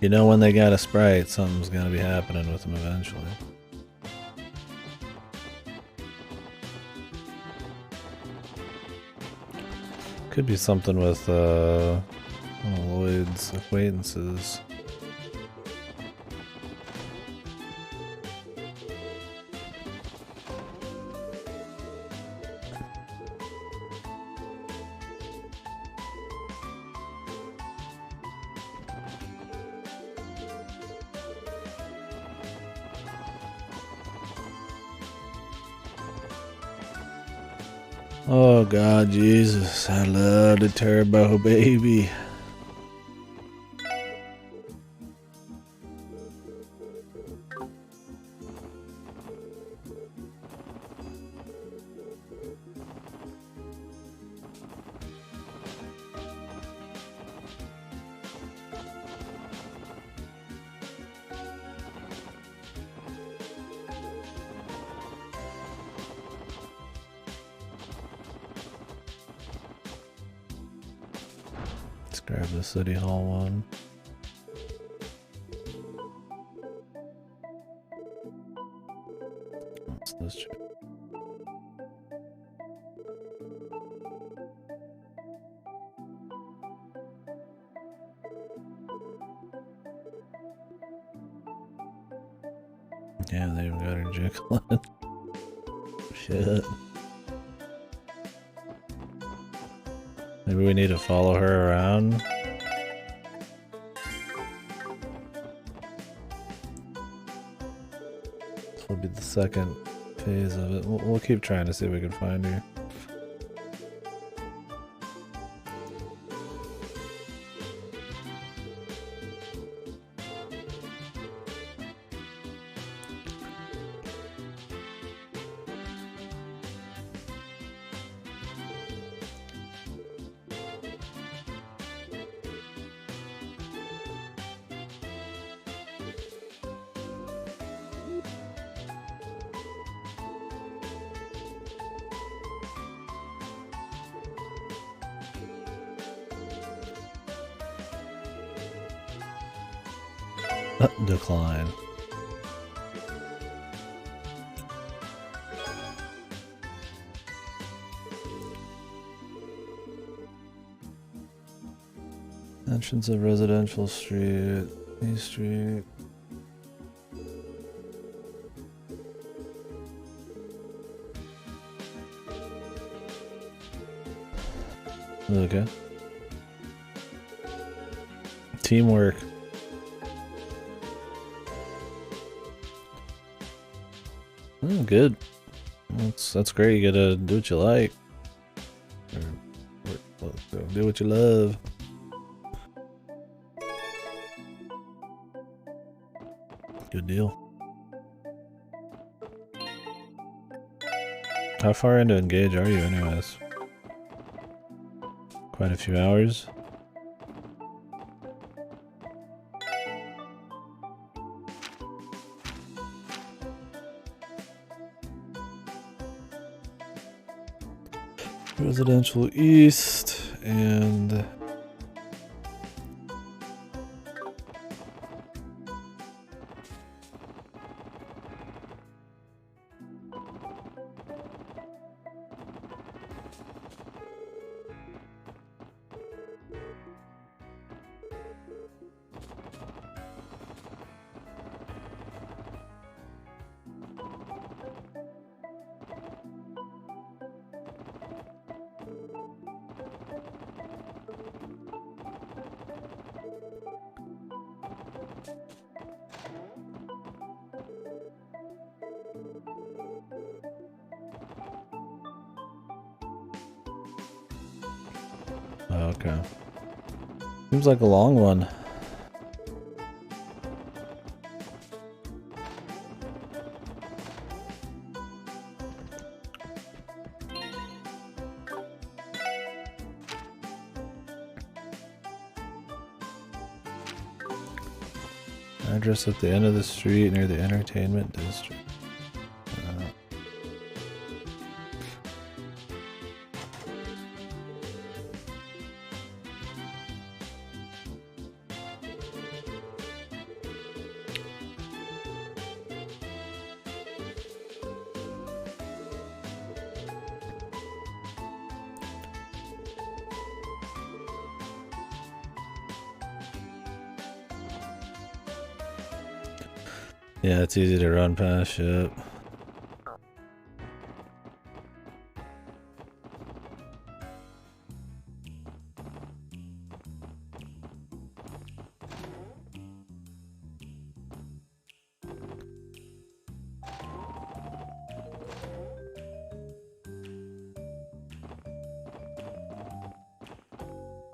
You know, when they got a sprite, something's gonna be happening with them eventually. Could be something with Lloyd's acquaintances. Oh God, Jesus, I love the turbo, baby. Let's grab the City Hall one. What's this shit? Yeah, they even got her jickle on. Shit. Maybe we need to follow her around. This will be the second phase of it. We'll keep trying to see if we can find her. Decline. Entrance of residential street, E Street. Okay. Teamwork. Oh, good. That's great. You gotta do what you like. Or do what you love. Good deal. How far into engage are you anyways? Quite a few hours. Residential East and okay. Seems like a long one. Address at the end of the street near the entertainment district. Yeah, it's easy to run past shit.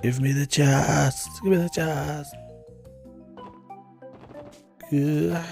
Give me the chest. Give me the chest. Yeah.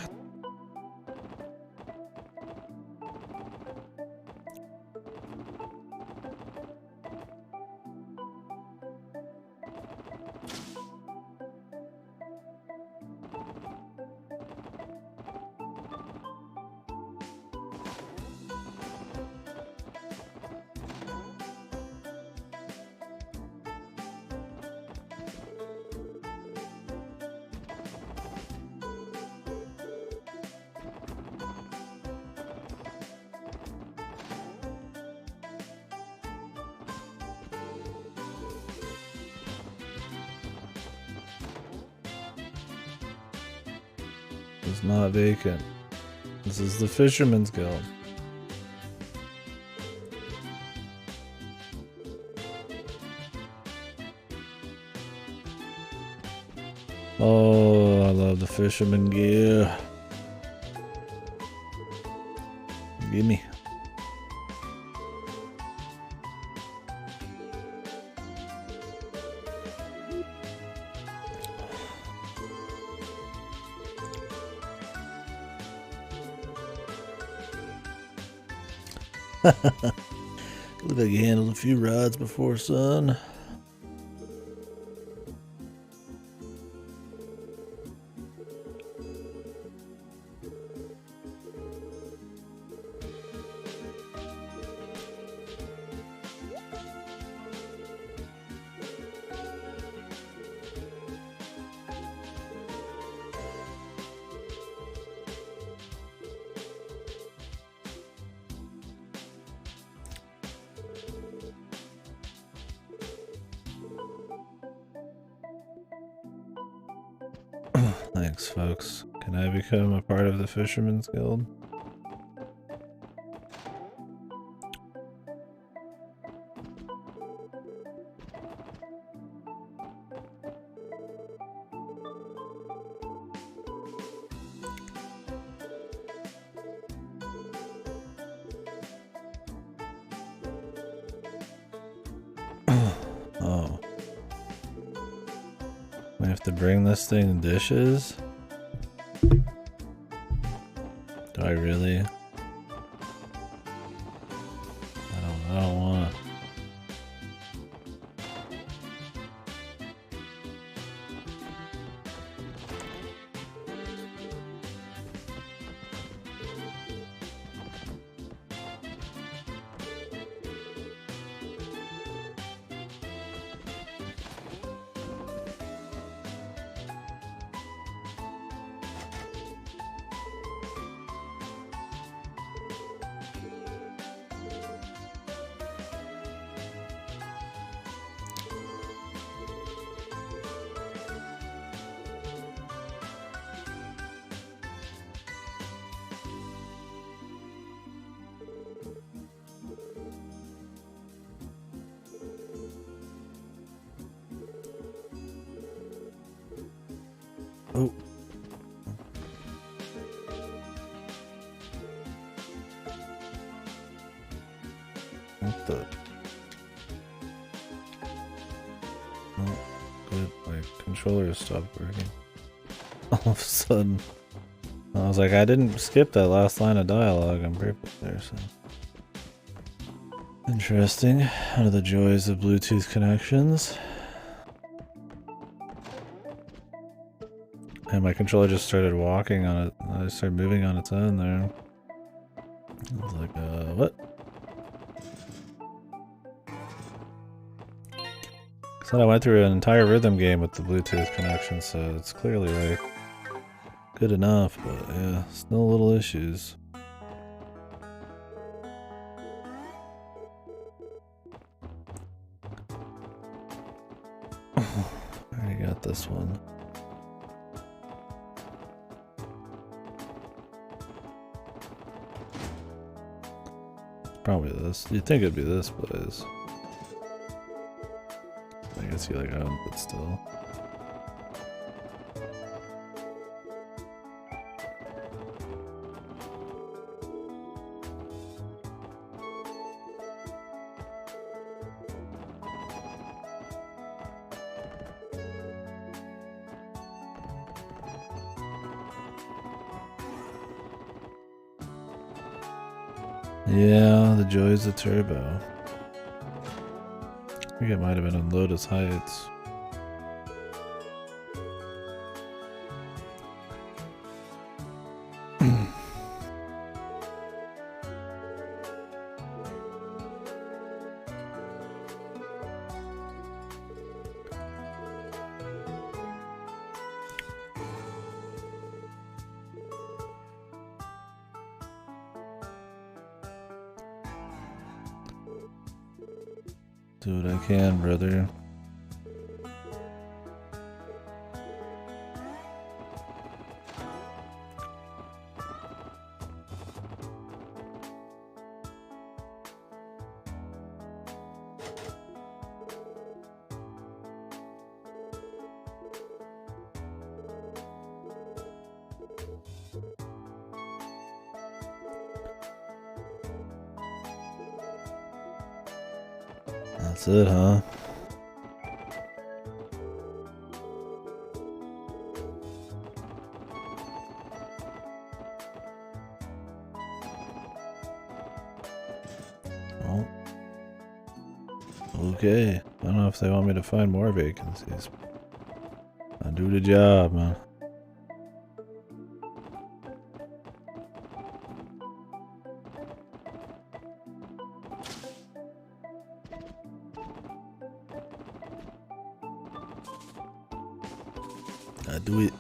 It's not vacant. This is the Fisherman's Guild. Oh, I love the fisherman gear. Gimme. Look like you handled a few rods before, son. Thanks, folks. Can I become a part of the Fisherman's Guild? Oh. We have to bring this thing dishes? Do I really? I don't want to. Oh. What the? Oh, good. My controller stopped working. All of a sudden. I was like, I didn't skip that last line of dialogue on purpose there, so. Interesting. One of the joys of Bluetooth connections. And my controller just started walking on it. I started moving on its own there. I was like, what? So I went through an entire rhythm game with the Bluetooth connection, so it's clearly like good enough, but yeah, still little issues. I already got this one. Probably this. You'd think it'd be this, but it is. I guess you like own it still. Yeah, the joys of turbo. I think it might have been in Lotus Heights. Do what I can, brother. That's it, huh? Oh. Okay. I don't know if they want me to find more vacancies. I'll do the job, man. I do it.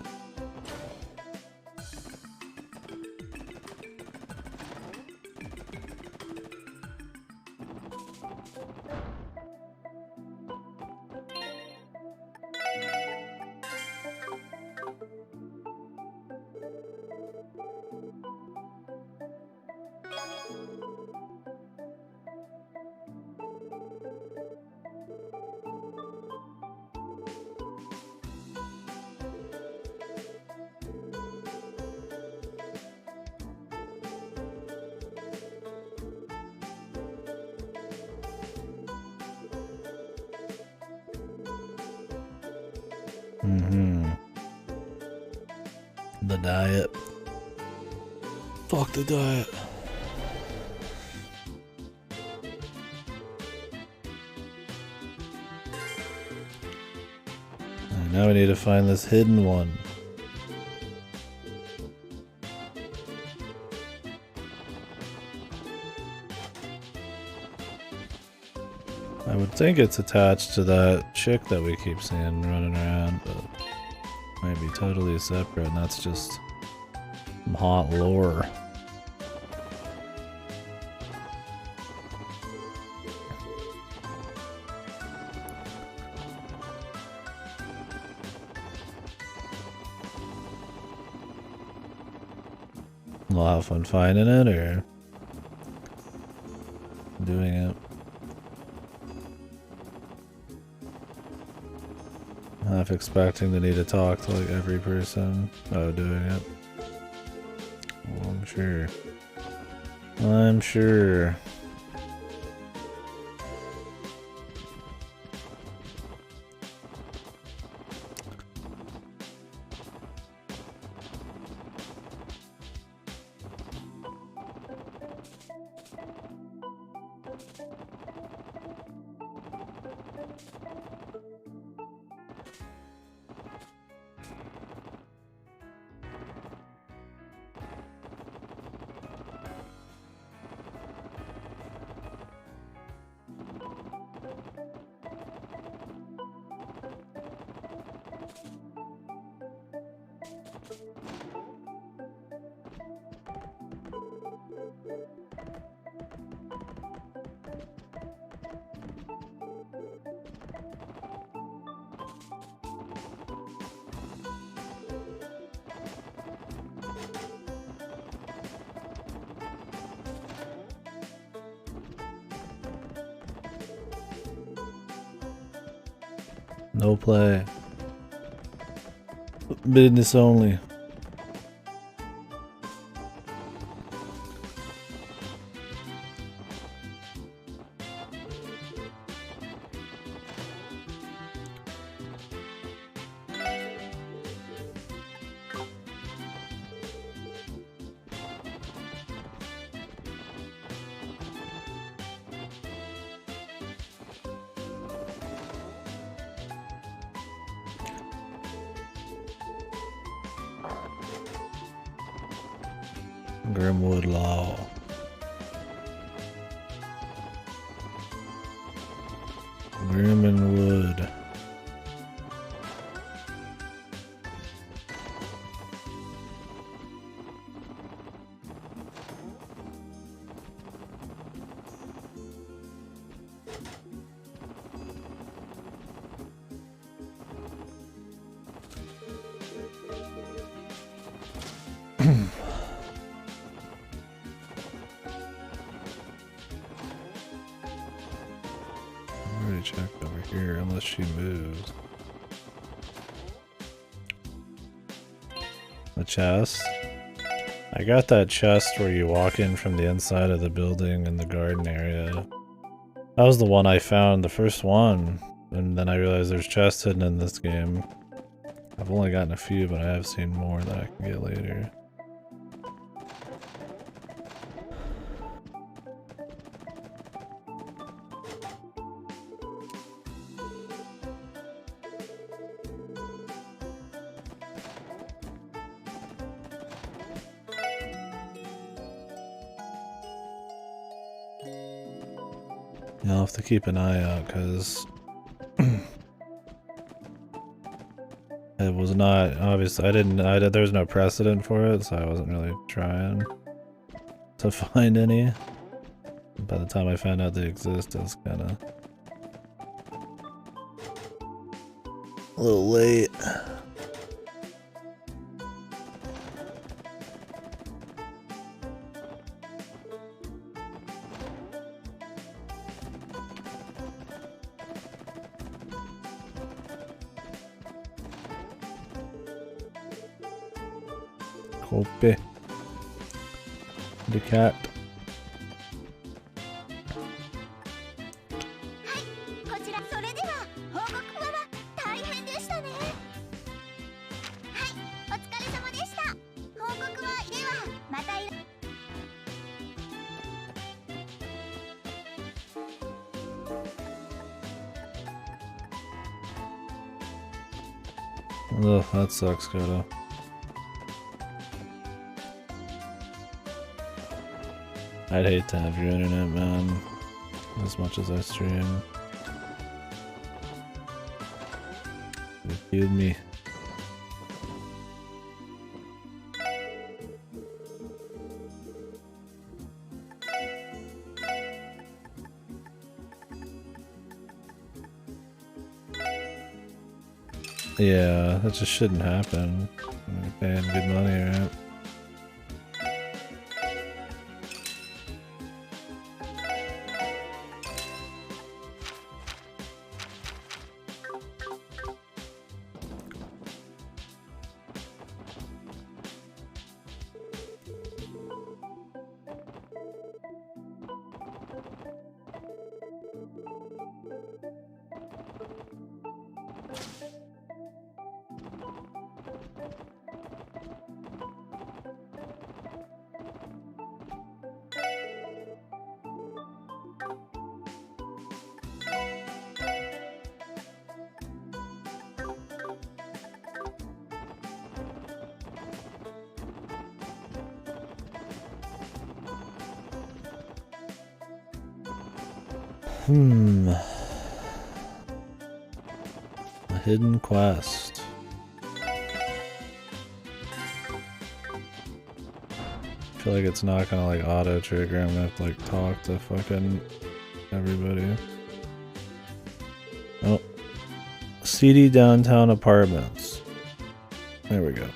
The diet. Fuck the diet. Alright, now we need to find this hidden one. I would think it's attached to that chick that we keep seeing running around, but might be totally separate, and that's just some hot lore. We'll have fun finding it or doing it. Half expecting to need to talk to like every person about doing it. Well, I'm sure. I'm sure. No play. Business only. Grimwood Law. Grimwood. Checked over here unless she moves. The chest. I got that chest where you walk in from the inside of the building in the garden area. That was the one I found, the first one. And then I realized there's chests hidden in this game. I've only gotten a few, but I have seen more that I can get later. Yeah, I'll have to keep an eye out, because it was not, obviously, there was no precedent for it, so I wasn't really trying to find any. By the time I found out they exist, it was kind of a little late. Hoppe. The cat. こちらそれでは報告は大変でしたね。はい、お疲れ様でした。報告はではまたいら。Ugh, that sucks, Kodo. I'd hate to have your internet, man, as much as I stream. It killed me. Yeah, that just shouldn't happen. You're paying good money, right? A hidden quest. I feel like it's not gonna like auto trigger. I'm gonna have to like talk to fucking everybody. Oh. CD Downtown Apartments. There we go.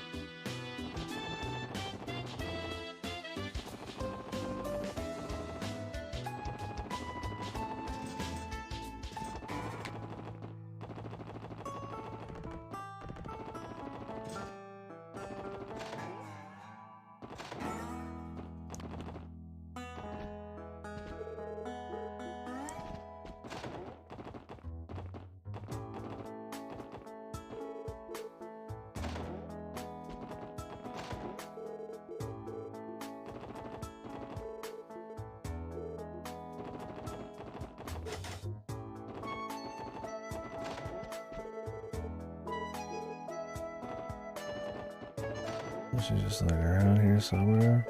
She's just like around here somewhere.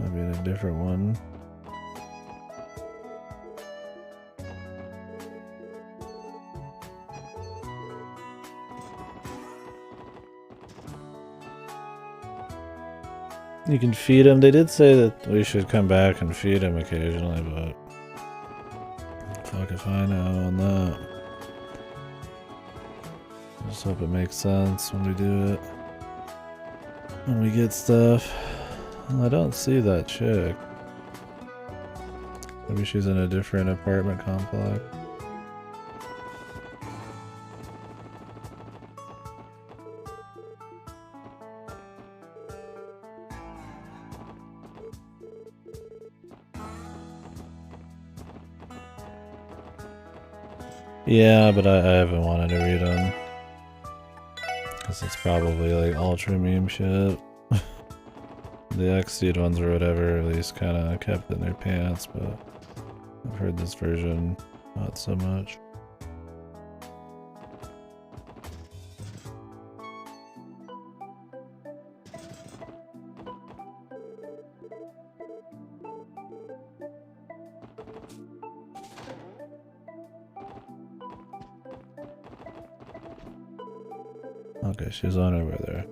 Maybe in a different one. You can feed him. They did say that we should come back and feed him occasionally, but fuck if I know on that. I just hope it makes sense when we do it. When we get stuff. Well, I don't see that chick. Maybe she's in a different apartment complex. Yeah, but I haven't wanted to read them. Because it's probably like ultra meme shit. The X-Seed ones or whatever at least kind of kept in their pants, but I've heard this version not so much. Okay, she's on over there.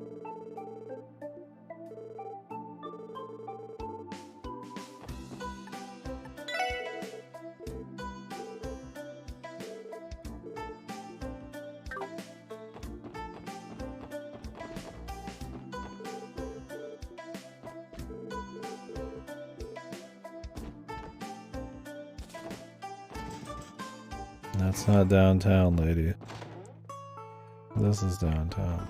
That's not downtown, lady. This is downtown.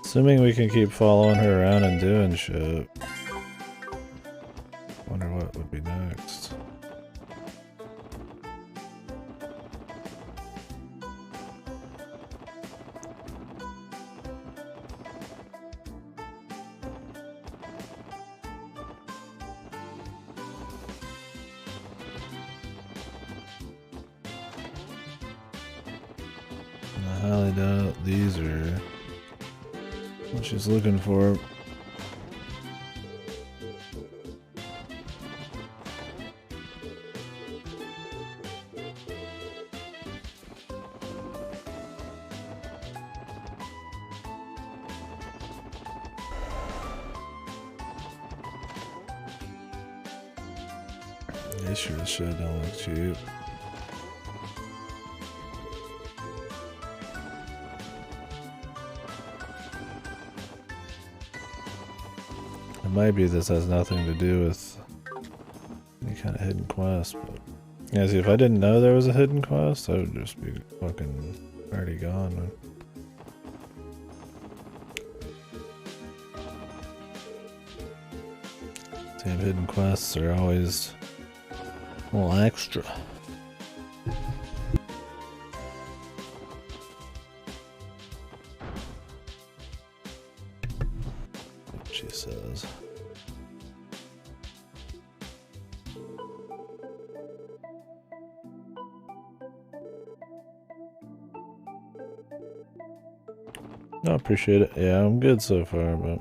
Assuming we can keep following her around and doing shit. Wonder what would be next. I highly doubt these are what she's looking for. They sure as shit don't look cheap. It might be this has nothing to do with any kind of hidden quest, but yeah, see, if I didn't know there was a hidden quest, I would just be fucking already gone, man. Damn, hidden quests are always a little extra. What she says. I appreciate it. Yeah, I'm good so far, but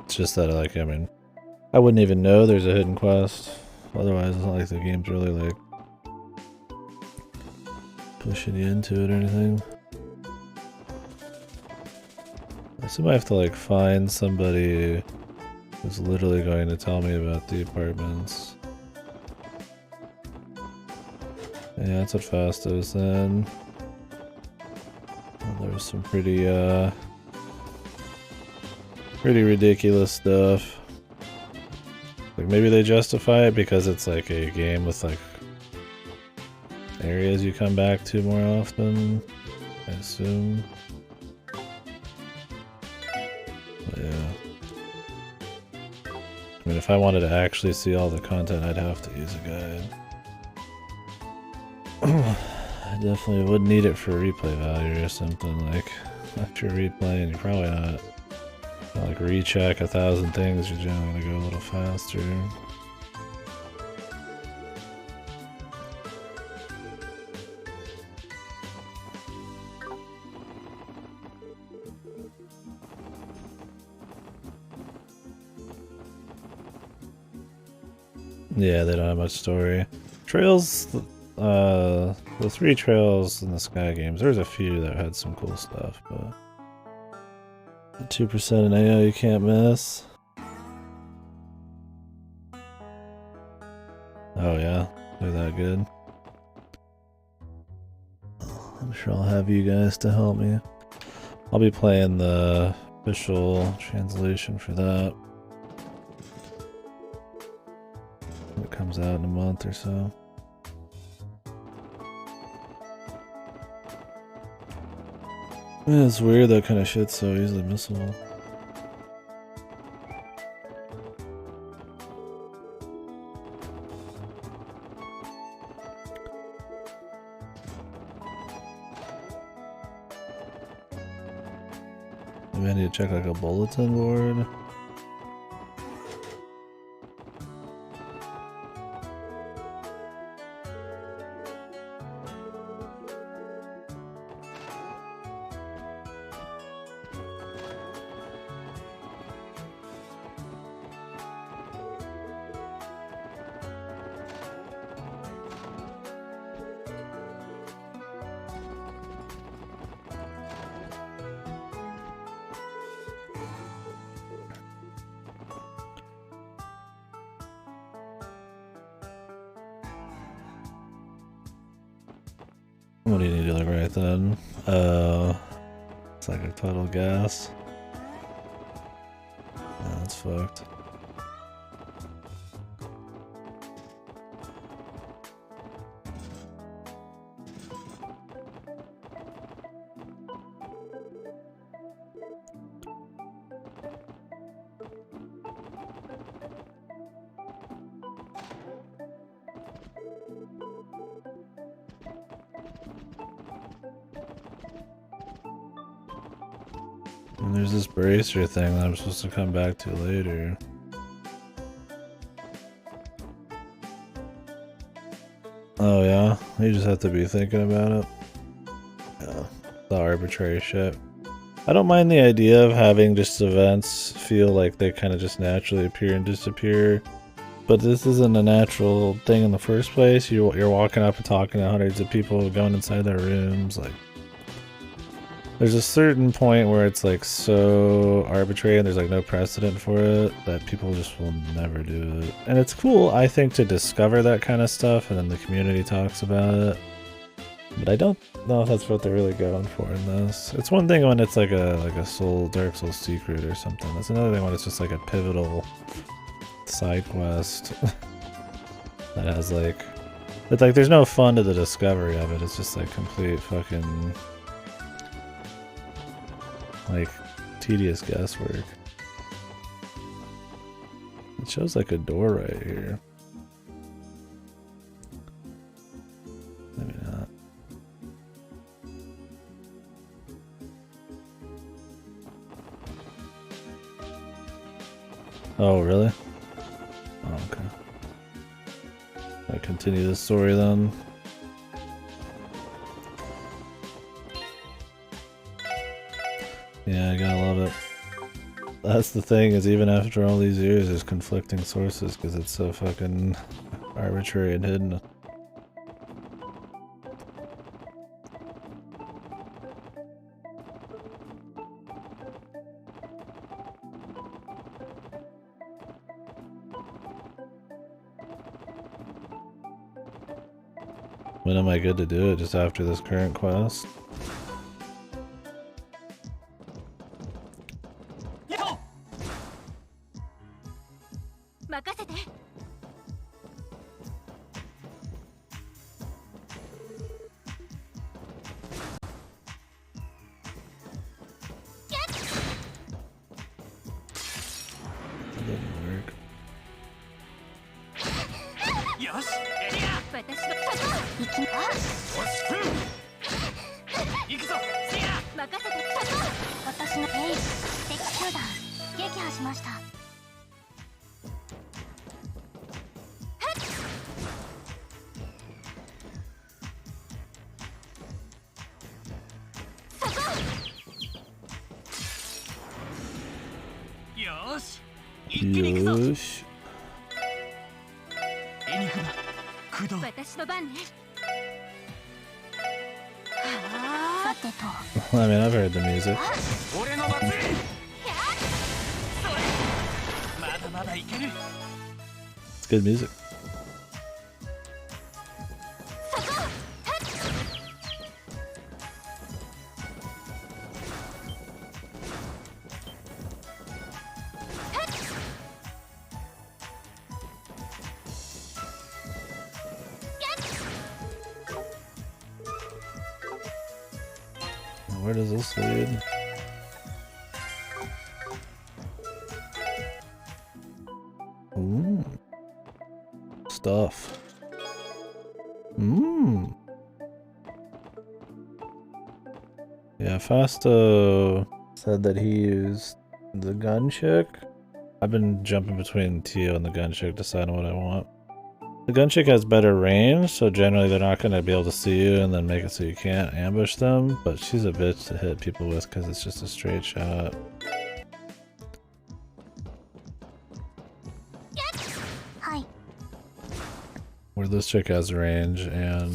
it's just that I mean, I wouldn't even know there's a hidden quest. Otherwise, it's not like the game's really like pushing you into it or anything. I assume I have to like find somebody who's literally going to tell me about the apartments. Yeah, that's what Fasto's then. Well, there's some pretty ridiculous stuff. Like maybe they justify it because it's like a game with like areas you come back to more often, I assume. But yeah. I mean, if I wanted to actually see all the content, I'd have to use a guide. I definitely would need it for replay value or something. Like after replaying, you're probably not like recheck 1,000 things. You're generally gonna go a little faster. Yeah, they don't have much story. Trails, the 3 trails in the Sky games, there's a few that had some cool stuff, but the 2% in AO you can't miss. Oh yeah, they're that good. you guys to help me. I'll be playing the official translation for that. It comes out in a month or so. Yeah, it's weird that kind of shit's so easily missable. Maybe I need to check like a bulletin board. What do you need to look right then? It's like a total gas. Yeah, that's fucked. And there's this bracer thing that I'm supposed to come back to later. Oh yeah? You just have to be thinking about it. Yeah, the arbitrary shit. I don't mind the idea of having just events feel like they kind of just naturally appear and disappear. But this isn't a natural thing in the first place. You're walking up and talking to hundreds of people going inside their rooms. Like, there's a certain point where it's like so arbitrary and there's like no precedent for it that people just will never do it. And it's cool, I think, to discover that kind of stuff and then the community talks about it. But I don't know if that's what they're really going for in this. It's one thing when it's like a Dark Souls secret or something. That's another thing when it's just like a pivotal side quest that has like, it's like there's no fun to the discovery of it. It's just like complete fucking like tedious guesswork. It shows like a door right here. Maybe not. Oh, really? Oh, okay. I continue the story then. Yeah, I gotta love it. That's the thing, is even after all these years there's conflicting sources because it's so fucking arbitrary and hidden. When am I good to do it? Just after this current quest? Yosh. I mean, I've heard the music. It's good music. where does this lead? Ooh. Stuff. Yeah, Fasto said that he used the gun chick. I've been jumping between Tio and the gun chick, deciding what I want. The gun chick has better range, so generally they're not going to be able to see you and then make it so you can't ambush them, but she's a bitch to hit people with because it's just a straight shot. Where this chick has range and...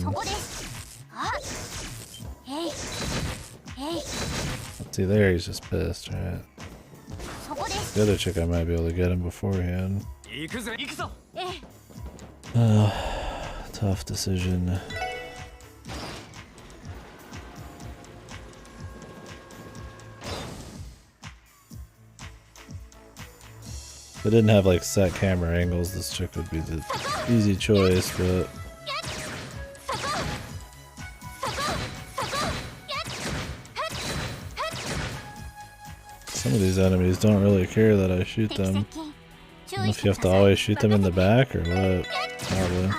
See there, he's just pissed, right? The other chick, I might be able to get him beforehand. Tough decision. If it didn't have like set camera angles, this chick would be the easy choice, but... Some of these enemies don't really care that I shoot them. I don't know if you have to always shoot them in the back or what. Probably.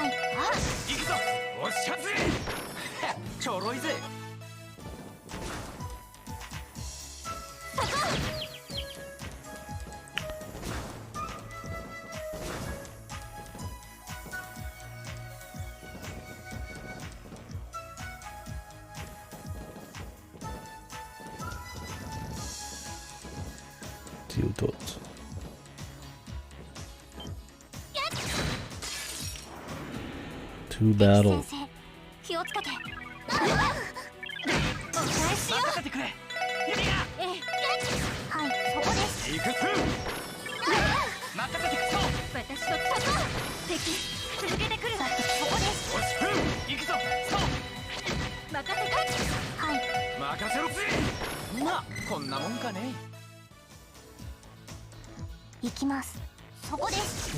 Two battles.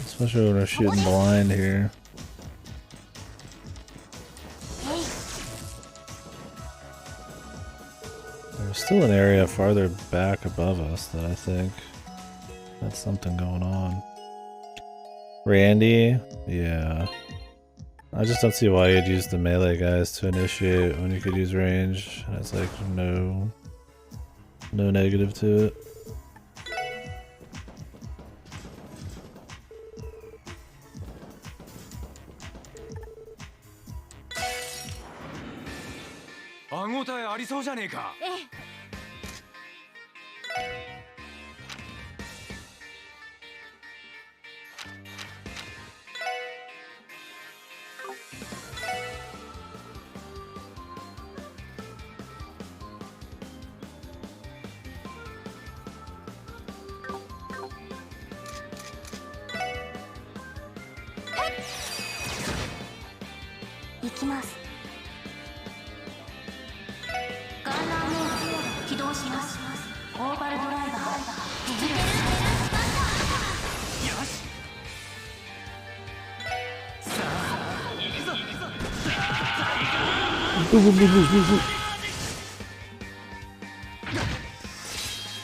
Especially when we're shooting blind here. There's still an area farther back above us that I think that's something going on. Randy? Yeah. I just don't see why you'd use the melee guys to initiate when you could use range. That's like no negative to it.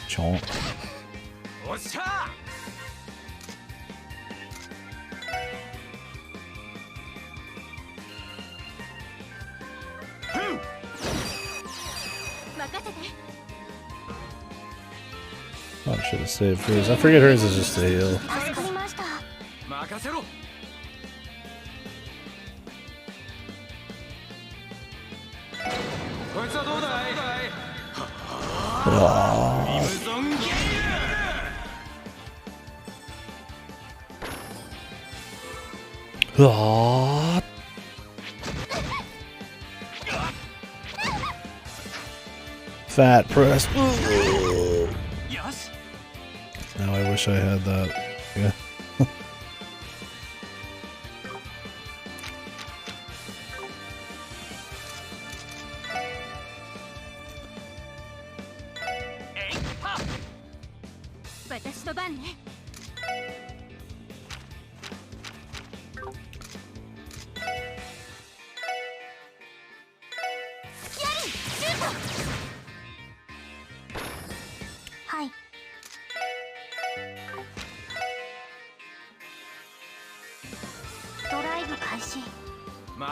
Chomp. Oh, should have saved hers. I forget hers is just a heal. Fat press. Now I wish I had that. Yeah.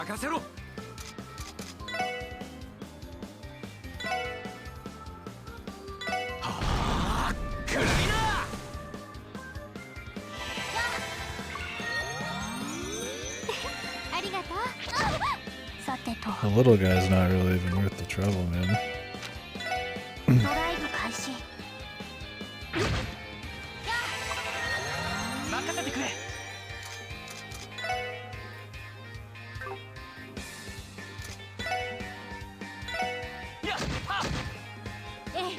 任せろ。ありがとう。さてと。 The little guy's not really even worth the trouble, man. ドライブ開始。任せてくれ。やっはっ。ええ。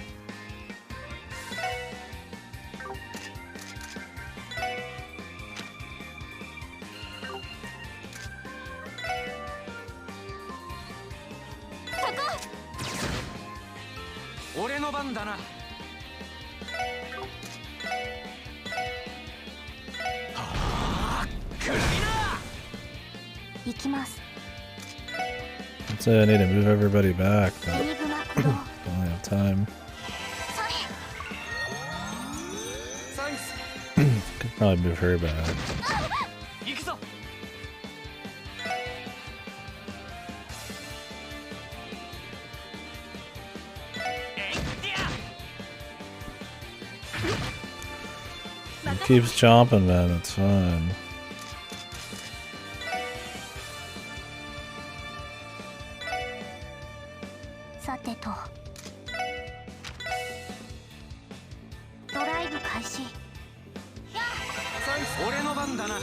俺の番だな。行きます。 I'd say I need to move everybody back, but don't really have time. Could probably move her back. 行くぞ。It keeps chomping, man. It's fine. さてと。ドライブ開始。俺の番だな。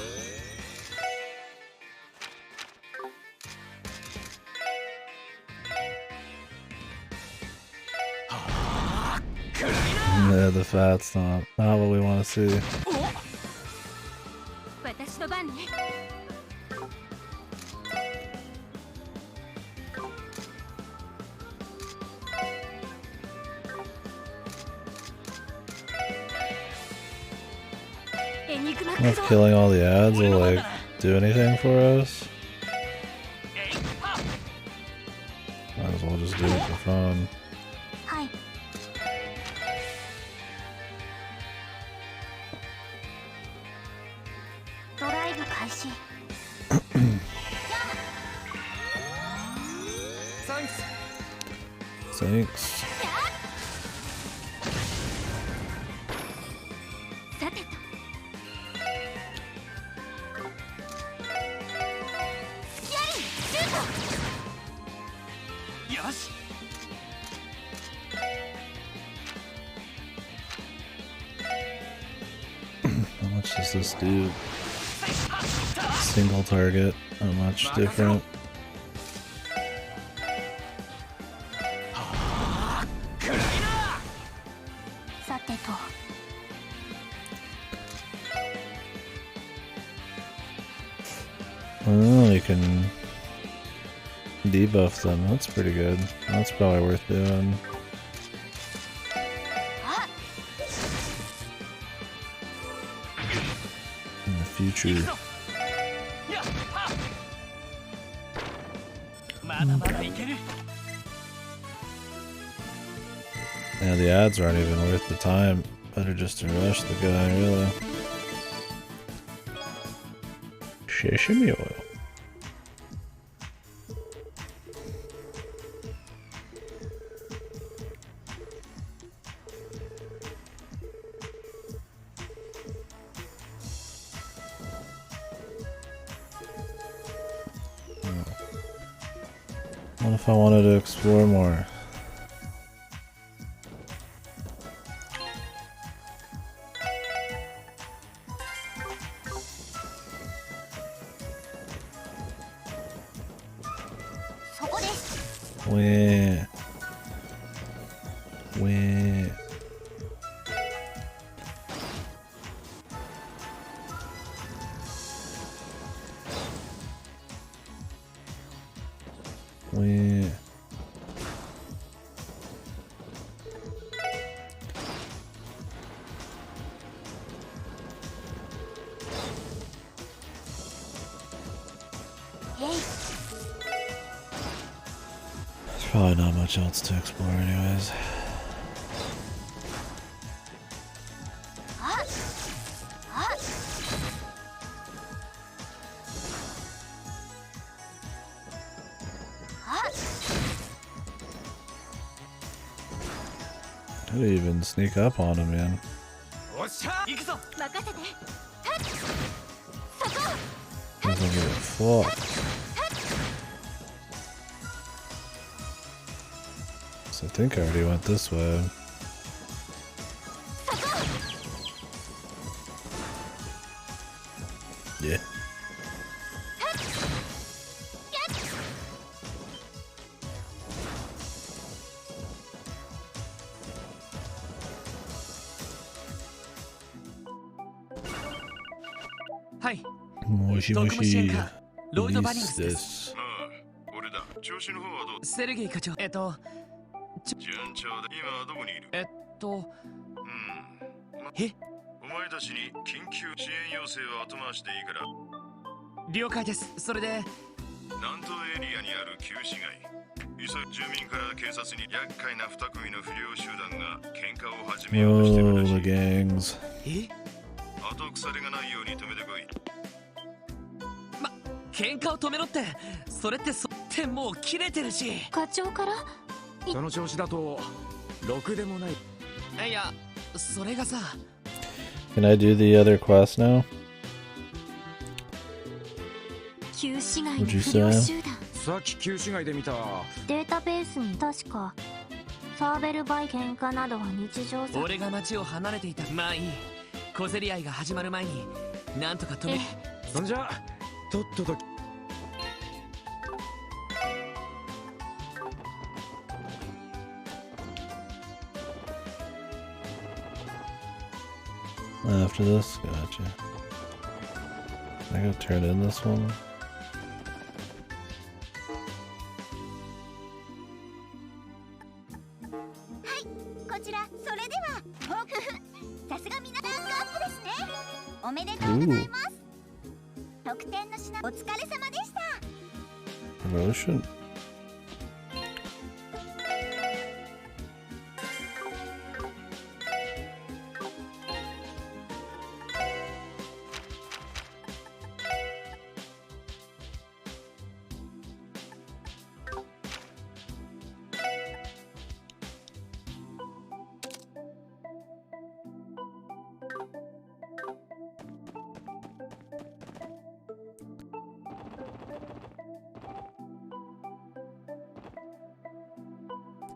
Yeah, the fat's not what we want to see. 私の番ね。If killing all the ads will like do anything for us, might as well just do it for fun. はい。ドライブ開始。Thanks. さてと。よし。 How much does this do? Single target, not much different. Oh, you can debuff them. That's pretty good. That's probably worth doing. In the future. Yeah, the ads aren't even worth the time. Better just to rush the guy, really. Sesame oil. What if I wanted to explore more? Where? Where? Where? There's probably not much else to explore anyways. I didn't even sneak up on him, man. おっしゃ行くぞ任せて Doesn't give a fuck. So I think I already went this way. Yeah. Hi. もしも特務支援し。課ロイド・バニングスでですす。俺だ。調子の方はどう？セルゲイ課長順調だ。今はどこにいる？えお前たちに緊急支援要請は後回しでいいから。了解です。それで南東エリアにある旧市街。住民から警察に厄介な2組の不良集団が喧嘩を始めようとしてる Oh, らし the い。 gangs. 後腐れがないように止めてこい。喧嘩を止めろって。それってってもう切れてるし。課長からその調子だとろくでもない。いや、それがさ。Can I do the other quest now? 旧市街の What'd you 不良 say? 集団。さっき旧市街で見た。データベースに確かサーベルバイ喧嘩などは日常さ。俺が街を離れていた。まあいい。小競り合いが始まる前になんとか止め。そんじゃとっとと。After this? Gotcha. I gotta turn in this one. こちらそれではさすが皆ランクアップですね。おめでとうございます。特典の品お疲れ様でした。 Promotion.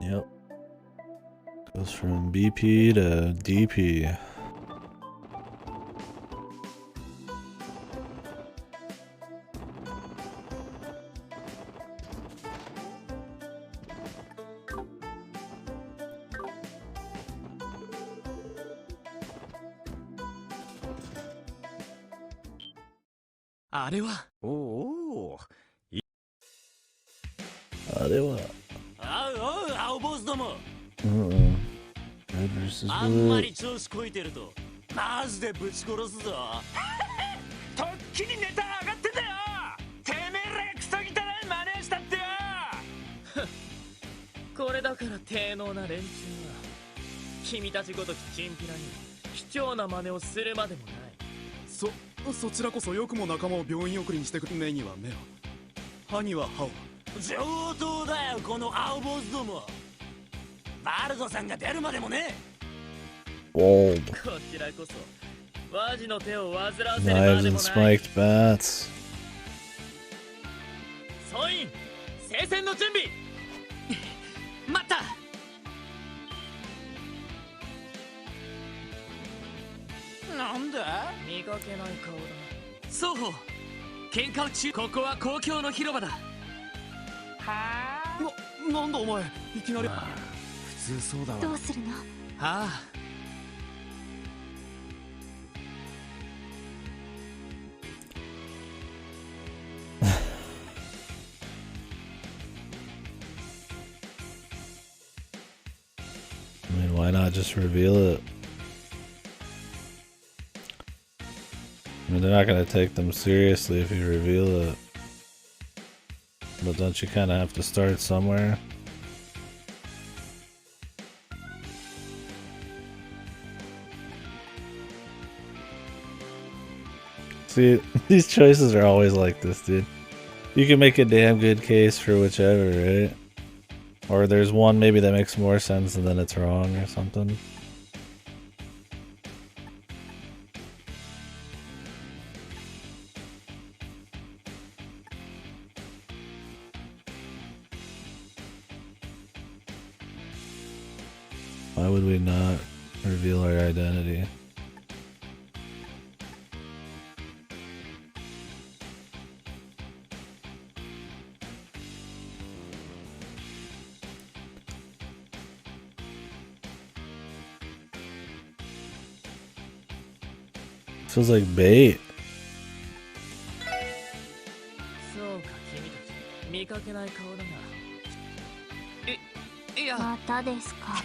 Yep. Goes from BP to DP. Arewa. Oh. Arewa. おう青坊主ども。 Red versus あんま blue. り調子こいてるとマジでぶち殺すぞ。とっきりネタ上がってたよ。てめえらクソ汚い真似したってよ。これだから低能な連中は君たちごときチンピラに卑怯な真似をするまでもない。そちらこそよくも仲間を病院送りにしてくれ。目には目を、歯には歯を。上等だよこの青坊主ども。バルドさんが出るまでもね。 Bold. こちらこそワジの手を煩わせるま Knives で and もない。 spiked bats. 総員聖戦の準備。待った。なんだ見かけない顔だ。双方喧嘩を中。ここは公共の広場だ。なんだお前いきなり。普通そうだわ。どうするの？はあ。I mean, why not just reveal it? I mean, they're not gonna take them seriously if you reveal it. But don't you kind of have to start somewhere? See, these choices are always like this, dude. You can make a damn good case for whichever, right? Or there's one maybe that makes more sense and then it's wrong or something. Why would we not reveal our identity? Feels like bait. そうか、君たち見かけない顔だな。いや、またですか。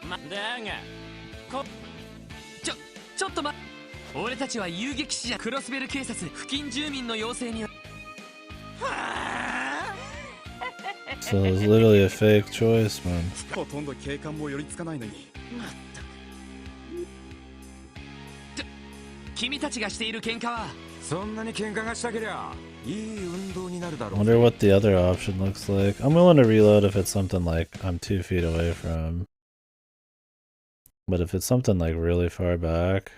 だが、ちょっと俺たちは遊撃士じゃ。クロスベル警察付近住民の要請によ。So it's literally a fake choice, man. ほとんど警官も寄りつかないのに。君たちがしている喧嘩はそんなに喧嘩がしたけりゃいい運動になるだろう。 Wonder what the other option looks like. I'm willing to reload if it's something like I'm 2 feet away from. But if it's something like really far back,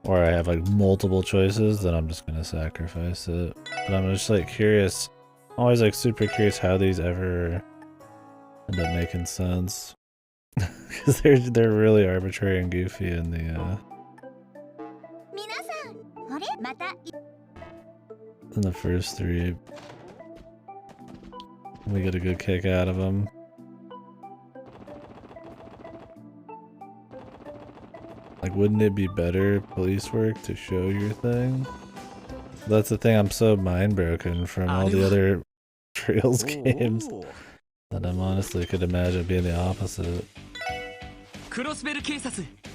or I have like multiple choices, then I'm just gonna sacrifice it. But I'm just like curious, always like super curious how these ever end up making sense. Because they're really arbitrary and goofy in the first three. We get a good kick out of them. Like, wouldn't it be better police work to show your thing? That's the thing, I'm so mind broken from all the other Trails games that I'm honestly could imagine being the opposite. クロスベル警察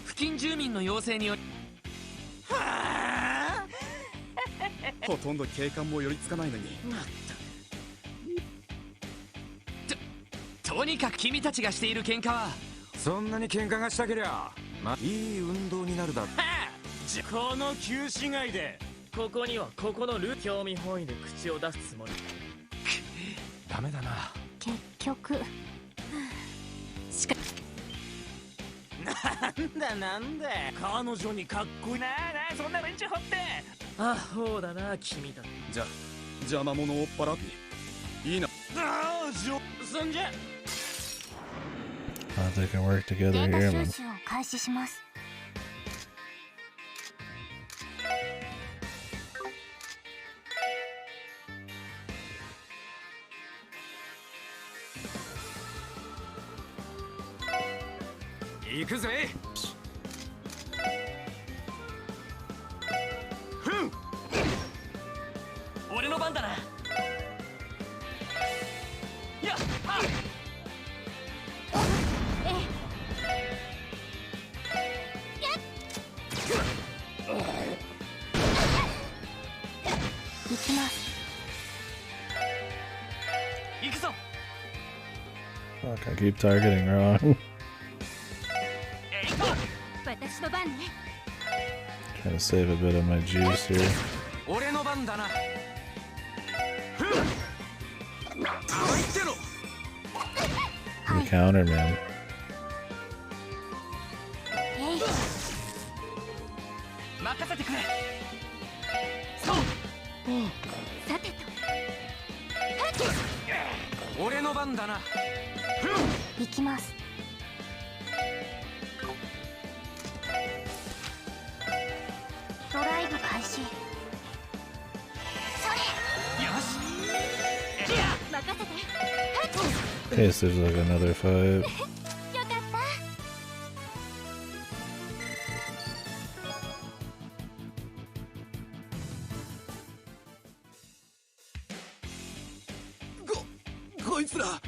付近住民の要請によりほとんど警官も寄りつかないのに。とにかく君たちがしている喧嘩はそんなに喧嘩がしたけりゃいい運動になるだろう。この旧市街でここにはここのルー興味本位で口を出すつもり。ダメだな。結局なんだ彼女にかっこいいなあ、そんな連中掘ってあ、そうだな君だ。じゃあ邪魔者を追っ払っていいな。そんじゃ They can work together デー here, タ man. 収集を開始します。行くぜ。俺の番だな。やっはっ行きます。行くぞ。 Fuck, I keep targeting wrong. 私の番ね。 Trying to save a bit of my juice here. 俺の番だな。The counter, man. 任せてくれ。そう。さてと。俺の番だな。行きます。ドライブ開始。それ。よし。任せて。 In case there's like another fight. よかった。こいつら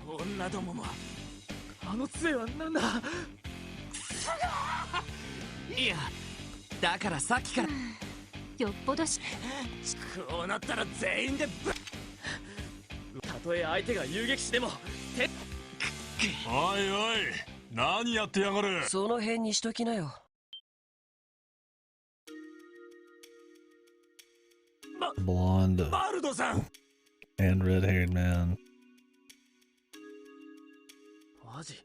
女どももあの杖はなんだ。いや、だからさっきからよっぽどこうなったら全員でたとえ相手が遊撃士でもおいおい、何やってやがる。その辺にしときなよ。blonde and red-haired man. マジ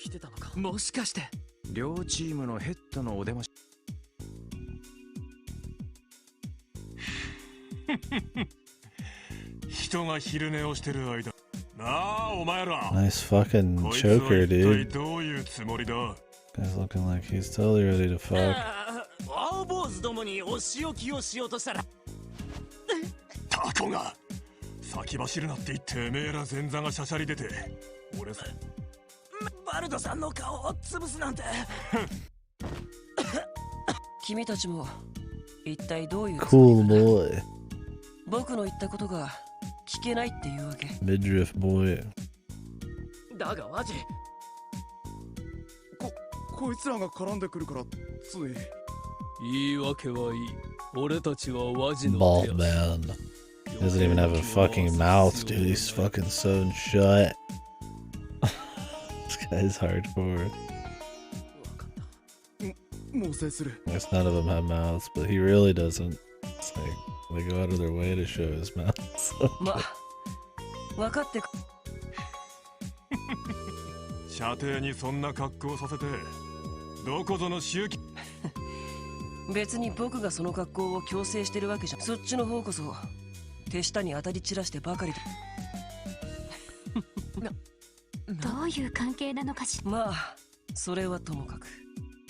来てたのか。もしかして両チームのヘッドのお出まし。人が昼寝をしてる間。なあ、お前ら。 Nice fucking choker, dude. どういうつもりだ。 Guy's looking like he's totally ready to fuck. 青坊主どもにお仕置きをしようとしたらタコが先走るなって言ってめえら前座がしゃしゃり出て俺さバルドさんの顔を潰すなんて君たちも一体どういう Cool boy. 僕の言ったことが聞けないっていうわけ。 Midriff boy. だがマジこいつらが絡んでくるからつい。言い訳はいい。俺たちはワジの Bald man. He doesn't even have a fucking mouth, dude. He's fucking sewn shut. This guy's hardcore. もう制する。 Guess none of them have mouths, but he really doesn't. It's like they go out of their way to show his mouth. So まあ分かってく。射程にそんな格好させてどこぞの周期。別に僕がその格好を強制してるわけじゃ。そっちの方こそ手下に当たり散らしてばかりだ。どういう関係なのかしら。まあそれはともかく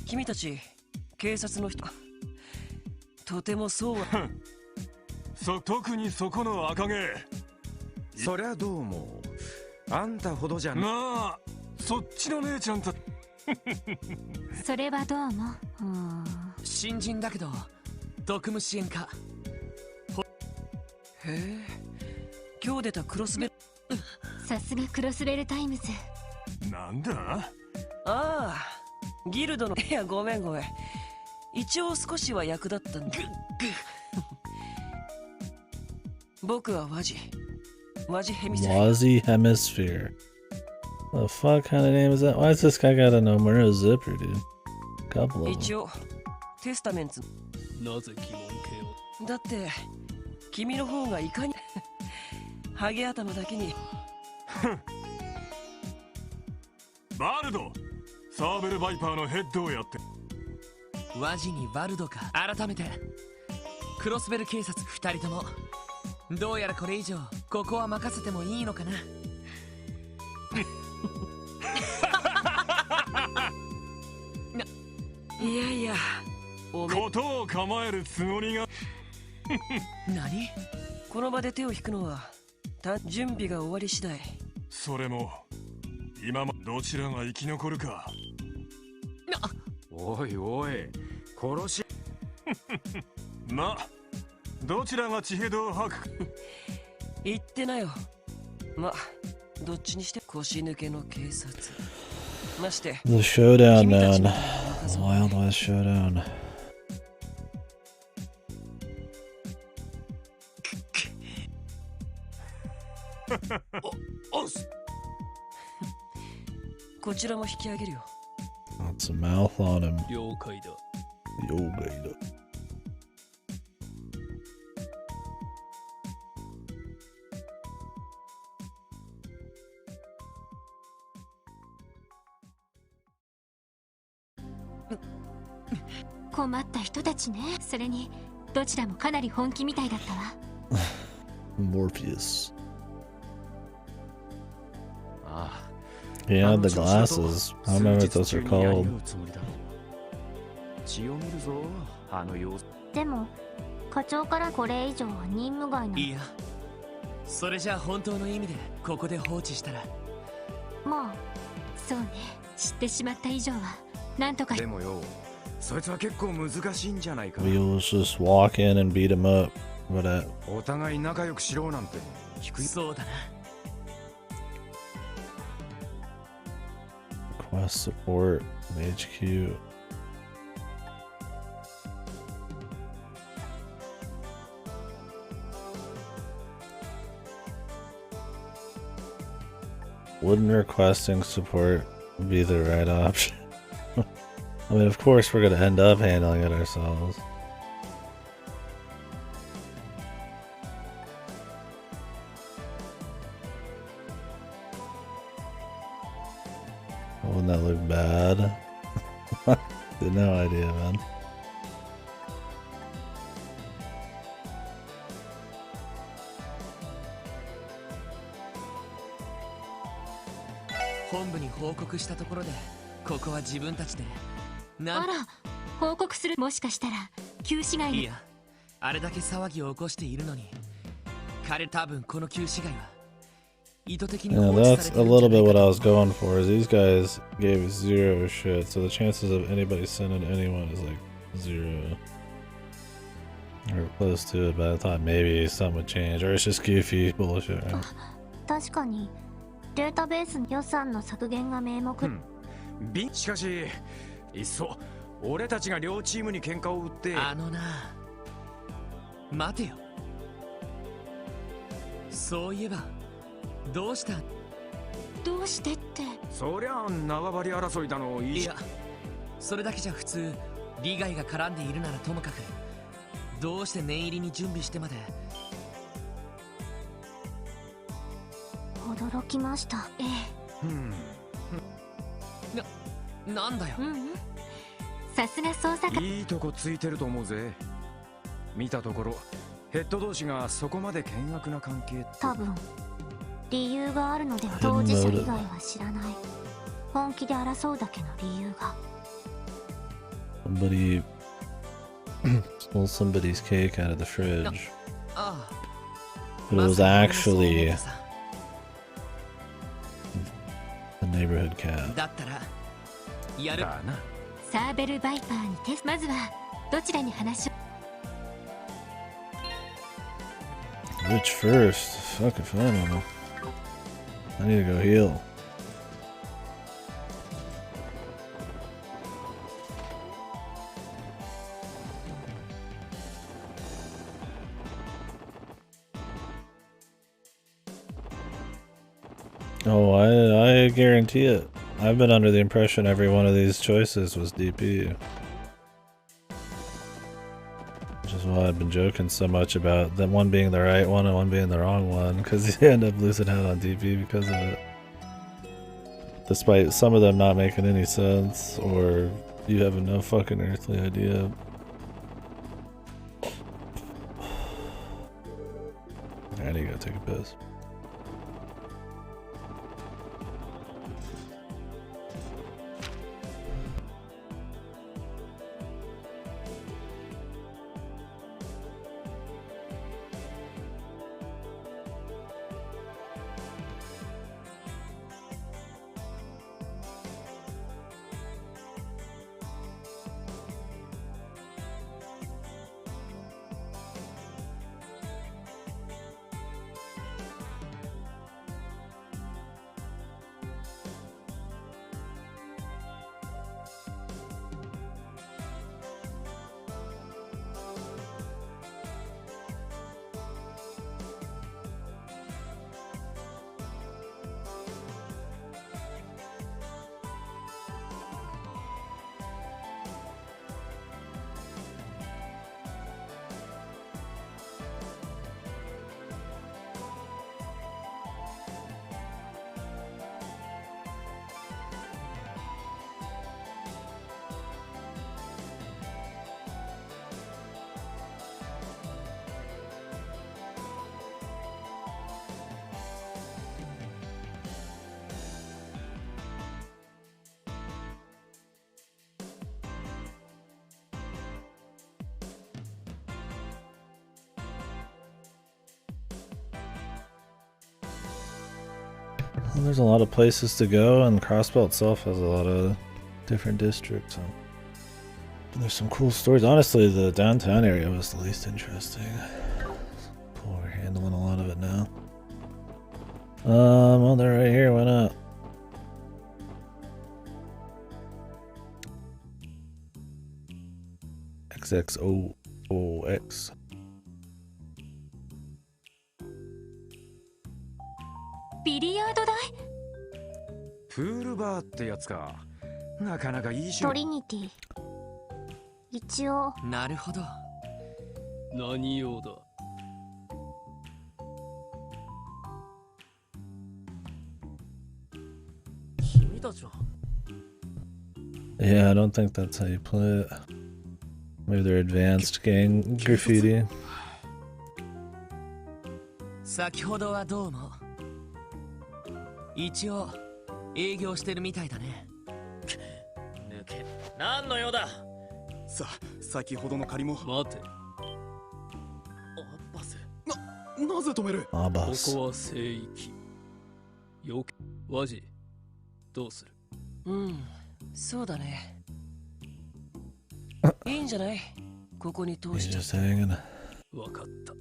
君たち警察の人とてもそうは特にそこの赤毛。そりゃどうもあんたほどじゃなあ。そっちの姉ちゃんたそれはどうも。新人だけど毒無支援家。へえ今日出たクロスベル。さすがクロスベルタイムズ。なんだ。ああギルドの。いやごめんごめん、一応少しは役立ったんだ。僕はワジヘミセフ。 Wazzy Hemisphere. The fuck kind of name is that? Why does this guy got a Nomura zipper, dude? Couple of 一 them. 応テスタメンツ。なぜ疑問系を。だって君の方がいかにハゲ頭だけに。バルドサーベルバイパーのヘッドをやって。ワジにバルドか。改めてクロスベル警察2人ともどうやらこれ以上ここは任せてもいいのかな。いやいやことを構えるつもりが。何この場で手を引くのは準備が終わり次第。それも今もどちらが生き残るか。おいおい殺しまどちらが血ヘドを吐く。言ってなよ。まどっちにして腰抜けの警察まして The showdown, man. The Wild West showdown. Oh, こちらも引き上げるよ。 Lots of mouth on him. 了解だ。了解だ。困った人たちね。それにどちらもかなり本気みたいだったわ。Morpheus. ああ He had the glasses. I remember what those are called. 血を見るぞあの様子。でも課長からこれ以上は任務外の。いやそれじゃあ本当の意味でここで放置したら。まあそうね。知ってしまった以上はなんとか。でもよそいつは結構難しいんじゃないか。 We'll just walk in and beat him up. But お互い仲良くしろなんて低い。そうだな。Quest support HQ. Wouldn't requesting support be the right option? I mean, of course we're gonna end up handling it ourselves. Wouldn't that look bad? No idea, man. 本部に報告したところで、ここは自分たちであら、報告する。もしかしたら旧市街に。いや、あれだけ騒ぎを起こしているのに、彼多分この旧市街は意図的に Yeah, 放置され that's て a るんじゃ little ない bit か what I と。 was going for. Is these guys gave zero shit, so the chances of anybody sending anyone is like 0 or close to it. But I thought maybe something would change, or it's just goofy bullshit. Right? 確かにデータベースの予算の削減が名目。しかしいっそ俺たちが両チームに喧嘩を売って。あのな、待てよ。そういえばどうした？どうしてって。そりゃ縄張り争いだの。いや、それだけじゃ普通利害が絡んでいるならともかく、どうして念入りに準備してまで。驚きました。ええ。なんだよ。さすが捜査官。いいとこついてると思うぜ。見たところヘッド同士がそこまで険悪な関係って。多分理由があるのでは。当事者以外は知らない。本気で争うだけの理由が。Somebody stole somebody's cake out of the fridge. But it was actually the neighborhood cat. だったらやる。サーベルバイパーにテスト。まずはどちらに話を。Which first? Fucking fun. I need to go heal. Oh, I guarantee it. I've been under the impression every one of these choices was DP. Which is why I've been joking so much about that one being the right one and one being the wrong one, because you end up losing out on DP because of it. Despite some of them not making any sense, or you have no fucking earthly idea. I need to go take a piss. Well, there's a lot of places to go, and Crossbelt itself has a lot of different districts. And there's some cool stories. Honestly, the downtown area was the least interesting. Cool, we're handling a lot of it now. Well, they're right here. Why not? XXOOX. ビリヤード台。プールバーってやつか。なかなかいい趣味。トリニティ。一応。なるほど。何用だ。君たちは Yeah, I don't think that's how you play it. Maybe they're advanced gang graffiti. 先ほどはどうも。一応営業してるみたいだね。抜け。何の用だ。先ほどの借りも。待て。バス。なぜ止める。あ、バス。ここは聖域。よけ。ワジ。どうする。そうだね。いいんじゃない。ここに通して。わかった。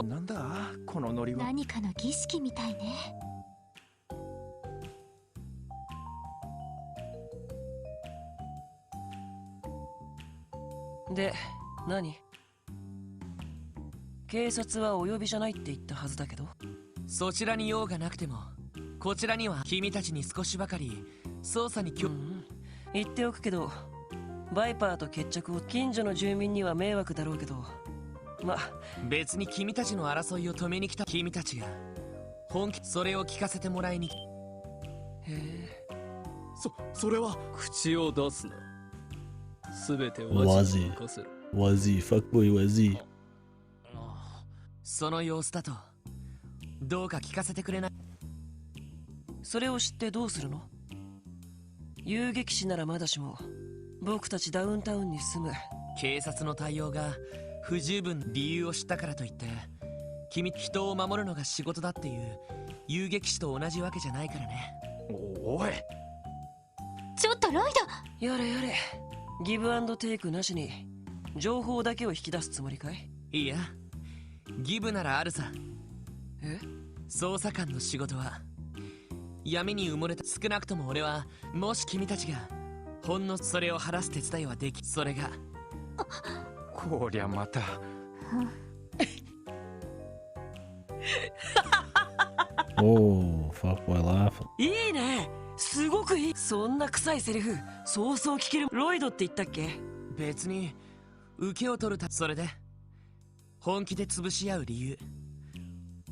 なんだこのノリは。何かの儀式みたいね。で、何？警察はお呼びじゃないって言ったはずだけど。そちらに用がなくても、こちらには君たちに少しばかり捜査に言っておくけど、バイパーと決着を近所の住民には迷惑だろうけど、ま、別に君たちの争いを止めに来た君たちが本気、それを聞かせてもらいに。へえ。それは口を出すな。すべてワジに任せる。ワジ、ファックボーイワジ。その様子だとどうか聞かせてくれない。それを知ってどうするの？遊撃士ならまだしも、僕たちダウンタウンに住む。警察の対応が不十分、理由を知ったからといって人を守るのが仕事だっていう遊撃士と同じわけじゃないからね。おい、ちょっとロイド。やれやれ。ギブアンドテイクなしに情報だけを引き出すつもりかい？いや、ギブならあるさ。え？捜査官の仕事は闇に埋もれた。少なくとも俺は、もし君たちがほんのそれを晴らす手伝いはでき、それがこりゃまた。Oh, fuck boy laughing. いいね。すごくいい。そんな臭いセリフそうそう聞ける。ロイドって言ったっけ？別に受けを取るそれで本気で潰し合う理由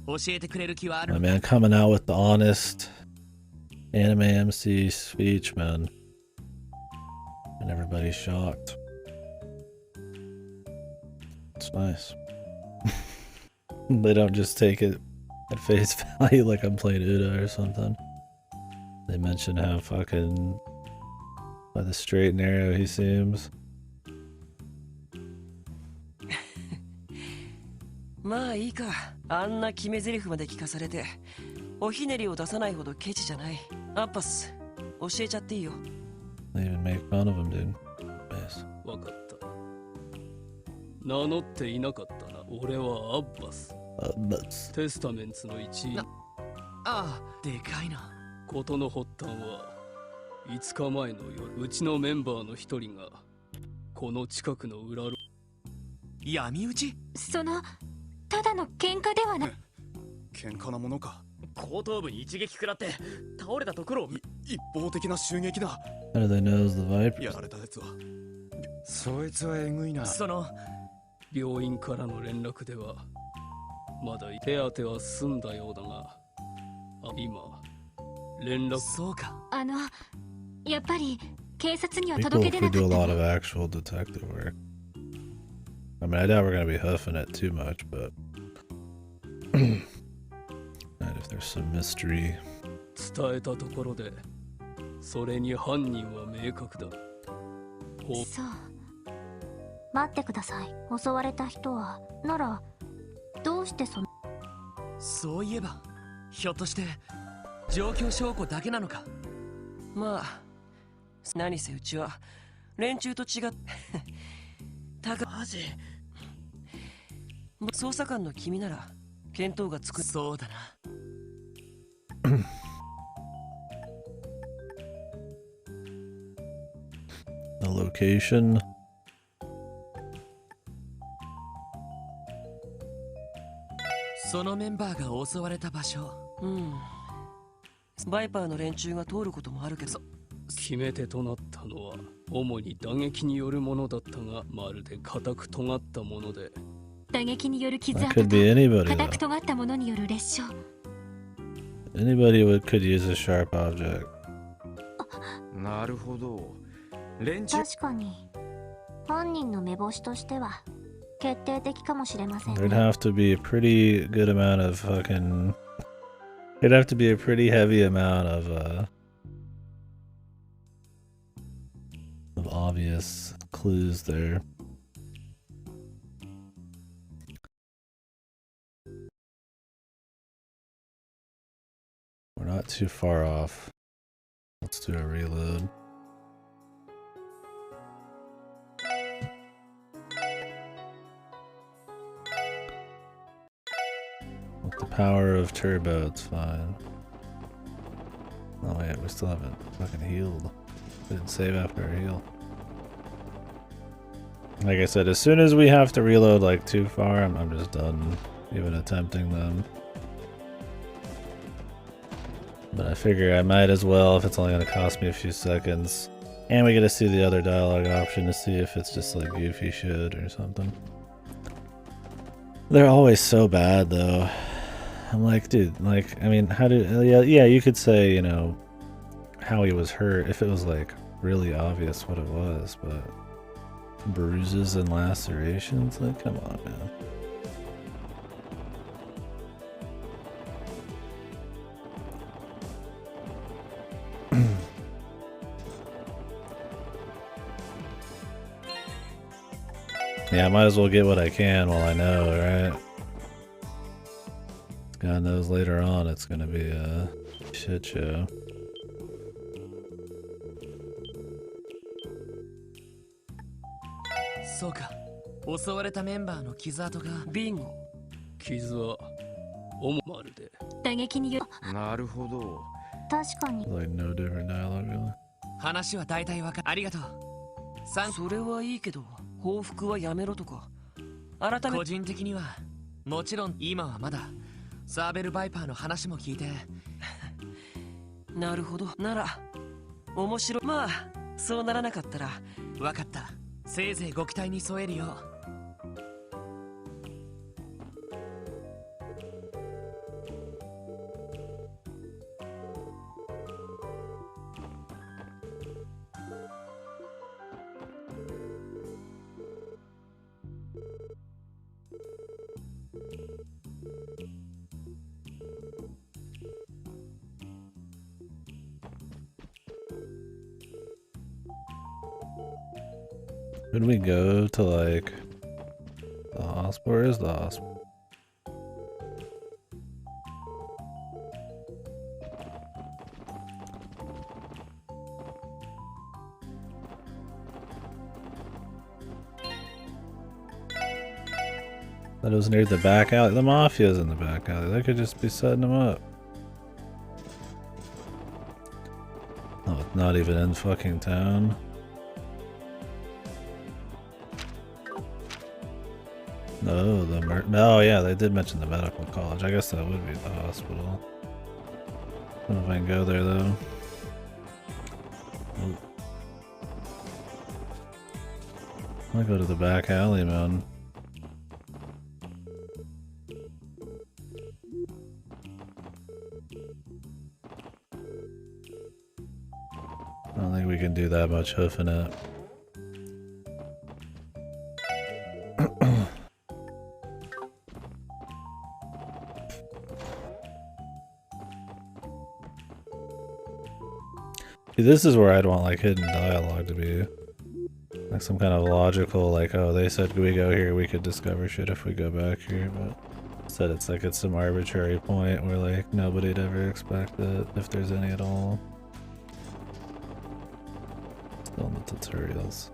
教えてくれる気はある。 My man coming out with the honest anime MC speech, man. And everybody's shocked. It's nice. They don't just take it at face value like I'm playing Uda or something. They mention how fucking by the straight and narrow he seems. まあいいか。あんな決め台詞まで聞かされておひねりを出さないほどケチじゃない。アッパス、教えちゃっていいよ。 They even make fun of him, dude. Yes. わかった。名乗っていなかったな。俺はアッバス。テスタメンツの一員。ああ、でかいな。事の発端は5日前の夜、うちのメンバーの一人がこの近くの裏路。闇討ち？そのただの喧嘩ではない。喧嘩なものか。後頭部に一撃食らって倒れたところを一方的な襲撃だ。 How do they know it's the Viper? やられたやつは。そいつはえぐいな。その病院からの連絡ではまだ手当ては済んだようだが、今連絡。そうか。やっぱり警察には People 届け if 出 we なか do っ a た lot of actual detective work. I mean, I doubt we're gonna be huffing it too much, but and if there's some mystery. 伝えたところでそれに犯人は明確だ。そう。待ってください。襲われた人はならどうしてその。そういえばひょっとして状況証拠だけなのか。まあ何せうちは連中と違ってマジ。捜査官の君なら見当がつく。そうだな。The location. そのメンバーが襲われた場所。バイパーの連中が通ることもあるけど。決め手となったのは主に打撃によるものだったが、まるで固く尖ったもので。打撃による傷跡 That could be と anybody, 固く尖ったものによる裂傷。Anybody could use a sharp object. なるほど。確かに本人の目星としては決定的かもしれませんね。 There'd have to be a pretty good amount of fucking... It'd have to be a pretty heavy amount of obvious clues there. We're not too far off. Let's do a reload. With the power of turbo, it's fine. Oh wait, we still haven't fucking healed. Didn't save after our heal. Like I said, as soon as we have to reload like too far, I'm just done even attempting them. But I figure I might as well if it's only going to cost me a few seconds. And we get to see the other dialogue option to see if it's just like goofy shit or something. They're always so bad though. I'm like, dude, like, I mean, how do, yeah, you could say, you know, how he was hurt if it was like really obvious what it was, but bruises and lacerations, like, come on, man. Yeah, I might as well get what I can while I know, right? God knows later on it's gonna be a shit show. Soか。襲われたメンバーの傷跡がビンゴ。傷はまるで打撃による。なるほど。確かに。Like no different dialogue really. 話は大体わかる。ありがとう。それはいいけど、報復はやめろとか。改め個人的にはもちろん今はまだサーベルバイパーの話も聞いて。なるほど。なら面白い。まあそうならなかったらわかった。せいぜいご期待に添えるよ。Could we go to like the hospital? Where is the hospital? That was near the back alley. The mafia's in the back alley. They could just be setting them up. Oh, it's not even in fucking town. No, oh yeah, they did mention the medical college. I guess that would be the hospital. I don't know if I can go there though. Oh. I'll go to the back alley, man. I don't think we can do that much hoofing it. See, this is where I'd want like hidden dialogue to be. Like some kind of logical, like, oh, they said we go here, we could discover shit if we go back here, but instead it's like it's some arbitrary point where like nobody'd ever expect it, if there's any at all. Still in the tutorials.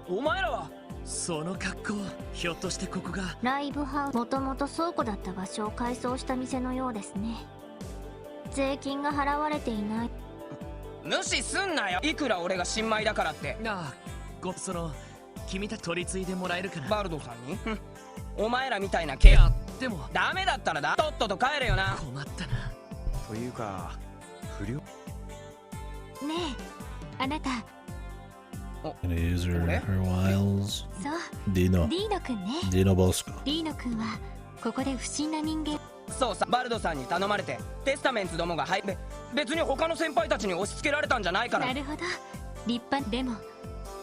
So. お前らはその格好、ひょっとしてここがライブハウス、もともと倉庫だった場所を改装した店のようですね。税金が払われていない。無視すんなよ。いくら俺が新米だからって。ああ、その君たち取り継いでもらえるかな。バルドさんにお前らみたいな系でもダメだったらとっとと帰れよな。困ったな。というか不良。ねえ、あなた。Gonna use her wiles. そう。ディーノ。ディーノくんね。ディーノボスコ。ディーノくんはここで不審な人間。そうさ、バルドさんに頼まれてテスタメンツどもが別に他の先輩たちに押し付けられたんじゃないから。なるほど、立派。でも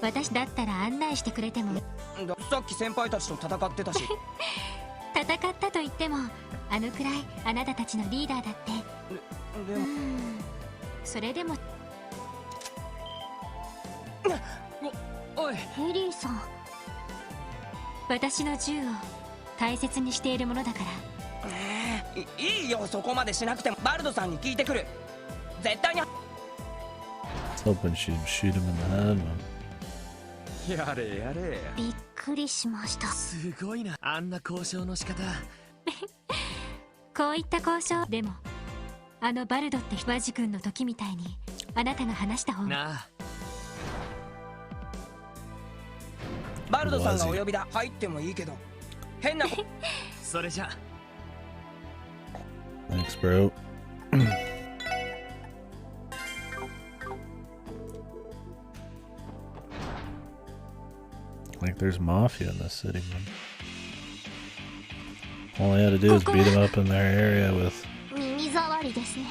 私だったら案内してくれても。さっき先輩たちと戦ってたし戦ったと言ってもあのくらいあなたたちのリーダーだって。でもそれでもおいヘリーさん、私の銃を大切にしているものだから。いいよ、そこまでしなくても。バルドさんに聞いてくる。絶対に。 I was hoping she'd shoot him in the head. やれやれ。びっくりしました。すごいな、あんな交渉の仕方。こういった交渉でも、あのバルドって和ジ君の時みたいにあなたが話した方が。なあ、バルドさんがお呼びだ。入ってもいいけど変なそれじゃ。 Thanks, bro. Like there's mafia in this city, man. All I had to do is beat him up in their area with 耳障りですね。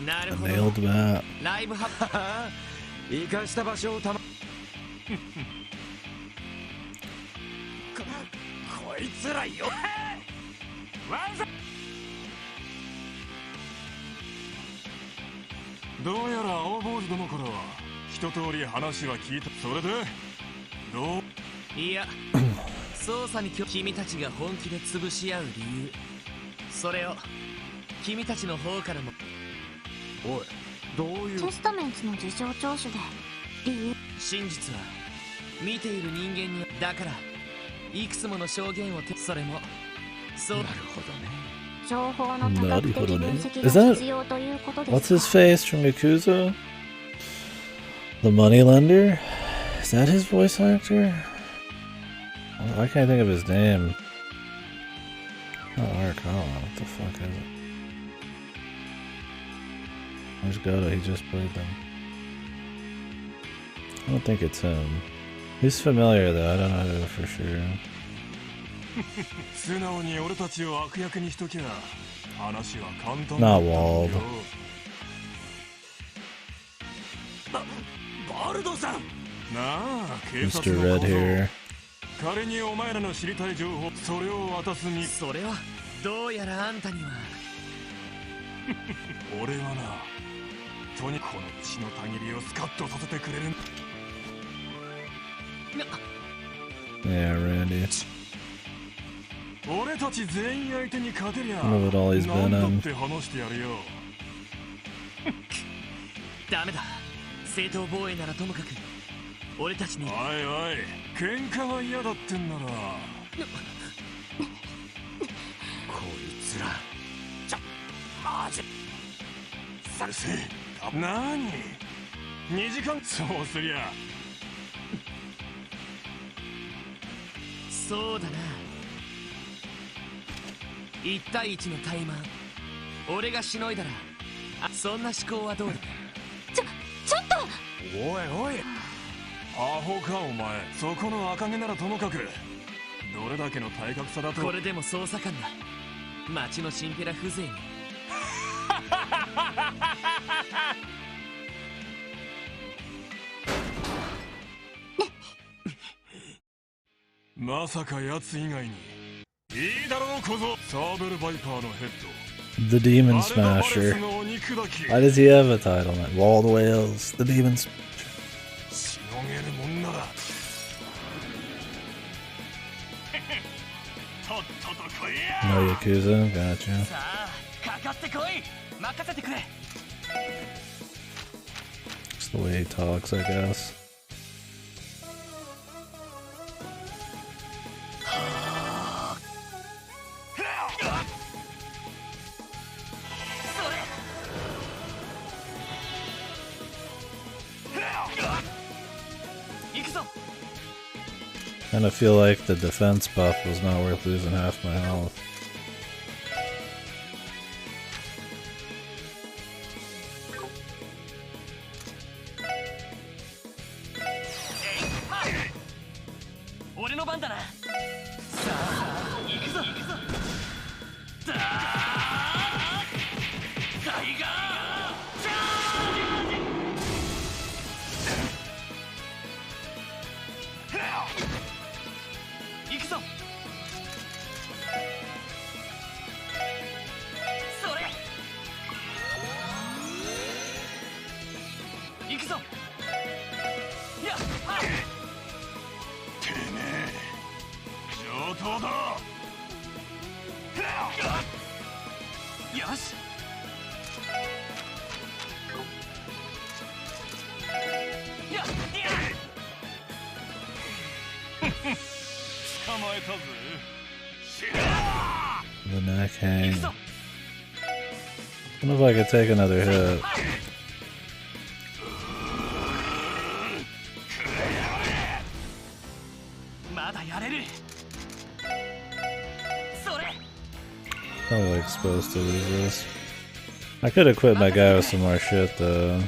な a るほど。 nailed bat. ライブハッ生かした場所をたまこいつらよ。どうやら青坊主どもからは一通り話は聞いた。それでどう？いや、捜査に君たちが本気で潰し合う理由、それを君たちの方からも。おい、どういうテスタメンツの事情聴取で理由。真実は見ている人間に。だからいくつもの証言をそれもそう。なるほどね。情報の多角的分析 Is が that 必要ということで what's す his face from Yakuza? The moneylender? Is that his voice actor? I can't think of his name. Not Arakawa. What the fuck is it? Where's Goto? He just played them. I don't think it's him. He's familiar though. I don't know who for sure. 素直に俺たちを悪役にしときゃ話は簡単 Not Wald. バルドさん。なあ、警察 Mr. の Red Hair. 仮にお前らの知りたい情報、それを渡すに。それはどうやらあんたには。俺はな、とにかくこの血のたぎりをスカッとさせてくれる。 Yeah, Randy. 俺たち全員相手に勝てりゃ Look at all he's been 何だっ in. て話してやるよ。ダメだ。正当防衛ならともかく俺たちに。おいおい、喧嘩が嫌だってんならこいつらマジさるせ何2時間そうすりゃそうだな。1対1のタイマン俺がしのいだら。そんな思考はどうだ。ちょっと。おいおい、アホかお前。そこの赤毛ならともかくどれだけの体格差だと。これでも捜査官だ。町のチンピラ風情に。まさか奴以外にいいだろう小僧。サーベルバイパーのヘッド The Demon Smasher. Why does he have a title? Walled Whales. The Demon Smasher. しのげるもんならとっとと来いや。 No Yakuza. Gotcha. さあかかってこい。任せてくれ。 It's the way he talks, I guess. Kinda feel like the defense buff was not worth losing half my health. The neck hang. I don't know if I could take another hit. Probably like supposed to lose this. I could have quit my guy with some more shit though.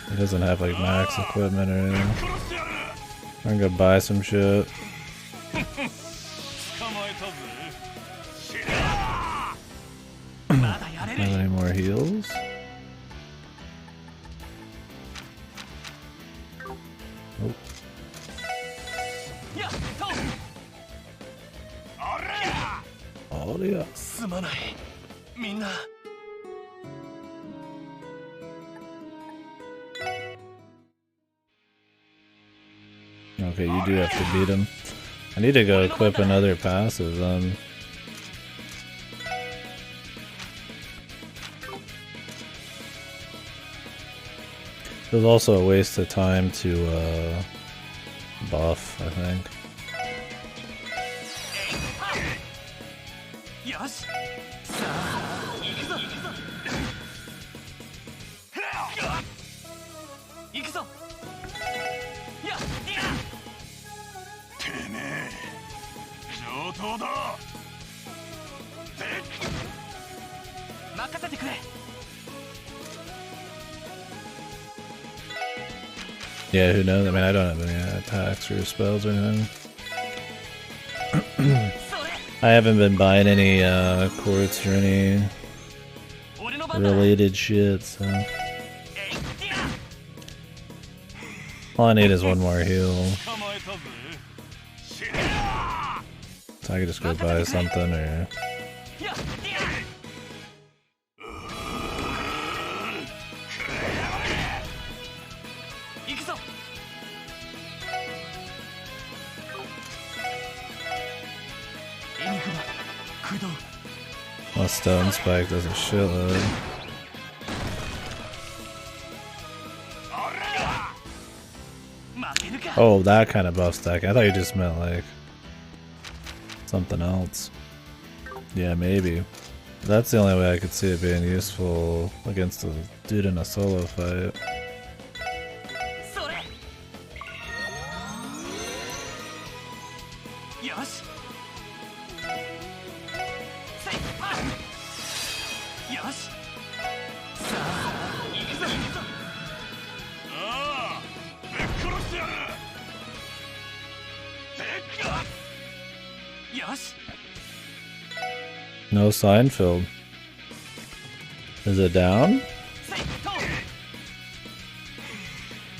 He doesn't have like max equipment or anything. I'm gonna buy some shit. Have any more heals? Nope. Oh yeah. Okay, you do have to beat him. I need to go equip another passive then. It was also a waste of time to buff, I think. Yeah, who knows? I mean, I don't have any attacks or spells or anything. I haven't been buying any quartz or any related shit, so... All I need is one more heal. So I could just go buy something or... My stone spike does a shitload. Oh, that kind of buff stack. I thought you just meant like something else. Yeah, maybe. That's the only way I could see it being useful against a dude in a solo fight. No Seinfeld. Is it down?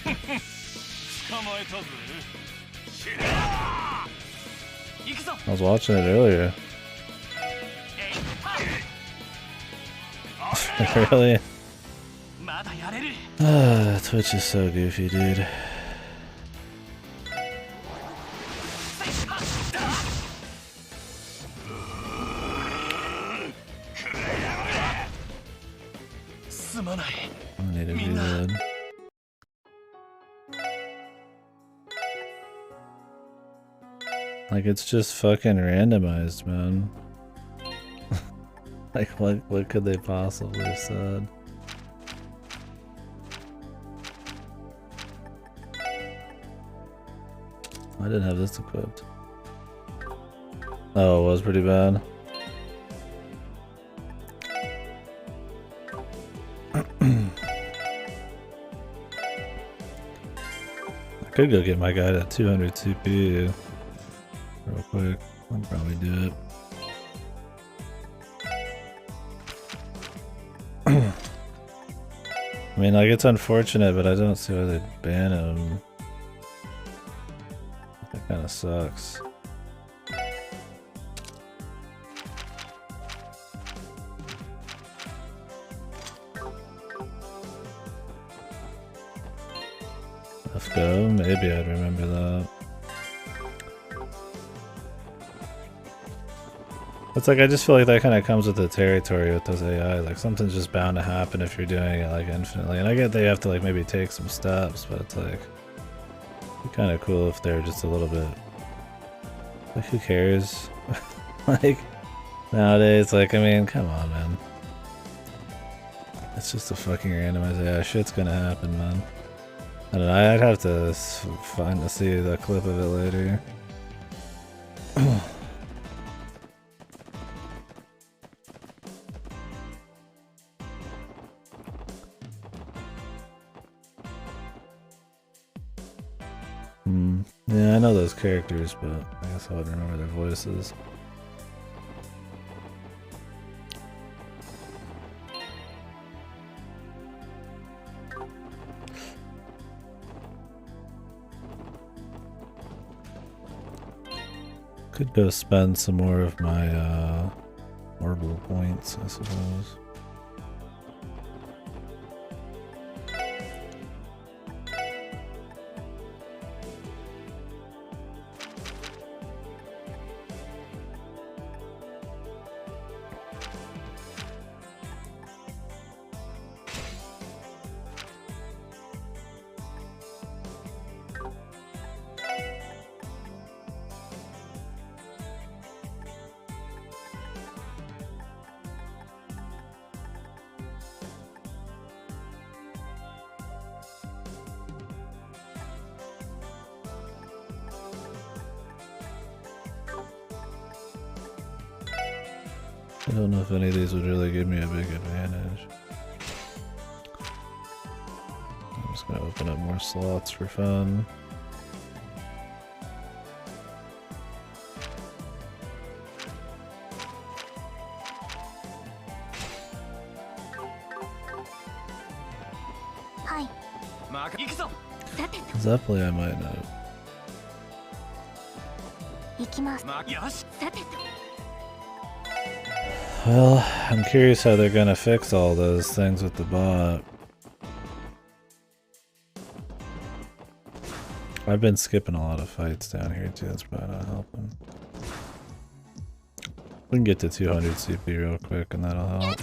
I was watching it earlier. Really? Twitch is so goofy, dude. I need to reload. Like, it's just fucking randomized, man. Like, what could they possibly have said? I didn't have this equipped. Oh, it was pretty bad. I could go get my guy at 200 TP real quick. I'll probably do it. I mean, like, it's unfortunate, but I don't see why they'd ban him. That kind of sucks. Go, maybe I'd remember that. It's like I just feel like that kind of comes with the territory with those AI. Like something's just bound to happen if you're doing it like infinitely. And I get they have to like maybe take some steps, but it's like kind of cool if they're just a little bit. Like who cares? Like nowadays, like I mean, come on, man. It's just a fucking randomized AI. Shit's gonna happen, man. I don't know. I'd have to see the clip of it later. Yeah, I know those characters, but I guess I wouldn't remember their voices. Could go spend some more of my orbital points, I suppose. I don't know if any of these would really give me a big advantage. I'm just gonna open up more slots for fun. Hi. Zeppeli I might know. Well, I'm curious how they're gonna fix all those things with the bot. I've been skipping a lot of fights down here too, that's probably not helping. We can get to 200 CP real quick and that'll help.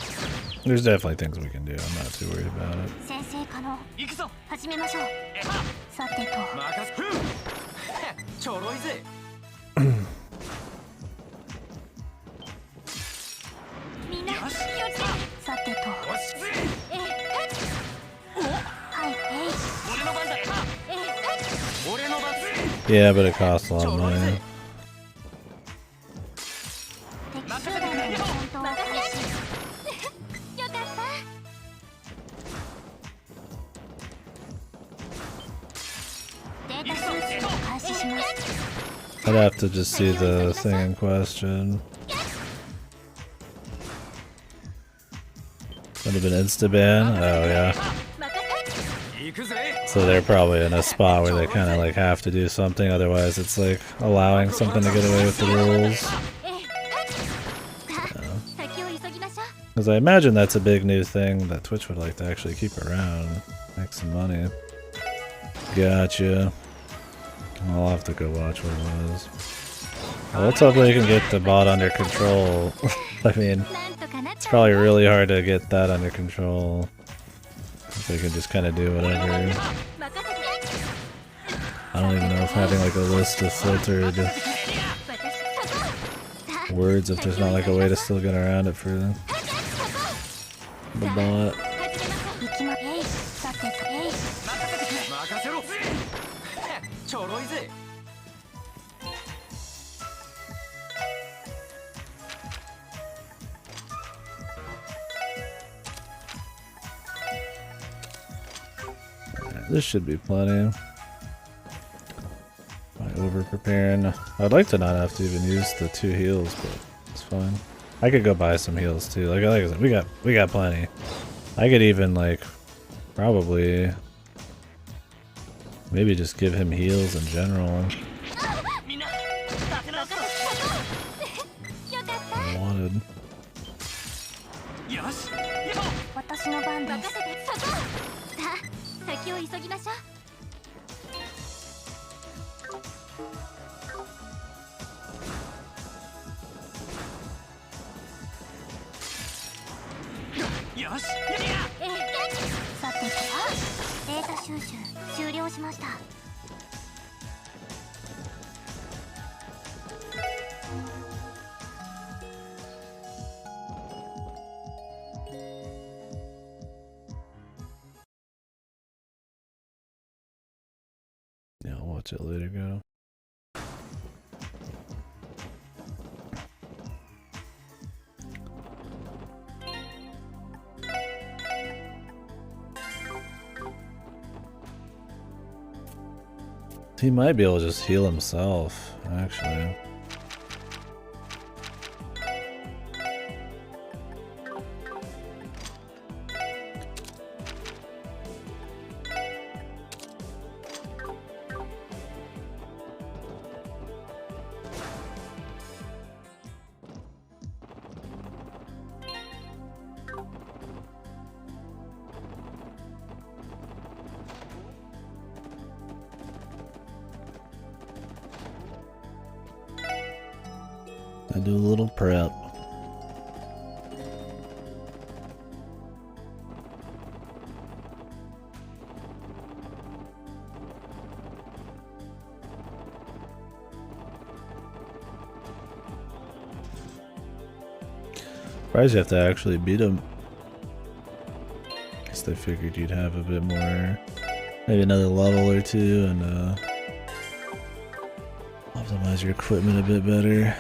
There's definitely things we can do, I'm not too worried about it. Yeah, but it costs a lot of money. I'd have to just see the thing in question. Would have been insta-ban? Oh yeah. So they're probably in a spot where they kind of like have to do something, otherwise it's like allowing something to get away with the rules. Because I imagine that's a big new thing that Twitch would like to actually keep around, make some money. Gotcha. I'll have to go watch what it was. Well, let's hope they can get the bot under control. I mean, it's probably really hard to get that under control. If they can just kind of do whatever. I don't even know if having like a list of filtered words, if there's not like a way to still get around it for the bot. This should be plenty. Am I over preparing? I'd like to not have to even use the 2 heals, but it's fine. I could go buy some heals too. Like I said, we got plenty. I could even like probably maybe just give him heals in general. I wanted. さてデータ収集終了しました。Yeah, I'll watch it later, go. He might be able to just heal himself, actually. I do a little prep. Surprised you have to actually beat him. Guess they figured you'd have a bit more, maybe another level or two, and optimize your equipment a bit better.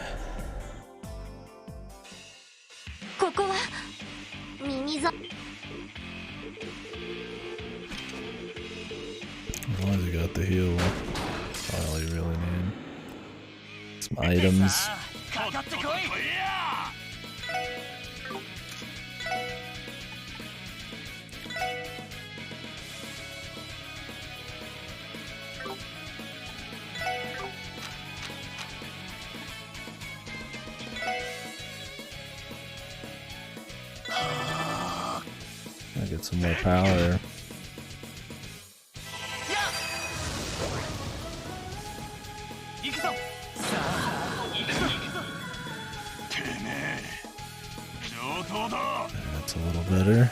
As long as you got the heal, that's all you really need. Some items. I get some more power. That's a little better.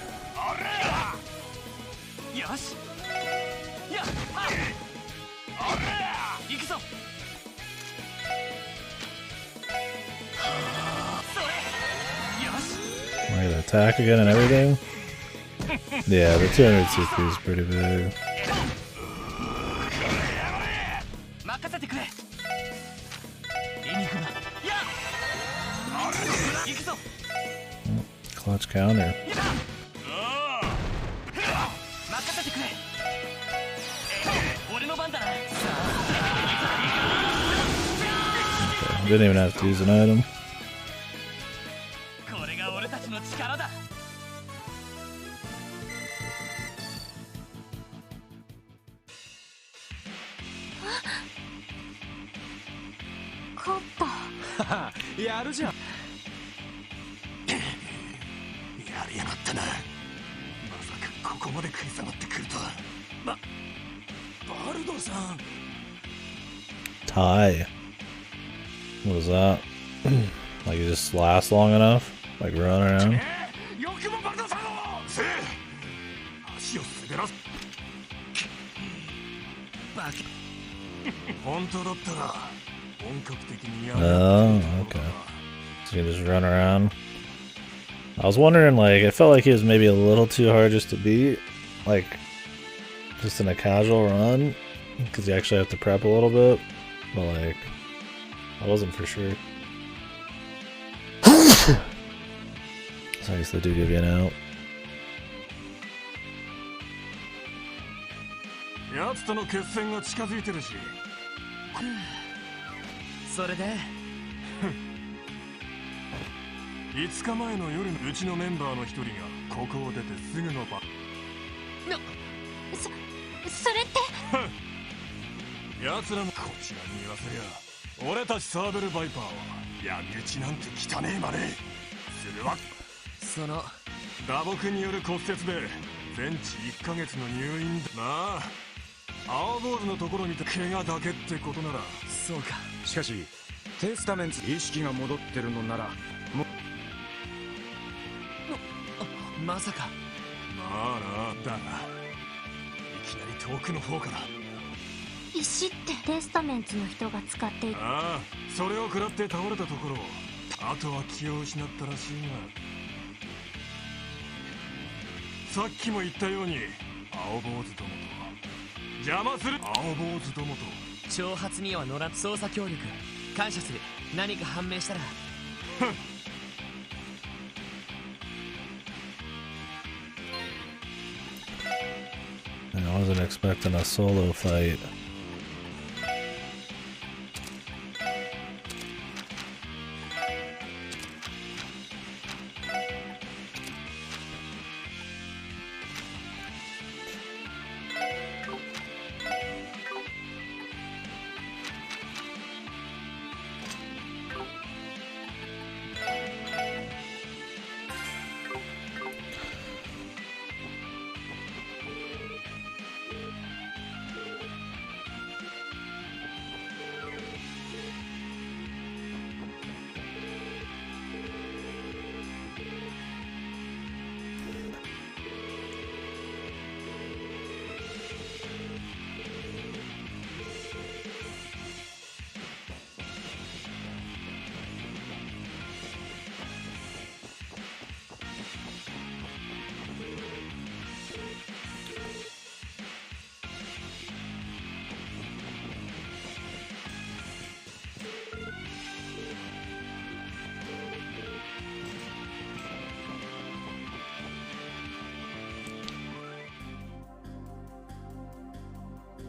Am I gonna attack again and everything? Yeah, the 200 CP is pretty big. Clutch counter. Okay, didn't even have to use an item.やるじゃん。やりやがったな。まさかここまで食い下がってくるとは。バルドさん。Tie. What was that? Like you just last long enough? Like run around? よくもバルドさんを。せえ。足を滑らす。バカ。本当だったら。Oh, okay. So you can just run around. I was wondering, like, it felt like he was maybe a little too hard just to beat, like, just in a casual run, because you actually have to prep a little bit, but, like, I wasn't for sure. So I guess they do give you an out. やつとの決戦が近づいてるし。それで5日前の夜のうちのメンバーの一人がここを出てすぐの場それって奴らもこちらに言わせりゃ俺たちサーベルバイパーは闇討ちなんて汚ねえまねするわその打撲による骨折で全治1ヶ月の入院だまあ青坊主のところ見て怪我だけってことならそうかしかしテスタメンツ意識が戻ってるのならもまさか。まあな、だがいきなり遠くの方から石ってテスタメンツの人が使っている。ああ、それを食らって倒れたところ、あとは気を失ったらしいが、さっきも言ったように青坊主どもと邪魔する青坊主どもと挑発には乗ら捜査協力感謝する。何か判明したらI wasn't expecting a solo fight. I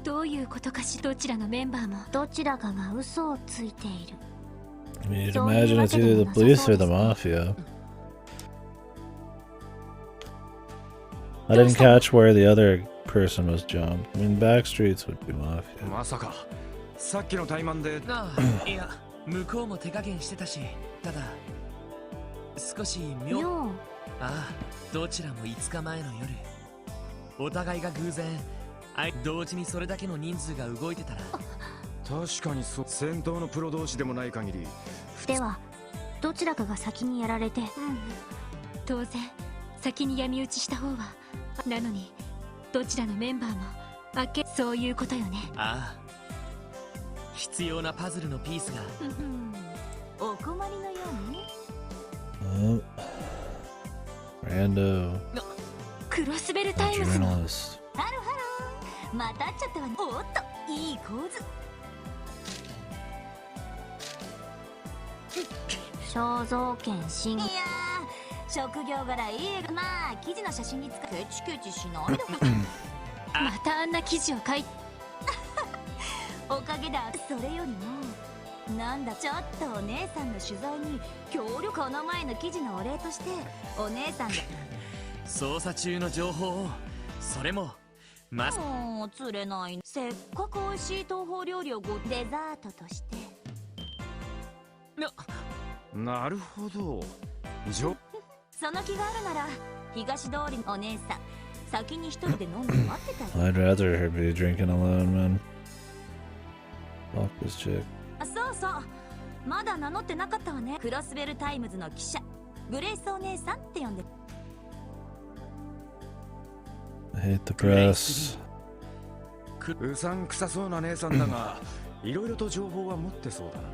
どういうことかしどちらのメンバーもどちらかが嘘をついている。 I mean, you'd imagine it's either the police or the mafia. I didn't catch where the other person was jumped. I mean, back streets would be mafia. まさかさっきの怠慢でああ、いや向こうも手加減してたし、ただ少し妙。ああ、どちらも5日前の夜お互いが偶然同時にそれだけの人数が動いてたら確かにそう。戦闘のプロ同士でもない限り。ではどちらかが先にやられて、当然先に闇討ちした方はなのにどちらのメンバーもそういうことよね。ああ、必要なパズルのピースがお困りのように。Rando. クロスベルタイムズの journalist. ハロハロ、また会っちゃったわね。おっと、いい構図。肖像権侵いやー、職業柄いい絵がまあ記事の写真に使うケチケチしないでまたあんな記事を書いておかげで。それよりもなんだ、ちょっとお姉さんの取材に協力。この前の記事のお礼としてお姉さんが捜査中の情報を、それもまずもう釣れない。せっかく美味しい東方料理をデザートとして。なるほど。その気があるなら東通りのお姉さん先に一人で飲んで待ってた。 I'd rather her be drinking alone, man. Fuck this chick. そうそう、まだ名乗ってなかったわね。クロスベルタイムズの記者グレイスお姉さんって呼んで。 I hate the press. うさんくさそうな姉さんだがいろいろと情報は持ってそうだな。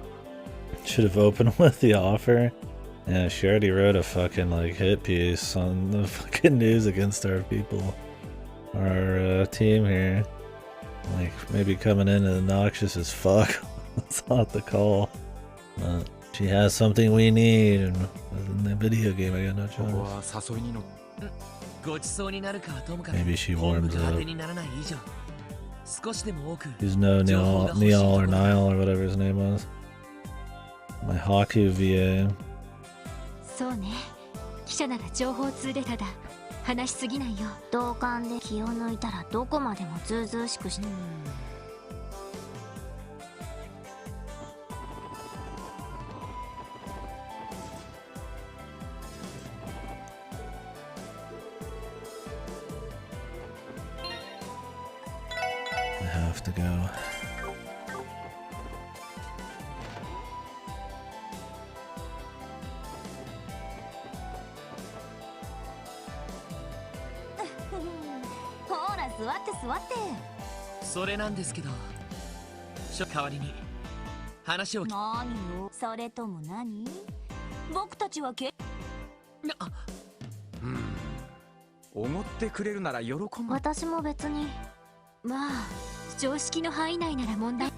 Should have opened with the offer. Yeah, she already wrote a fucking like hit piece on the fucking news against our people, our team here. Like maybe coming in and obnoxious as fuck. That's not the call. But she has something we need, and in the video game, I got no choice. 誘いに乗っごちそうになるかはともかく Maybe she 本 warms 部が当 up. てにならない以上少しでも多く He's no Neil or Niall or whatever his name was. My hockey VA. そうね、記者なら情報通でただ話しすぎないよ。同感で気を抜いたらどこまでもずうずうしくして。I have to go. 座って座って。それなんですけど、代わりに話を。何よ、それとも何？僕たちはおごってくれるなら喜ぶ。私も別に。まあ常識の範囲内なら問題。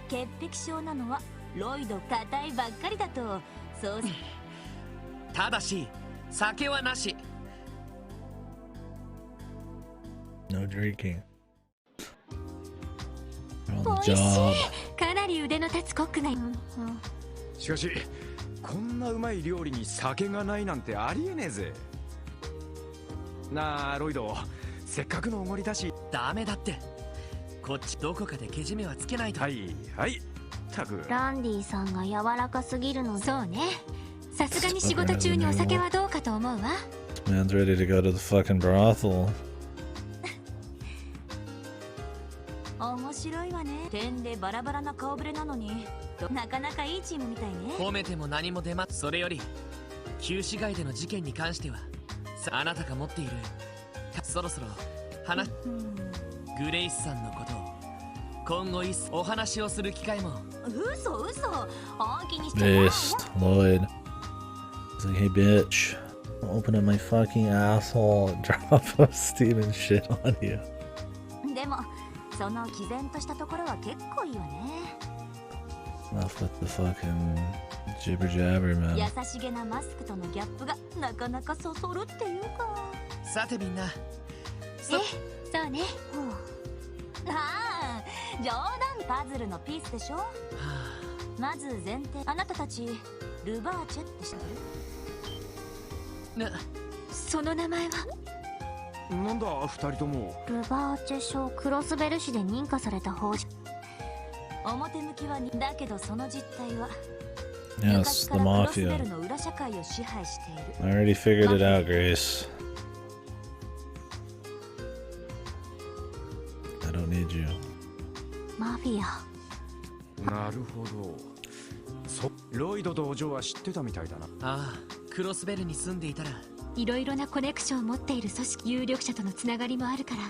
潔癖症なのはロイド硬いばっかりだと。そうただし酒はなし。 No drinking. On おい the し job. い。かなり腕の立つコックが。しかしこんなうまい料理に酒がないなんてありえねえぜ。なあロイド、せっかくのおごりだし。ダメだって。こっちどこかでけじめはつけないと。はいはい。たくランディさんが柔らかすぎるの。そうね。さすがに仕事中にお酒はどうかと思うわ。 Man's ready to go to the fucking brothel. 面白いわね。点でバラバラな顔ぶれなのになかなかいいチームみたいね。褒めても何も出ま。それより旧市街での事件に関してはあなたが持っているそろそろ話、グレイスさんのことを今後お話をする機会も。嘘本気にして。 Based, Lloyd. He's like, hey bitch, I'll open up my fucking asshole and drop a steaming shit on you. でもその毅然としたところは結構いいわね。 Enough with the fucking jibber jabber, man. 優しげなマスクとのギャップがなかなかそそるっていうか。さてみんな。そうね。ああ、冗談。パズルのピースでしょ。まず前提、あなたたちルバーチェって知ってる？その名前は？なんだ二人とも。ルバーチェ賞クロスベル市で認可された法人。表向きはだけどその実態は Yes, the クロスベ mafia. ルの裏社会を支配している。 I already figured it out, Grace. I don't need you. マフィア。なるほど。ロイドとお嬢は知ってたみたいだな。ああ、クロスベルに住んでいたら。いろいろなコネクションを持っている組織、有力者とのつながりもあるから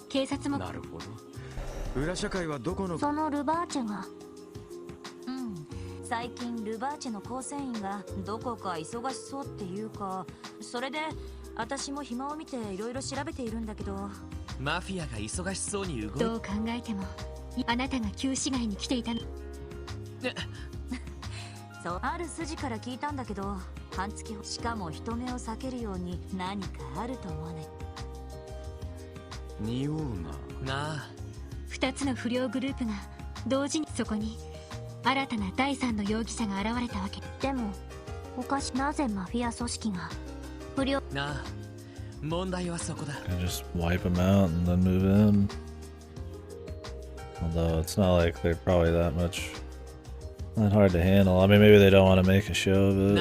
警察も。なるほど。裏社会はどこの。そのルバーチェが。最近ルバーチェの構成員がどこか忙しそうっていうか、それで私も暇を見ていろいろ調べているんだけど。マフィアが忙しそうに動いて。どう考えてもあなたが旧市街に来ていたの。そうある筋から聞いたんだけど、半月後、しかも人目を避けるように何かあると思わね。匂うな。なあ。2つの不良グループが同時に。そこに新たな第3の容疑者が現れたわけ。でもおかしなぜマフィア組織が不良。なあ、問題はそこだ。 I just wipe them out and then move in. Although it's not like they're probably that hard to handle. I mean, maybe they don't want to make a show of it.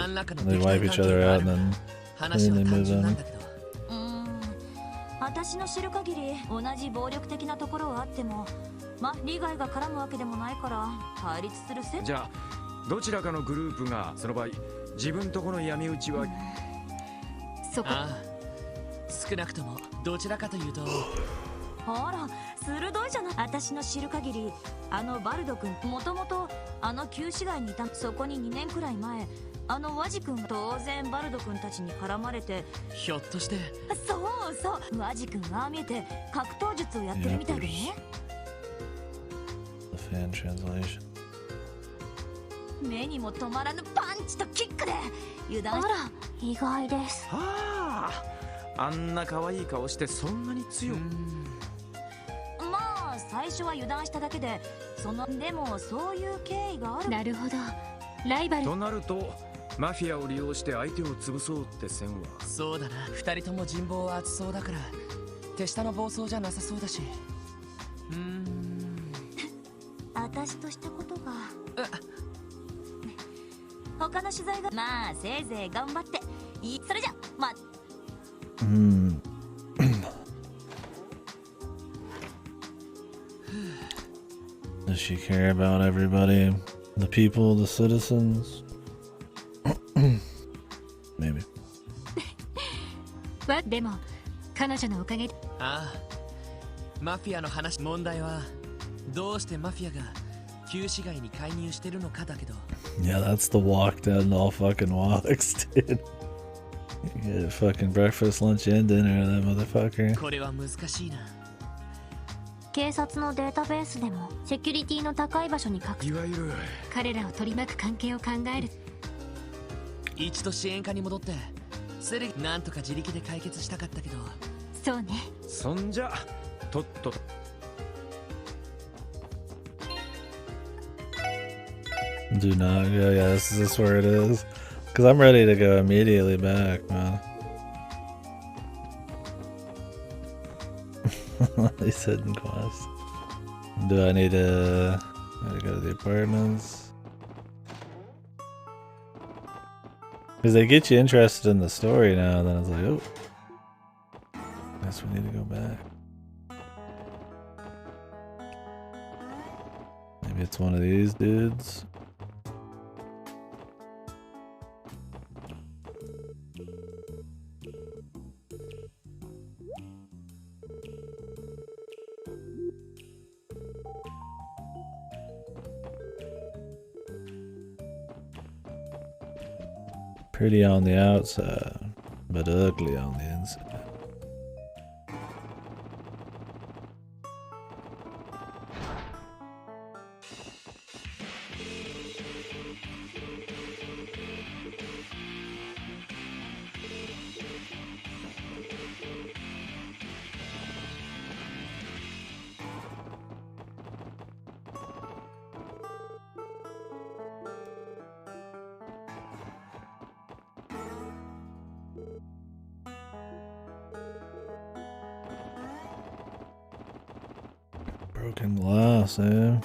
They wipe each other out and then they move in. 私の知る限り同じ暴力的なところはあっても利害が絡むわけでもないから対立するせ。じゃあどちらかのグループがその場合自分とこの闇討ちは。そこ。ああ、少なくともどちらかというと。ほら鋭いじゃない。私の知る限りあのバルド君、もともとあの旧市街にいた。そこに2年くらい前あのワジ君、当然バルド君たちに絡まれて。ひょっとして。そうワジ君がああ見えて格闘術をやってるみたいでね。 The fan translation. 目にも止まらぬパンチとキックで油断。あら意外です。はあ、あんな可愛い顔してそんなに強い。まあ最初は油断しただけで、でもそういう経緯がある。なるほど。ライバルとなるとマフィアを利用して相手を潰そうって線は。そうだな。2人とも人望は厚そうだから手下の暴走じゃなさそうだし。私としたことが。他の取材が。まあせいぜい頑張っていい。それじゃDoes she care about everybody? The people, the citizens? Maybe. でも彼女のおかげで。ああ、マフィアの話。問題はどうしてマフィアが旧市街に介入してるのかだけど。 Yeah, that's the walk down all fucking walks, dude. You get fucking breakfast, lunch, and dinner, that motherfucker. これは難しいな。警察のデータベースでもセキュリティの高い場所に隠す。いわゆる彼らを取り巻く関係を考える。一度支援課に戻ってセレなんとか自力で解決したかったけど。そうね。そんじゃとっとと。Do not go. Yeah, this is where it is. Because I'm ready to go immediately back, man. These hidden quests. Do I need to go to the apartments? Because they get you interested in the story now, and then it's like, oh, guess we need to go back. Maybe it's one of these dudes. Pretty on the outside, but ugly on the inside. Broken glass, eh?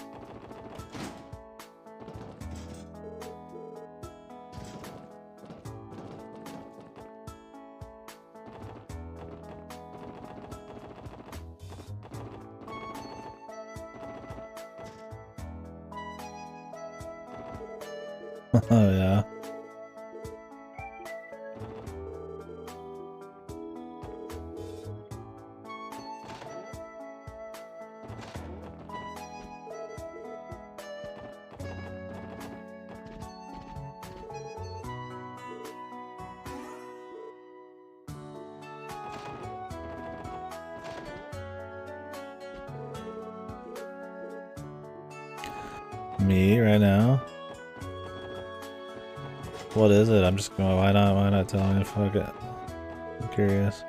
Oh yeah. Me right now? What is it? I'm just going, why not tell me? Fuck it. I'm curious.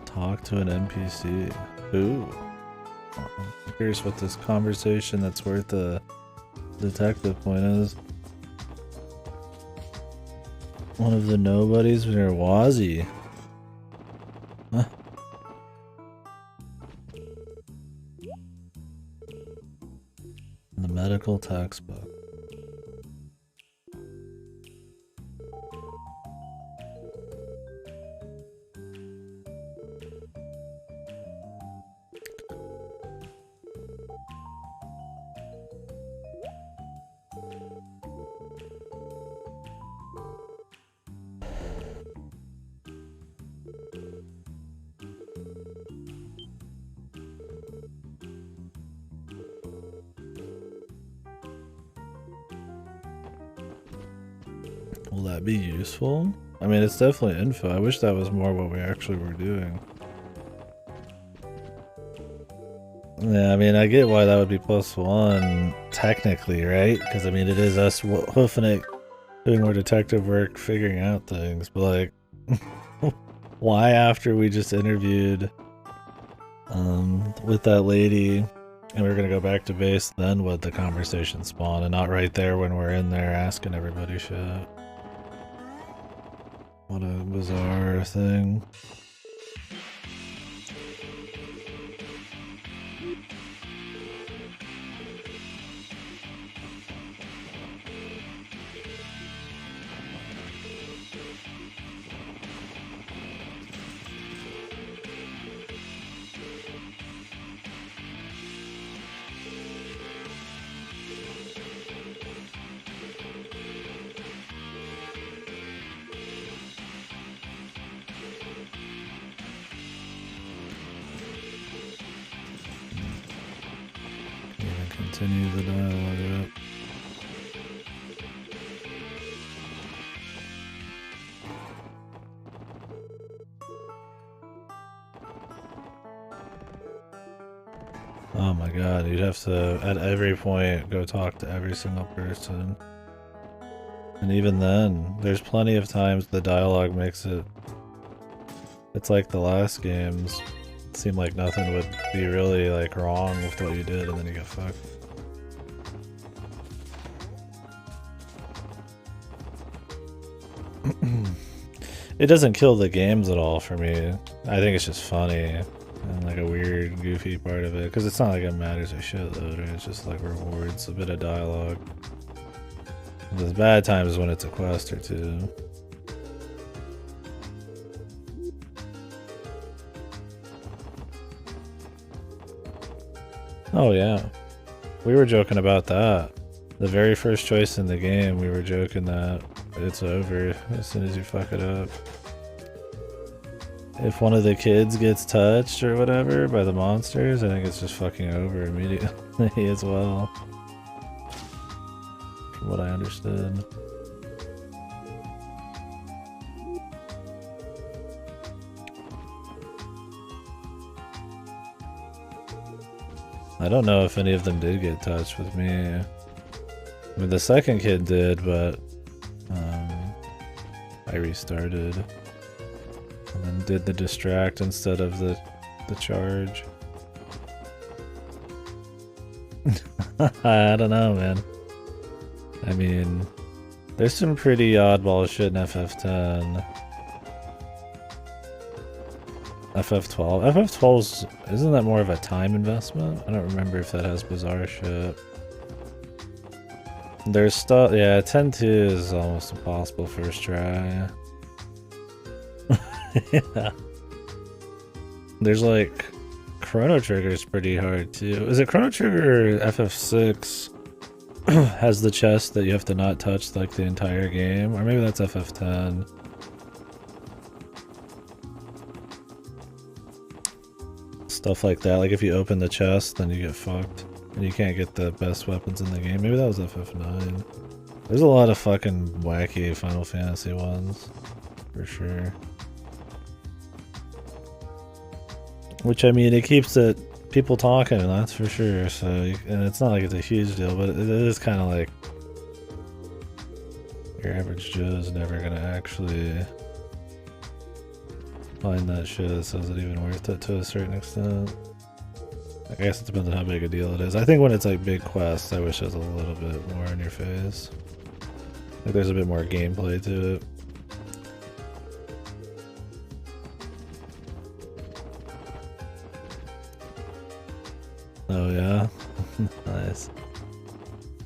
Talk to an NPC. Ooh. I'm curious what this conversation that's worth a detective point is. One of the nobodies near Wazi. Huh. The medical textbook. Will that be useful? I mean, it's definitely info. I wish that was more what we actually were doing. Yeah, I mean, I get why that would be +1, technically, right? Because, I mean, it is us hoofing it, doing more detective work, figuring out things, but, like, why after we just interviewed with that lady, and we were going to go back to base, then would the conversation spawn, and not right there when we're in there asking everybody shit. What a bizarre thing. continue the dialogue up. Oh my god, you'd have to, at every point, go talk to every single person. And even then, there's plenty of times the dialogue makes it... It's like the last games. It seemed like nothing would be really, like, wrong with what you did, and then you get fucked. It doesn't kill the games at all for me. I think it's just funny. And like a weird, goofy part of it. Because it's not like it matters a shitload, right? It's just like rewards a bit of dialogue. There's bad times when it's a quest or two. Oh yeah. We were joking about that. The very first choice in the game, we were joking that it's over as soon as you fuck it up. If one of the kids gets touched or whatever by the monsters, I think it's just fucking over immediately as well. From what I understood. I don't know if any of them did get touched with me. I mean, the second kid did, but I restarted. And then did the distract instead of the charge. I don't know, man. I mean, there's some pretty oddball shit in FF10. FF12. FF12's... Isn't that more of a time investment? I don't remember if that has bizarre shit. There's stuff... Yeah, 10-2 is almost impossible first try. Yeah. There's like... Chrono Trigger's pretty hard too. Is it Chrono Trigger or FF6 has the chest that you have to not touch like the entire game? Or maybe that's FF10. Stuff like that, like if you open the chest, then you get fucked. And you can't get the best weapons in the game. Maybe that was FF9. There's a lot of fucking wacky Final Fantasy ones. For sure. Which, I mean, it keeps people talking, that's for sure. So, and it's not like it's a huge deal, but it is kind of like... Your average Joe's never gonna actually... find that shit, so is it even worth it to a certain extent? I guess it depends on how big a deal it is. I think when it's like big quests, I wish it was a little bit more in your face. Like there's a bit more gameplay to it. Oh yeah? Nice.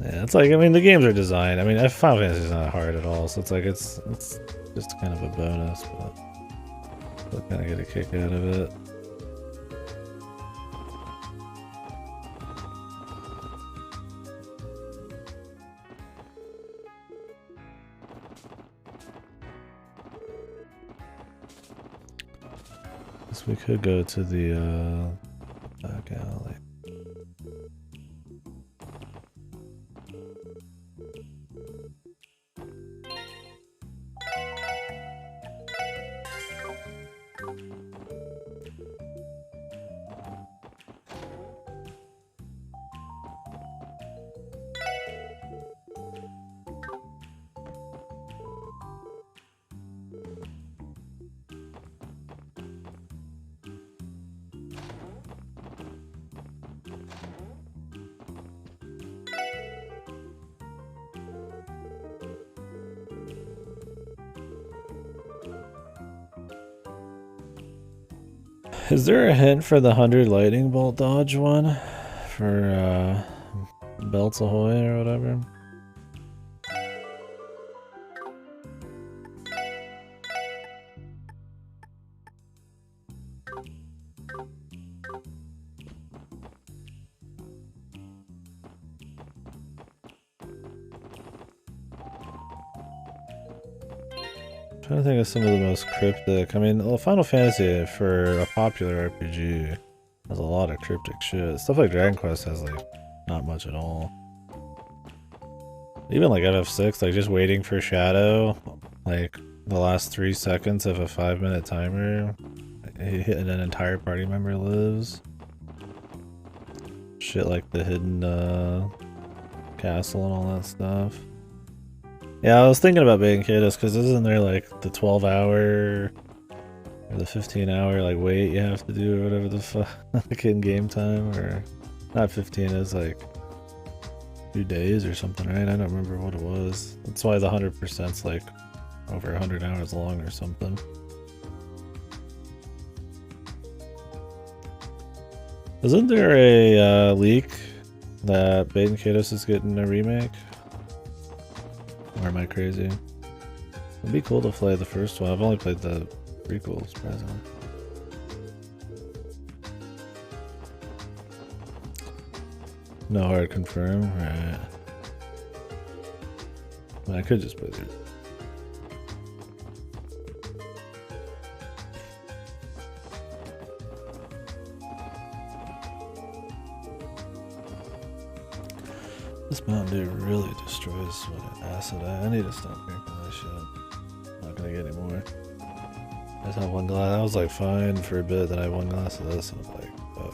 Yeah, it's like, I mean, the games are designed. I mean, Final Fantasy is not hard at all, so it's like, it's just kind of a bonus, but... I'll kind of get a kick out of it. Guess we could go to the back alley. Is there a hint for the 100 lightning bolt dodge one? For Belts Ahoy or whatever? I'm trying to think of some of the most cryptic. I mean, Final Fantasy, for a popular RPG, has a lot of cryptic shit. Stuff like Dragon Quest has like Not much at all. Even like FF6, like just waiting for Shadow, like the last 3 seconds of a 5-minute timer, hitting an entire party member lives. Shit like the hidden castle and all that stuff. Yeah, I was thinking about being Kados because isn't there like the 12-hour or the 15-hour like wait you have to do or whatever the fuck in game time, or not 15 is like 2 days or something, right? I don't remember what it was. That's why the 100%'s like over 100 hours long or something. Isn't there a leak that Bait and Kados is getting a remake? Or am I crazy? It'd be cool to play the first one. I've only played the prequels, surprisingly. No hard confirm, right? I mean, I could just play the. This Mountain Dew really destroys what acid. I need to stop drinking this shit. I'm not gonna get any more. I just had one glass. I was like fine for a bit, then I had one glass of this and I'm like, fuck.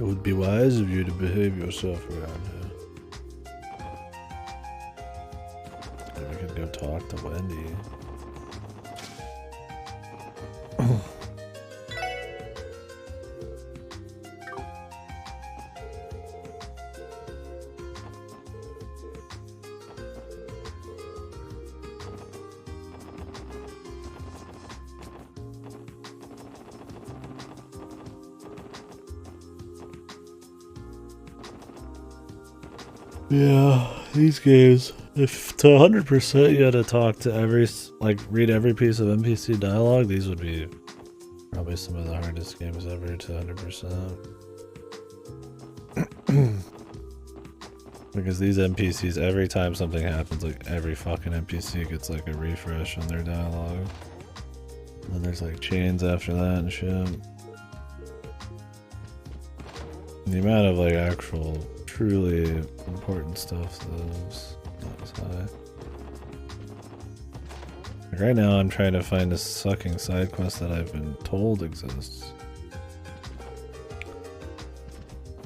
It would be wise of you to behave yourself around here. And we can go talk to Wendy. Yeah, these games, if to 100% you had to talk to every, like, read every piece of NPC dialogue, these would be probably some of the hardest games ever to 100%. Because these NPCs, every time something happens, like, every fucking NPC gets, like, a refresh on their dialogue. And then there's, like, chains after that and shit. And the amount of, like, actual truly important stuff is not as high. Like right now I'm trying to find a sucking side quest that I've been told exists.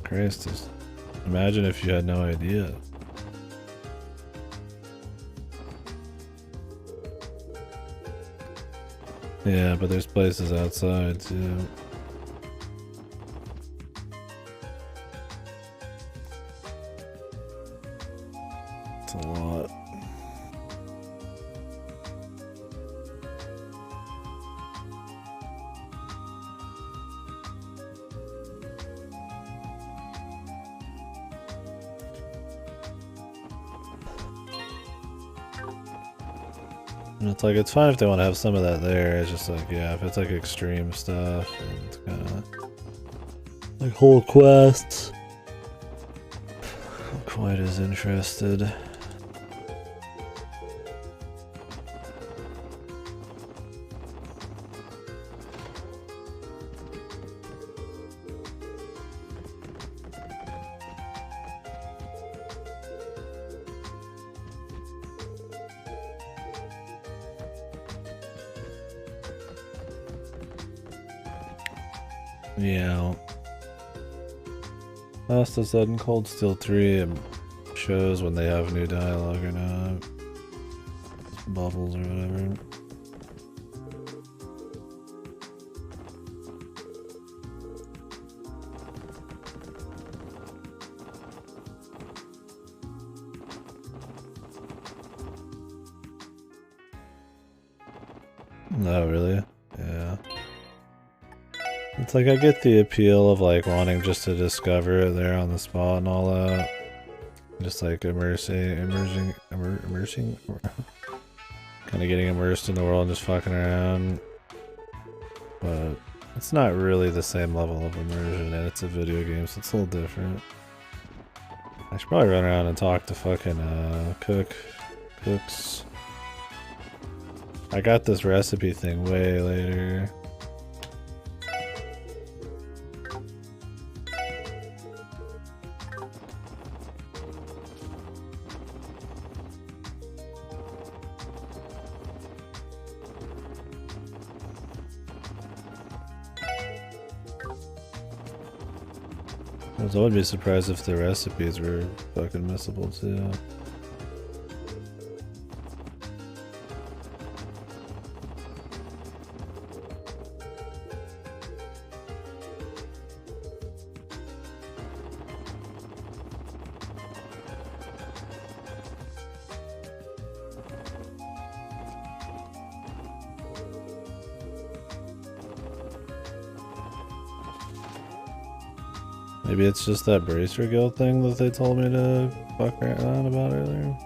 Christ, just imagine if you had no idea. Yeah, but there's places outside too. It's a lot. And it's like, it's fine if they want to have some of that there. It's just like, yeah, if it's like extreme stuff and it's kind of like whole quests, I'm quite as interested. Yeah. Last of Sudden Cold Steel 3 shows when they have new dialogue or not. Bubbles or whatever. No, really? Yeah. It's like I get the appeal of like wanting just to discover it there on the spot and all that. Just like immersing, kind of getting immersed in the world and just fucking around. but it's not really the same level of immersion, and it's a video game, so it's a little different. I should probably run around and talk to fucking cooks. I got this recipe thing way later. I would be surprised if the recipes were fucking missable too. Maybe it's just that Bracer Guild thing that they told me to fuck around about earlier.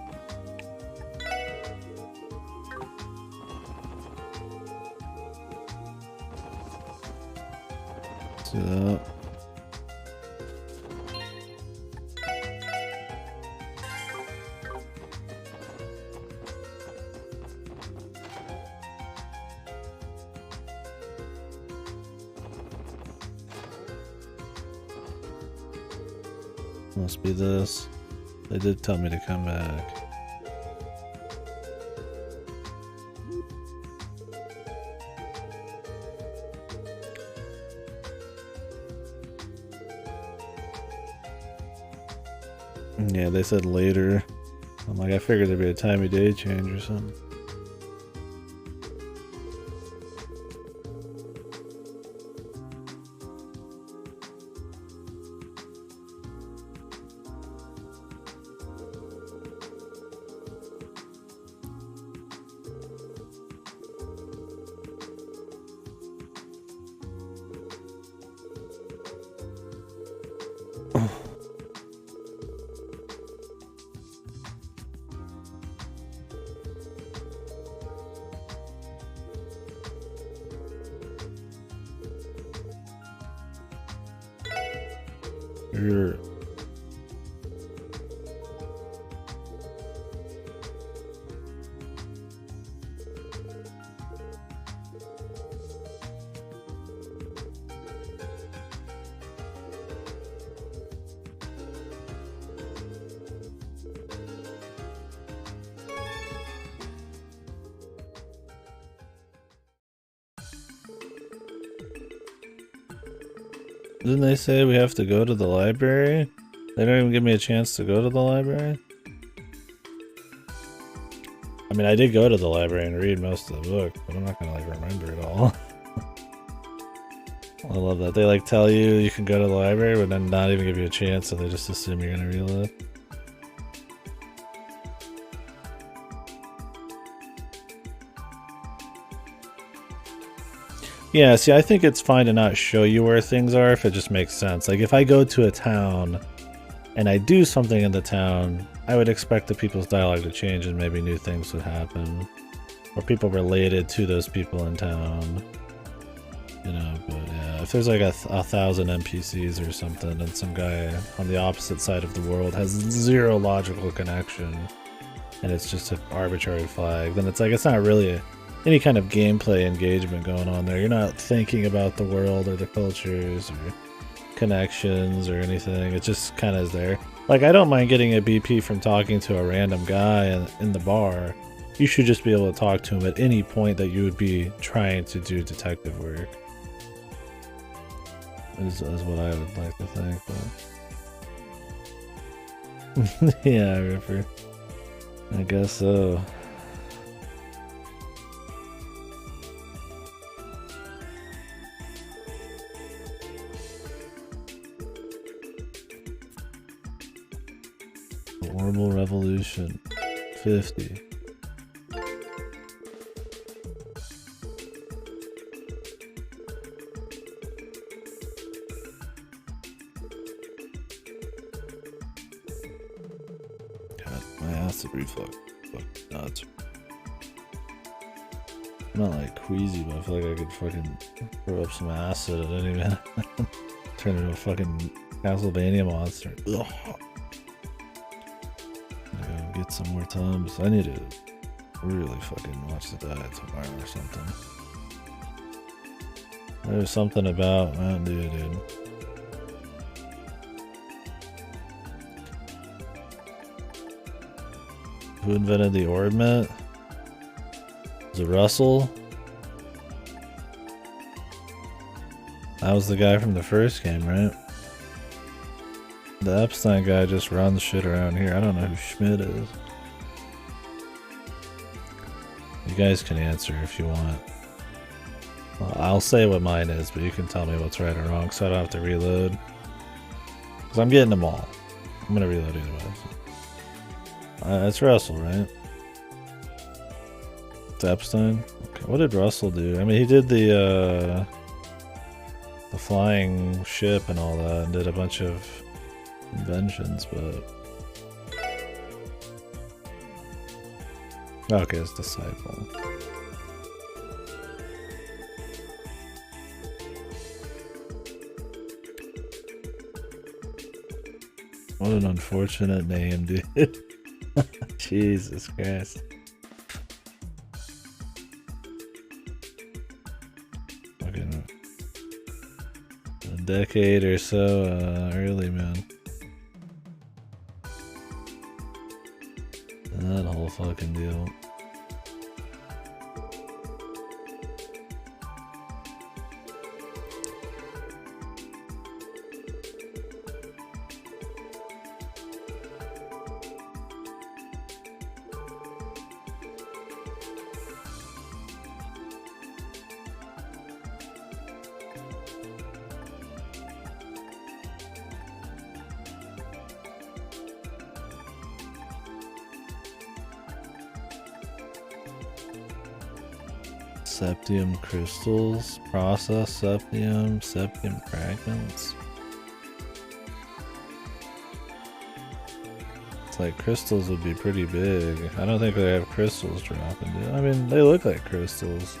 Let's do that. Must be this. They did tell me to come back. Yeah, they said later. I'm like, I figured there'd be a time of day change or something. Sure. Didn't they say we have to go to the library? They don't even give me a chance to go to the library? I mean, I did go to the library and read most of the book, but I'm not gonna like remember it all. I love that. They like tell you you can go to the library, but then not even give you a chance, so they just assume you're gonna relive. Yeah, see, I think it's fine to not show you where things are if it just makes sense. Like, if I go to a town and I do something in the town, I would expect the people's dialogue to change and maybe new things would happen. Or people related to those people in town. You know, but yeah, if there's like a 1,000 NPCs or something and some guy on the opposite side of the world has zero logical connection and it's just an arbitrary flag, then it's like, it's not really any kind of gameplay engagement going on there. You're not thinking about the world or the cultures or connections or anything. It just kind of is there. Like, I don't mind getting a BP from talking to a random guy in the bar. You should just be able to talk to him at any point that you would be trying to do detective work. Is what I would like to think, but... yeah, Ripper. I guess so. Horrible Revolution 50. God, my acid reflux. Fuck nuts. I'm not like queasy, but I feel like I could fucking throw up some acid at any minute. Turn into a fucking Castlevania monster. Ugh. Go get some more Tums. I need to really fucking watch the diet tomorrow or something. There's something about Mountain Dew, dude. Who invented the orb mitt? Was it Russell? That was the guy from the first game, right? The Epstein guy just runs shit around here. I don't know who Schmidt is. You guys can answer if you want. Well, I'll say what mine is, but you can tell me what's right or wrong so I don't have to reload. Because I'm getting them all. I'm going to reload either way. So. It's Russell, right? It's Epstein? Okay. What did Russell do? I mean, he did the flying ship and all that, and did a bunch of inventions, but... Okay, it's Disciple. What an unfortunate name, dude. Jesus Christ. Fucking a decade or so early, man. And that whole fucking deal. Septium crystals, process septium, septium fragments. It's like crystals would be pretty big. I don't think they have crystals dropping. I mean, they look like crystals.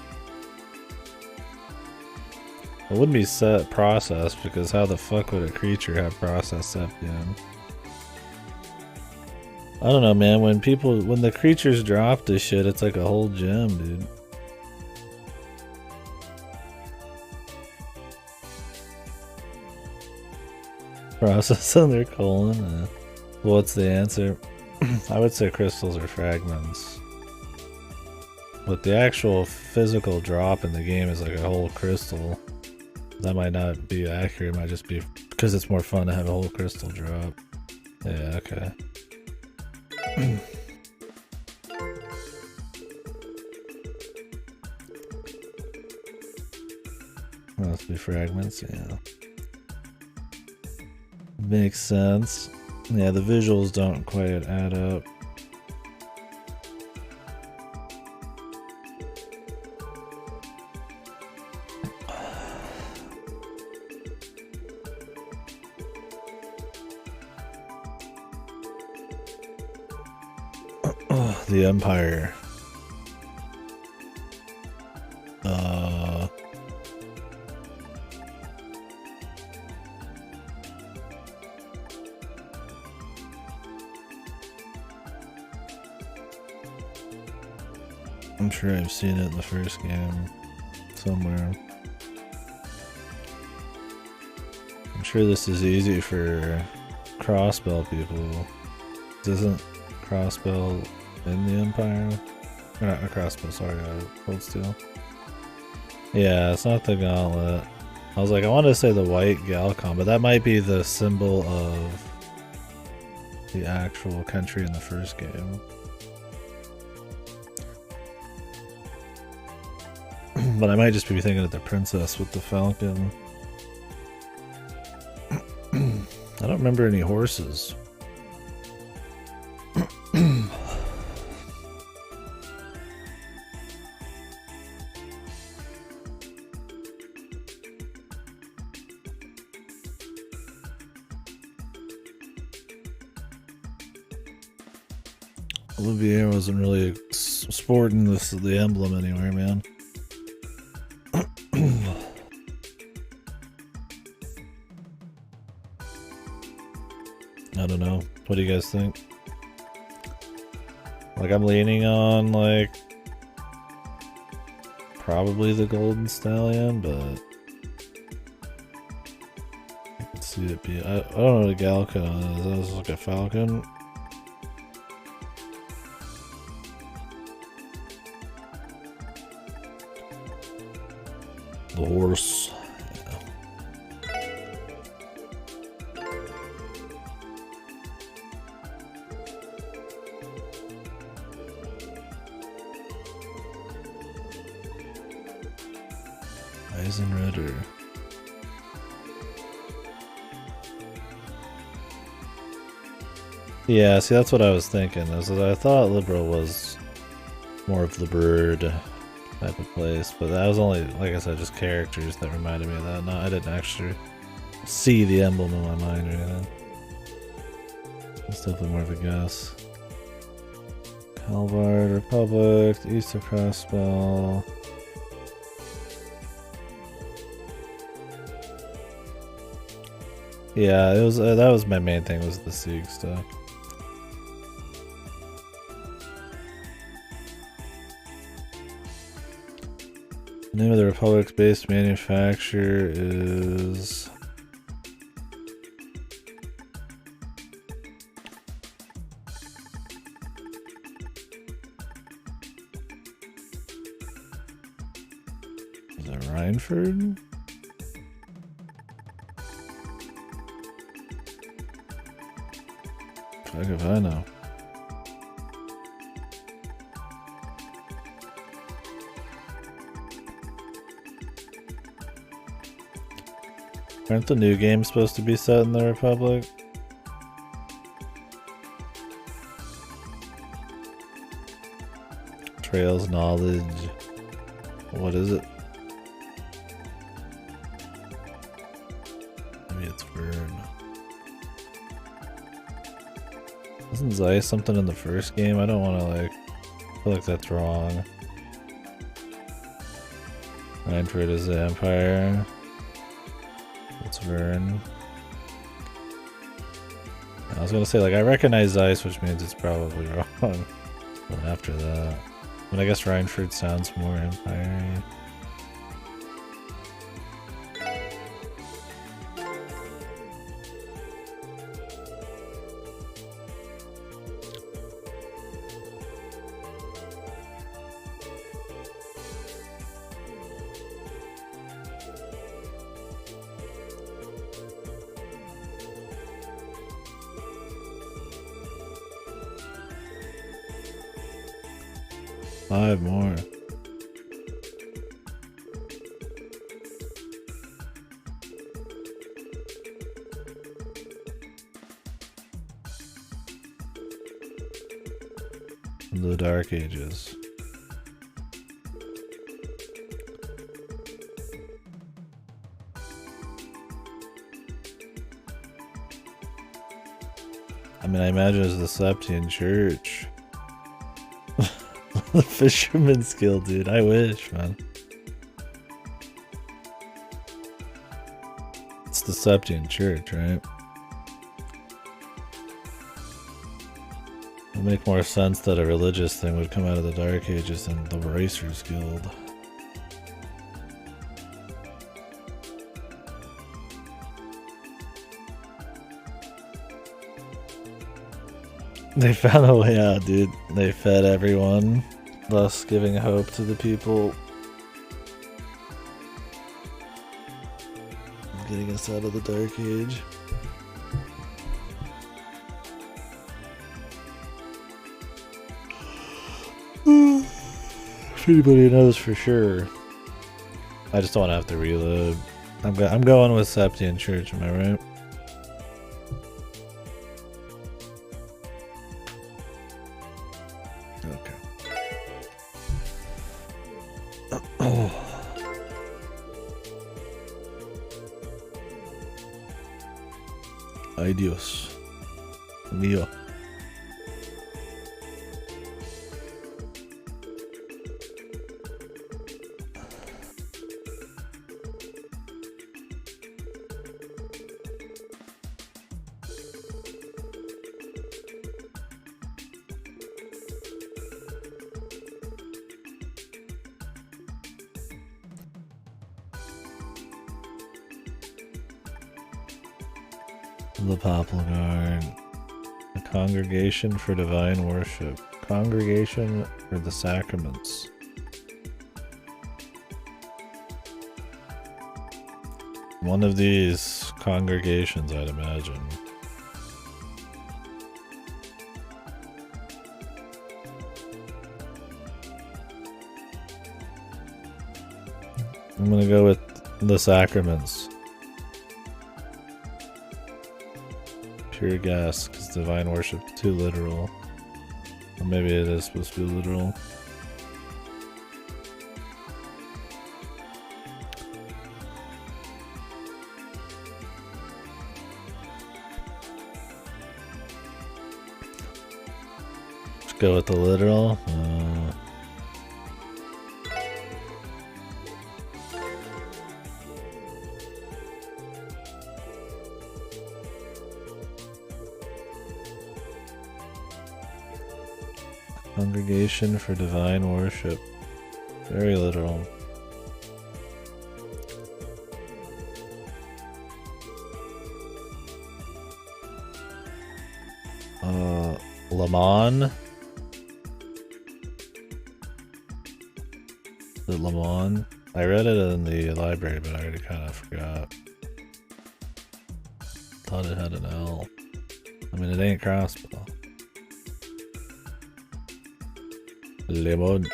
It wouldn't be set processed because how the fuck would a creature have processed septium? I don't know, man. When the creatures drop this shit, it's like a whole gem, dude. Process on their colon. What's the answer? I would say crystals or fragments. But the actual physical drop in the game is like a whole crystal. That might not be accurate. It might just be because it's more fun to have a whole crystal drop. Yeah, okay. Must be fragments, yeah. Makes sense. Yeah, the visuals don't quite add up. The Empire. I'm sure I've seen it in the first game somewhere. I'm sure this is easy for crossbell people. Isn't crossbell in the Empire? Or not a crossbow, sorry, hold steel. Yeah, it's not the gauntlet. I was like, I wanted to say the white Galcon, but that might be the symbol of the actual country in the first game. But I might just be thinking of the princess with the falcon. I don't remember any horses. Olivier wasn't really sporting the emblem anywhere, man. I don't know. What do you guys think? Like, I'm leaning on, like, probably the Golden Stallion, but I can see it be. I don't know what a Galcon is. That was like a falcon. The horse. Eisenritter. Yeah, see, that's what I was thinking. Is that I thought Liberal was more of the bird type of place, but that was only, like I said, just characters that reminded me of that. No, I didn't actually see the emblem in my mind or anything. It's definitely more of a guess. Calvard, Republic, the Easter Crossbow. Yeah, it was that was my main thing, was the Sieg stuff. The name of the Republic's based manufacturer is it Rhineford? Fuck if I know. Aren't the new games supposed to be set in the Republic? Trails, knowledge. What is it? Maybe it's Vern. Isn't Zeiss something in the first game? I don't want to, like, I feel like that's wrong. Rhineford is the Empire. It's Vern. I was gonna say, like, I recognize Zeiss, which means it's probably wrong. But after that, but I guess Rhineford sounds more Empire-y. Five more. The Dark Ages. I mean, I imagine it's the Septian Church. The Fisherman's Guild, dude. I wish, man. It's the Septian Church, right? It would make more sense that a religious thing would come out of the Dark Ages than the Racers Guild. They found a way out, dude. They fed everyone, thus giving hope to the people. Getting us out of the Dark Age. If anybody knows for sure. I just don't want to have to reload. I'm going with Septian Church, am I right? Ay Dios mío. The Poplar Guard. The Congregation for Divine Worship. Congregation for the Sacraments. One of these congregations, I'd imagine. I'm gonna go with the Sacraments. Pure guess, because divine worship is too literal. Or maybe it is supposed to be literal. Let's go with the literal. Congregation for Divine Worship. Very literal. Lamon? Is it Lamon? I read it in the library, but I already kind of forgot. Thought it had an L. I mean, it ain't crossbow. Lemon.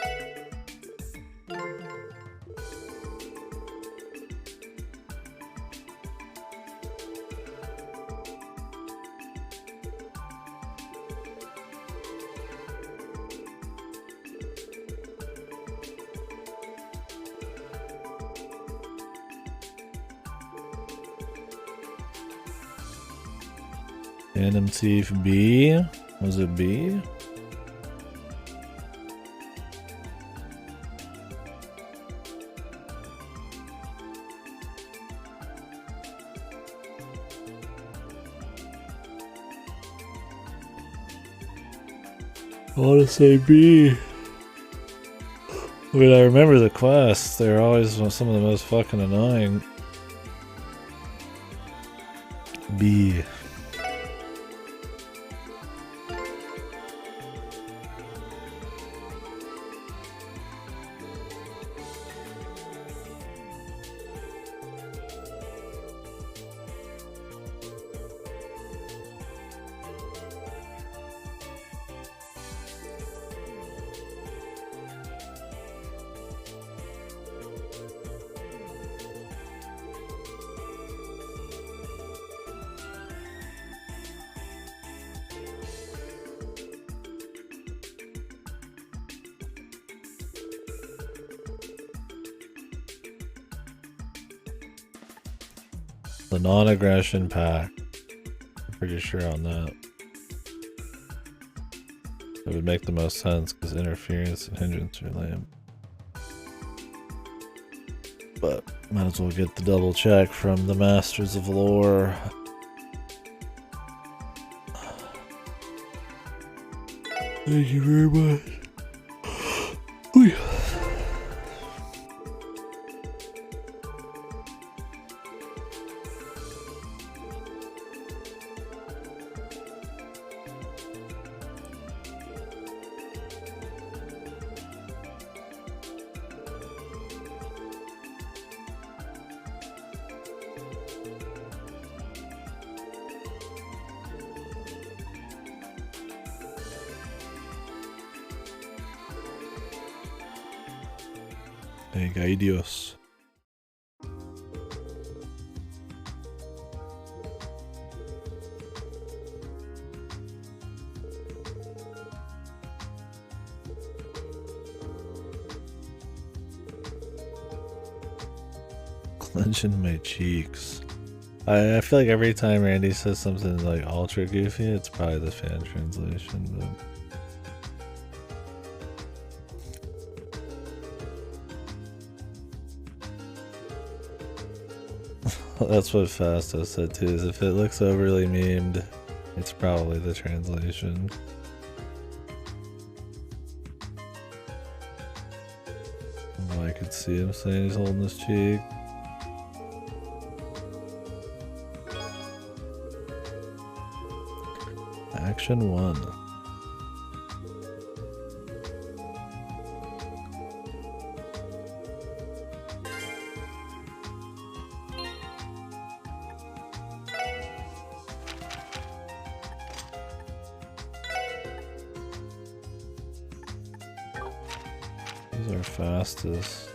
Phantom Thief B? Was it B? I want to say B. I mean, I remember the quests. They're always some of the most fucking annoying. B. The non-aggression pack. I'm pretty sure on that. It would make the most sense because interference and hindrance are lame. But might as well get the double check from the Masters of Lore. Thank you very much. Ooh. Venga, ay Dios. Clenching my cheeks. I feel like every time Randy says something like ultra goofy, it's probably the fan translation, but that's what Fasto said too, is if it looks overly memed, it's probably the translation. Oh, I could see him saying he's holding his cheek. Action 1. He's our fastest.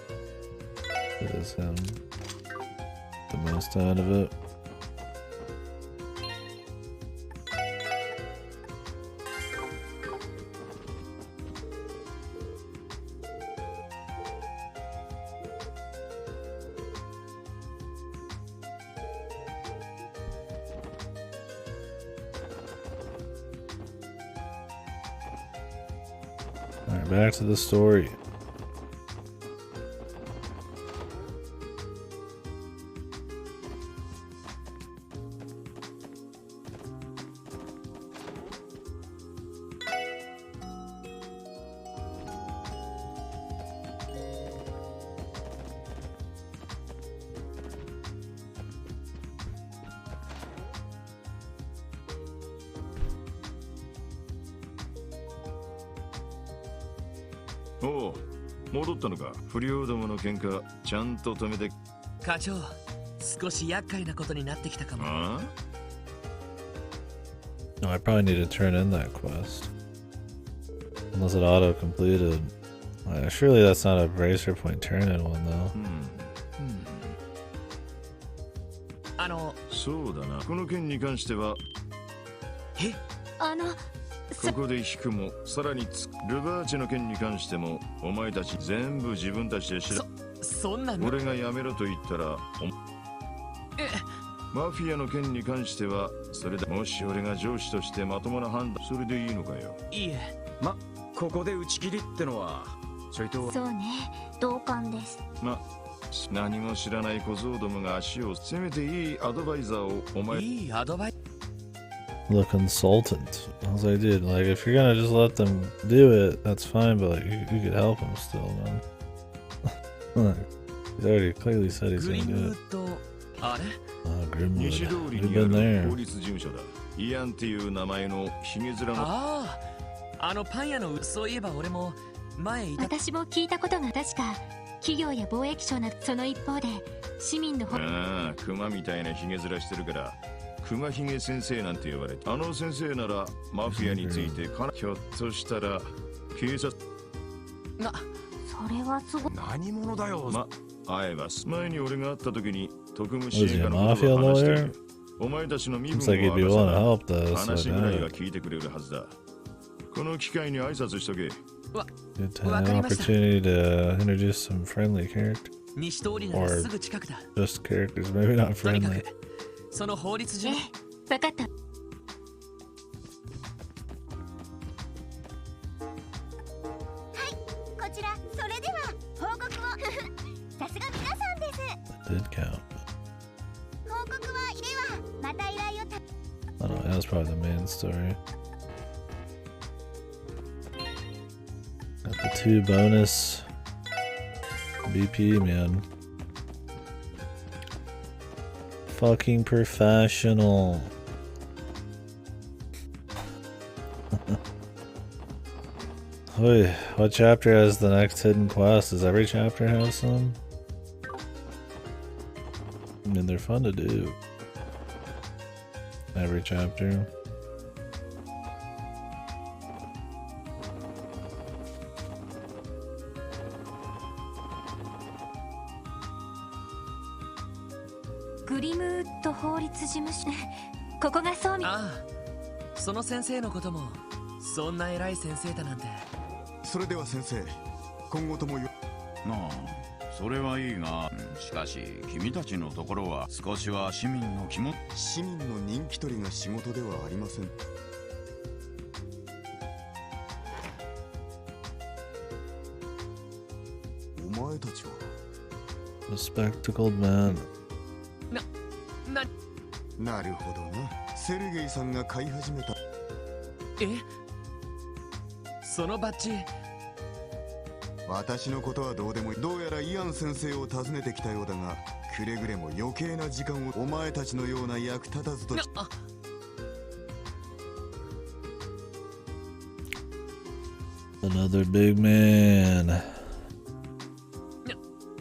It is him. The most out of it. Alright, back to the story.おう、戻ったのか。不良どもの喧嘩ちゃんと止めて。課長、少し厄介なことになってきたかも。No, I probably need to turn in that quest. Unless it auto-completed. Surely that's not a bracer point turn-in one, though. そうだな。この件に関してはここで引くも、さらにルバーチの件に関しても、お前たち全部自分たちでそんなの。俺がやめろと言ったら、マフィアの件に関しては、それでもし俺が上司としてまともな判断、それでいいのかよ。いいえ。ここで打ち切りってのは、ちょいと。そうね、同感です。何も知らない小僧どもが足を、せめていいアドバイザーをお前。いいアドバイ。The consultant. I was like, dude, like, if you're gonna just let them do it, that's fine, but like, you could help them still, man. He's already clearly said he's gonna do it. Grimwood. 西通り We've にあ been る there. 法律事務所だ。イアンっていう名前のヒゲ面の。パン屋の、そういえば俺も前いた。私も聞いたことが確か、企業や貿易省など、その一方で、市民のクマみたいなヒゲ面してるから。クマヒゲ先生なんて呼ばれて、あの先生ならマフィアについてひょっとしたら警察。それはすごい。何者だよ。会えば前に俺が会った時に特務 Was 支 he 援 a 課のこと mafia を話して lawyer? る。お前たちの身分 Looks like he'd be を willing 明 to かせ help ば though, 話 so ぐらい I は聞いてくれるはずだ。この機会に挨拶しとけ。Good time, opportunity to introduce some friendly characters. 西通りなら Or すぐ近くだ。 just characters, maybe not とにか friendly. く、その法律上。分かった。こちら、それでは報告を。さすが皆さんです。 Did count. 報告はではまた依頼をた。 I don't know, that was probably the main story. Got the 2 bonus BP, man. Fucking professional. Wait, what chapter has the next hidden quest? Does every chapter have some? I mean, they're fun to do. Every chapter. Grim 法律事務所。ここがそうみ。その先生のことも、そんな偉い先生だなんて。それでは先生、今後ともよ。なあ、それはいいが、しかし君たちのところは少しは市民の気も。市民の人気取りが仕事ではありません。お前たちは The spectacled man. なるほどな。セルゲイさんが買い始めた。そのバッジ。私のことはどうでもいい。どうやらイアン先生を訪ねてきたようだが、くれぐれも余計な時間をお前たちのような役立たずと。Another big man.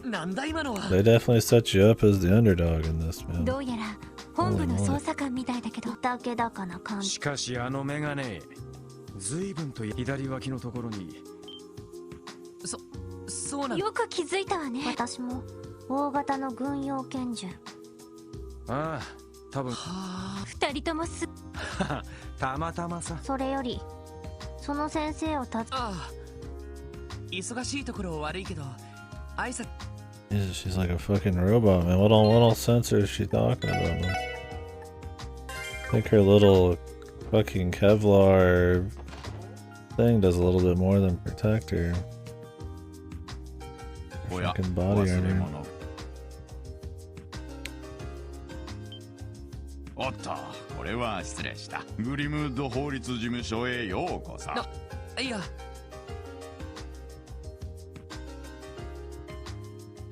They definitely set you up as the underdog in this, man. どうやら本部の捜査官みたいだけど、だけだかな感じ。しかしあのメガネ、随分と左脇のところに。そうなの。よく気づいたわね。私も大型の軍用拳銃。ああ、多分。二人ともす。たまたまさ。それよりその先生をた。忙しいところ悪いけど、挨拶。She's like a fucking robot, man. What all sensor is she talking about, man? I think her little fucking Kevlar thing does a little bit more than protect her. Her fucking body armor. おっと、これは失礼した。グリムウッド法律事務所へようこそ。いや。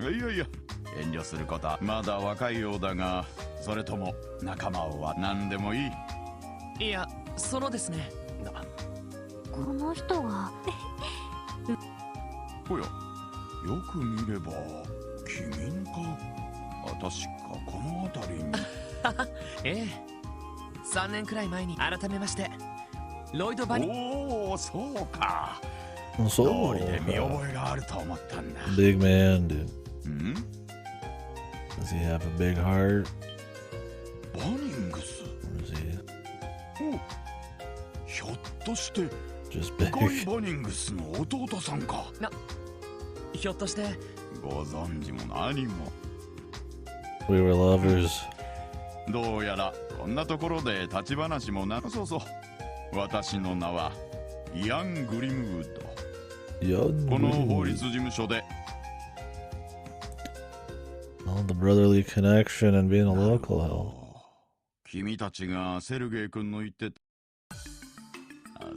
いや、遠慮することはまだ若いようだが、それとも仲間は何でもいい。いや、そのですね。この人はおや、よく見れば君か。確かこの辺りに。ええ、3年くらい前に改めましてロイド・バニー。おお、そうか。そう通りで見覚えがあると思ったんだ。 Big man, dude. Does he have a big heart? バニングス。Or is he お、ひょっとして just ガイ・ big? バニングスの弟さんか。ひょっとしてご存知も何も。 We were lovers. どうやらこんなところで立ち話もな。そうそう。私の名はイアン・グリムウッド。この法律事務所で。All the brotherly connection and being a local help. 君たちがセルゲイ君の言ってた。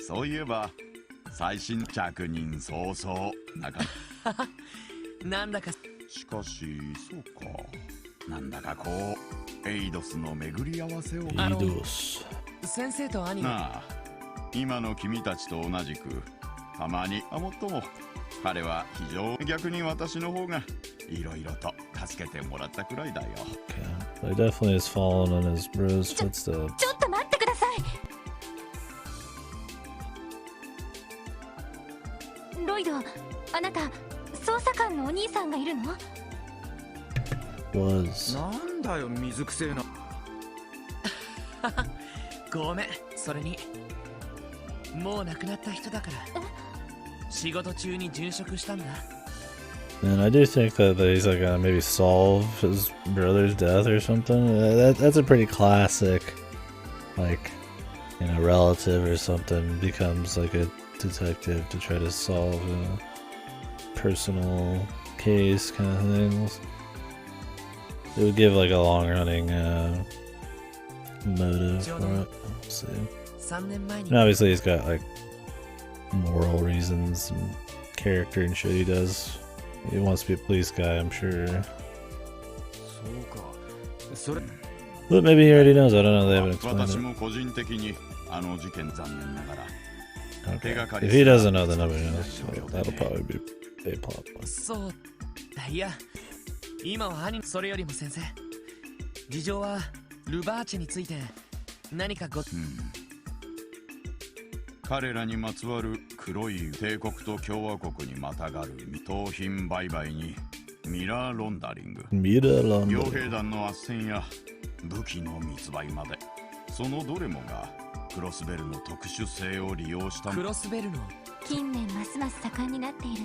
そういえば最新着任早々なんだか。しかしそうか。なんだかこうエイドスの巡り合わせを。先生と兄なあ、今の君たちと同じくたまにもっとも彼は非常に逆に私の方がいろいろと助けてもらったくらいだよ。He definitely has fallen on his bruised footsteps. ちょっと待ってください。ロイド、あなた捜査官のお兄さんがいるの？ Was. なんだよ、水くせえな。ごめん、それにもう亡くなった人だから仕事中に殉職したんだ。 And I do think that he's like gonna maybe solve his brother's death or something. That's a pretty classic, like, you know, relative or something becomes like a detective to try to solve a personal case kind of things. It would give like a long-running motive for it. Let's see. And obviously he's got like moral reasons and character and shit he does. He wants to be a police guy, I'm sure. But maybe he already knows. I don't know. They haven't explained it. Okay. If he doesn't know, then nobody knows. That'll probably be a plot point. そうだ。いや、今は兄。それよりも先生、事情はルバーチェについて何か彼らにまつわる黒い帝国と共和国にまたがる盗品売買にミラーロンダリング、傭兵団の斡旋や武器の密売まで、そのどれもがクロスベルの特殊性を利用した。クロスベルの近年ますます盛んになっている。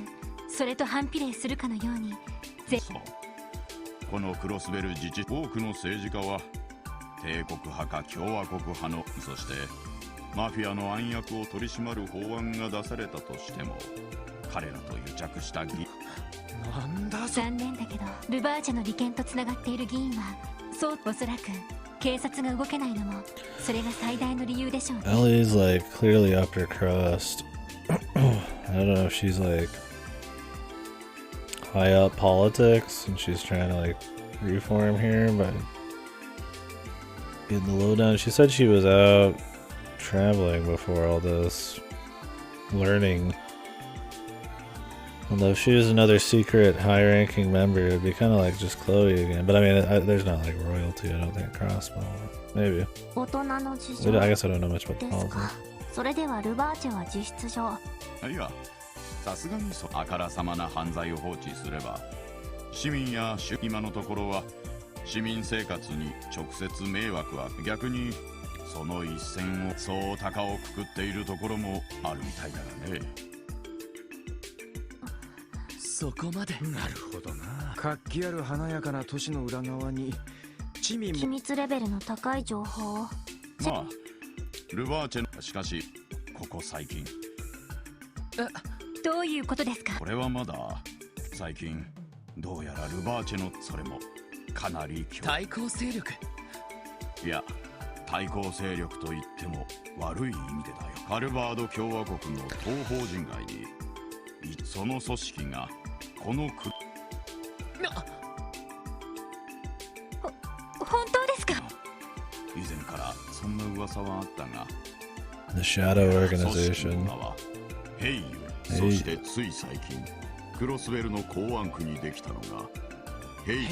それと反比例するかのように。そう、このクロスベル自治、多くの政治家は帝国派か共和国派の、そしてマフィアの暗躍を取り締まる法案が出されたとしても、彼らと癒着したなんだ残念だけど、ルバーチェの利権とつながっている議員はおそらく警察が動けないのもそれが最大の理由でしょうね。 Ellie's like clearly up her crust. I don't know if she's like high up politics and she's trying to like reform here, but getting the lowdown. She said she was out traveling before all this, learning Although if she was another secret high-ranking member, it'd be kind of like just Chloe again. But I mean, there's not like royalty, I don't think, crossbow. Maybe. I guess I don't know much about the politics. それではルバーチェは実質上。いや、さすがにあからさまな犯罪を放置すれば、市民や今のところは市民生活に直接迷惑は逆にその一線をそう高をくくっているところもあるみたいだがね。そこまで。なるほどな。活気ある華やかな都市の裏側に市民も。機密レベルの高い情報を。まあ、ルバーチェのしかしここ最近。どういうことですか？これはまだ最近どうやらルバーチェのそれもかなり対抗勢力。いや、対抗勢力と言っても悪い意味でだよ。カルバード共和国の東方人街にその組織がこの本当ですか？以前からそんな噂はあったが、 The Shadow Organization。ヘイユ、そしてつい最近クロスウェルの公安区にできたのがヘイ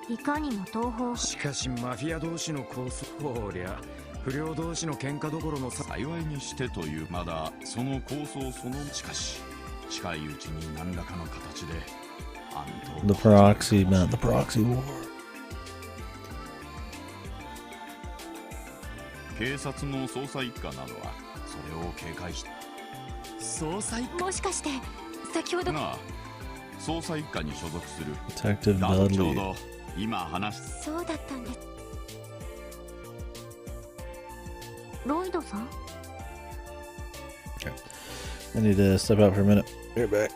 ユ。いかにも東方。しかしマフィア同士の抗争、こりゃ不良同士の喧嘩どころの幸いにしてという、まだその抗争そのしかし近いうちに何らかの形で The proxy meant the proxy war。 警察の捜査一課などはそれを警戒して。捜査一課、もしかして先ほどが捜査一課に所属する Detective だとちょう Dudley。 ど今話し。そうだったんです。ロイドさん。 Okay. I need to step out for a minute. Be right back.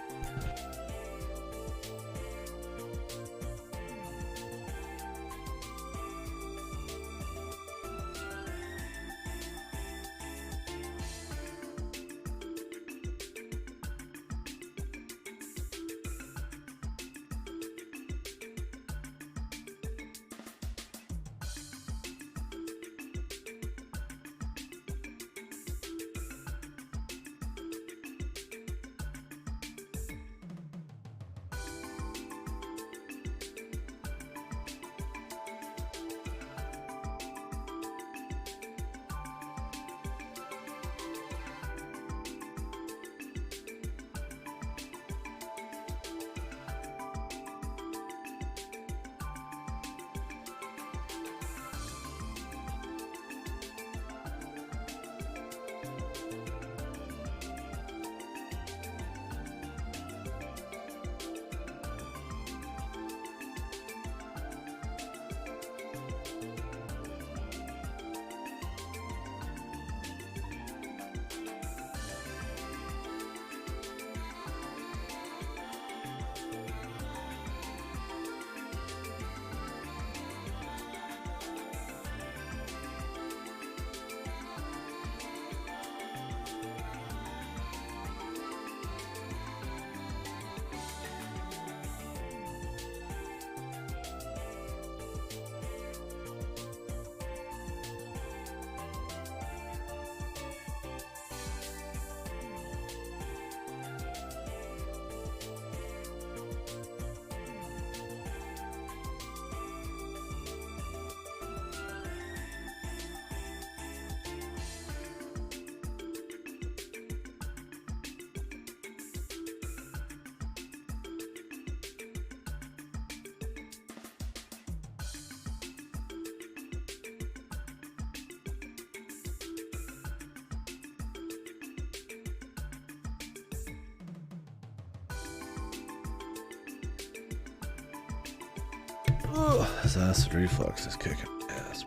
This acid reflux is kicking ass.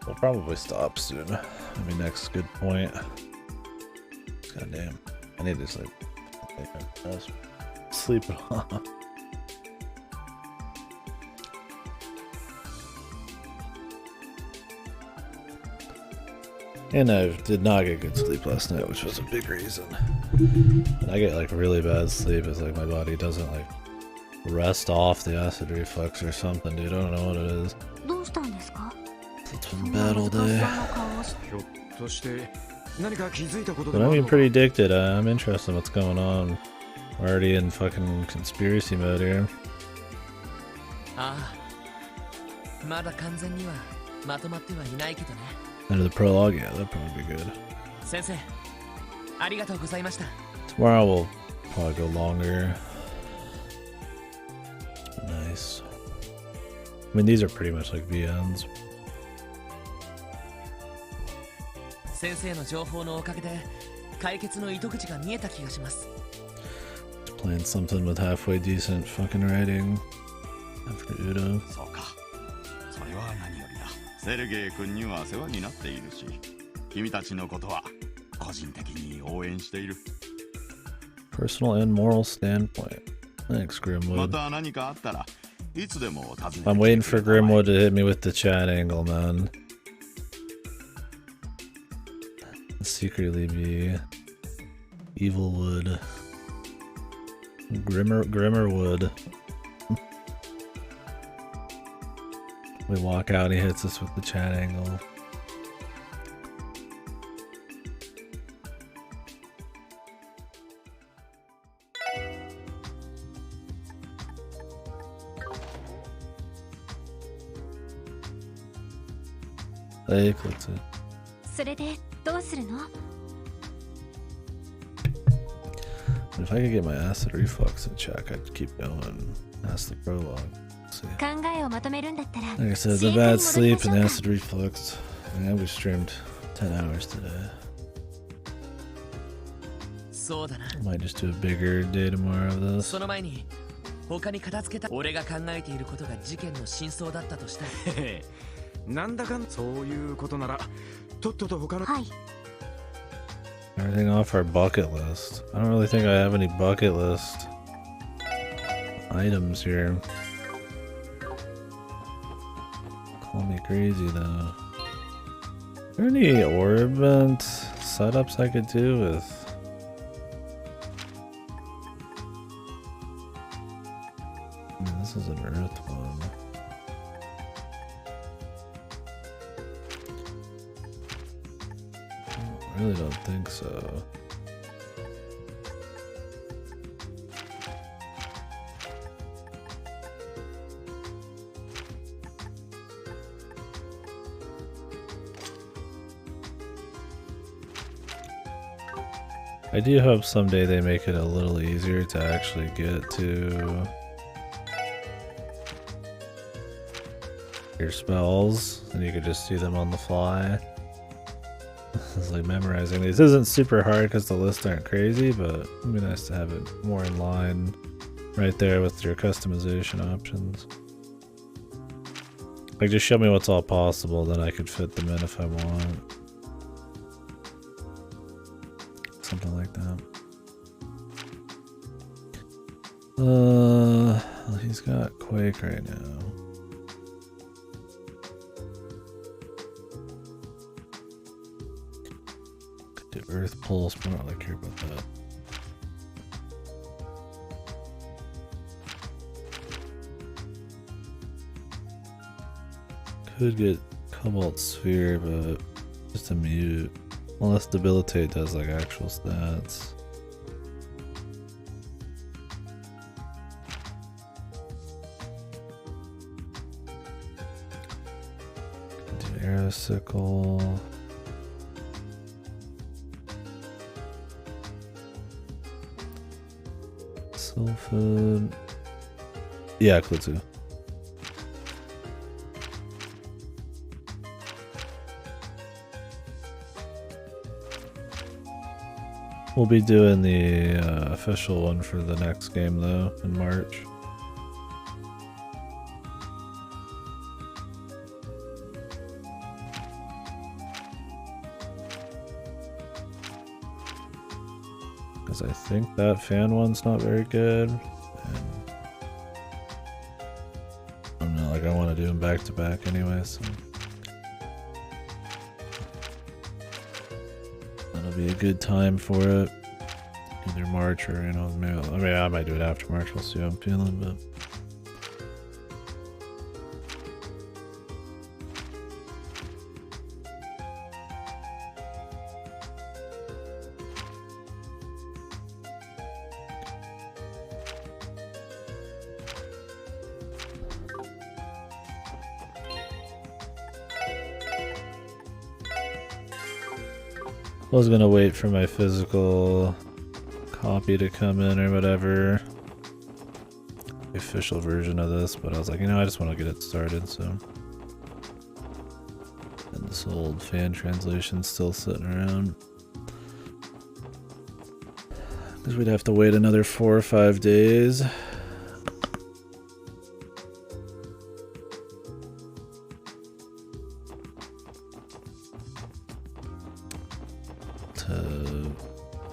We'll probably stop soon. Maybe next good point. God damn. I need to sleep. Sleep it off. And I did not get good sleep last night, which was a big reason. When I get like really bad sleep, it's like my body doesn't like rest off the acid reflux or something, dude. I don't know what it is. It's been bad all day. But I'm getting pretty addicted. I'm interested in what's going on. We're already in fucking conspiracy mode here. End of the prologue? Yeah, that'd probably be good. Tomorrow we'll probably go longer. Nice. I mean, these are pretty much like VNs. Playing something with halfway decent fucking writing after Udo. そうか。それは何よりだ。セルゲイ君には世話になっているし、君たちのことは個人的に応援している。Personal and moral standpoint. Thanks, Grimwood. また何かあったらいつでも訪ねて。I'm waiting for Grimwood to hit me with the chat angle, man. Secretly be Evilwood. Grimmerwood. We walk out, he hits us with the chat angle. Hey, clicked it. それでどうするの? If I could get my acid reflux in check, I'd keep going past the prologue. See. Like I said, the bad sleep and acid reflux. Yeah, we streamed 10 hours today. I might just do a bigger day tomorrow of this. 他に片付けた俺が考えていることが事件の真相だったとしたらなんだかんそういうことならとっとと他の Everything off our bucket list. I don't really think I have any bucket list items here. Call me crazy though. Are there any Orbent setups I could do with? I mean, this is an Earth one. I really don't think so. I do hope someday they make it a little easier to actually get to your spells, and you could just see them on the fly. It's like memorizing these isn't super hard because the lists aren't crazy, but it'd be nice to have it more in line right there with your customization options. Like, just show me what's all possible, then I could fit them in if I want. Something like that. He's got Quake right now. Could do Earth Pulse, but I don't really care about that. Could get Cobalt Sphere, but just a mute. Unless Debilitate does like actual stats. Do Aerosicle. Soul Food. Yeah, Klutsu. We'll be doing the official one for the next game though in March. Because I think that fan one's not very good. And I'm not like I want to do them back to back anyway, so. That'll be a good time for it. Either March or, you know, maybe, I mean, I might do it after March. We'll see how I'm feeling, but. was gonna wait for my physical copy to come in or whatever. The official version of this, but I was like, you know, I just want to get it started, so. And this old fan translation's still sitting around. Because we'd have to wait another 4 or 5 days. To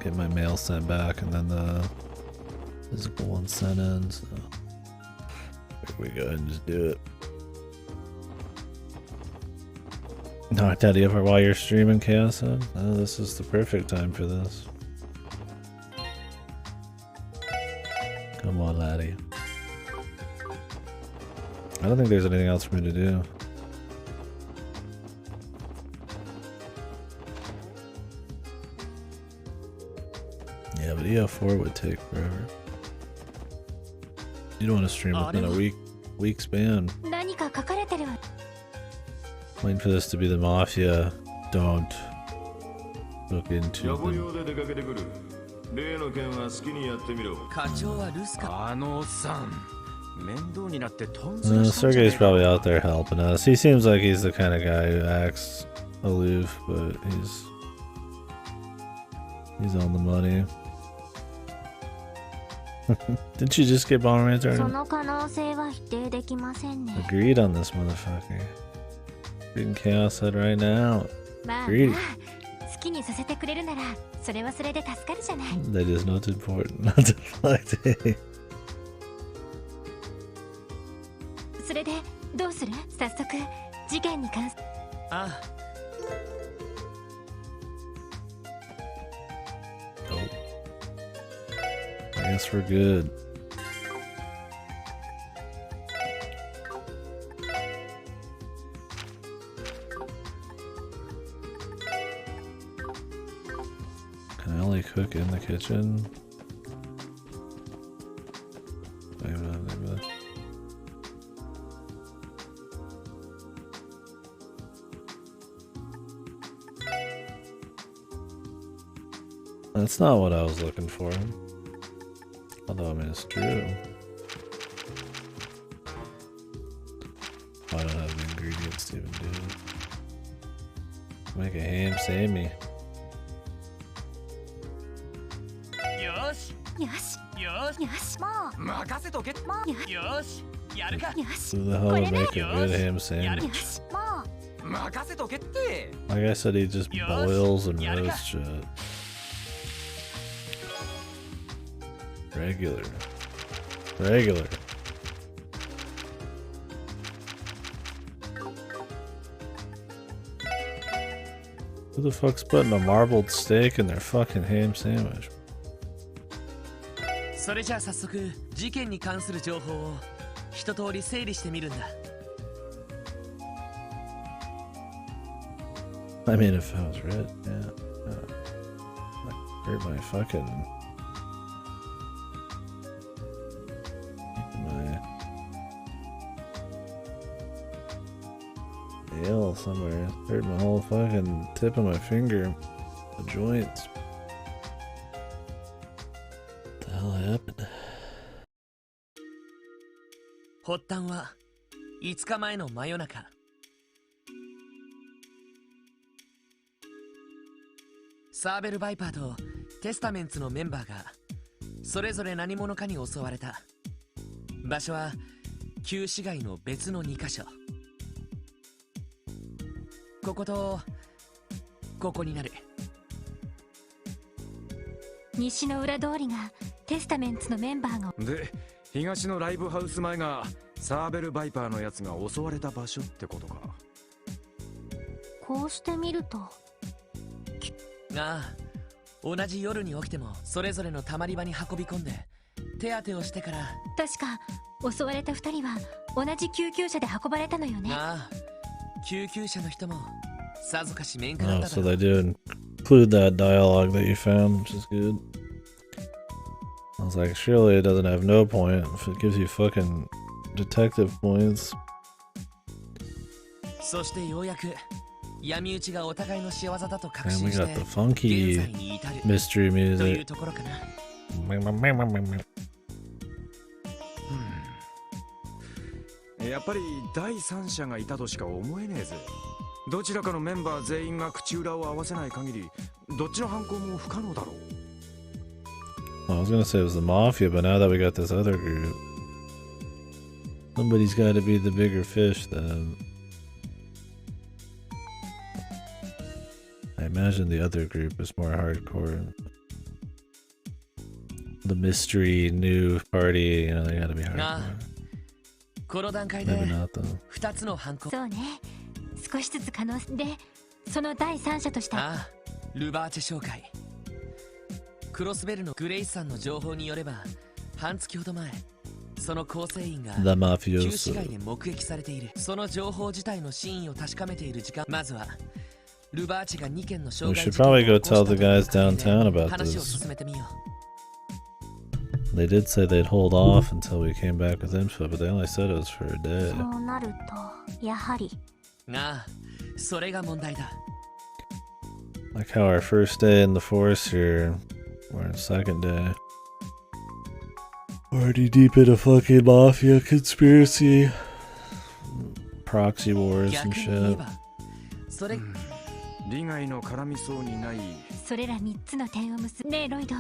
get my mail sent back and then the physical one sent in, so we go ahead and just do it. Knocked out over while you're streaming, Chaos. Oh, this is the perfect time for this. Come on, laddie. I don't think there's anything else for me to do. Yeah, but EO4 would take forever. You don't want to stream within a week span. Waiting for this to be the Mafia. Don't look into them. Sergey's probably out there helping us. He seems like he's the kind of guy who acts aloof, but he's on the money. Didn't you just get Bomberman started? Agreed on this motherfucker. Reading Chaos Head right now. Greedy. That is not important. Not deflecting. I guess we're good. Can I only cook in the kitchen? That's not what I was looking for. Although, I mean, it's true. I don't have the ingredients to even do it. Make a ham sammy. Who the hell would make a good ham sandwich? Like I said, he just boils and roasts shit. Regular. Who the fuck's putting a marbled steak in their fucking ham sandwich? それじゃあ早速事件に関する情報を一通り整理してみるんだ。I mean, if I was red, yeah. Hurt my fucking. Nail somewhere. Hurt my whole fucking tip of my finger. The joints. What the hell happened? 発端は5日前の真夜中。サーベル・バイパーとテスタメンツのメンバーがそれぞれ何者かに襲われた。場所は旧市街の別の2カ所。こことここになる。西の裏通りがテスタメンツのメンバーが。で、東のライブハウス前がサーベル・バイパーのやつが襲われた場所ってことか。こうしてみると。ああ、同じ夜に起きてもそれぞれのたまり場に運び込んで手当てをしてから。確か襲われた2人は同じ救急車で運ばれたのよね。ああ、救急車の人もさぞかし面食らっただろう。 So they do include that dialogue that you found, which is good. I was like, surely it doesn't have no point if it gives you fucking detective points. そしてようやく闇討ちがお互いの仕業だと確 And 信 we して got the funky 現在に至る mystery という music. ところかな。やっぱり第三者がいたとしか思えねえぜ。どちらかのメンバー全員が口裏を合わせない限り、どっちの犯行も不可能だろう。 I was gonna say it was the mafia, but now that we got this other group, somebody's got to be the bigger fish then. I imagine the other group is more hardcore. The mystery new party, you know, they got to be hardcore. この段階で Maybe not though. 2つの犯行。そうね。少しずつ可能で、その第三者として。ああ、ルバーチェ紹介。クロスベルのグレイスさんの情報によれば、半月ほど前、その構成員が The mafioso. 旧市街で目撃されている。その情報自体の真意を確かめている時間。まずはルバーチェが2件の傷 We 害 should 事件 probably を go 起こした tell と the いう guys 関係で downtown about 話を this. 進めてみよ They did say they'd hold off until we came back with info, but they only said it was for a day. そうなるとやはり。ああ、それが問題だ。 Like how our first day in the force here, or our second day. Already deep in a fucking mafia conspiracy, proxy wars and 逆に言え shit. ば、それ、利害の絡みそうにない。それら3つの点を結ぶ。ねえ、ロイド。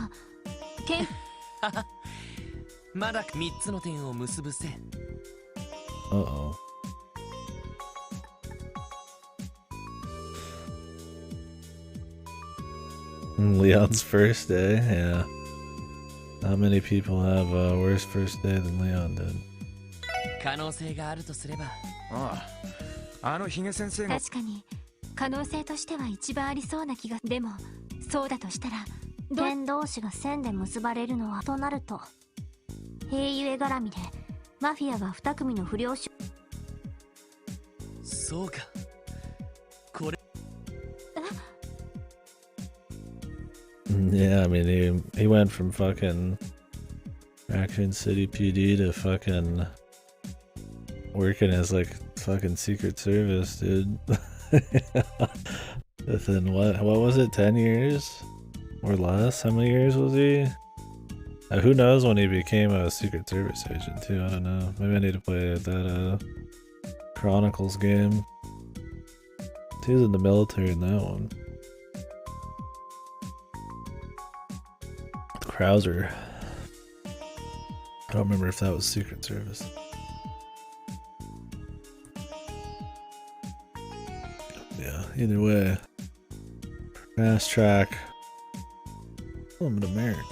まだ3つの点を結ぶせ。 Uh-oh. Leon's first day, yeah. Not many people have a worse first day than Leon did. 可能性があるとすれば。ああ、あのヒゲ先生が。確かに可能性としては一番ありそうな気が。でもそうだとしたら剣同士が線で結ばれるのはとなると兵ゆえ絡みでマフィアが2組の不良種。そうか。これ。 Yeah, I mean, he went from fucking Raccoon City PD to fucking working as like fucking Secret Service, dude. Within what was it, 10 years? Or less? How many years was he? Who knows when he became a Secret Service agent too, I don't know. Maybe I need to play that Chronicles game. He was in the military in that one. Krauser. I don't remember if that was Secret Service. Yeah, either way. Fast track. I'm an American.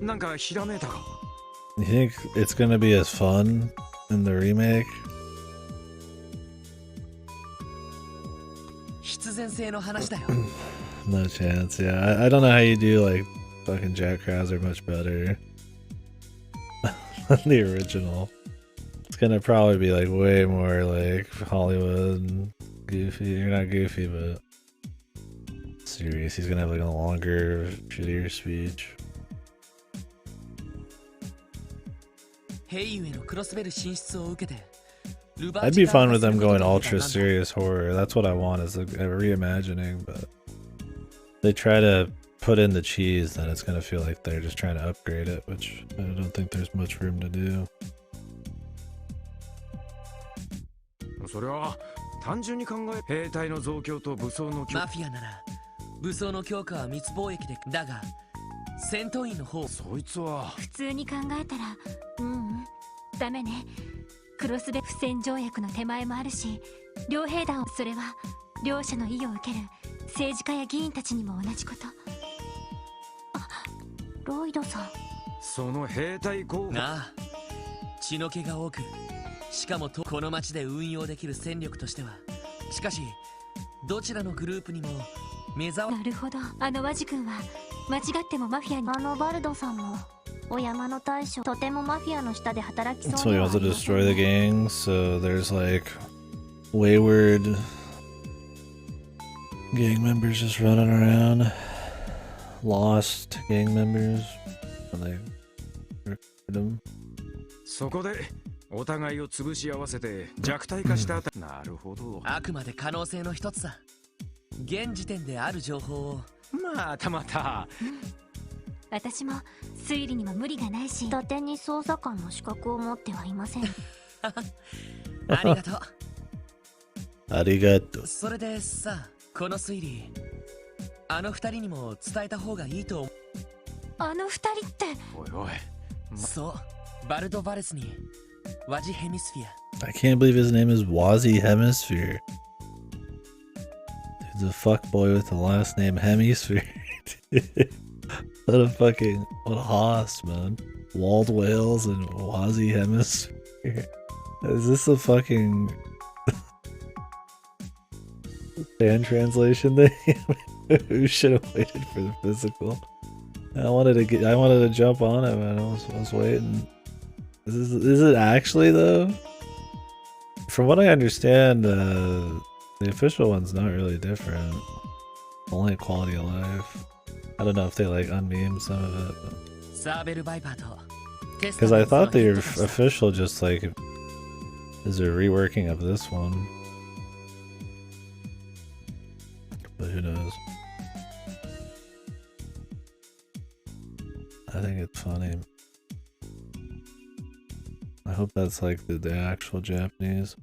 なんかひらめいたか。 You think it's gonna be as fun in the remake? 必然性の話だよ。 No chance, yeah. I don't know how you do like fucking Jack Krauser much better than the original. It's gonna probably be like way more like Hollywood and goofy. You're not goofy, but serious. He's gonna have like a longer, shittier speech. 兵ゆえのクロスベル進出を受けて。 I'd be fine with them going ultra serious horror. That's what I want, is a reimagining, but they try to put in the cheese, then it's gonna feel like they're just trying to upgrade it, which I don't think there's much room to do. それは単純に考え、兵隊の増強と武装の強化。マフィアなら武装の強化は密貿易で。だが戦闘員の方。そいつは普通に考えたらダメね。クロスベ不戦条約の手前もあるし、両兵団を。それは両者の意を受ける政治家や議員たちにも同じこと。ロイドさん。その兵隊候補。ああ、血の気が多く、しかもこの町で運用できる戦力としては。しかしどちらのグループにも目障り。なるほど。あのワジ君は間違ってもマフィアに。あのバルドさんもお山の大将、とてもマフィアの下で働きそう So he wants to destroy the gangs, so there's like wayward gang members just running around, lost gang members, and they recruit them. そこでお互いを潰し合わせて弱体化したあたり。なるほど。あくまで可能性の一つさ。現時点である情報を。またまた。私も推理には無理がないし、伊達に捜査官の資格を持ってはいません。ありがとう。ありがとう。それでさ、この推理、あの二人にも伝えた方がいいと思う。あの二人って。おいおい。そう、バルド・バレスにワジ・ヘミスフィア。I can't believe his name is Wazzy Hemisphere. Dude's a fuckboy with the last name Hemisphere. What a fucking, what a hoss, man. Walled whales and Wazzy Hemisphere. Is this a fucking fan translation thing? Who should have waited for the physical? I wanted to jump on it, man. I was waiting. Is it actually though? From what I understand, the official one's not really different. Only quality of life. I don't know if they like unmeme some of it. Because I thought the official just like is a reworking of this one. But who knows? I think it's funny. I hope that's like the actual Japanese.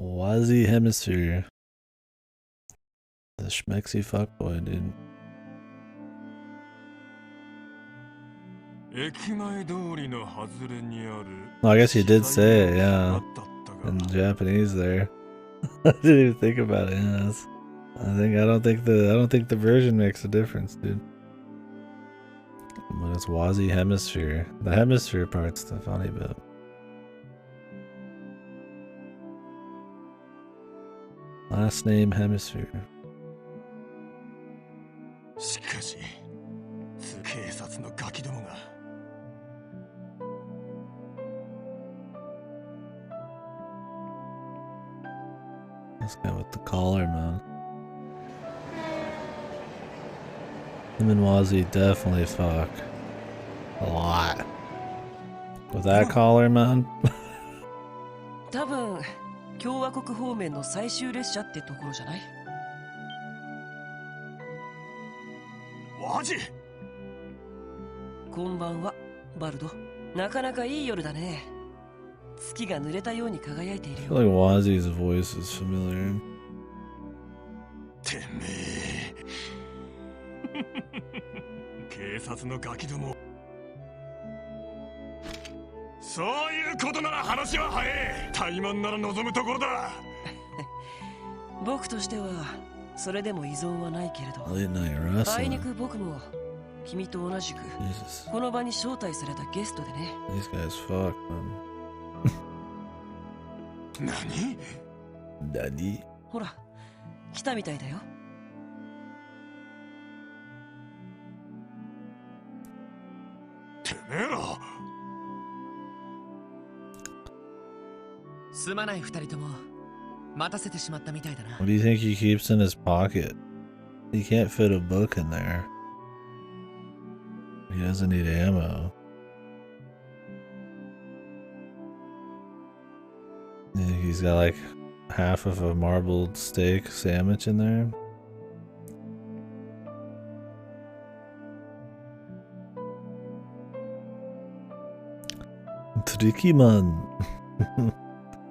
Wazzy Hemisphere. The schmexy fuckboy, dude. Well, I guess you did say it, yeah. In Japanese there. I didn't even think about it, yes. I don't think the version makes a difference, dude. But it's Wazzy Hemisphere. The hemisphere part's the funny bit. Last name Hemisphere. This guy with the collar, man. Him and Wazzy definitely fuck. A lot. With that collar, man. 多分共和国方面の最終列車ってところじゃない？マジ？こんばんは、バルド。なかなかいい夜だね。月が濡れたように輝いている I feel like Wazzy's voice is familiar. てめえ。警察のガキども。そういうことなら話は早い。怠慢なら望むところだ。僕としてはそれでも依存はないけれど、 Late night wrestling. あいにく僕も君と同じく Jesus. この場に招待されたゲストでね。 These guys fuck, man. 何？何？ほら、来たみたいだよ。てめえら。すまない二人とも待たせてしまったみたいだな。 What do you think he keeps in his pocket? He can't fit a book in there. He doesn't need ammo. You think he's got like half of a marbled steak sandwich in there? Tricky-man.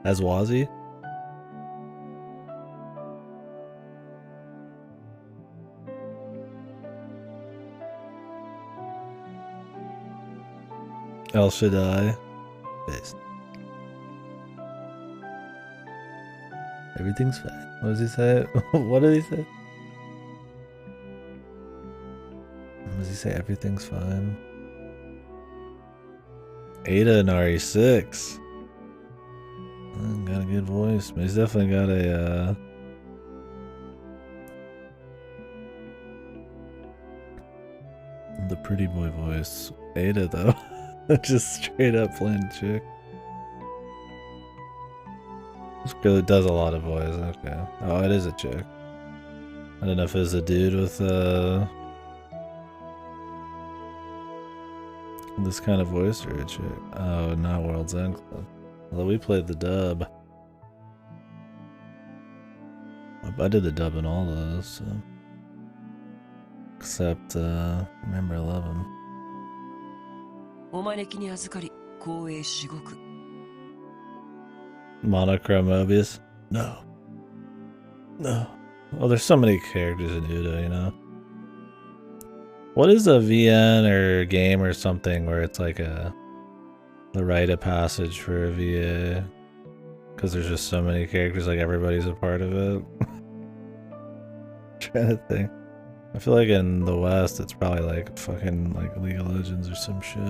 As Wazzy? El Shaddai. Based. Everything's fine. What does he say? What did he say? Does he say everything's fine? Ada and RE6. Got a good voice, but he's definitely got a the pretty boy voice. Ada though. Just straight up plain chick. This girl does a lot of voice, okay. Oh, it is a chick. I don't know if it was a dude with This kind of voice or a chick? Oh, not World's End Club. Well, we played the dub. I did the dub in all those, so. Except, remember 11. お招きに預かり、光栄至極。Monochrome Mobius? No. No. Well, there's so many characters in Uda, you know? What is a VN or game or something where it's like the rite of passage for a VA? Because there's just so many characters, like everybody's a part of it. Trying to think. I feel like in the West, it's probably like fucking like League of Legends or some shit.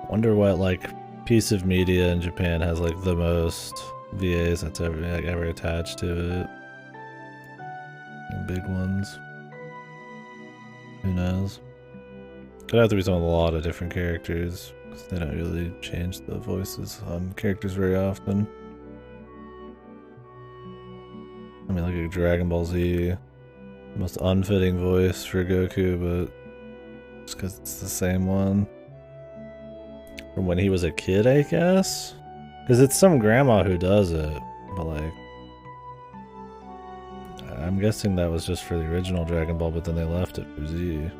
Wonder what like piece of media in Japan has like the most VAs that's ever attached to it. Big ones. Who knows? Could have to be some of a lot of different characters, because they don't really change the voices on characters very often. I mean, look at Dragon Ball Z. Most unfitting voice for Goku, but just because it's the same one. From when he was a kid, I guess? Because it's some grandma who does it, but like... I'm guessing that was just for the original Dragon Ball, but then they left it for Z.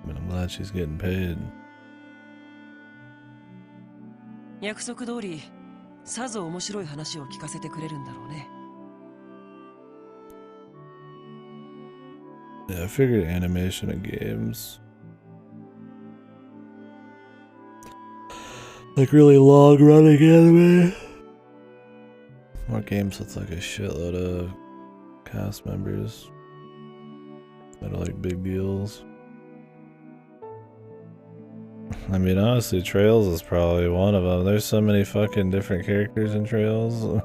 But I'm glad she's getting paid. 約束通り、さぞ面白い話を聞かせてくれるんだろうね。Yeah, I figured animation and games. Like really long running anime. More games with like a shitload of cast members that are like big deals. I mean, honestly, Trails is probably one of them. There's so many fucking different characters in Trails.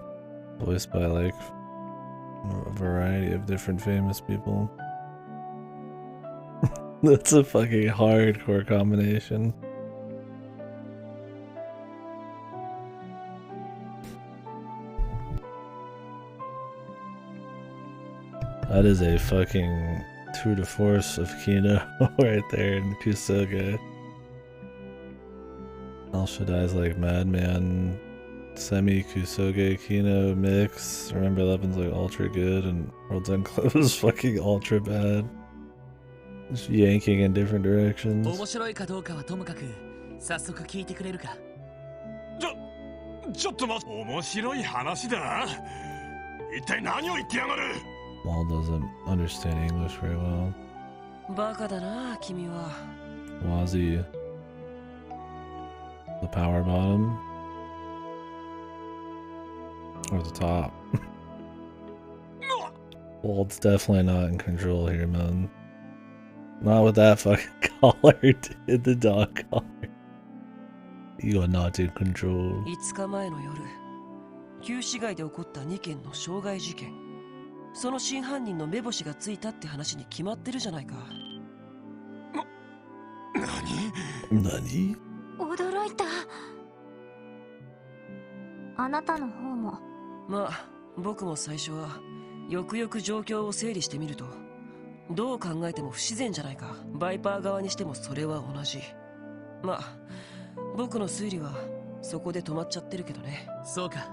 Voiced by like a variety of different famous people. That's a fucking hardcore combination. That is a fucking tour de force of Kino right there in Kusoga. El Shaddai's like Madman, Semi Kusoge Kino mix. Remember 11's like ultra good and World's End Club is fucking ultra bad. Just yanking in different directions. 面白いかどうかはともかく、早速聞いてくれるか。ちょっと待って、面白い話だ。一体何を言ってやがる。Maul doesn't understand English very well. バカだな、君は。Wazzy. The power bottom? Or the top? Well, it's definitely not in control here, man. Not with that fucking collar, dude. The dog collar. You are not in control. 5日前の夜、旧市街で起こった2件の傷害事件。その真犯人の目星がついたって話に決まってるじゃないか。何？驚いた。あなたの方も。まあ、僕も最初はよくよく状況を整理してみると、どう考えても不自然じゃないか。バイパー側にしてもそれは同じ。まあ、僕の推理はそこで止まっちゃってるけどね。そうか。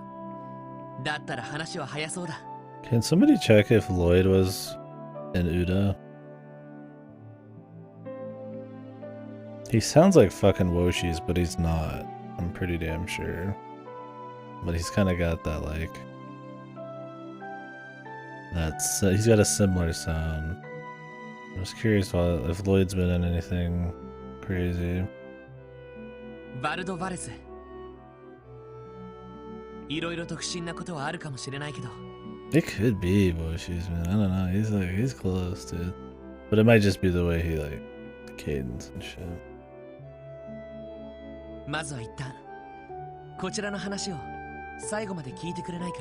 だったら話は早そうだ。Can somebody check if Lloyd was in Uda? He sounds like fucking Woshi's, but he's not. I'm pretty damn sure. But he's kind of got that like... he's got a similar sound. I was curious if Lloyd's been in anything crazy. バルド・バレス。いろいろと不審なことはあるかもしれないけど。It could be Woshi's, man. I don't know. He's close, dude. But it might just be the way he like the cadence and shit. まずは一旦こちらの話を最後まで聞いてくれないか。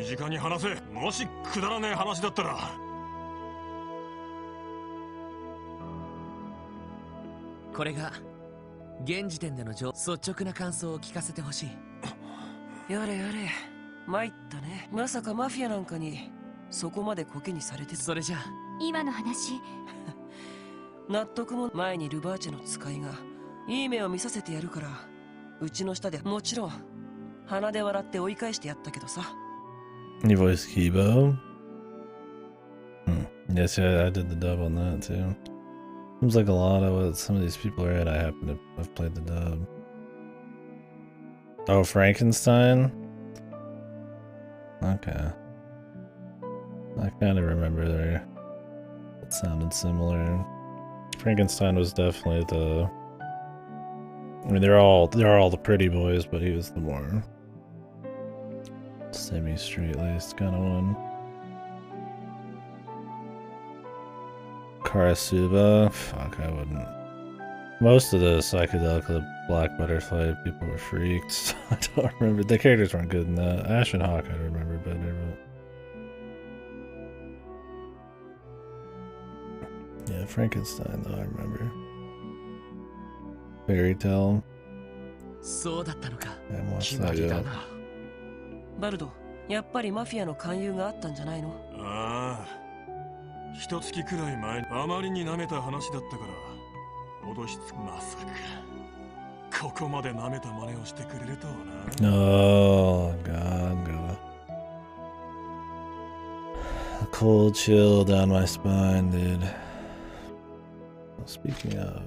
身近に話せ。もしくだらねえ話だったら。これが現時点での率直な感想を聞かせてほしい。やれやれ、参ったね。まさかマフィアなんかにそこまでコケにされて。それじゃ今の話納得も。前にルバーチェの使いがいい目を見させてやるから、うちの下でもちろん鼻で笑って追い返してやったけどさ。You voice Kibo? Yes, yeah, I did the dub on that too. Seems like a lot of what some of these people are at. I happen to have played the dub. Oh, Frankenstein? Okay. I kind of remember there. It sounded similar. Frankenstein was definitely the... I mean, they're all the pretty boys, but he was the more semi-straight-laced kind of one. Karasuba? Fuck, I wouldn't. Most of the psychedelic, the Black Butterfly people were freaked. I don't remember. The characters weren't good in that. Ash and Hawk I remember better, but... Yeah, Frankenstein though, I remember. Fairy Tale. そうだったのか。 I haven't watched 決ま that りだ yet. な。バルド、やっぱりマフィアの勧誘があったんじゃないの？ああ、一月くらい前にあまりに舐めた話だったから脅しつ。まさかここまで舐めた真似をしてくれるとはな。 Oh god, got a cold chill down my spine, dude. Speaking of,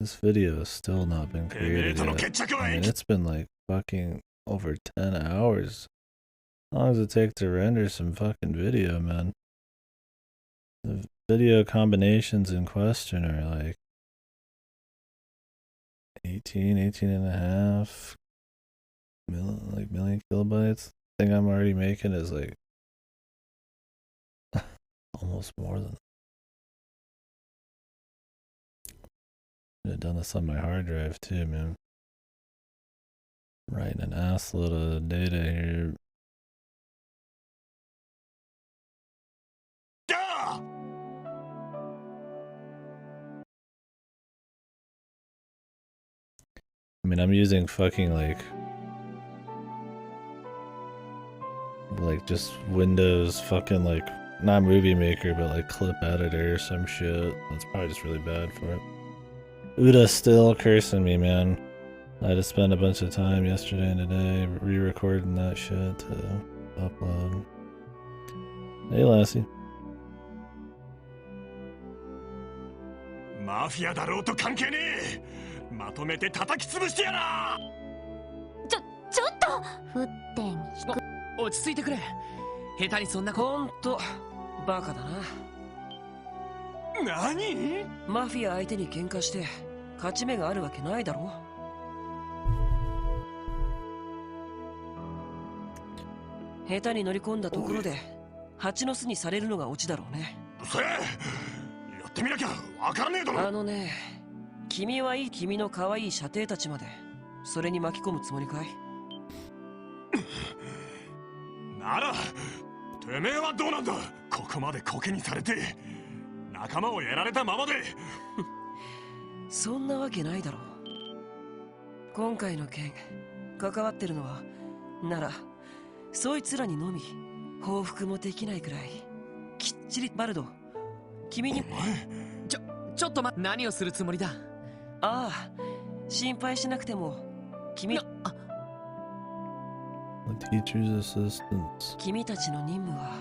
this video has still not been created yet. I mean, it's been like fucking over 10 hours. How long does it take to render some fucking video, man? The video combinations in question are like 18 and a half million kilobytes. The thing I'm already making is like almost more than. Should have done this on my hard drive too, man. Writing an ass load of data here. I mean, I'm using fucking like just Windows fucking like, not Movie Maker, but like Clip Editor or some shit. That's probably just really bad for it. Uda's still cursing me, man. I had to spend a bunch of time yesterday and today re-recording that shit to upload. Hey, Lassie. マフィアだろうと関係ねえ。まとめて叩き潰してやら。ちょっと沸点低く。落ち着いてくれ。下手にそんなほんとバカだな。何？マフィア相手に喧嘩して勝ち目があるわけないだろ。下手に乗り込んだところで蜂の巣にされるのがオチだろうね。せえ、やってみなきゃわかんねえだろ。あのね、君はいい。君の可愛い射程たちまでそれに巻き込むつもりかい？ならてめえはどうなんだ。ここまでコケにされて仲間をやられたままで。そんなわけないだろう。今回の件関わってるのはならそいつらにのみ報復もできないくらいきっちり。バルド、君にちょっと何をするつもりだ。ああ、心配しなくても君The teacher's assistants. 君たちの任務は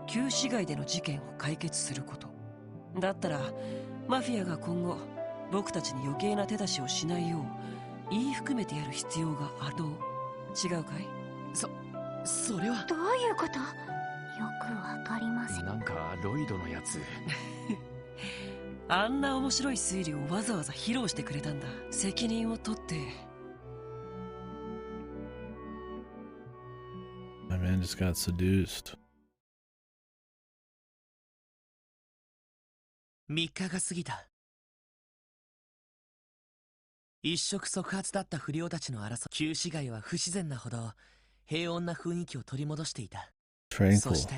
旧市街での事件を解決すること。だったらマフィアが今後僕たちに余計な手出しをしないよう言い含めてやる必要がある。どう？違うかい？それはどういうこと？よくわかりません。なんかロイドのやつ。あんな面白い推理をわざわざ披露してくれたんだ。責任を取って。My man just got seduced. 3日が過ぎた。一触即発だった不良たちの争い、旧市街は不自然なほど平穏な雰囲気を取り戻していた。そして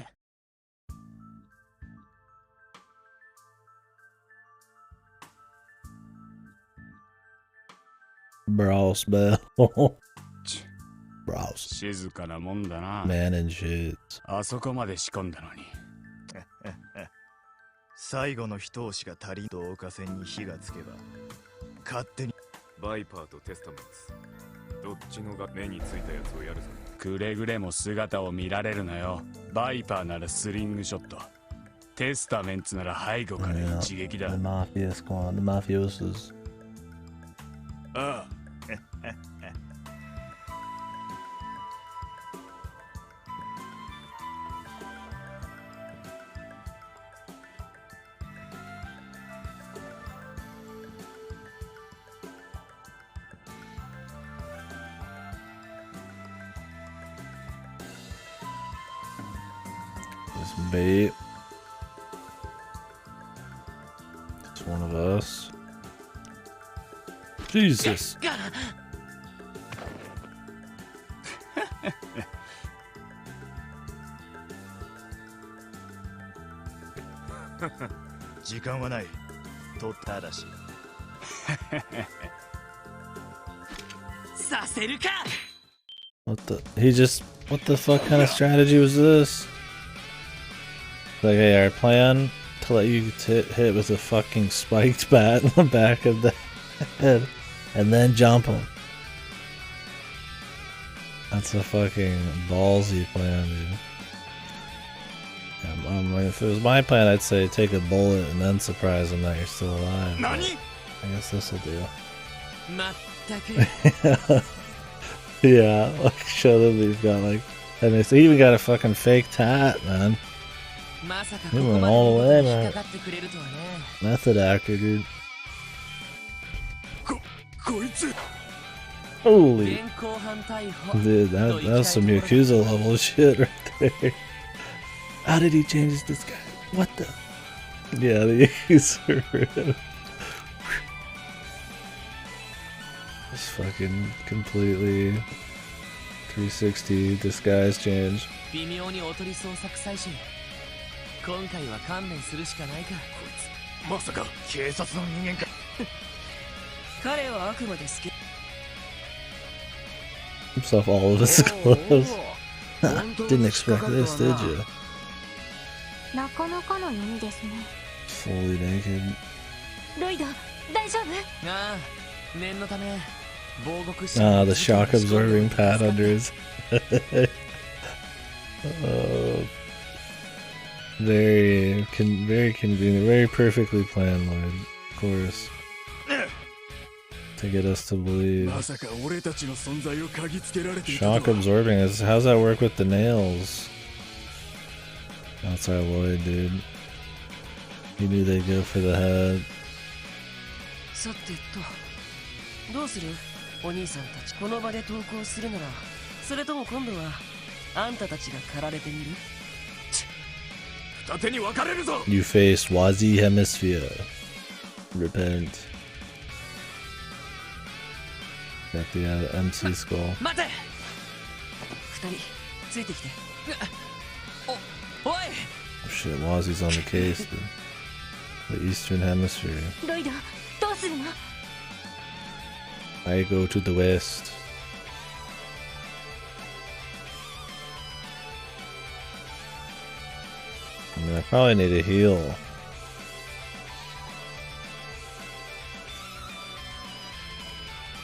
Browse bell. Browse. 静かなもんだな。 Manage it. あそこまで仕込んだのに。最後の一押しが足りんと導火線に火がつけば勝手に。バイパーとテスタメンツ、どっちのが目についたやつをやるぞ。くれぐれも姿を見られるなよ。バイパーならスリングショット、テスタメンツなら背後から一撃だ。 The Mafia Squad, the Mafiosos. ああ。This bait. It's one of us. Jesus. 時間はない。とっただし。させるか。 What the? What the fuck kind of strategy was this? Like, hey, our plan to let you hit with a fucking spiked bat in the back of the head and then jump him. That's a fucking ballsy plan, dude. If it was my plan, I'd say take a bullet and then surprise them that you're still alive. I guess this will do. Yeah, like show them you've got like, and they even got a fucking fake tat, man. He went all the way, man. Method actor, dude. Holy, dude, that's some Yakuza level shit right there. How did he change his disguise? What the? Yeah, the Yakuza. Just fucking completely 360 disguise change. 微妙におとり捜索最初。今回は勘弁するしかないか。こいつまさか警察の人間か。彼はあくまで好き。 Himself all of his clothes. Didn't expect this, did you? なかなかの読みですね。 Fully naked. ロイド、大丈夫？ああ、念のため防獄し。Ah, the shock absorbing pad under his. Very convenient, very perfectly planned, Lloyd. Of course. To get us to believe. Shock absorbing is. How's that work with the nails? That's our Lloyd, dude. He knew they'd go for the head. さてと、どうする？お兄さんたち、この場で投降するなら、それとも今度はあんたたちが駆られてみる？ 二手に分かれるぞ。 You face Wazi Hemisphere. Repent. Got the MC skull. 待て。二人ついてきて。おい。 Oh shit, Wazi's on the case, dude. The Eastern Hemisphere. ロイド、どうするの？ I go to the west. I mean, I probably need a heal.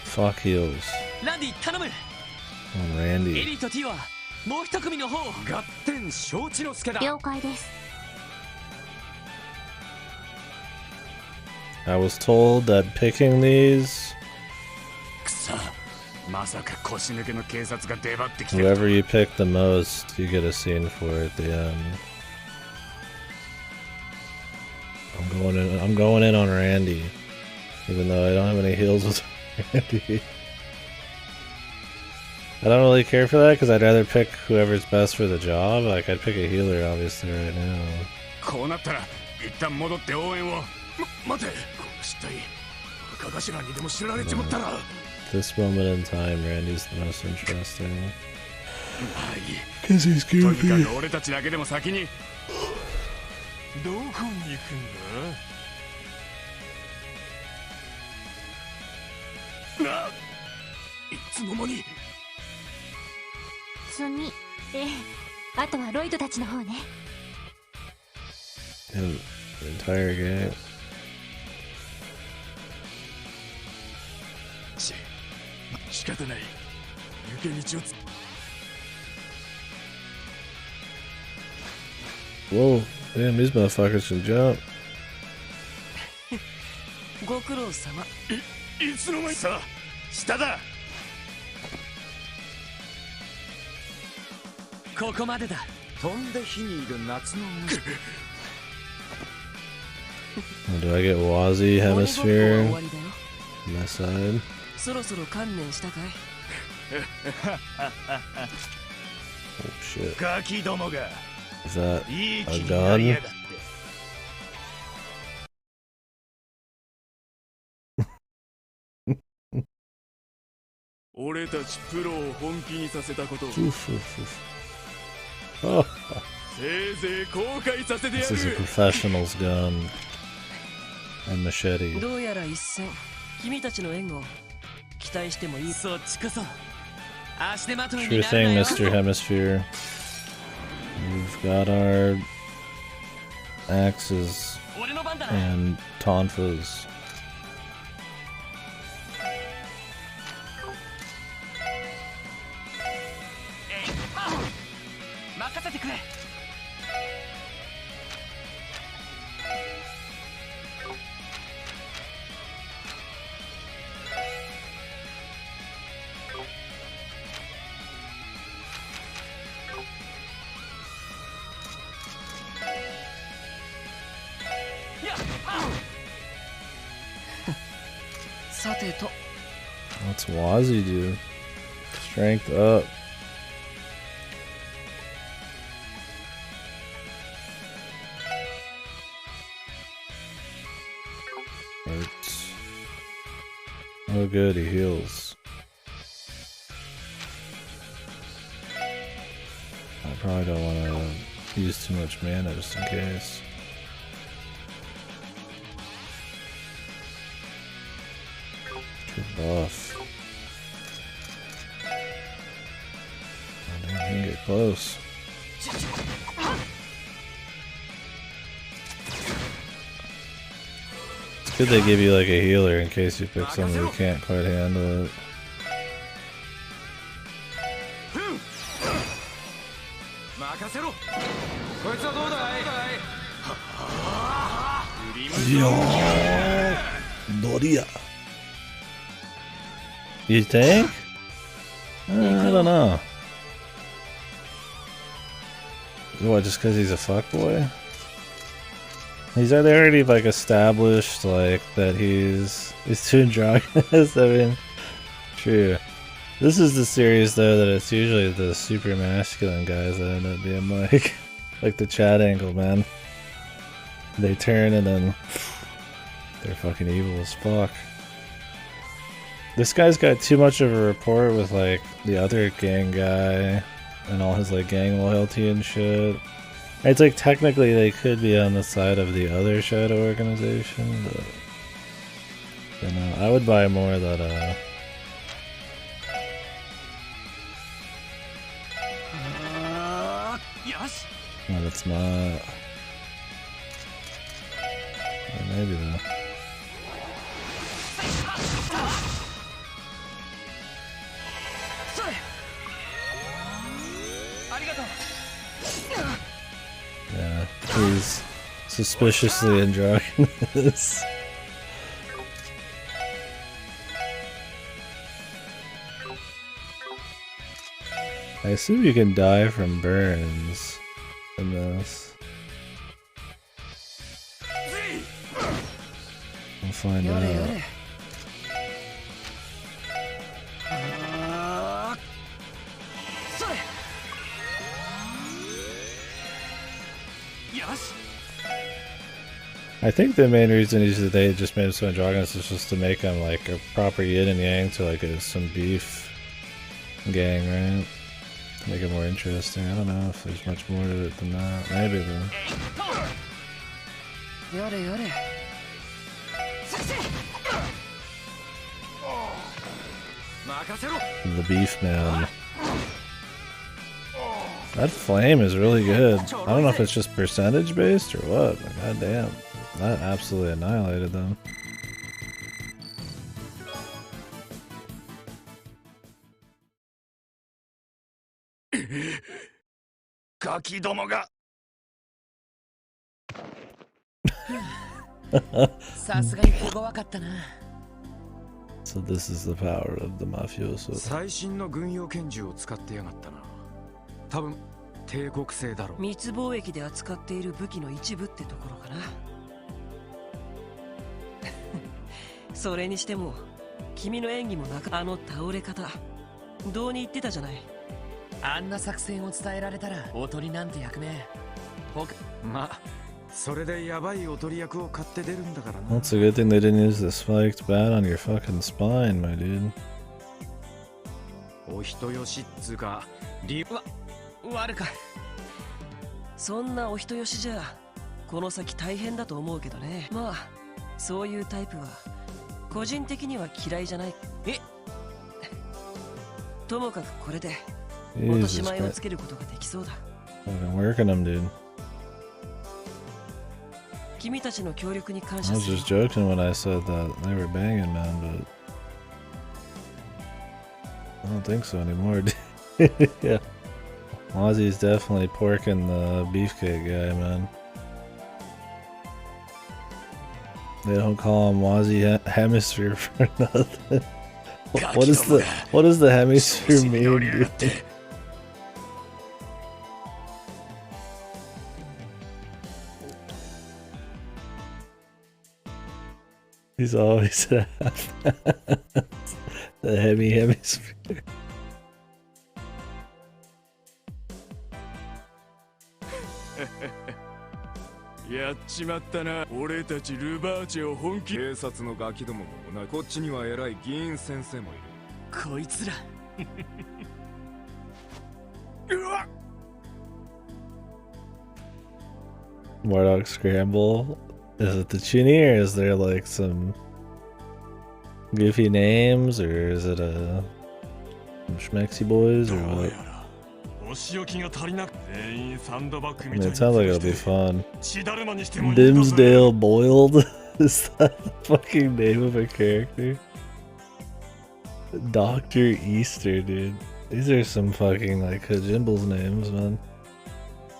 Fuck heals. ランディ頼む。 Oh, Randy. エリーと T はもう一組の方。合点承知の助だ。了解です。 I was told that picking these, くそ、まさか腰抜けの警察が出張ってきてる。 whoever you pick the most, you get a scene for at the end. I'm going in on Randy, even though I don't have any heals with Randy. I don't really care for that because I'd rather pick whoever's best for the job. Like, I'd pick a healer, obviously, right now. こうなったら一旦戻って応援を。待て、この死体。This moment in time, Randy's the most interesting. Because he's goofy. とにかく俺たちだけでも先に。どこに行くんだ？いつの間に。次、あとはロイドたちの方ね。And the entire game. 仕方ない。行け道をつ。 Whoa, damn, these motherfuckers can jump. ご苦労様。いつの間にさ、下だ。ここまでだ。飛んで火にいる夏の虫。 Do I get Wazzy Hemisphere on my side? そろそろ観念したかい？ Oh shit. ガキどもが。 Is that いい a 気になりや gun? がって。俺たちプロを本気にさせたことを。 Oh, せいぜい後悔させてや this is a る。 professional's gun and machete. どうやら一戦、君たちの援護を期待してもいい。そっちこそ。足手まといに Sure なるな thing, よ。 Mr. Hemisphere. We've got our axes and tonfas. 任せてくれ。さてと。 What's Wazzy do? Strength up. Hurts. Oh good, he heals. I probably don't want to use too much mana just in case. Good buff. I don't even get close. It's good they give you like a healer in case you pick someone who can't quite handle it. 任せろ。こいつはどうだい？ Yo, Doria. You think? I don't know. What, just because he's a fuckboy? He's already like established like that he's too androgynous. I mean, true. This is the series though that it's usually the super masculine guys that end up being like the Chad angle, man. They turn and then they're fucking evil as fuck. This guy's got too much of a rapport with like the other gang guy and all his like gang loyalty and shit. It's like technically they could be on the side of the other shadow organization, but you know, I would buy more that but it's not. Or maybe though. Yeah, he's suspiciously androgynous. I assume you can die from burns in this. We'll find out. I think the main reason they just made him so androgynous is just to make him like a proper yin and yang to like some beef gang, right? To make it more interesting. I don't know if there's much more to it than that. Maybe though. The beef man. That flame is really good. I don't know if it's just percentage based or what, but goddamn. That absolutely annihilated them. So this is the power of the mafioso. 最新の軍用拳銃を使ってやがったな。多分帝国製だろう。密貿易で扱っている武器の一部ってところかな。それにしても君の演技もなかあの倒れ方どうに言ってたじゃない。あんな作戦を伝えられたらおとりなんて役目まあそれでヤバいおとり役を買って出るんだからな。 That's a good thing they didn't use the spiked bat on your fucking spine, my dude. お人よしっつうか理悪か。そんなお人よしじゃこの先大変だと思うけどね。まあそういうタイプは個人的には嫌いじゃない。ともかくこれで落とし前をつけることができそうだ。 Fucking working them, dude. 君たちの協力に感謝 I was する。 just joking when I said that they were banging, man, but I don't think so anymore, dude. Yeah. Ozzy's definitely porking the beefcake guy, man. They don't call him Wazzy Hemisphere for nothing. What does the hemisphere mean, dude? He's always half the hemisphere. やっちまったな。俺たちルバーチェを本気。警察のガキどもも同じ。こっちには偉い議員先生もいる。こいつらうわっ Marduk Scramble? Is it the Chinny or is there like some goofy names or is it some Schmexy boys or what? I mean, it sounds like it'll be fun. Dimsdale Boiled? Is that the fucking name of a character? Dr. Easter, dude. These are some fucking like Kajimbal's names, man.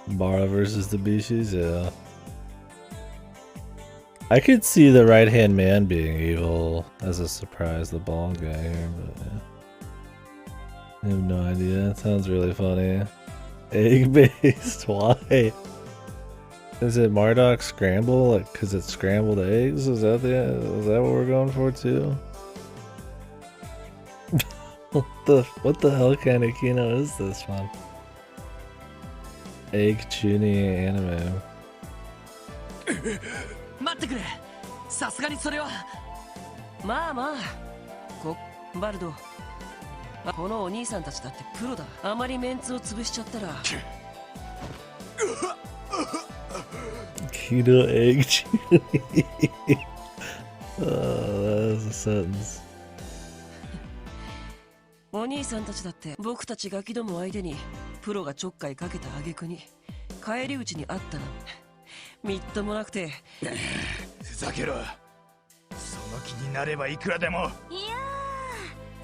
Bara versus the Bishis, yeah. I could see the right hand man being evil as a surprise, the bald guy here, but yeah. I have no idea. It sounds really funny. Egg based? Why? Is it Marduk Scramble? Like, cause it's scrambled eggs? Is that what we're going for too? What the hell kind of kino is this one? Egg Chuni anime. 待ってくれ。さすがにそれは。まあまあ。バルド。このお兄さんたちだってプロだ。あまりメンツを潰しちゃったら。Keto egg chili. That was a sentence. お兄さんたちだって僕たちガキども相手にプロがちょっかいかけた挙句に返り討ちにあったなんてみっともなくて。ふざけろ。その気になればいくらでも。いや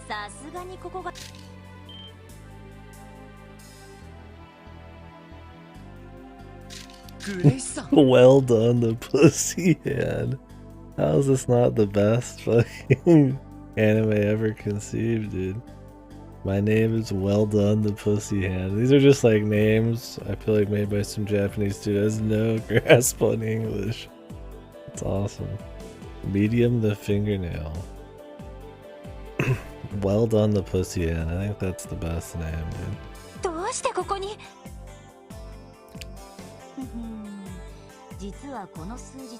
ー、さすがにここが。Well done, the pussy hand. How is this not the best fucking anime ever conceived, dude? My name is Well Done, the Pussy Hand. These are just like names I feel like made by some Japanese dude who has no grasp on English. It's awesome. Medium the Fingernail. Well Done, the Pussy Hand. I think that's the best name, dude. どうしてここに？実はこの数日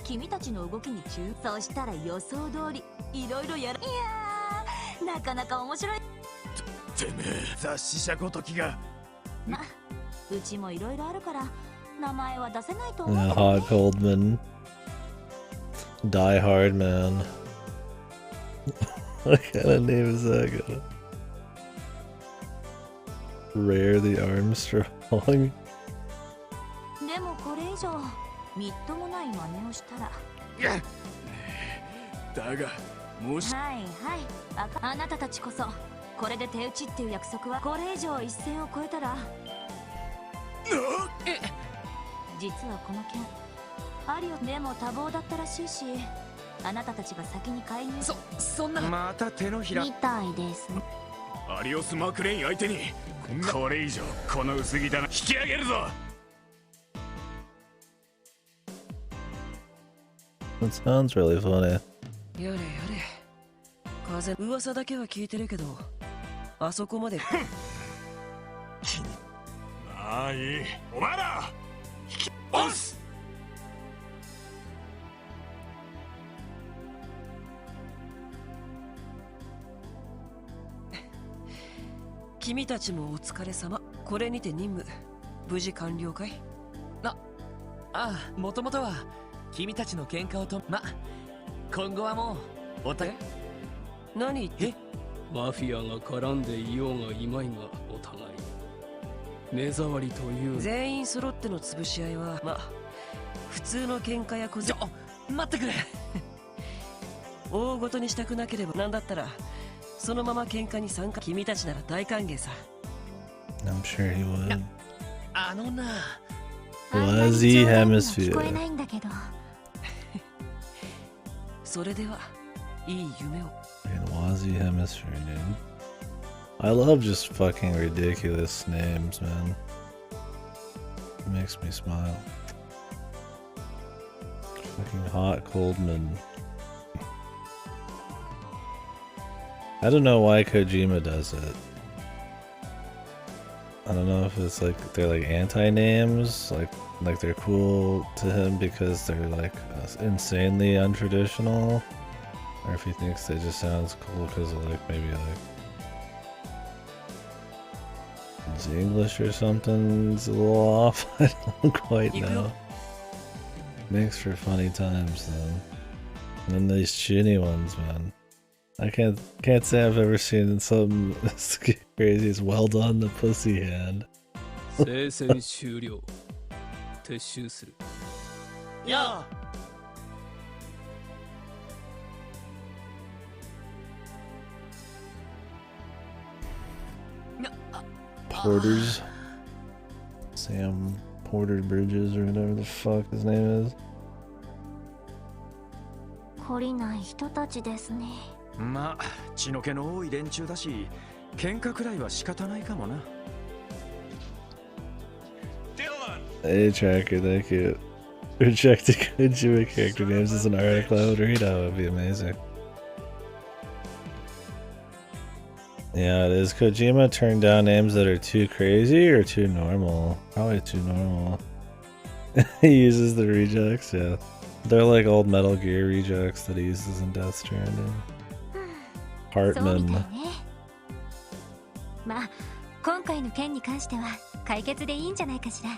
君たちの動きにそしたら予想通りいろいろやる。いやー、なかなか面白い。てめえ雑誌社ごときが。ま、うちもいろいろあるから名前は出せないと Yeah, Hot Coldman. Die Hard Man. What kind of name is that gonna? Rare the Armstrong. でもこれ以上みっともない真似をしたら。だがもしはいはい、あなたたちこそこれで手打ちっていう約束はこれ以上一線を越えたら。実はこの件アリオでも多忙だったらしいし、あなたたちが先に介入。そんなまた手のひらみたいですね。アリオス・マクレイン相手にこれ以上この薄汚な引き上げるぞ。That sounds really funny. やれやれ、風噂だけは聞いてるけどあそこまで。ああ、いい。お前ら押す。君たちもお疲れ様。これにて任務無事完了かい？もともとは君たちの喧嘩を今後はもうお互い。何言って？マフィアが絡んでいようがいまいがお互い目障りという。全員揃っての潰し合いは普通の喧嘩や小競。待ってくれ。大ごとにしたくなければなんだったらそのまま喧嘩に参加。君たちなら大歓迎さ。 I'm sure he would. あのな。Wazzy 聞こえ Hemisphere. ないんだけど。それではいい夢を。 Wazzy Hemisphere, dude. I love just fucking ridiculous names, man. It makes me smile. Fucking Hot Coldman. I don't know why Kojima does it. I don't know if it's like they're like anti-names, like they're cool to him because they're like insanely untraditional, or if he thinks they just sounds cool because of like maybe like it's English or something. It's a little off. I don't quite know. Makes for funny times though. And then these shitty ones, man. I can't say I've ever seen something as crazy as well done the pussy hand. 聖戦終了。撤収する。やあ。Porters. Sam Porter Bridges or whatever the fuck his name is. 懲りない人たちですね。まあ血の気の多い連中だし喧嘩くらいは仕方ないかもな。 Hey Tracker, thank you. Rejecting Kojima character names is an article I would read. That would be amazing. Yeah, does Kojima turn down names that are too crazy or too normal? Probably too normal. He uses the rejects, yeah. They're like old Metal Gear rejects that he uses in Death Stranding. Hartman. まあ、今回の件に関しては解決でいいんじゃないかしら。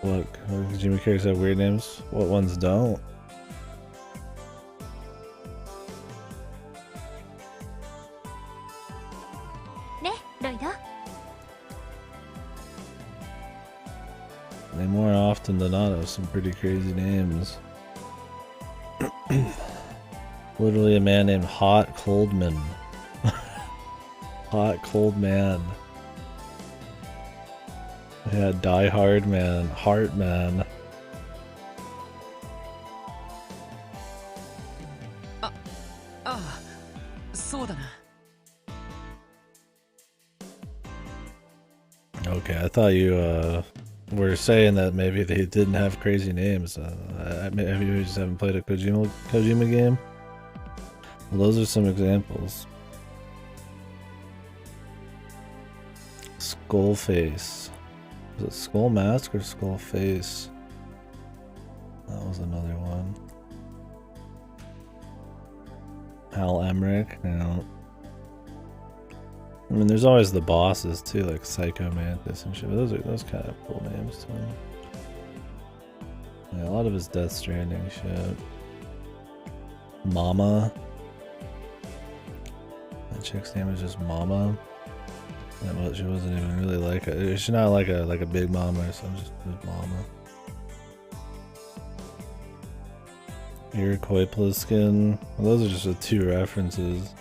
What? Kojima characters have weird names? What ones don't? Ne, Lloyd? They more often than not have some pretty crazy names. Literally a man named Hot Coldman. Hot Cold Man. Yeah, Die Hard Man. Heart Man. Okay, I thought you were saying that maybe they didn't have crazy names. Maybe you just haven't played a Kojima game. Well, those are some examples. Skullface. Was it Skull Mask or Skull Face? That was another one. Hal Emmerich, you know. I mean, there's always the bosses too, like Psycho Mantis and shit. Those kind of cool names too. Yeah, a lot of his Death Stranding shit. Mama. That chick's name was just Mama. She wasn't even really like a. She's not like a big mama or something. Just Mama. Iroquois Pliskin. Well, those are just the two references.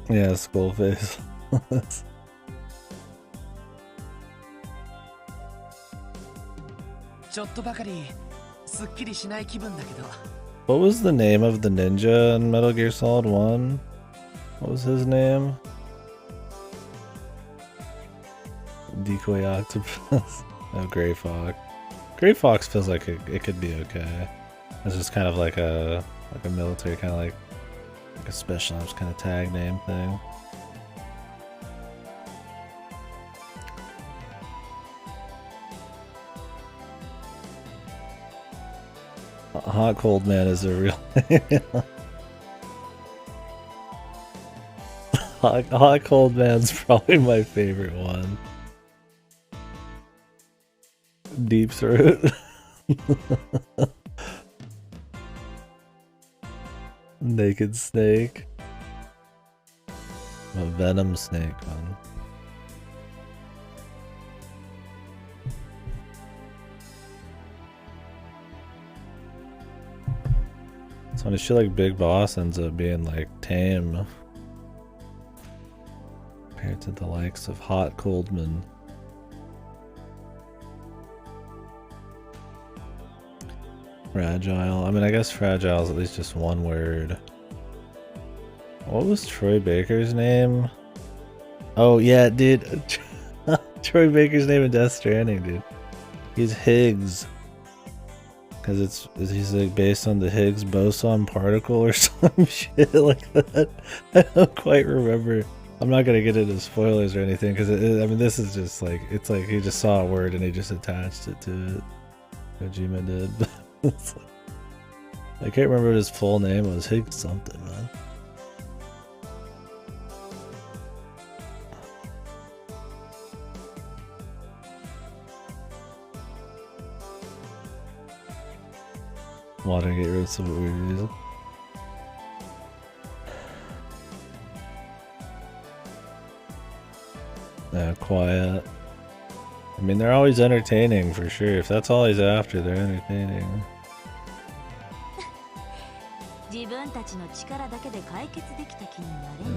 Yeah, Skullface. ちょっとばかりすっきりしない気分だけど。What was the name of the ninja in Metal Gear Solid 1? What was his name? Decoy Octopus. Oh, Gray Fox. Gray Fox feels like it could be okay. It's just kind of like a military kind of like a special ops kind of tag name thing. Hot Cold Man is a real name. Hot Cold Man's probably my favorite one. Deep Throat. Naked Snake. A Venom Snake one. So I feel like Big Boss ends up being like tame compared to the likes of Hot Coldman. Fragile. I mean, I guess fragile is at least just one word. What was Troy Baker's name? Oh yeah, dude. Troy Baker's name in Death Stranding, dude. He's Higgs. Because he's like based on the Higgs boson particle or some shit like that. I don't quite remember. I'm not gonna get into spoilers or anything because I mean this is just like it's like he just saw a word and he just attached it to it. Kojima did. I can't remember what his full name was. Higgs something, man. Watergate wrote some weird reason. Quiet. I mean, they're always entertaining for sure. If that's all he's after, they're entertaining. At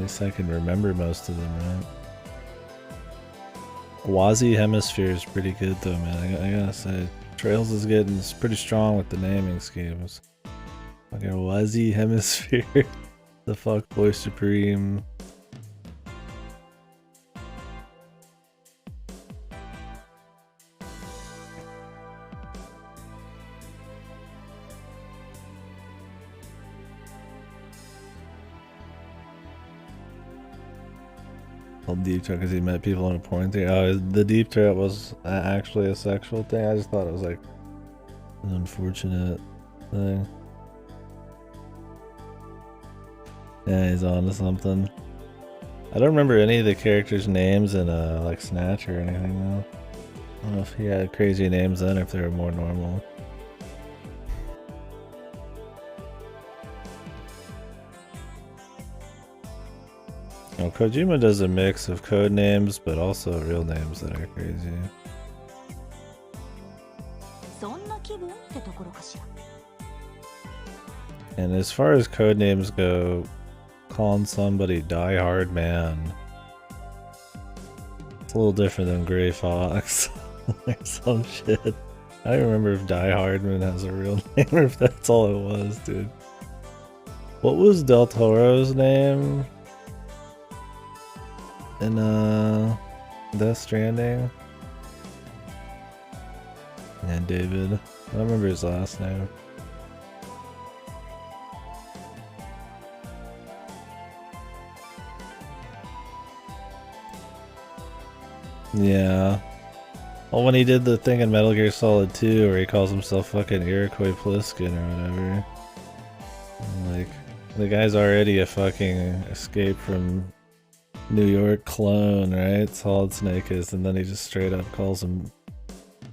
least I can remember most of them, right? Wazi Hemisphere is pretty good though, man. I gotta say. Trails is getting pretty strong with the naming schemes. Okay, Wazi Hemisphere. The Fuckboy Supreme. Deep throat because he met people in a porn thing. Oh, the deep throat was actually a sexual thing. I just thought it was like an unfortunate thing. Yeah, he's on to something. I don't remember any of the characters' names in like Snatch or anything though. I don't know if he had crazy names then or if they were more normal. Well, Kojima does a mix of code names, but also real names that are crazy. And as far as code names go, calling somebody Die Hard Man, it's a little different than Gray Fox. Like some shit. I don't remember if Die Hardman has a real name or if that's all it was, dude. What was Del Toro's name? In Death Stranding? Yeah, David. I don't remember his last name. Yeah. Well, when he did the thing in Metal Gear Solid 2 where he calls himself fucking Iroquois Pliskin or whatever. Like, the guy's already a fucking Escape from New York clone, right? Solid Snake is, and then he just straight up calls him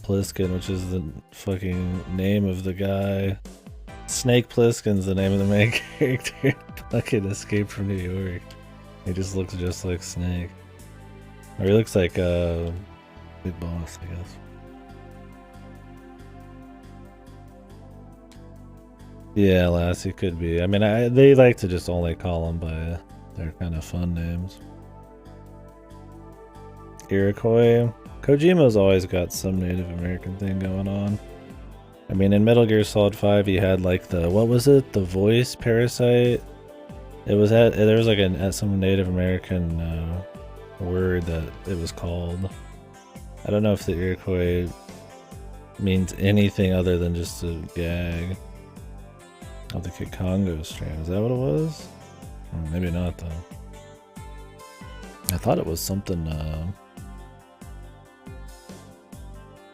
Pliskin, which is the fucking name of the guy. Snake Plissken's the name of the main character. Fucking Escape from New York. He just looks just like Snake. Or he looks like Big Boss, I guess. Yeah, Lassie could be. I mean, they like to just only call them by their kind of fun names. Iroquois. Kojima's always got some Native American thing going on. I mean, in Metal Gear Solid 5, he had like the, what was it? The voice parasite? There was like some Native American word that it was called. I don't know if the Iroquois means anything other than just a gag. Of the Kikongo stream. Is that what it was? Maybe not though. I thought it was something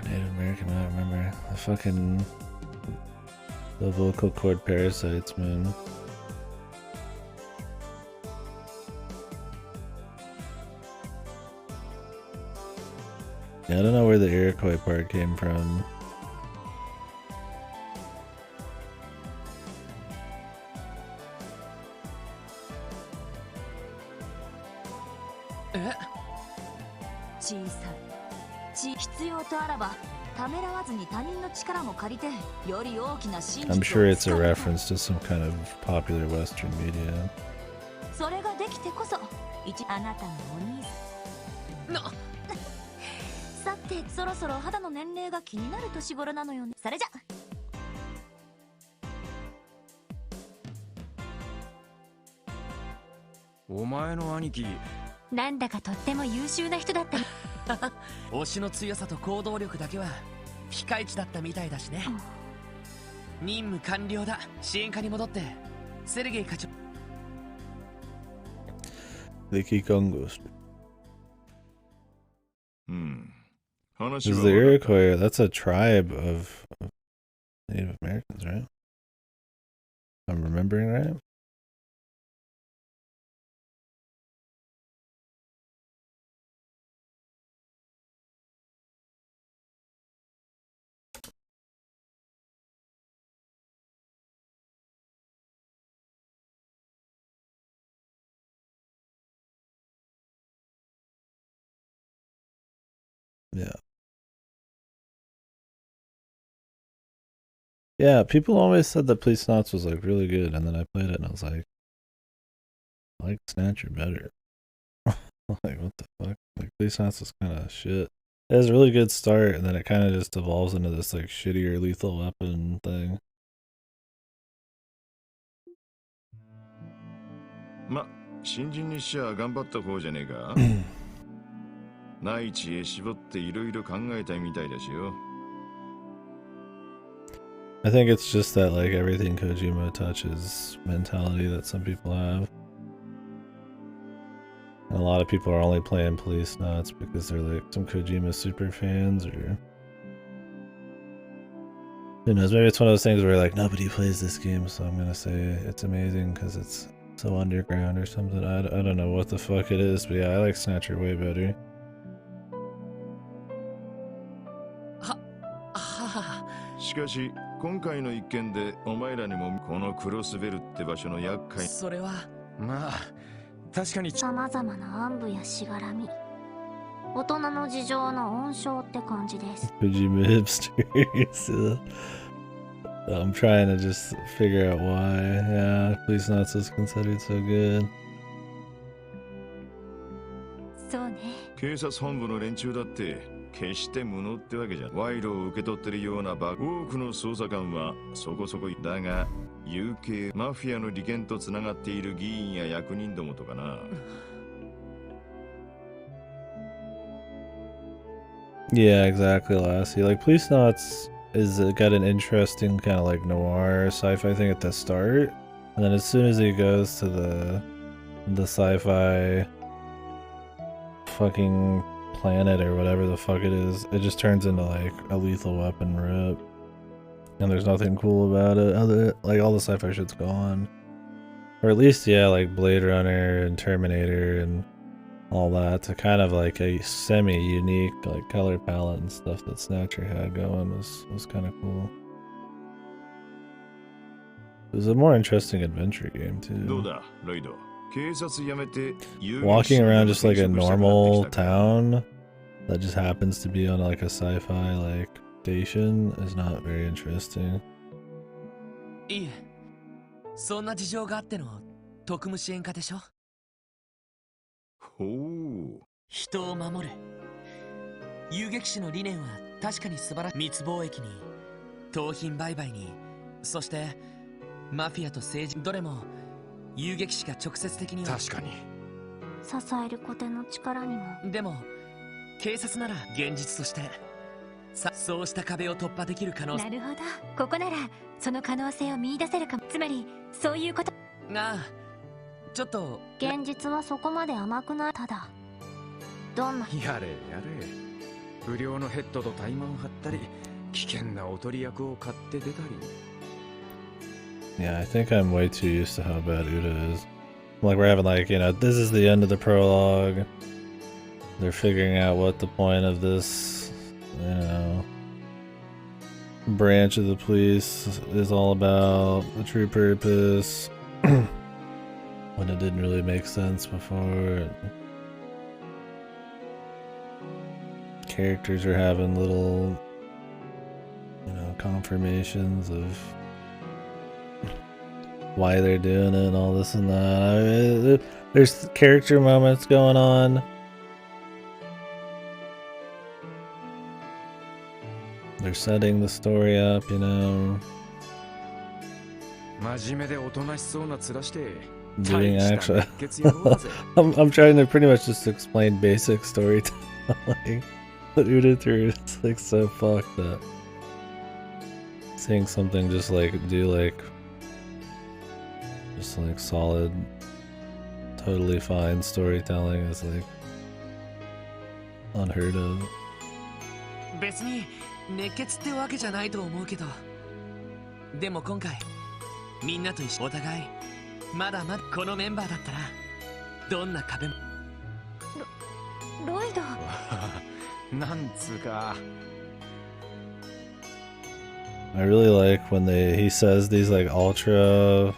Native American, I don't remember. The vocal cord parasites, man. Yeah, I don't know where the Iroquois part came from. I'm sure it's a reference to some kind of popular Western media. それができてこそあなたのお兄さんさてそろそろ肌の年齢が気になる年頃なのよね。それじゃお前の兄貴なんだかとっても優秀な人だった。推しの強さと行動力だけはピカイチだったみたいだしね。任務完了だ。支援課に戻ってセルゲイ課長。The Kikongos. Is the Iroquois, that's a tribe of Native Americans, right? I'm remembering right? Yeah. Yeah, people always said that Police Knots was like really good, and then I played it and I was like, I like Snatcher better. Like, what the fuck? Like, Police Knots is kind of shit. It has a really good start, and then it kind of just evolves into this like shittier Lethal Weapon thing. ま、新人にしちゃ頑張った方じゃねえか。内地へ絞っていろいろ考えたいみたいだしよ。I think it's just that like everything Kojima touches mentality that some people have. And a lot of people are only playing Police Knots because they're like some Kojima super fans, or who knows, maybe it's one of those things where like nobody plays this game, so I'm gonna say it's amazing because it's so underground or something. I don't know what the fuck it is, but yeah, I like Snatcher way better. Shikashi, 今回の一件でお前らにもこのクロスベルって場所の厄介。それはまあ確かに様々な暗部やしがらみ、大人の事情の温床って感じです。Kojima hipsters. I'm trying to just figure out why. Yeah, Police Knots is considered so good. そうね。警察本部の連中だって決して無能ってわけじゃ。賄賂を受け取ってるような多くの捜査官はそこそこだが、有形マフィアの利権とつながっている議員や役人どもとかな。Yeah, exactly, Lassie. Like, Police Knots is got an interesting kind of like noir sci-fi thing at the start, and then as soon as he goes to the sci-fi fucking planet or whatever the fuck it is, it just turns into like a lethal weapon rip. And there's nothing cool about it. Like all the sci-fi shit's gone. Or at least, yeah, like Blade Runner and Terminator and all that. To kind of like a semi-unique like color palette and stuff that Snatcher had going was kind of cool. It was a more interesting adventure game too. Walking around just like a normal town that just happens to be on like a sci-fi like station is not very interesting. いえ、そんな事情があっての特務支援課でしょ。ほう。人を守る。遊撃士の理念は確かに素晴らしい。密貿易に、盗品売買に、そしてマフィアと政治、どれも遊撃士が直接的には。確かに。支えることの力にも。でも警察なら現実としてそうした壁を突破できる可能性。なるほど。ここならその可能性を見出せるかも。つまりそういうことがちょっと現実はそこまで甘くない。ただどんなやれやれ、不良のヘッドとタイマンを張ったり、危険なおとり役を買って出たり。Yeah, I think I'm way too used to how bad Uda is. Like we're having like, you know, this is the end of the prologue. They're figuring out what the point of this, you know, branch of the police is all about, the true purpose, when it didn't really make sense before. Characters are having little, you know, confirmations of why they're doing it and all this and that. I mean, there's character moments going on. They're setting the story up, you know. Doing actually. I'm trying to pretty much just explain basic storytelling. But Uda through it's like so fucked that seeing something just like do like just like solid, totally fine storytelling is like unheard of. 別に熱血ってわけじゃないと思うけど、でも今回みんなと一緒、お互いまだまだこのメンバーだったらどんな壁も。ロイド。なんつうか。I really like when he says these like ultra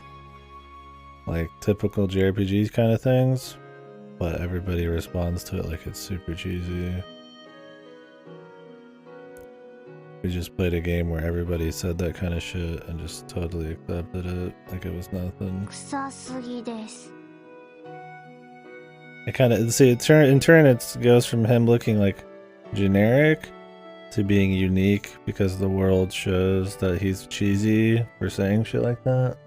like typical JRPG kind of things, but everybody responds to it like it's super cheesy. We just played a game where everybody said that kind of shit and just totally accepted it like it was nothing. 臭すぎです。 It kind of see in turn it goes from him looking like generic to being unique because the world shows that he's cheesy for saying shit like that,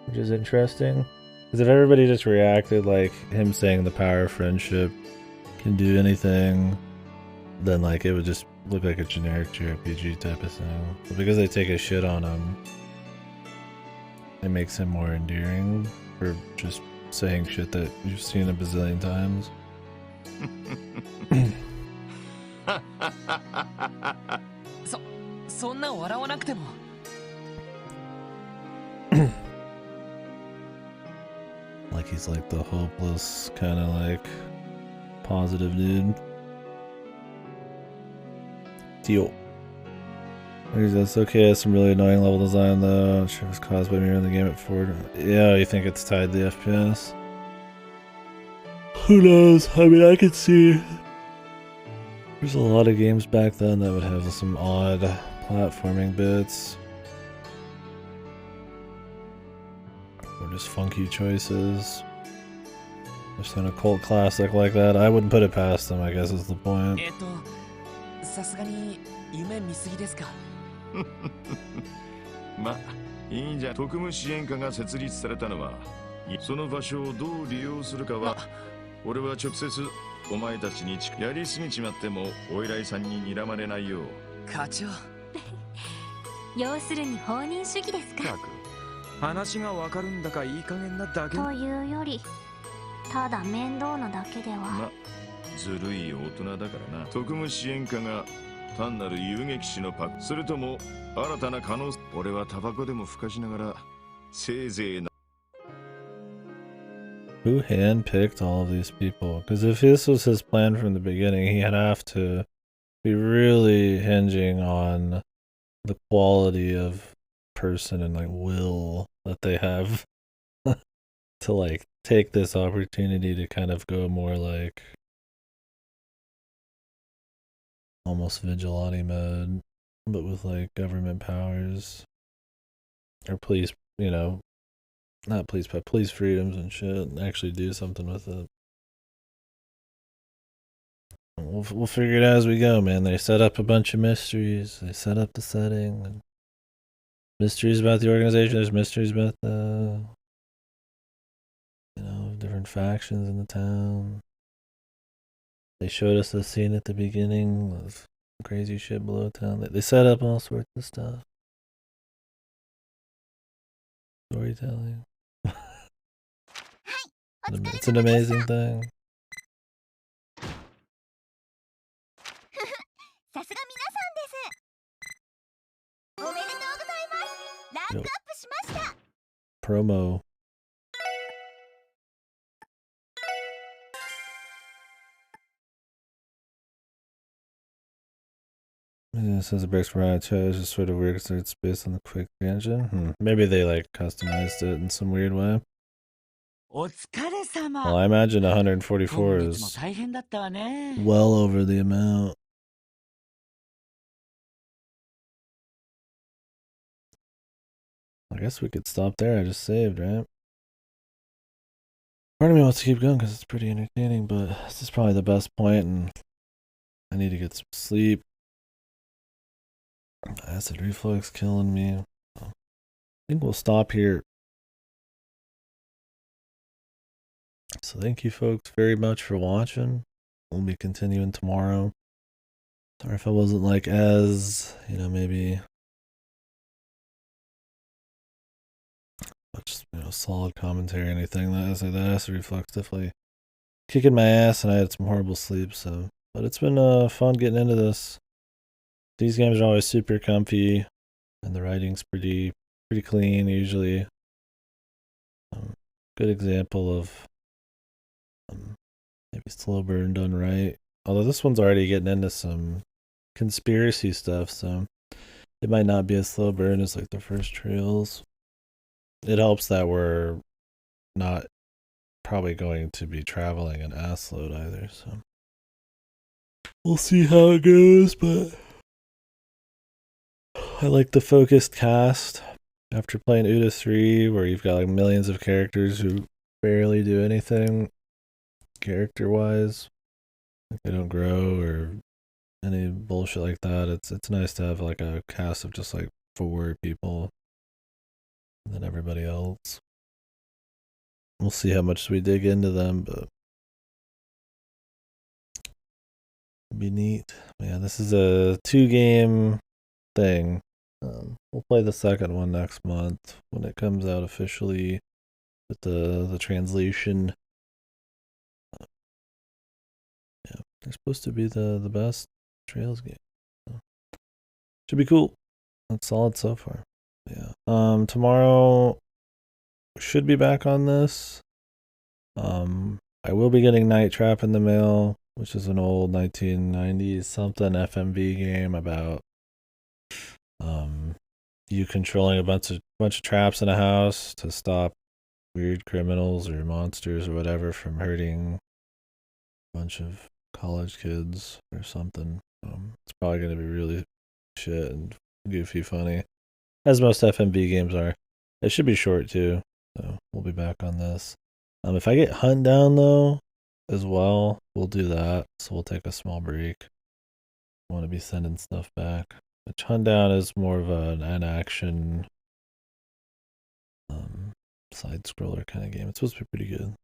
which is interesting. Because if everybody just reacted like him saying the power of friendship can do anything, then like it would just look like a generic JRPG type of thing. But because they take a shit on him, it makes him more endearing for just saying shit that you've seen a bazillion times. そんな笑わなくても。Like he's like the hopeless kind of like positive dude. Deal. That's okay. That's some really annoying level design though. Sure was caused by mirroring the game at 4. Yeah, you think it's tied to the FPS? Who knows? I mean, I could see. There's a lot of games back then that would have some odd platforming bits. Or just funky choices. Just in a cult classic like that, I wouldn't put it past them, I guess is the point. さすがに夢見すぎですか。まあ、いいんじゃ。特務支援課が設立されたのは、その場所をどう利用するかは、俺は直接お前たちにやりすぎちまってもお偉いさんに睨まれないよう。課長。要するに放任主義ですか。話がわかるんだかいい加減なだけ。というより、ただ面倒なだけでは。ずるい大人だからな。特務支援課が単なる遊撃士のパク、それとも新たな可能性。俺はタバコでもふかしながらせいぜいな。 Who handpicked all of these people? Because if this was his plan from the beginning, he'd have to be really hinging on the quality of person and like will that they have to like take this opportunity to kind of go more like almost vigilante mode, but with like government powers or police, you know, not police, but police freedoms and shit, and actually do something with it. We'll figure it out as we go, man. They set up a bunch of mysteries. They set up the setting. And mysteries about the organization. There's mysteries about the, you know, different factions in the town. They showed us the scene at the beginning of crazy shit below town. They set up all sorts of stuff. Storytelling. It's an amazing thing. さすが皆さんです。おめでとうございます。ランクアップしました。 Promo. It says it breaks from right to it's just sort of weird because it's based on the Quick engine. Maybe they like customized it in some weird way. Well, I imagine 144 is well over the amount. I guess we could stop there. I just saved, right? Part of me wants to keep going because it's pretty entertaining, but this is probably the best point, and I need to get some sleep. Acid reflux killing me. I think we'll stop here. So thank you folks very much for watching. We'll be continuing tomorrow. Sorry if I wasn't like as, you know, maybe much, you know, solid commentary or anything. That acid reflux definitely kicking my ass, and I had some horrible sleep. So, but it's been fun getting into this. These games are always super comfy, and the writing's pretty clean usually. Good example of maybe slow burn done right. Although this one's already getting into some conspiracy stuff, so it might not be as slow burn as like the first Trails. It helps that we're not probably going to be traveling in ass load either, so we'll see how it goes. But I like the focused cast after playing Uda 3, where you've got like millions of characters who barely do anything character wise. Like they don't grow or any bullshit like that. It's nice to have like a cast of just like 4 people and then everybody else. We'll see how much we dig into them, but it'd be neat. Yeah, this is a 2-game thing. We'll play the second one next month when it comes out officially with the translation. Yeah, they're supposed to be the best Trails game. So, should be cool. That's solid so far. Yeah. Tomorrow we should be back on this. I will be getting Night Trap in the mail, which is an old 1990s something FMV game about you controlling a bunch of traps in a house to stop weird criminals or monsters or whatever from hurting a bunch of college kids or something. It's probably going to be really shit and goofy funny, as most FMV games are. It should be short too, so we'll be back on this. If I get Hunt down though as well, we'll do that, so we'll take a small break. I want to be sending stuff back. Which Hunt down is more of an action side scroller kind of game. It's supposed to be pretty good.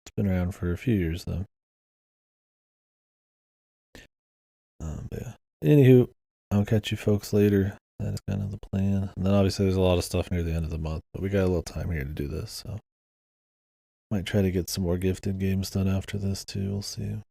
It's been around for a few years though. But yeah. Anywho, I'll catch you folks later. That is kind of the plan. And then obviously there's a lot of stuff near the end of the month, but we got a little time here to do this, so might try to get some more gifted games done after this too. We'll see.